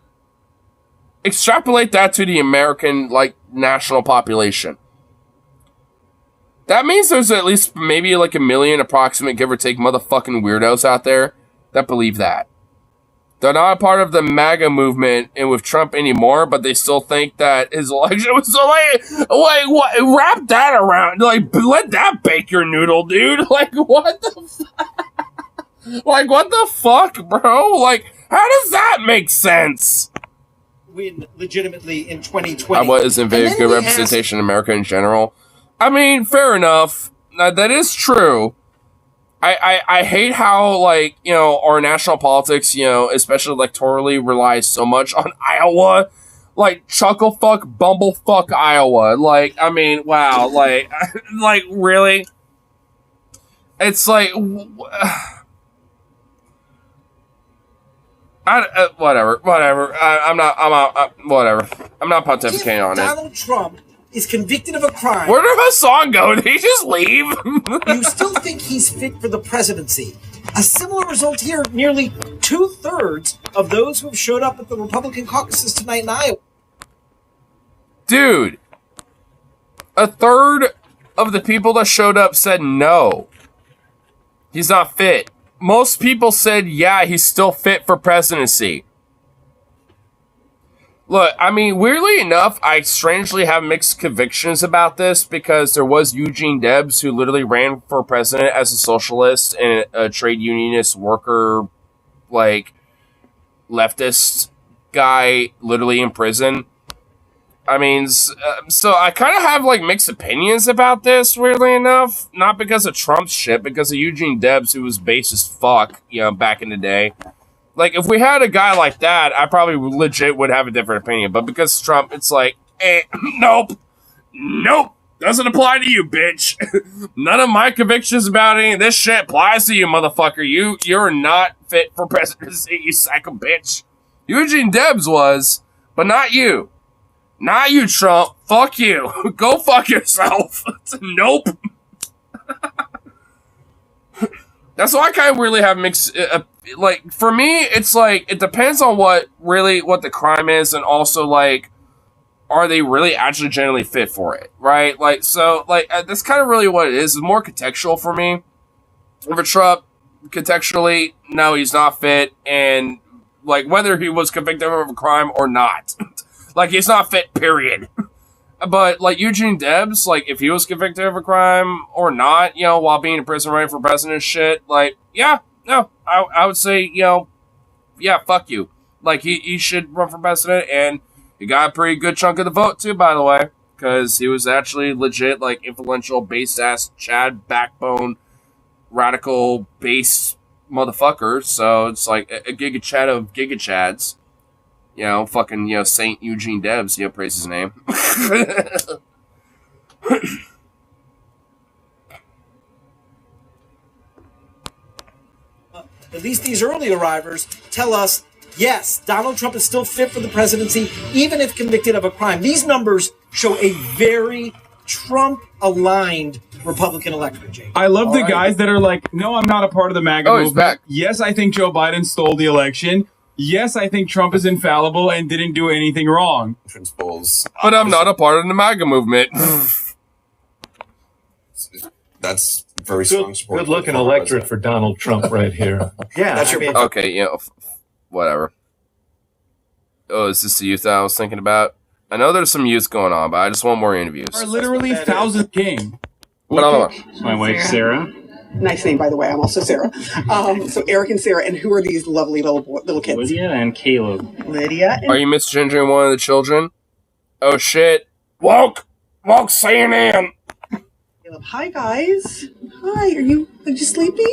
Extrapolate that to the American, like, national population. That means there's at least maybe like 1 million approximate, give or take, motherfucking weirdos out there that believe that. They're not a part of the MAGA movement and with Trump anymore, but they still think that his election was so like what? Wrap that around. Like, let that bake your noodle, dude. Like, what the like, what the fuck, bro? Like, how does that make sense? Win legitimately in 2020. What isn't very good representation in America in general? I mean, fair enough. That is true. I hate how, like, you know, our national politics, you know, especially electorally, relies so much on Iowa. Like, chucklefuck, bumblefuck Iowa. Like, I mean, wow. Like, like, really? It's like... whatever. I'm not pontificating on it. Donald Trump is convicted of a crime. Where did Hassan go? Did he just leave? You still think he's fit for the presidency. A similar result here, nearly 2/3 of those who have showed up at the Republican caucuses tonight in Iowa. Dude, 1/3 of the people that showed up said no. He's not fit. Most people said, yeah, he's still fit for presidency. Look, I mean, weirdly enough, I strangely have mixed convictions about this because there was Eugene Debs who literally ran for president as a socialist and a trade unionist worker, like, leftist guy literally in prison. I mean, so I kind of have, like, mixed opinions about this, weirdly enough. Not because of Trump's shit, because of Eugene Debs, who was base as fuck, you know, back in the day. Like, if we had a guy like that, I probably legit would have a different opinion. But because Trump, it's like, nope. Doesn't apply to you, bitch. None of my convictions about any of this shit applies to you, motherfucker. You're not fit for presidency, you psycho bitch. Eugene Debs was, but not you. Not you, Trump. Fuck you. Go fuck yourself. Nope. That's why I kind of really have mixed... like, for me, it's like, it depends on what the crime is, and also, like, are they really actually genuinely fit for it, right? Like, so, like, that's kind of really what it is. It's more contextual for me. For Trump, contextually, no, he's not fit, and, like, whether he was convicted of a crime or not. Like, he's not fit, period. But, like, Eugene Debs, like, if he was convicted of a crime or not, you know, while being in prison running for president and shit, like, yeah, no, I would say, you know, yeah, fuck you. Like, he should run for president, and he got a pretty good chunk of the vote, too, by the way, because he was actually legit, like, influential, base-ass, Chad, backbone, radical, base motherfucker, so it's like a giga-chad of giga-chads. You know, fucking, you know, Saint Eugene Debs, you know, praise his name. At least these early arrivers tell us, yes, Donald Trump is still fit for the presidency, even if convicted of a crime. These numbers show a very Trump-aligned Republican electorate, Jake. I love the guys that are like, no, I'm not a part of the MAGA movement. He's back. Yes, I think Joe Biden stole the election. Yes, I think Trump is infallible and didn't do anything wrong. But I'm not a part of the MAGA movement. That's very strong support. Good looking electorate for Donald Trump right here. Yeah, that's your okay, you know, whatever. Oh, is this the youth that I was thinking about? I know there's some youth going on, but I just want more interviews. Are literally thousand king. Hold on. My wife Sarah. Nice name, by the way. I'm also Sarah. So Eric and Sarah, and who are these lovely little kids? Lydia and Caleb. Lydia. Are you misgendering one of the children? Oh shit! Woke CNN. Caleb. Hi guys. Hi. Are you sleepy?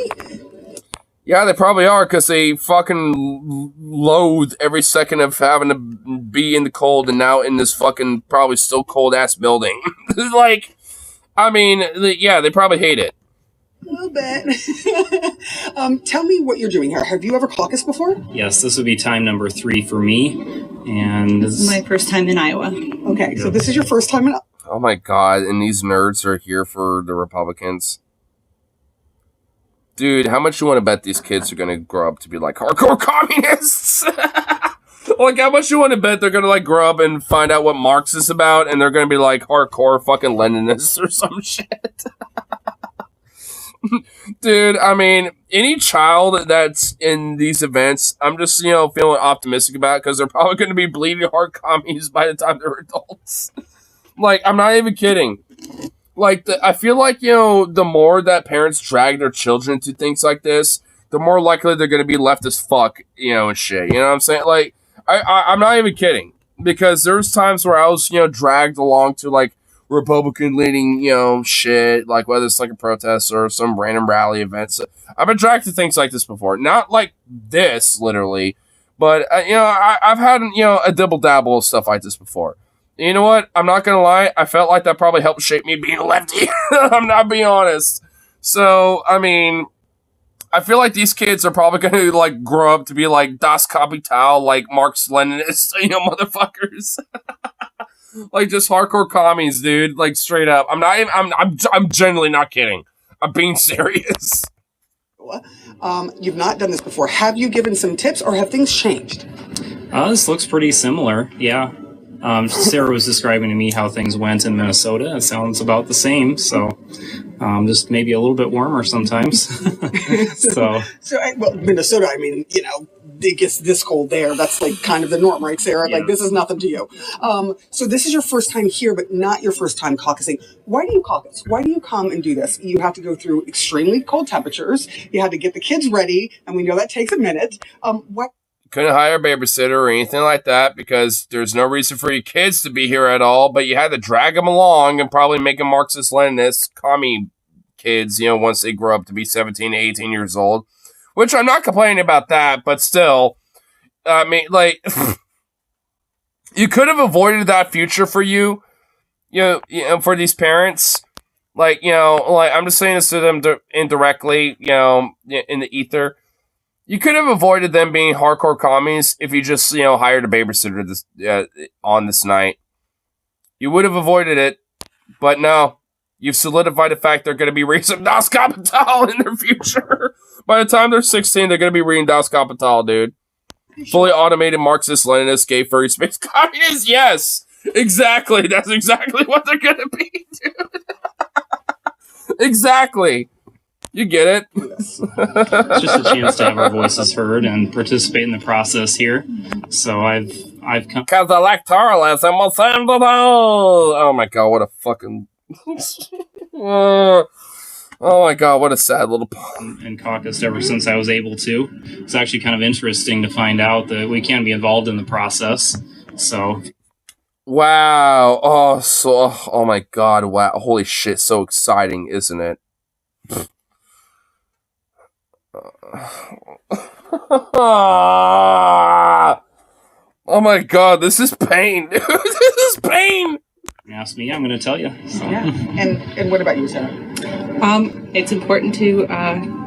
Yeah, they probably are, because they fucking loathe every second of having to be in the cold and now in this fucking probably still cold ass building. Like, I mean, yeah, they probably hate it. A little bit. Tell me what you're doing here. Have you ever caucused before? Yes, this would be time number 3 for me. And this is my first time in Iowa. Okay, so this is your first time in Iowa. Oh my god, and these nerds are here for the Republicans. Dude, how much you want to bet these kids are going to grow up to be like hardcore communists? Like, how much you want to bet they're going to like grow up and find out what Marx is about, and they're going to be like hardcore fucking Leninists or some shit? Dude, I mean, any child that's in these events, I'm just, feeling optimistic about it, because they're probably going to be bleeding heart commies by the time they're adults. Like, I'm not even kidding. Like, I feel like, the more that parents drag their children to things like this, the more likely they're going to be left as fuck, and shit. You know what I'm saying? Like, I'm not even kidding. Because there's times where I was, dragged along to, like, Republican-leading, shit. Like, whether it's, like, a protest or some random rally events. I've been dragged to things like this before. Not like this, literally. But, I've had, a dibble-dabble of stuff like this before. You know what? I'm not going to lie. I felt like that probably helped shape me being a lefty. I'm not being honest. So, I mean, I feel like these kids are probably going to, like, grow up to be, like, Das Kapital, like, Marx Leninists, motherfuckers. Like, just hardcore commies, dude. Like, straight up. I'm genuinely not kidding. I'm being serious. You've not done this before. Have you given some tips, or have things changed? This looks pretty similar, yeah. Sarah was describing to me how things went in Minnesota. It sounds about the same, so just maybe a little bit warmer sometimes. Well, Minnesota, I mean, it gets this cold there. That's like kind of the norm, right, Sarah? Yeah. Like, this is nothing to you. So this is your first time here, but not your first time caucusing. Why do you caucus? Why do you come and do this? You have to go through extremely cold temperatures. You had to get the kids ready, and we know that takes a minute. Why? Couldn't hire a babysitter or anything like that, because there's no reason for your kids to be here at all, but you had to drag them along and probably make them Marxist-Leninist commie kids, once they grow up to be 17 to 18 years old. Which I'm not complaining about that, but still, I mean, like, you could have avoided that future for you, for these parents. Like, I'm just saying this to them indirectly, in the ether. You could have avoided them being hardcore commies if you just, hired a babysitter on this night. You would have avoided it, but no. You've solidified the fact they're going to be reading some Das Kapital in their future. By the time they're 16, they're going to be reading Das Kapital, dude. Fully automated Marxist, Leninist, gay, furry, space communists. Yes, exactly. That's exactly what they're going to be, dude. Exactly. You get it. It's just a chance to have our voices heard and participate in the process here. So I've come. Because electoralism will send it all. Oh my god, what a fucking. Oh my god, what a sad little poem. And caucused ever since I was able to. It's actually kind of interesting to find out that we can be involved in the process. So. Wow. Oh my god. Wow. Holy shit. So exciting, isn't it? Oh my god, this is pain, dude. This is pain. Ask me, I'm going to tell you. So. Yeah. And what about you, Sarah? It's important to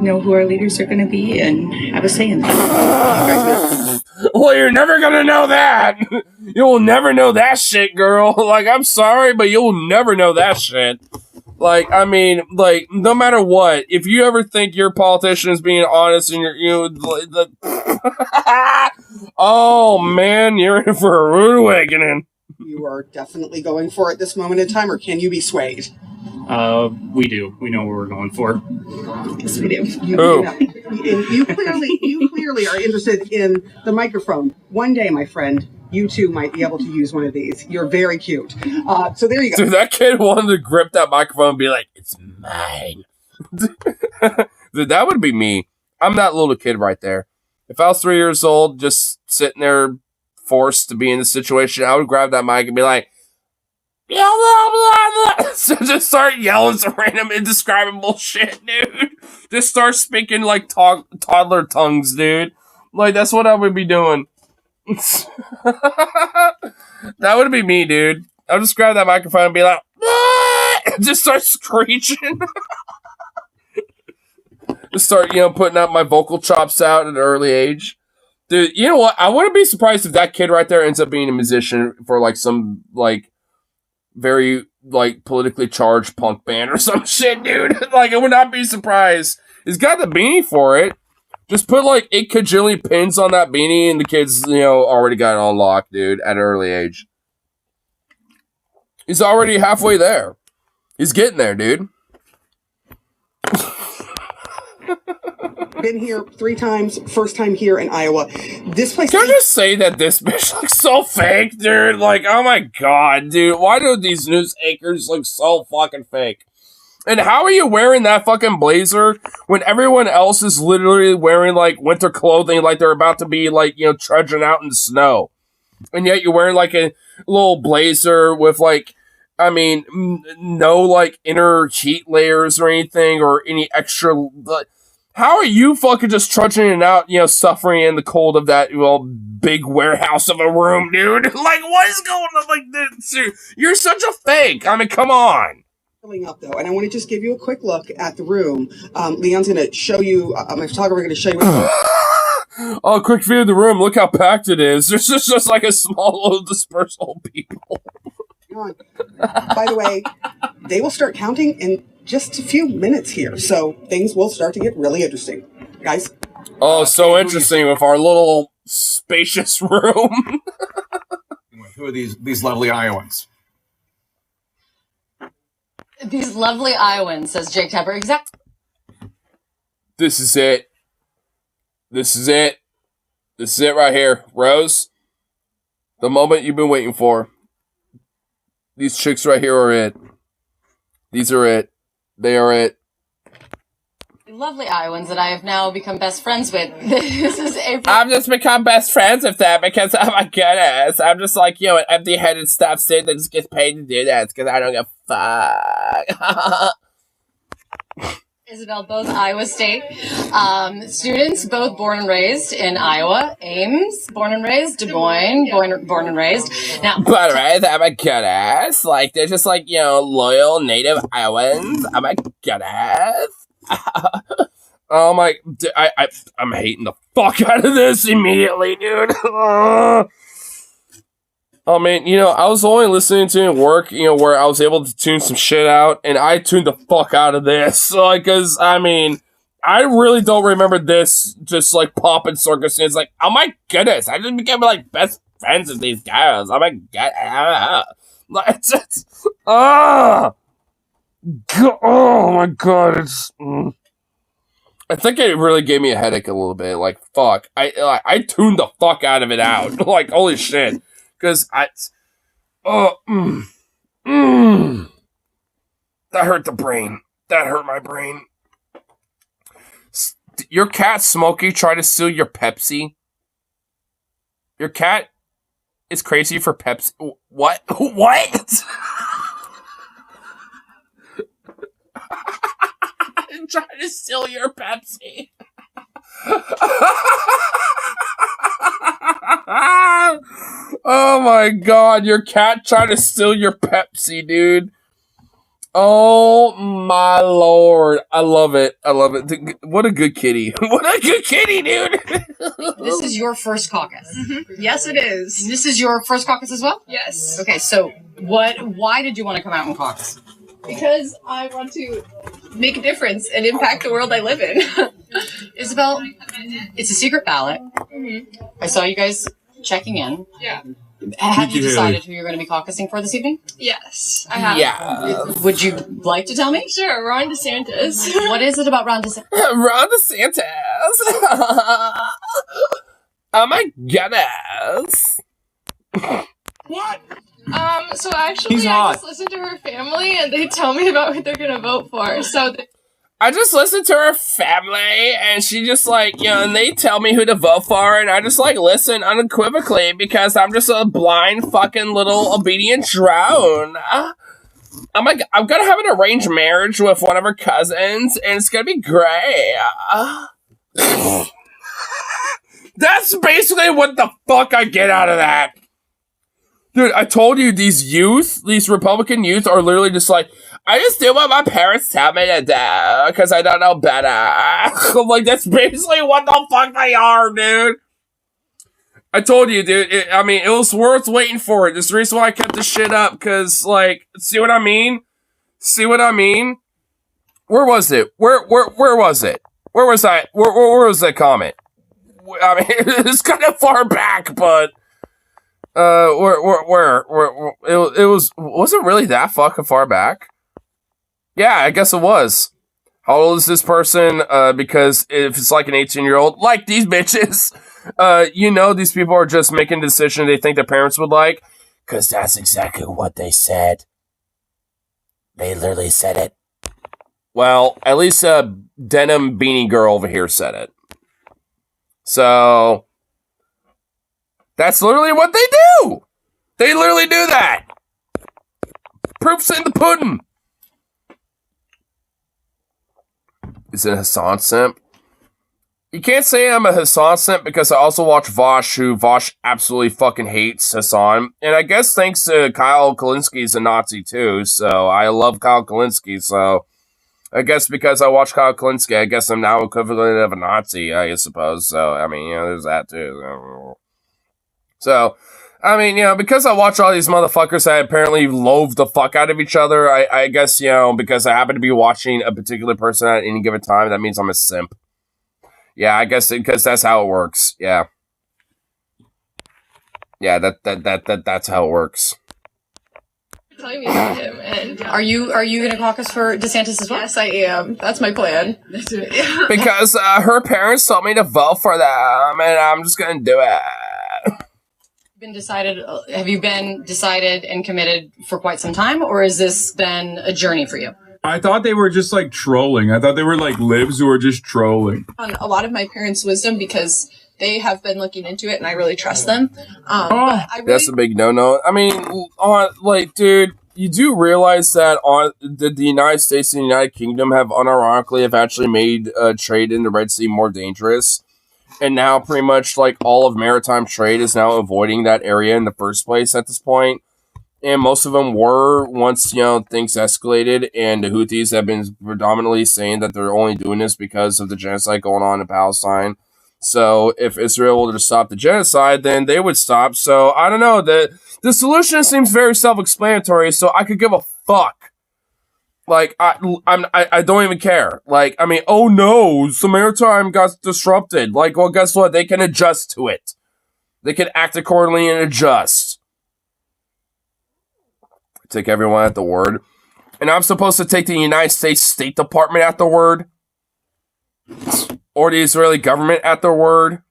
know who our leaders are going to be and have a say in that. Well, you're never going to know that. You'll never know that shit, girl. Like, I'm sorry, but you'll never know that shit. Like, I mean, like, no matter what, if you ever think your politician is being honest and oh man, you're in for a rude awakening. You are definitely going for it this moment in time, or can you be swayed? We do. We know what we're going for. Yes, we do. You clearly are interested in the microphone. One day, my friend, you too might be able to use one of these. You're very cute. So there you go. Dude, that kid wanted to grip that microphone and be like, "It's mine." Dude, that would be me. I'm that little kid right there. If I was 3 years old, just sitting there forced to be in the situation, I would grab that mic and be like, blah, blah, blah. So just start yelling some random indescribable shit, dude. Just start speaking like toddler tongues, dude. Like, that's what I would be doing. That would be me, dude. I'll just grab that microphone and be like, and just start screeching. Just start, putting out my vocal chops out at an early age. Dude, you know what? I wouldn't be surprised if that kid right there ends up being a musician for, like, some, like, very, like, politically charged punk band or some shit, dude. Like, I would not be surprised. He's got the beanie for it. Just put, like, 8 kajillion pins on that beanie and the kid's, already got it on lock, dude, at an early age. He's already halfway there. He's getting there, dude. Been here 3 times. First time here in Iowa. This place. Can I just say that this bitch looks so fake, dude? Like, oh my god, dude. Why do these news anchors look so fucking fake? And how are you wearing that fucking blazer when everyone else is literally wearing, like, winter clothing like they're about to be, like, trudging out in the snow? And yet you're wearing, like, a little blazer with, like, I mean, no, like, inner heat layers or anything or any extra... Like, how are you fucking just trudging it out, suffering in the cold of that, big warehouse of a room, dude? Like, what is going on? Like, this? You're such a fake. I mean, come on. Up though, and I want to just give you a quick look at the room. Leon's going to show you. My photographer going to show you. Oh, quick view of the room. Look how packed it is. There's just like a small little dispersal of people. By the way, they will start counting in just a few minutes here, so things will start to get really interesting, guys. Oh, so interesting with our little spacious room. Who are these lovely Iowans? These lovely Iowans, says Jake Tepper. Exactly. This is it. This is it. This is it right here. Rose, the moment you've been waiting for. These chicks right here are it. These are it. They are it. Lovely Iowans that I have now become best friends with. This is April. I've just become best friends with them because, oh my goodness, I'm just like, an empty-headed stuff student that just gets paid to do that because I don't give a fuck. Isabel, both Iowa State students, both born and raised in Iowa. Ames, born and raised. Des Moines, born and raised. Now, born and raised, oh my goodness. Like, they're just like, loyal native Iowans. Oh my goodness. Oh my, I'm hating the fuck out of this immediately, dude. I mean, I was only listening to it at work, where I was able to tune some shit out, and I tuned the fuck out of this. Like, cause, I mean, I really don't remember this just, like, popping circumstance. Like, oh my goodness, I just became, like, best friends with these girls. Oh my god. Like, it's oh my god, it's... I think it really gave me a headache a little bit. Like, fuck. I tuned the fuck out of it out. Like, holy shit. Because that hurt the brain. That hurt my brain. Your cat, Smokey, tried to steal your Pepsi. Your cat is crazy for Pepsi. What? What? Trying to steal your Pepsi. Oh my god, your cat tried to steal your Pepsi, dude. Oh my lord. I love it. I love it. What a good kitty. What a good kitty, dude. This is your first caucus. Mm-hmm. Yes, it is. And this is your first caucus as well? Yes. Okay, so why did you want to come out and caucus? Because I want to make a difference and impact the world I live in. Isabel, it's a secret ballot. Mm-hmm. I saw you guys checking in. Yeah. Have you decided who you're going to be caucusing for this evening? Yes, I have. Yeah. Would you like to tell me? Sure, Ron DeSantis. What is it about Ron DeSantis? Ron DeSantis. Oh my goodness. What? So actually, He's I hot. just listen to her family, and they tell me about who they're gonna vote for. So I just listen to her family, and she just like, you know, and they tell me who to vote for, and I just like listen unequivocally because I'm just a blind fucking little obedient drone. I'm gonna have an arranged marriage with one of her cousins, and it's gonna be great. That's basically what the fuck I get out of that. Dude, I told you these Republican youth are literally just like, I just do what my parents tell me to do because I don't know better. I'm like, that's basically what the fuck they are, dude. I told you, dude. It was worth waiting for it. There's the reason why I kept this shit up, because, like, see what I mean? See what I mean? Where was it? Where was it? Where was I? Where was that comment? I mean, it's kind of far back, but was it really that fucking far back? Yeah, I guess it was. How old is this person? Because if it's like an 18-year-old, like these bitches, these people are just making a decision they think their parents would like, because that's exactly what they said. They literally said it. Well, at least Denim Beanie Girl over here said it. So, that's literally what they do. They literally do that. Proof's in the pudding. Is it Hassan simp? You can't say I'm a Hassan simp because I also watch Vosh, who Vosh absolutely fucking hates Hassan. And I guess thanks to Kyle Kalinski's a Nazi too, so I love Kyle Kalinski, so I guess because I watch Kyle Kalinski, I guess I'm now equivalent of a Nazi, I suppose. So, I mean, there's that too. So, I mean, because I watch all these motherfuckers that apparently loathe the fuck out of each other, I guess, because I happen to be watching a particular person at any given time, that means I'm a simp. Yeah, I guess because that's how it works. Yeah. Yeah, that's how it works. Telling me about him, and Are you going to caucus for DeSantis as well? yes, I am. That's my plan. Because her parents told me to vote for them, and I'm just gonna do it. Have you been decided and committed for quite some time, or has this been a journey for you? I thought they were just like trolling. I thought they were like libs who were just trolling. On a lot of my parents' wisdom, because they have been looking into it and I really trust them. That's a big no-no. I mean, dude, you do realize that the United States and the United Kingdom have unironically actually made trade in the Red Sea more dangerous. And now pretty much like all of maritime trade is now avoiding that area in the first place at this point. And most of them were once, things escalated, and the Houthis have been predominantly saying that they're only doing this because of the genocide going on in Palestine. So if Israel were to stop the genocide, then they would stop. So I don't know. The solution seems very self-explanatory, so I could give a fuck. Like, I don't even care. Like, I mean, oh no, some maritime got disrupted. Like, well, guess what? They can adjust to it. They can act accordingly and adjust. Take everyone at the word. And I'm supposed to take the United States State Department at the word? Or the Israeli government at their word?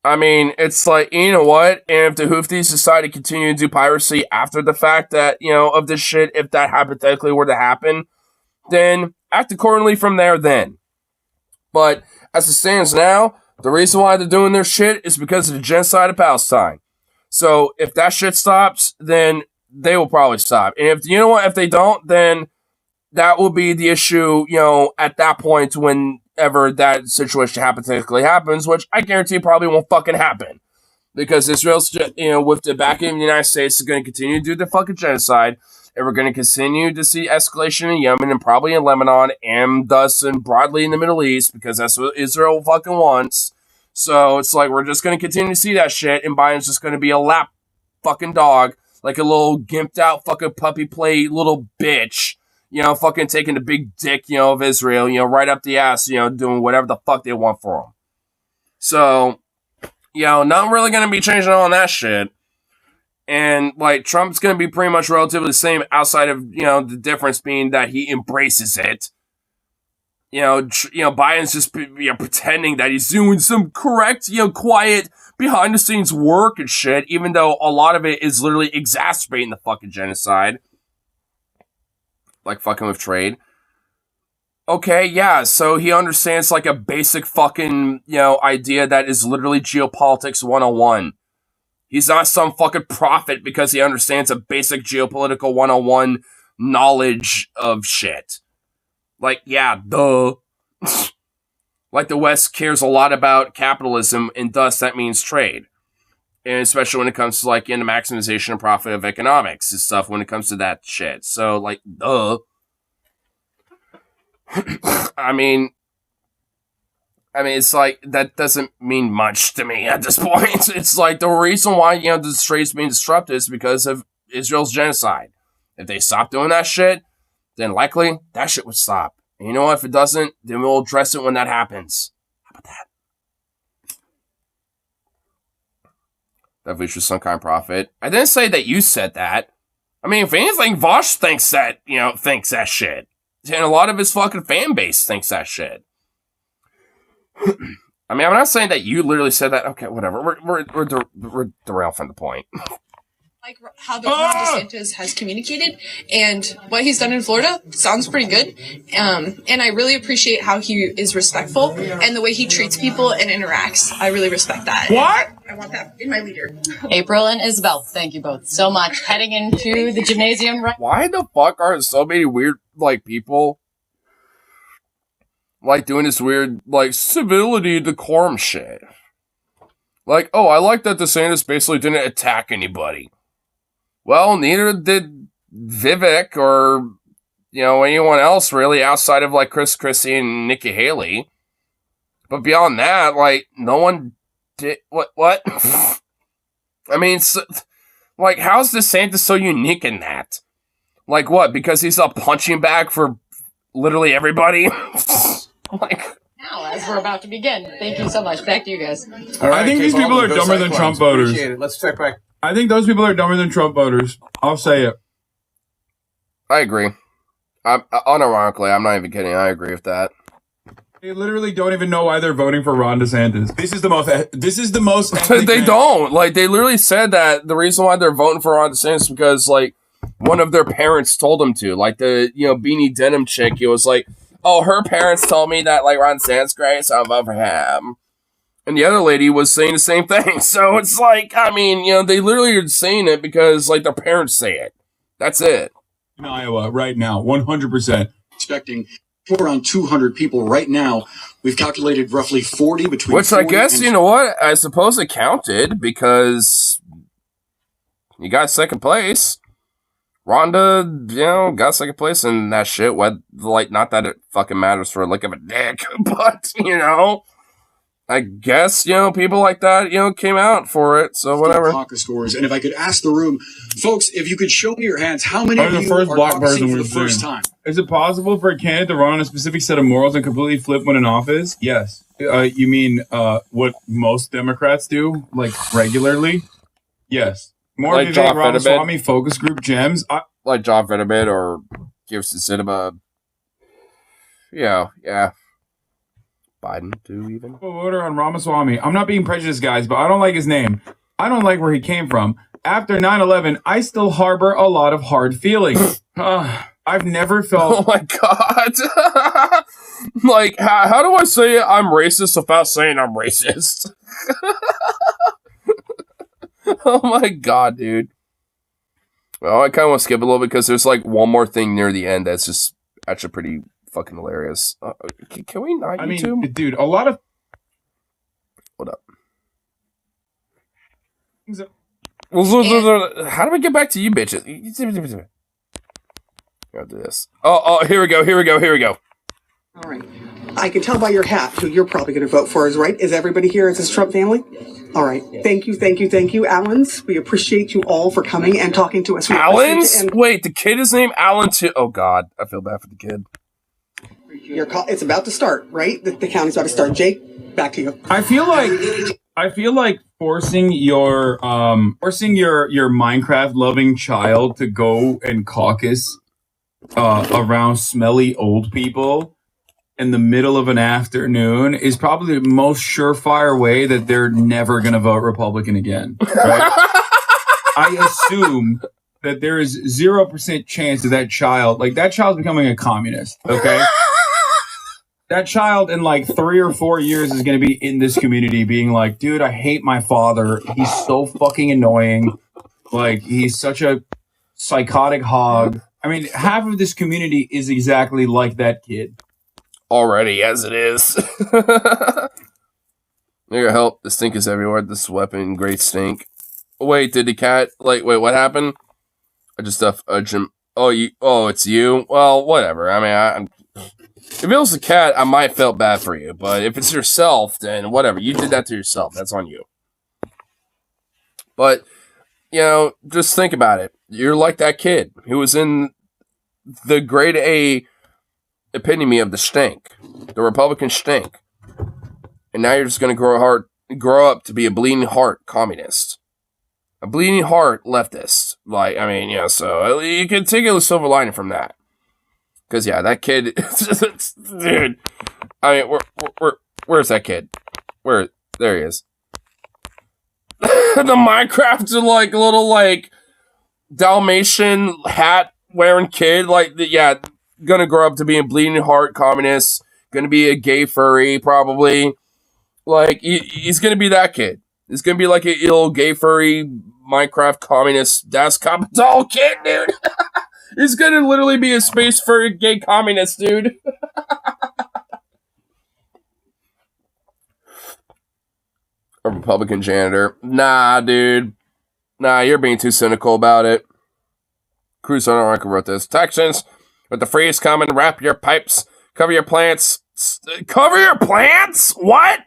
I mean, it's like, you know what? And if the Houthis decide to continue to do piracy after the fact that, of this shit, if that hypothetically were to happen, then act accordingly from there then. But as it stands now, the reason why they're doing their shit is because of the genocide of Palestine. So if that shit stops, then they will probably stop. And if they don't, then that will be the issue, at that point whenever that situation hypothetically happens, which I guarantee probably won't fucking happen. Because Israel's, with the backing of the United States, is going to continue to do the fucking genocide, and we're going to continue to see escalation in Yemen and probably in Lebanon, and thus and broadly in the Middle East, because that's what Israel fucking wants. So it's like, we're just going to continue to see that shit, and Biden's just going to be a lap fucking dog, like a little gimped out fucking puppy play little bitch, fucking taking the big dick, of Israel, right up the ass, doing whatever the fuck they want for them. So, not really going to be changing on that shit. And, like, Trump's going to be pretty much relatively the same outside of, the difference being that he embraces it. Biden's just pretending that he's doing some correct, quiet behind the scenes work and shit, even though a lot of it is literally exacerbating the fucking genocide. Like fucking with trade. Okay, yeah, so he understands like a basic fucking, idea that is literally geopolitics 101. He's not some fucking prophet because he understands a basic geopolitical 101 knowledge of shit. Like, yeah, duh. Like the West cares a lot about capitalism, and thus that means trade. And especially when it comes to like the maximization of profit of economics and stuff when it comes to that shit. So like, duh. I mean, it's like, that doesn't mean much to me at this point. It's like the reason why, the trade's being disrupted is because of Israel's genocide. If they stop doing that shit, then likely that shit would stop. And you know what? If it doesn't, then we'll address it when that happens. How about that? That features some kind of profit. I didn't say that you said that. I mean, if anything, Vosh thinks that, thinks that shit. And a lot of his fucking fan base thinks that shit. I mean, I'm not saying that you literally said that. Okay, whatever. We're derailed from the point. Like how Ron DeSantis has communicated and what he's done in Florida sounds pretty good. And I really appreciate how he is respectful and the way he treats people and interacts. I really respect that. What? I want that in my leader. April and Isabel, thank you both so much. Heading into the gymnasium right. Why the fuck are so many weird, people, doing this weird, civility decorum shit? Like, oh, I like that DeSantis basically didn't attack anybody. Well, neither did Vivek or, anyone else really outside of, Chris Christie and Nikki Haley. But beyond that, no one did... What? I mean, how's DeSantis so unique in that? Like, what? Because he's a punching bag for literally everybody? Now, as we're about to begin. Thank you so much. Back to you guys. All right, I think these people are dumber than Trump voters. Appreciate it. Let's check back. I think those people are dumber than Trump voters. I'll say it. I agree. Unironically, I'm not even kidding. I agree with that. They literally don't even know why they're voting for Ron DeSantis. This is the most. They don't. They literally said that the reason why they're voting for Ron DeSantis is because, one of their parents told them to. The, Beanie Denim chick, it was like, oh, her parents told me that, Ron DeSantis great, so I'll vote for him. And the other lady was saying the same thing. So it's they literally are saying it because, their parents say it. That's it. In Iowa right now, 100%. Expecting around 200 people right now. We've calculated roughly 40 between. Which I guess, you know what? I suppose it counted because you got second place. Rhonda, got second place in that shit. Not that it fucking matters for a lick of a dick, but, I guess, people like that, came out for it, so whatever. Caucus scores. And if I could ask the room, folks, if you could show me your hands, how many of you first are black caucusing person for the we've first seen. time? Is it possible for a candidate to run on a specific set of morals and completely flip when in office? Yes. You mean what most Democrats do, regularly? Yes. More Like Vivek John Ramaswamy, focus group gems. Like John Fetterman or Kirsten Sinema. Yeah. Biden, too, even. Voter on Ramaswamy. I'm not being prejudiced, guys, but I don't like his name. I don't like where he came from. After 9/11, I still harbor a lot of hard feelings. I've never felt... Oh, my God. How do I say I'm racist without saying I'm racist? Oh, my God, dude. Well, I kind of want to skip a little bit because there's, one more thing near the end that's just actually pretty fucking hilarious. Can we not YouTube? Dude, a lot of... Hold up. How do we get back to you bitches? I'll do this. Oh, here we go. All right. I can tell by your hat who you're probably going to vote for is right. Is everybody here? Is this Trump family? All right. Thank you, Allens. We appreciate you all for coming and talking to us. Allens? Wait, the kid is named Allen too? Oh, God. I feel bad for the kid. It's about to start, right? The county's about to start. Jake, back to you. I feel like forcing your Minecraft loving child to go and caucus around smelly old people in the middle of an afternoon is probably the most surefire way that they're never going to vote Republican again. Right? I assume that there is 0% chance that child's becoming a communist. Okay. That child in like 3 or 4 years is going to be in this community being like, dude, I hate my father. He's so fucking annoying. Like, he's such a psychotic hog. I mean, half of this community is exactly like that kid. Already, as it is. There help. The stink is everywhere. This weapon, great stink. Wait, did the cat, like, wait, what happened? I just stuff a gym. Oh, it's you? Well, whatever. I mean, if it was a cat, I might felt bad for you. But if it's yourself, then whatever. You did that to yourself. That's on you. But, you know, just think about it. You're like that kid who was in the grade A epitome of the stink. The Republican stink. And now you're just going to grow up to be a bleeding heart communist. A bleeding heart leftist. Like, I mean, yeah, so you can take a silver lining from that. Because, yeah, that kid, dude, I mean, where's that kid? There he is. The Minecraft, like, little, like, Dalmatian hat wearing kid, like, yeah, gonna grow up to be a bleeding heart communist, gonna be a gay furry, probably. Like, he's gonna be that kid. He's gonna be like a little gay furry Minecraft communist Das Kapital kid, dude. He's gonna literally be a space furry gay communist, dude. A Republican janitor. Nah, dude. Nah, you're being too cynical about it. Cruz on record wrote this. Texans, with the freeze coming, wrap your pipes, cover your plants. Cover your plants? What?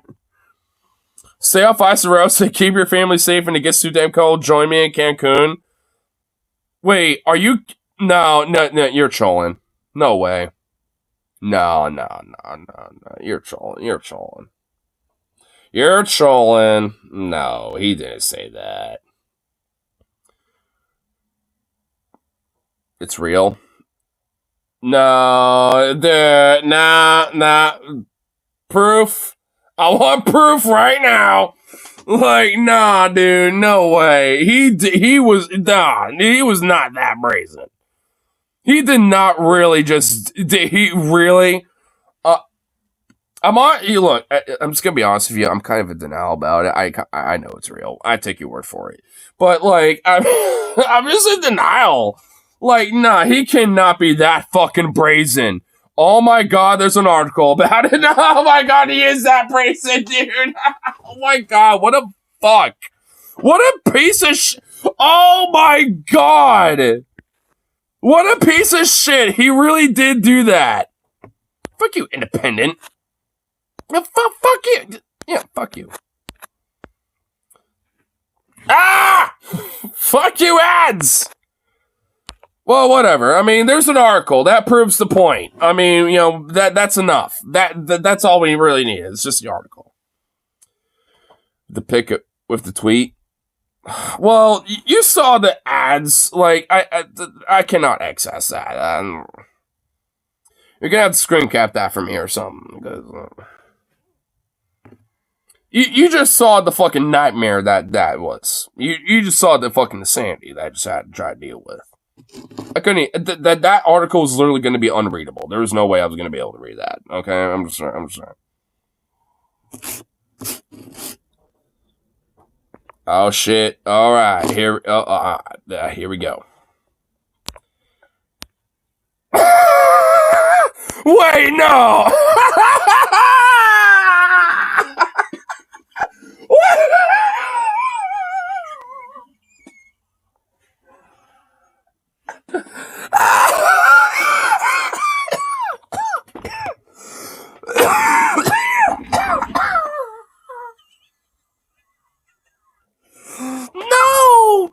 Stay off Icerosa, keep your family safe, and it gets too damn cold. Join me in Cancun. Wait, are you... No, you're trolling. No way. No. You're trolling. You're trolling. No, he didn't say that. It's real. No, nah. Proof. I want proof right now. Like, nah, dude, no way. He was not that brazen. He did not really just. Did he really? Look, I'm just gonna be honest with you. I'm kind of in denial about it. I know it's real. I take your word for it. But like, I'm just in denial. Like, nah, he cannot be that fucking brazen. Oh my god, there's an article about it. Oh my god, he is that brazen, dude. Oh my god, what a fuck. What a piece of oh my god. What a piece of shit. He really did do that. Fuck you, Independent. Fuck you. Yeah, fuck you. Ah! Fuck you, ads! Well, whatever. I mean, there's an article. That proves the point. I mean, you know, that's enough. That's all we really need. It's just the article. The pic with the tweet. Well, you saw the ads. Like, I cannot access that. You're gonna have to screen cap that from here or something. Because, you just saw the fucking nightmare that was. You just saw the fucking insanity that I just had to try to deal with. I couldn't. That article was literally going to be unreadable. There was no way I was going to be able to read that. Okay, I'm just sorry. Oh shit! All right, here we go. Wait, no. No!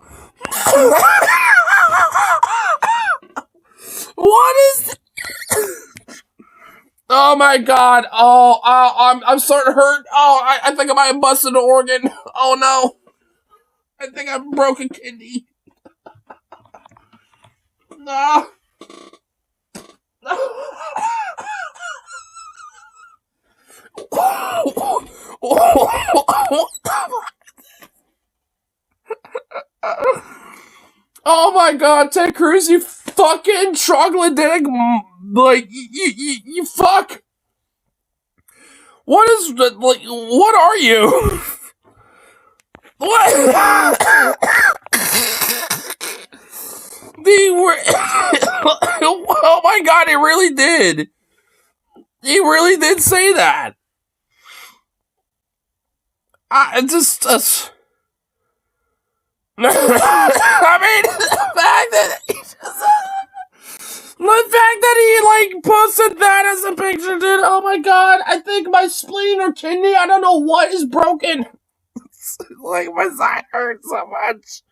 What is? Oh my god! Oh, I'm starting to hurt. Oh, I think I might have busted an organ. Oh no! I think I broke a kidney. No. Oh my god, Ted Cruz, you fucking troglodytic, like, you fuck. What is like? What are you? What? They were. Oh my god! He really did. He really did say that. I just. I mean, the fact that he like posted that as a picture, dude. Oh my god! I think my spleen or kidney. I don't know what is broken. Like my side hurts so much.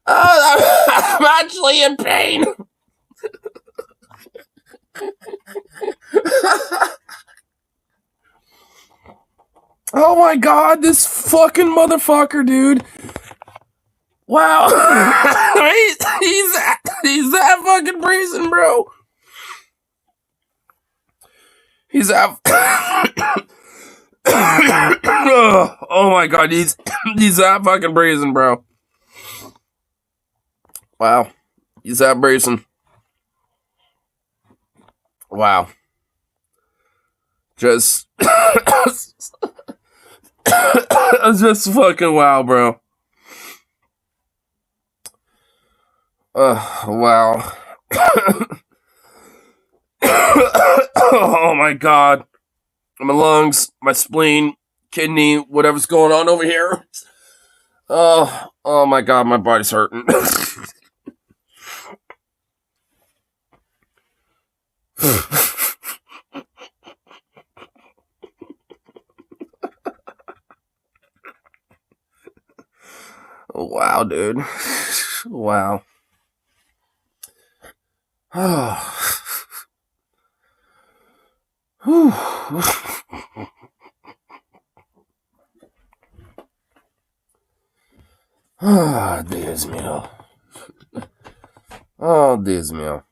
I'm actually in pain. Oh my god, this fucking motherfucker, dude. Wow. he's that fucking brazen, bro. He's that. Oh my god, he's that fucking brazen, bro. Wow. He's that brazen. Wow. Just just fucking wow, bro. Wow. Oh my god. My lungs, my spleen, kidney, whatever's going on over here. Oh my god, my body's hurting. Wow, dude. Wow. Ah, Dios mío. Oh, Dios mío.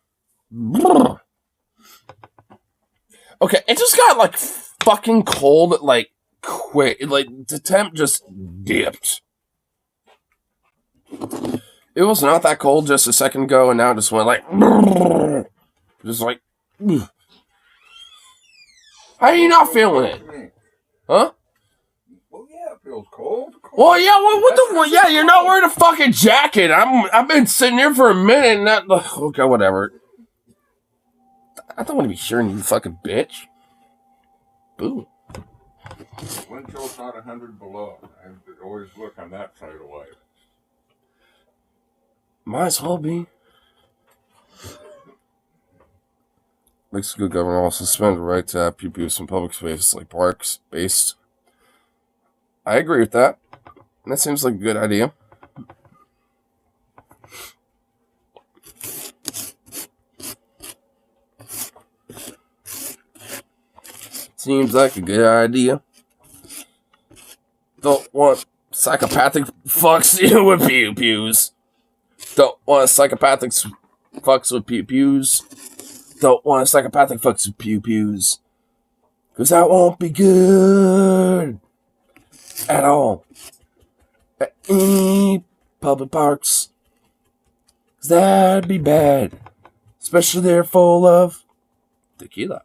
Okay, it just got like fucking cold, like quick. Like the temp just dipped. It was not that cold just a second ago, and now it just went like, just like. How are you not feeling it? Huh? Well, yeah, it feels cold. Well, yeah. What the? Yeah, you're not wearing a fucking jacket. I've been sitting here for a minute, and that. Okay, whatever. I don't want to be hearing you, fucking bitch. Boo. Wind chill's not 100 below. I always look on that side of life. Might as well be. Mexico government will suspend the right to have people use in public spaces like parks, based. I agree with that. That seems like a good idea. Seems like a good idea. Don't want psychopathic fucks with pew-pews. Don't want psychopathic fucks with pew-pews. Don't want psychopathic fucks with pew-pews. Because that won't be good. At all. At any public parks. Because that'd be bad. Especially they're full of tequila.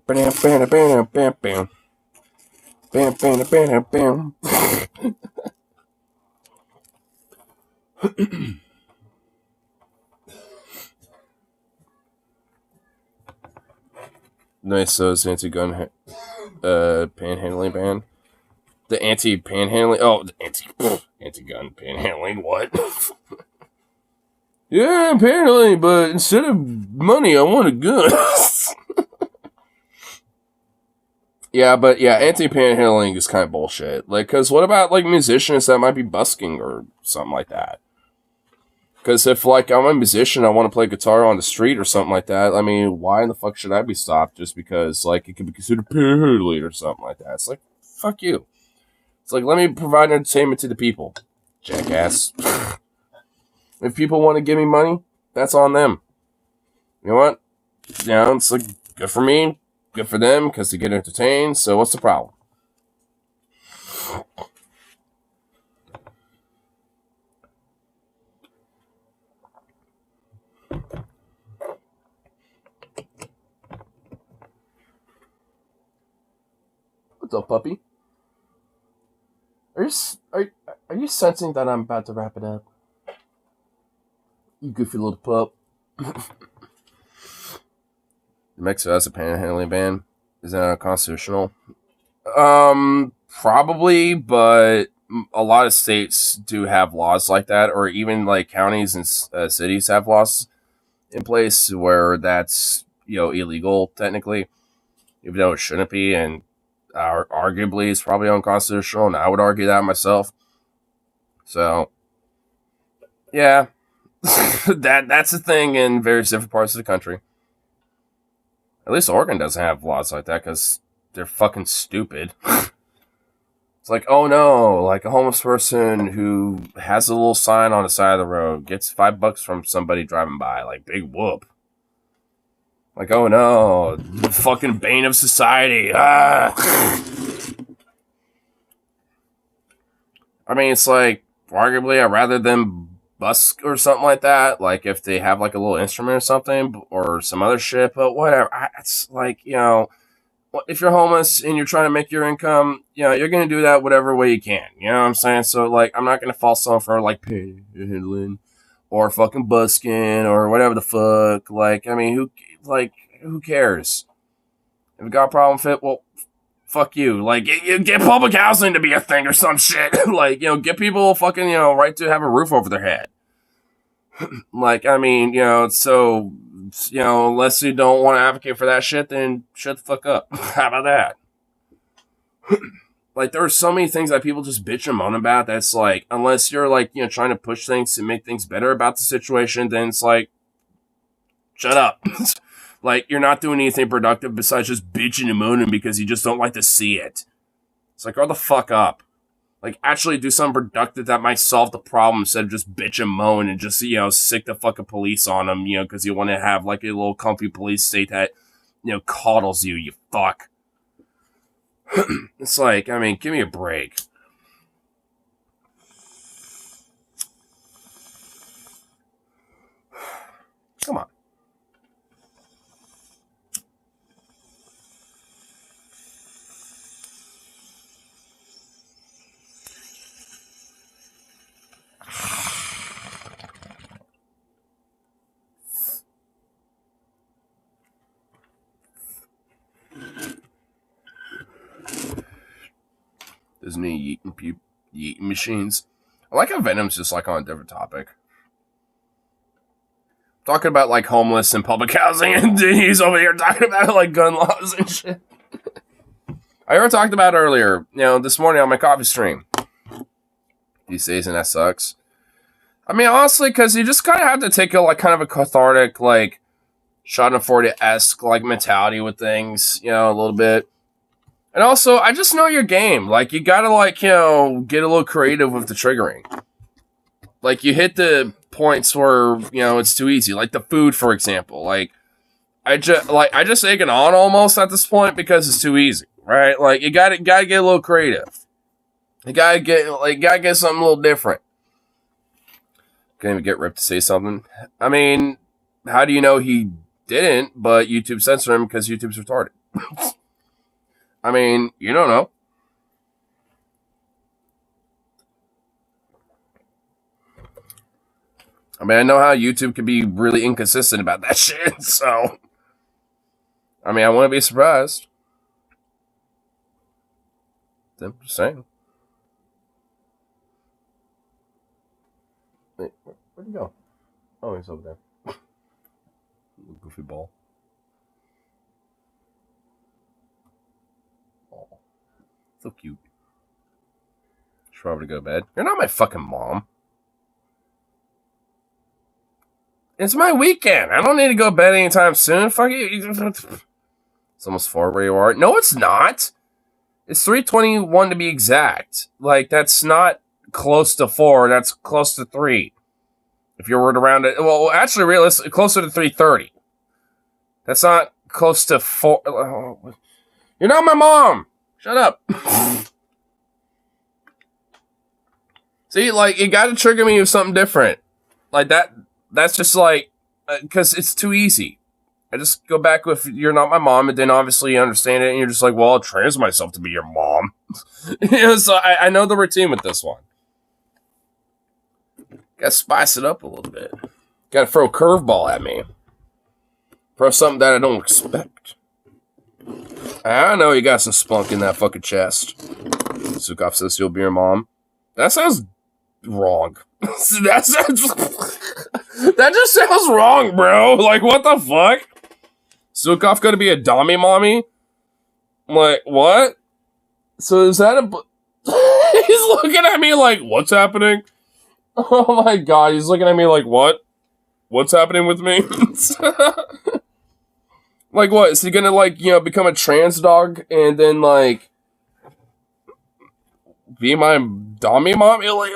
Bam, bam, bam, bam, bam. Bam, bam, bam, bam. Nice, so it's anti-gun panhandling ban. The anti-panhandling... Oh, the anti-gun panhandling, what? Yeah, apparently, but instead of money, I want a gun. Yeah, but yeah, anti-panhandling is kind of bullshit. Like, because what about, like, musicians that might be busking or something like that? Because if, like, I'm a musician, I want to play guitar on the street or something like that, I mean, why in the fuck should I be stopped just because, like, it could be considered panhandling or something like that? It's like, fuck you. It's like, let me provide entertainment to the people, jackass. If people want to give me money, that's on them. You know what? You know, it's like, good for me, good for them, because they get entertained, so what's the problem? What's up, puppy? Are you sensing that I'm about to wrap it up? You goofy little pup. Mexico has a panhandling ban. Is that unconstitutional? Probably, but a lot of states do have laws like that, or even like counties and cities have laws in place where that's illegal technically, even though it shouldn't be, and arguably it's probably unconstitutional. And I would argue that myself. So, yeah, that's a thing in various different parts of the country. At least Oregon doesn't have laws like that because they're fucking stupid. It's like, oh no, like a homeless person who has a little sign on the side of the road gets $5 from somebody driving by. Like, big whoop. Like, oh no, the fucking bane of society. Ah. I mean, it's like, arguably, I'd rather them busk or something like that. Like, if they have like a little instrument or something or some other shit, but whatever. It's like, if you're homeless and you're trying to make your income, you're going to do that whatever way you can. You know what I'm saying? So, like, I'm not going to fault someone for, like, panhandling or fucking busking or whatever the fuck. Like, I mean, who cares? If you got a problem with it, well, fuck you. Like, get public housing to be a thing or some shit. Like, get people fucking, right to have a roof over their head. Like, I mean, so... unless you don't want to advocate for that shit, then shut the fuck up. How about that? Like, there are so many things that people just bitch and moan about that's like, unless you're like, trying to push things to make things better about the situation, then it's like, shut up. Like, you're not doing anything productive besides just bitching and moaning because you just don't like to see it. It's like, grow the fuck up. Like, actually do something productive that might solve the problem instead of just bitch and moan and just, sick the fucking police on them, because you want to have, like, a little comfy police state that, coddles you, you fuck. It's like, I mean, give me a break. Come on. There's any yeeting machines. I like how Venom's just like on a different topic. Talking about like homeless and public housing, and he's over here talking about like gun laws and shit. I already talked about it earlier, this morning on my coffee stream. These days, and that sucks. I mean, honestly, because you just kind of have to take a like kind of a cathartic, like Shot in 40-esque like mentality with things, a little bit. And also, I just know your game. Like, you gotta, like, get a little creative with the triggering. Like, you hit the points where, it's too easy. Like, the food, for example. Like, I just egg it on almost at this point because it's too easy, right? Like, you gotta get a little creative. You gotta get something a little different. Can't even get Rip to say something. I mean, how do you know he didn't, but YouTube censored him because YouTube's retarded? I mean, you don't know. I mean, I know how YouTube can be really inconsistent about that shit, so... I mean, I wouldn't be surprised. I'm just saying. Wait, where'd he go? Oh, he's over there. Goofy ball. So cute. Should probably go to bed. You're not my fucking mom. It's my weekend. I don't need to go to bed anytime soon. Fuck you. It's almost 4 where you are. No, it's not. It's 3:21 to be exact. Like, that's not close to 4. That's close to 3. If you were to round it. Well, actually, realistically, closer to 3:30. That's not close to 4. You're not my mom. Shut up. See, like, you gotta trigger me with something different. Like, that's just like, because it's too easy. I just go back with you're not my mom, and then obviously you understand it, and you're just like, well, I'll trans myself to be your mom. So I know the routine with this one. Gotta spice it up a little bit. Gotta throw a curveball at me. Throw something that I don't expect. I know you got some spunk in that fucking chest. Sukov says you'll be your mom. That sounds wrong. that just sounds wrong, bro. Like, what the fuck? Sukov gonna be a dummy mommy? I'm like, what? So is that a... He's looking at me like, what's happening? Oh my god, he's looking at me like, what? What's happening with me? Like, what? Is he gonna, like, you know, become a trans dog and then, like, be my dummy mom? Like,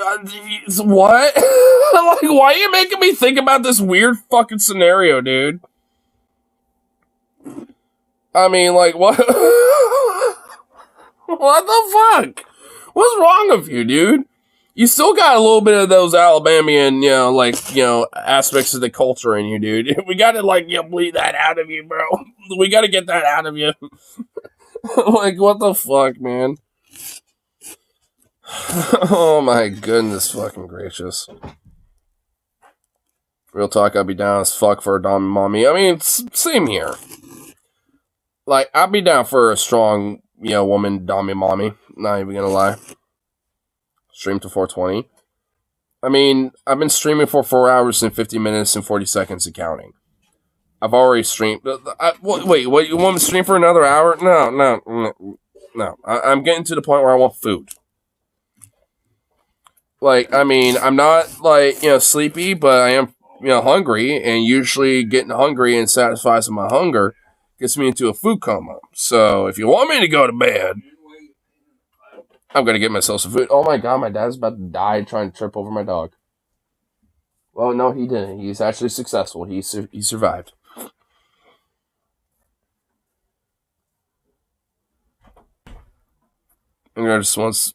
what? Like, why are you making me think about this weird fucking scenario, dude? I mean, like, what? What the fuck? What's wrong with you, dude? You still got a little bit of those Alabamian, you know, like, you know, aspects of the culture in you, dude. We gotta, like, you know, bleed that out of you, bro. We gotta get that out of you. Like, what the fuck, man? Oh my goodness fucking gracious. Real talk, I'd be down as fuck for a dumb mommy. I mean, same here. Like, I'd be down for a strong, you know, woman dummy mommy. Not even gonna lie. Stream to 420. I mean, I've been streaming for 4 hours and 50 minutes and 40 seconds and counting. I've already streamed. Wait, what? You want me to stream for another hour? No. I'm getting to the point where I want food. Like, I mean, I'm not, like, you know, sleepy, but I am, you know, hungry, and usually getting hungry and satisfies my hunger gets me into a food coma. So, if you want me to go to bed, I'm gonna get myself some food. Oh my god, my dad's about to die trying to trip over my dog. Well, no, he didn't. He's actually successful. He survived. And I just wants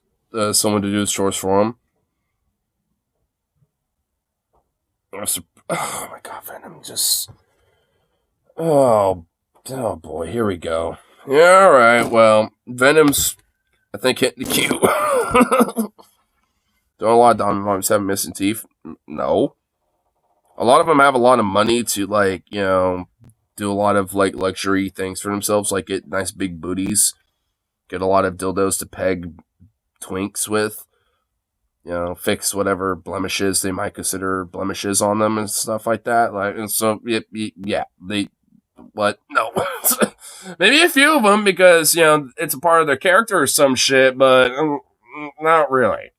someone to do his chores for him. Oh my god, Venom, just... Oh boy, here we go. Yeah, alright, well, Venom's, I think, hitting the queue. Don't a lot of dumb moms have missing teeth? No. A lot of them have a lot of money to, like, you know, do a lot of, like, luxury things for themselves, like get nice big booties, get a lot of dildos to peg twinks with, you know, fix whatever blemishes they might consider blemishes on them and stuff like that. Like, and so, yeah, they, what? No. Maybe a few of them because, you know, it's a part of their character or some shit, but not really.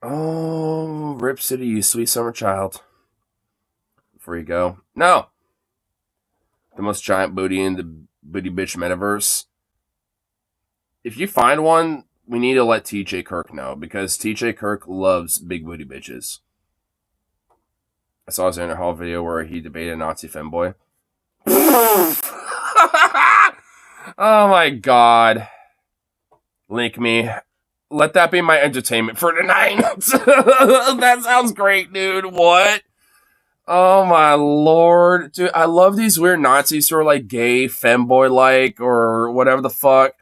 Oh, Rip City, you sweet summer child. Before you go. No. The most giant booty in the booty bitch metaverse. If you find one, we need to let TJ Kirk know, because TJ Kirk loves big booty bitches. I saw his Xander Hall video where he debated a Nazi femboy. Oh my god. Link me. Let that be my entertainment for tonight. That sounds great, dude. What? Oh my lord. Dude, I love these weird Nazis who are like gay, femboy-like, or whatever the fuck.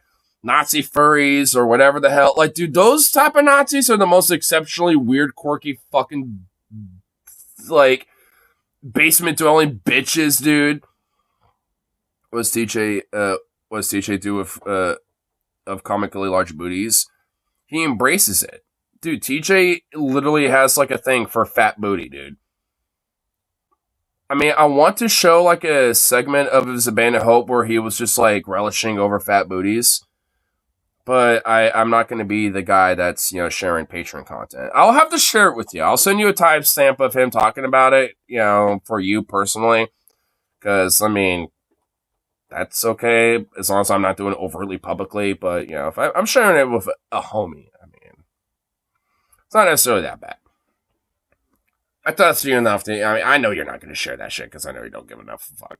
Nazi furries, or whatever the hell. Like, dude, those type of Nazis are the most exceptionally weird, quirky, fucking, like, basement-dwelling bitches, dude. What does TJ do with, of comically large booties? He embraces it. Dude, TJ literally has, like, a thing for fat booty, dude. I mean, I want to show, like, a segment of his Abandoned Hope where he was just, like, relishing over fat booties. But I'm not going to be the guy that's, you know, sharing Patreon content. I'll have to share it with you. I'll send you a timestamp of him talking about it, you know, for you personally. Because, I mean, that's okay, as long as I'm not doing it overtly publicly. But, you know, if I'm sharing it with a homie, I mean, it's not necessarily that bad. I trust you enough to, I mean, I know you're not going to share that shit, because I know you don't give enough fuck.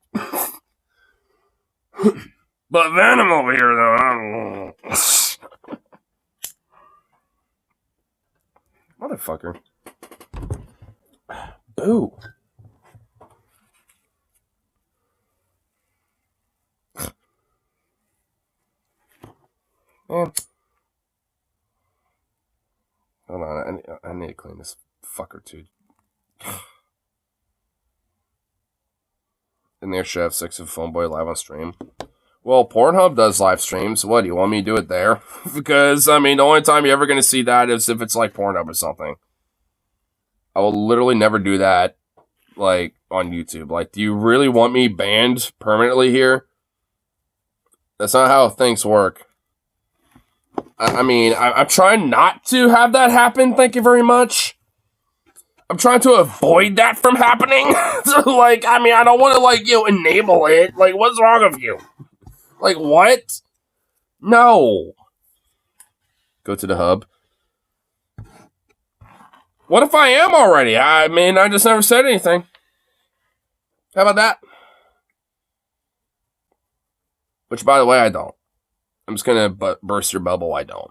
But Venom over here, though, I don't know. Motherfucker. Boo. Man. Hold on, I need to clean this fucker too. In their chef, 6 of Phone Boy live on stream. Well, Pornhub does live streams. What, do you want me to do it there? Because, I mean, the only time you're ever going to see that is if it's like Pornhub or something. I will literally never do that, like, on YouTube. Like, do you really want me banned permanently here? That's not how things work. I mean, I'm trying not to have that happen, thank you very much. I'm trying to avoid that from happening. So, like, I mean, I don't want to, like, enable it. Like, what's wrong with you? Like, what? No. Go to the hub. What if I am already? I mean, I just never said anything. How about that? Which, by the way, I don't. I'm just going to burst your bubble. I don't.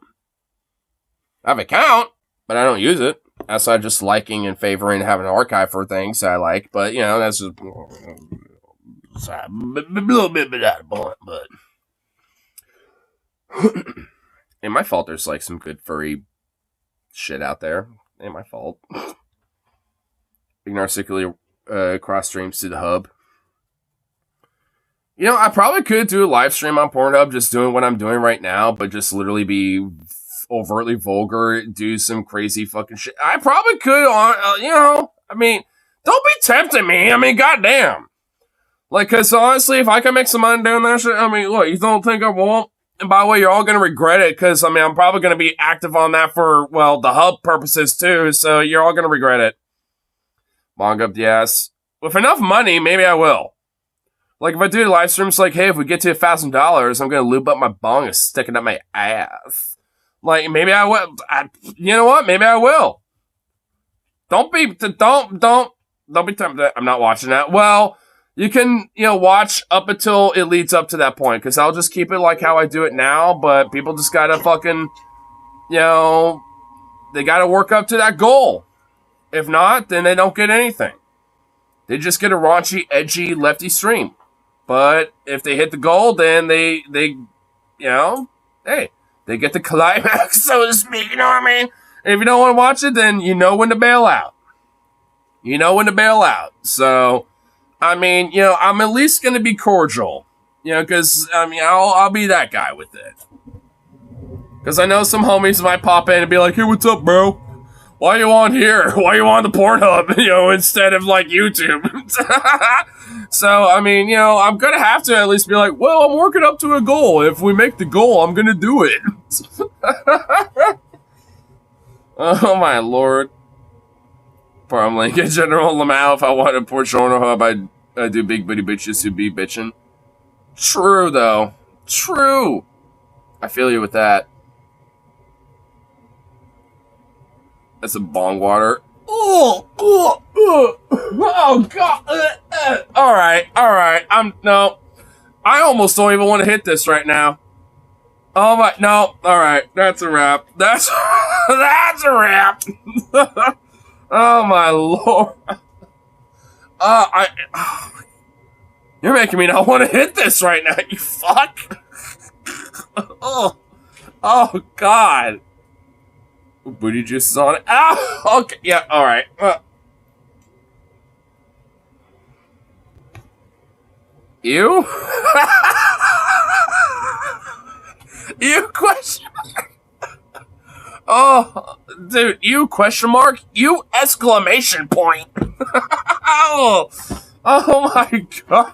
I have an account, but I don't use it. Outside just liking and favoring, having an archive for things I like. But, you know, that's just a little bit out of point. But ain't my fault there's, like, some good furry shit out there. Ain't my fault. Ignore circular cross streams to the hub. You know, I probably could do a live stream on Pornhub just doing what I'm doing right now, but just literally be overtly vulgar, do some crazy fucking shit. I probably could, you know, I mean, don't be tempting me. I mean, goddamn. Like, because honestly, if I can make some money doing that shit, I mean, look, you don't think I won't? And by the way, you're all going to regret it, because, I mean, I'm probably going to be active on that for, well, the hub purposes too, so you're all going to regret it. Bong up the ass. With enough money, maybe I will. Like, if I do a live stream, it's like, hey, if we get to $1,000, I'm going to lube up my bong and stick it up my ass. Like, maybe I will. You know what? Maybe I will. Don't be tempted. I'm not watching that. Well, you can, you know, watch up until it leads up to that point, because I'll just keep it like how I do it now, but people just got to fucking, you know, they got to work up to that goal. If not, then they don't get anything. They just get a raunchy, edgy, lefty stream. But if they hit the goal, then they you know, hey, they get the climax, so to speak, you know what I mean? And if you don't want to watch it, then you know when to bail out. You know when to bail out. So, I mean, you know, I'm at least going to be cordial. You know, because, I mean, I'll be that guy with it. Because I know some homies might pop in and be like, hey, what's up, bro? Why are you on here? Why are you on the Pornhub, you know, instead of, like, YouTube? So, I mean, you know, I'm going to have to at least be like, well, I'm working up to a goal. If we make the goal, I'm going to do it. Oh, my Lord. I'm like, in General Lamau, if I want a Pornhub hub, I'd do big booty bitches who be bitching. True, though. True. I feel you with that. That's a bong water. Oh God. All right. No. I almost don't even want to hit this right now. Oh my, no. All right. That's a wrap. That's a wrap. Oh my Lord. You're making me not want to hit this right now, you fuck. Oh God. Booty juice is on it. Ow! Okay, yeah, alright. You? You question mark? Oh, dude, you question mark? You exclamation point. Oh my God.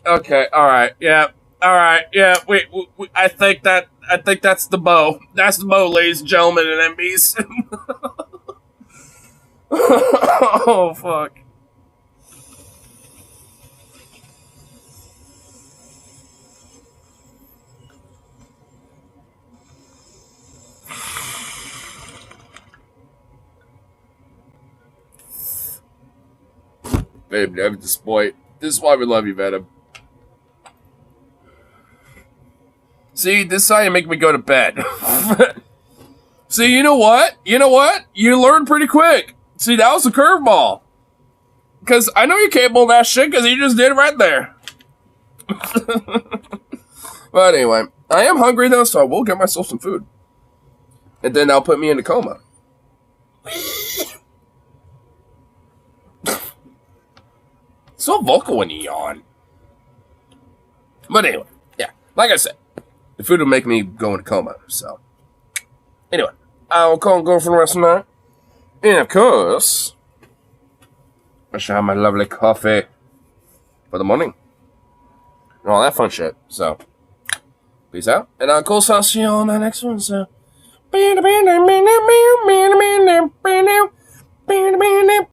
Okay, alright, yeah. Alright, yeah, wait, I think that's the bow. That's the bow, ladies and gentlemen and MBs. Oh, fuck. Babe, never disappoint. This is why we love you, Venom. See, this is how you make me go to bed. See, you know what? You learned pretty quick. See, that was a curveball. Because I know you're capable of that shit, because you just did it right there. But anyway, I am hungry though, so I will get myself some food. And then that'll put me in a coma. So vocal when you yawn. But anyway, yeah, like I said, the food will make me go into coma. So anyway, I will call and go for the rest of the night. And of course, I shall have my lovely coffee for the morning. And all that fun shit. So, peace out. And of course, I'll see you on the next one. So,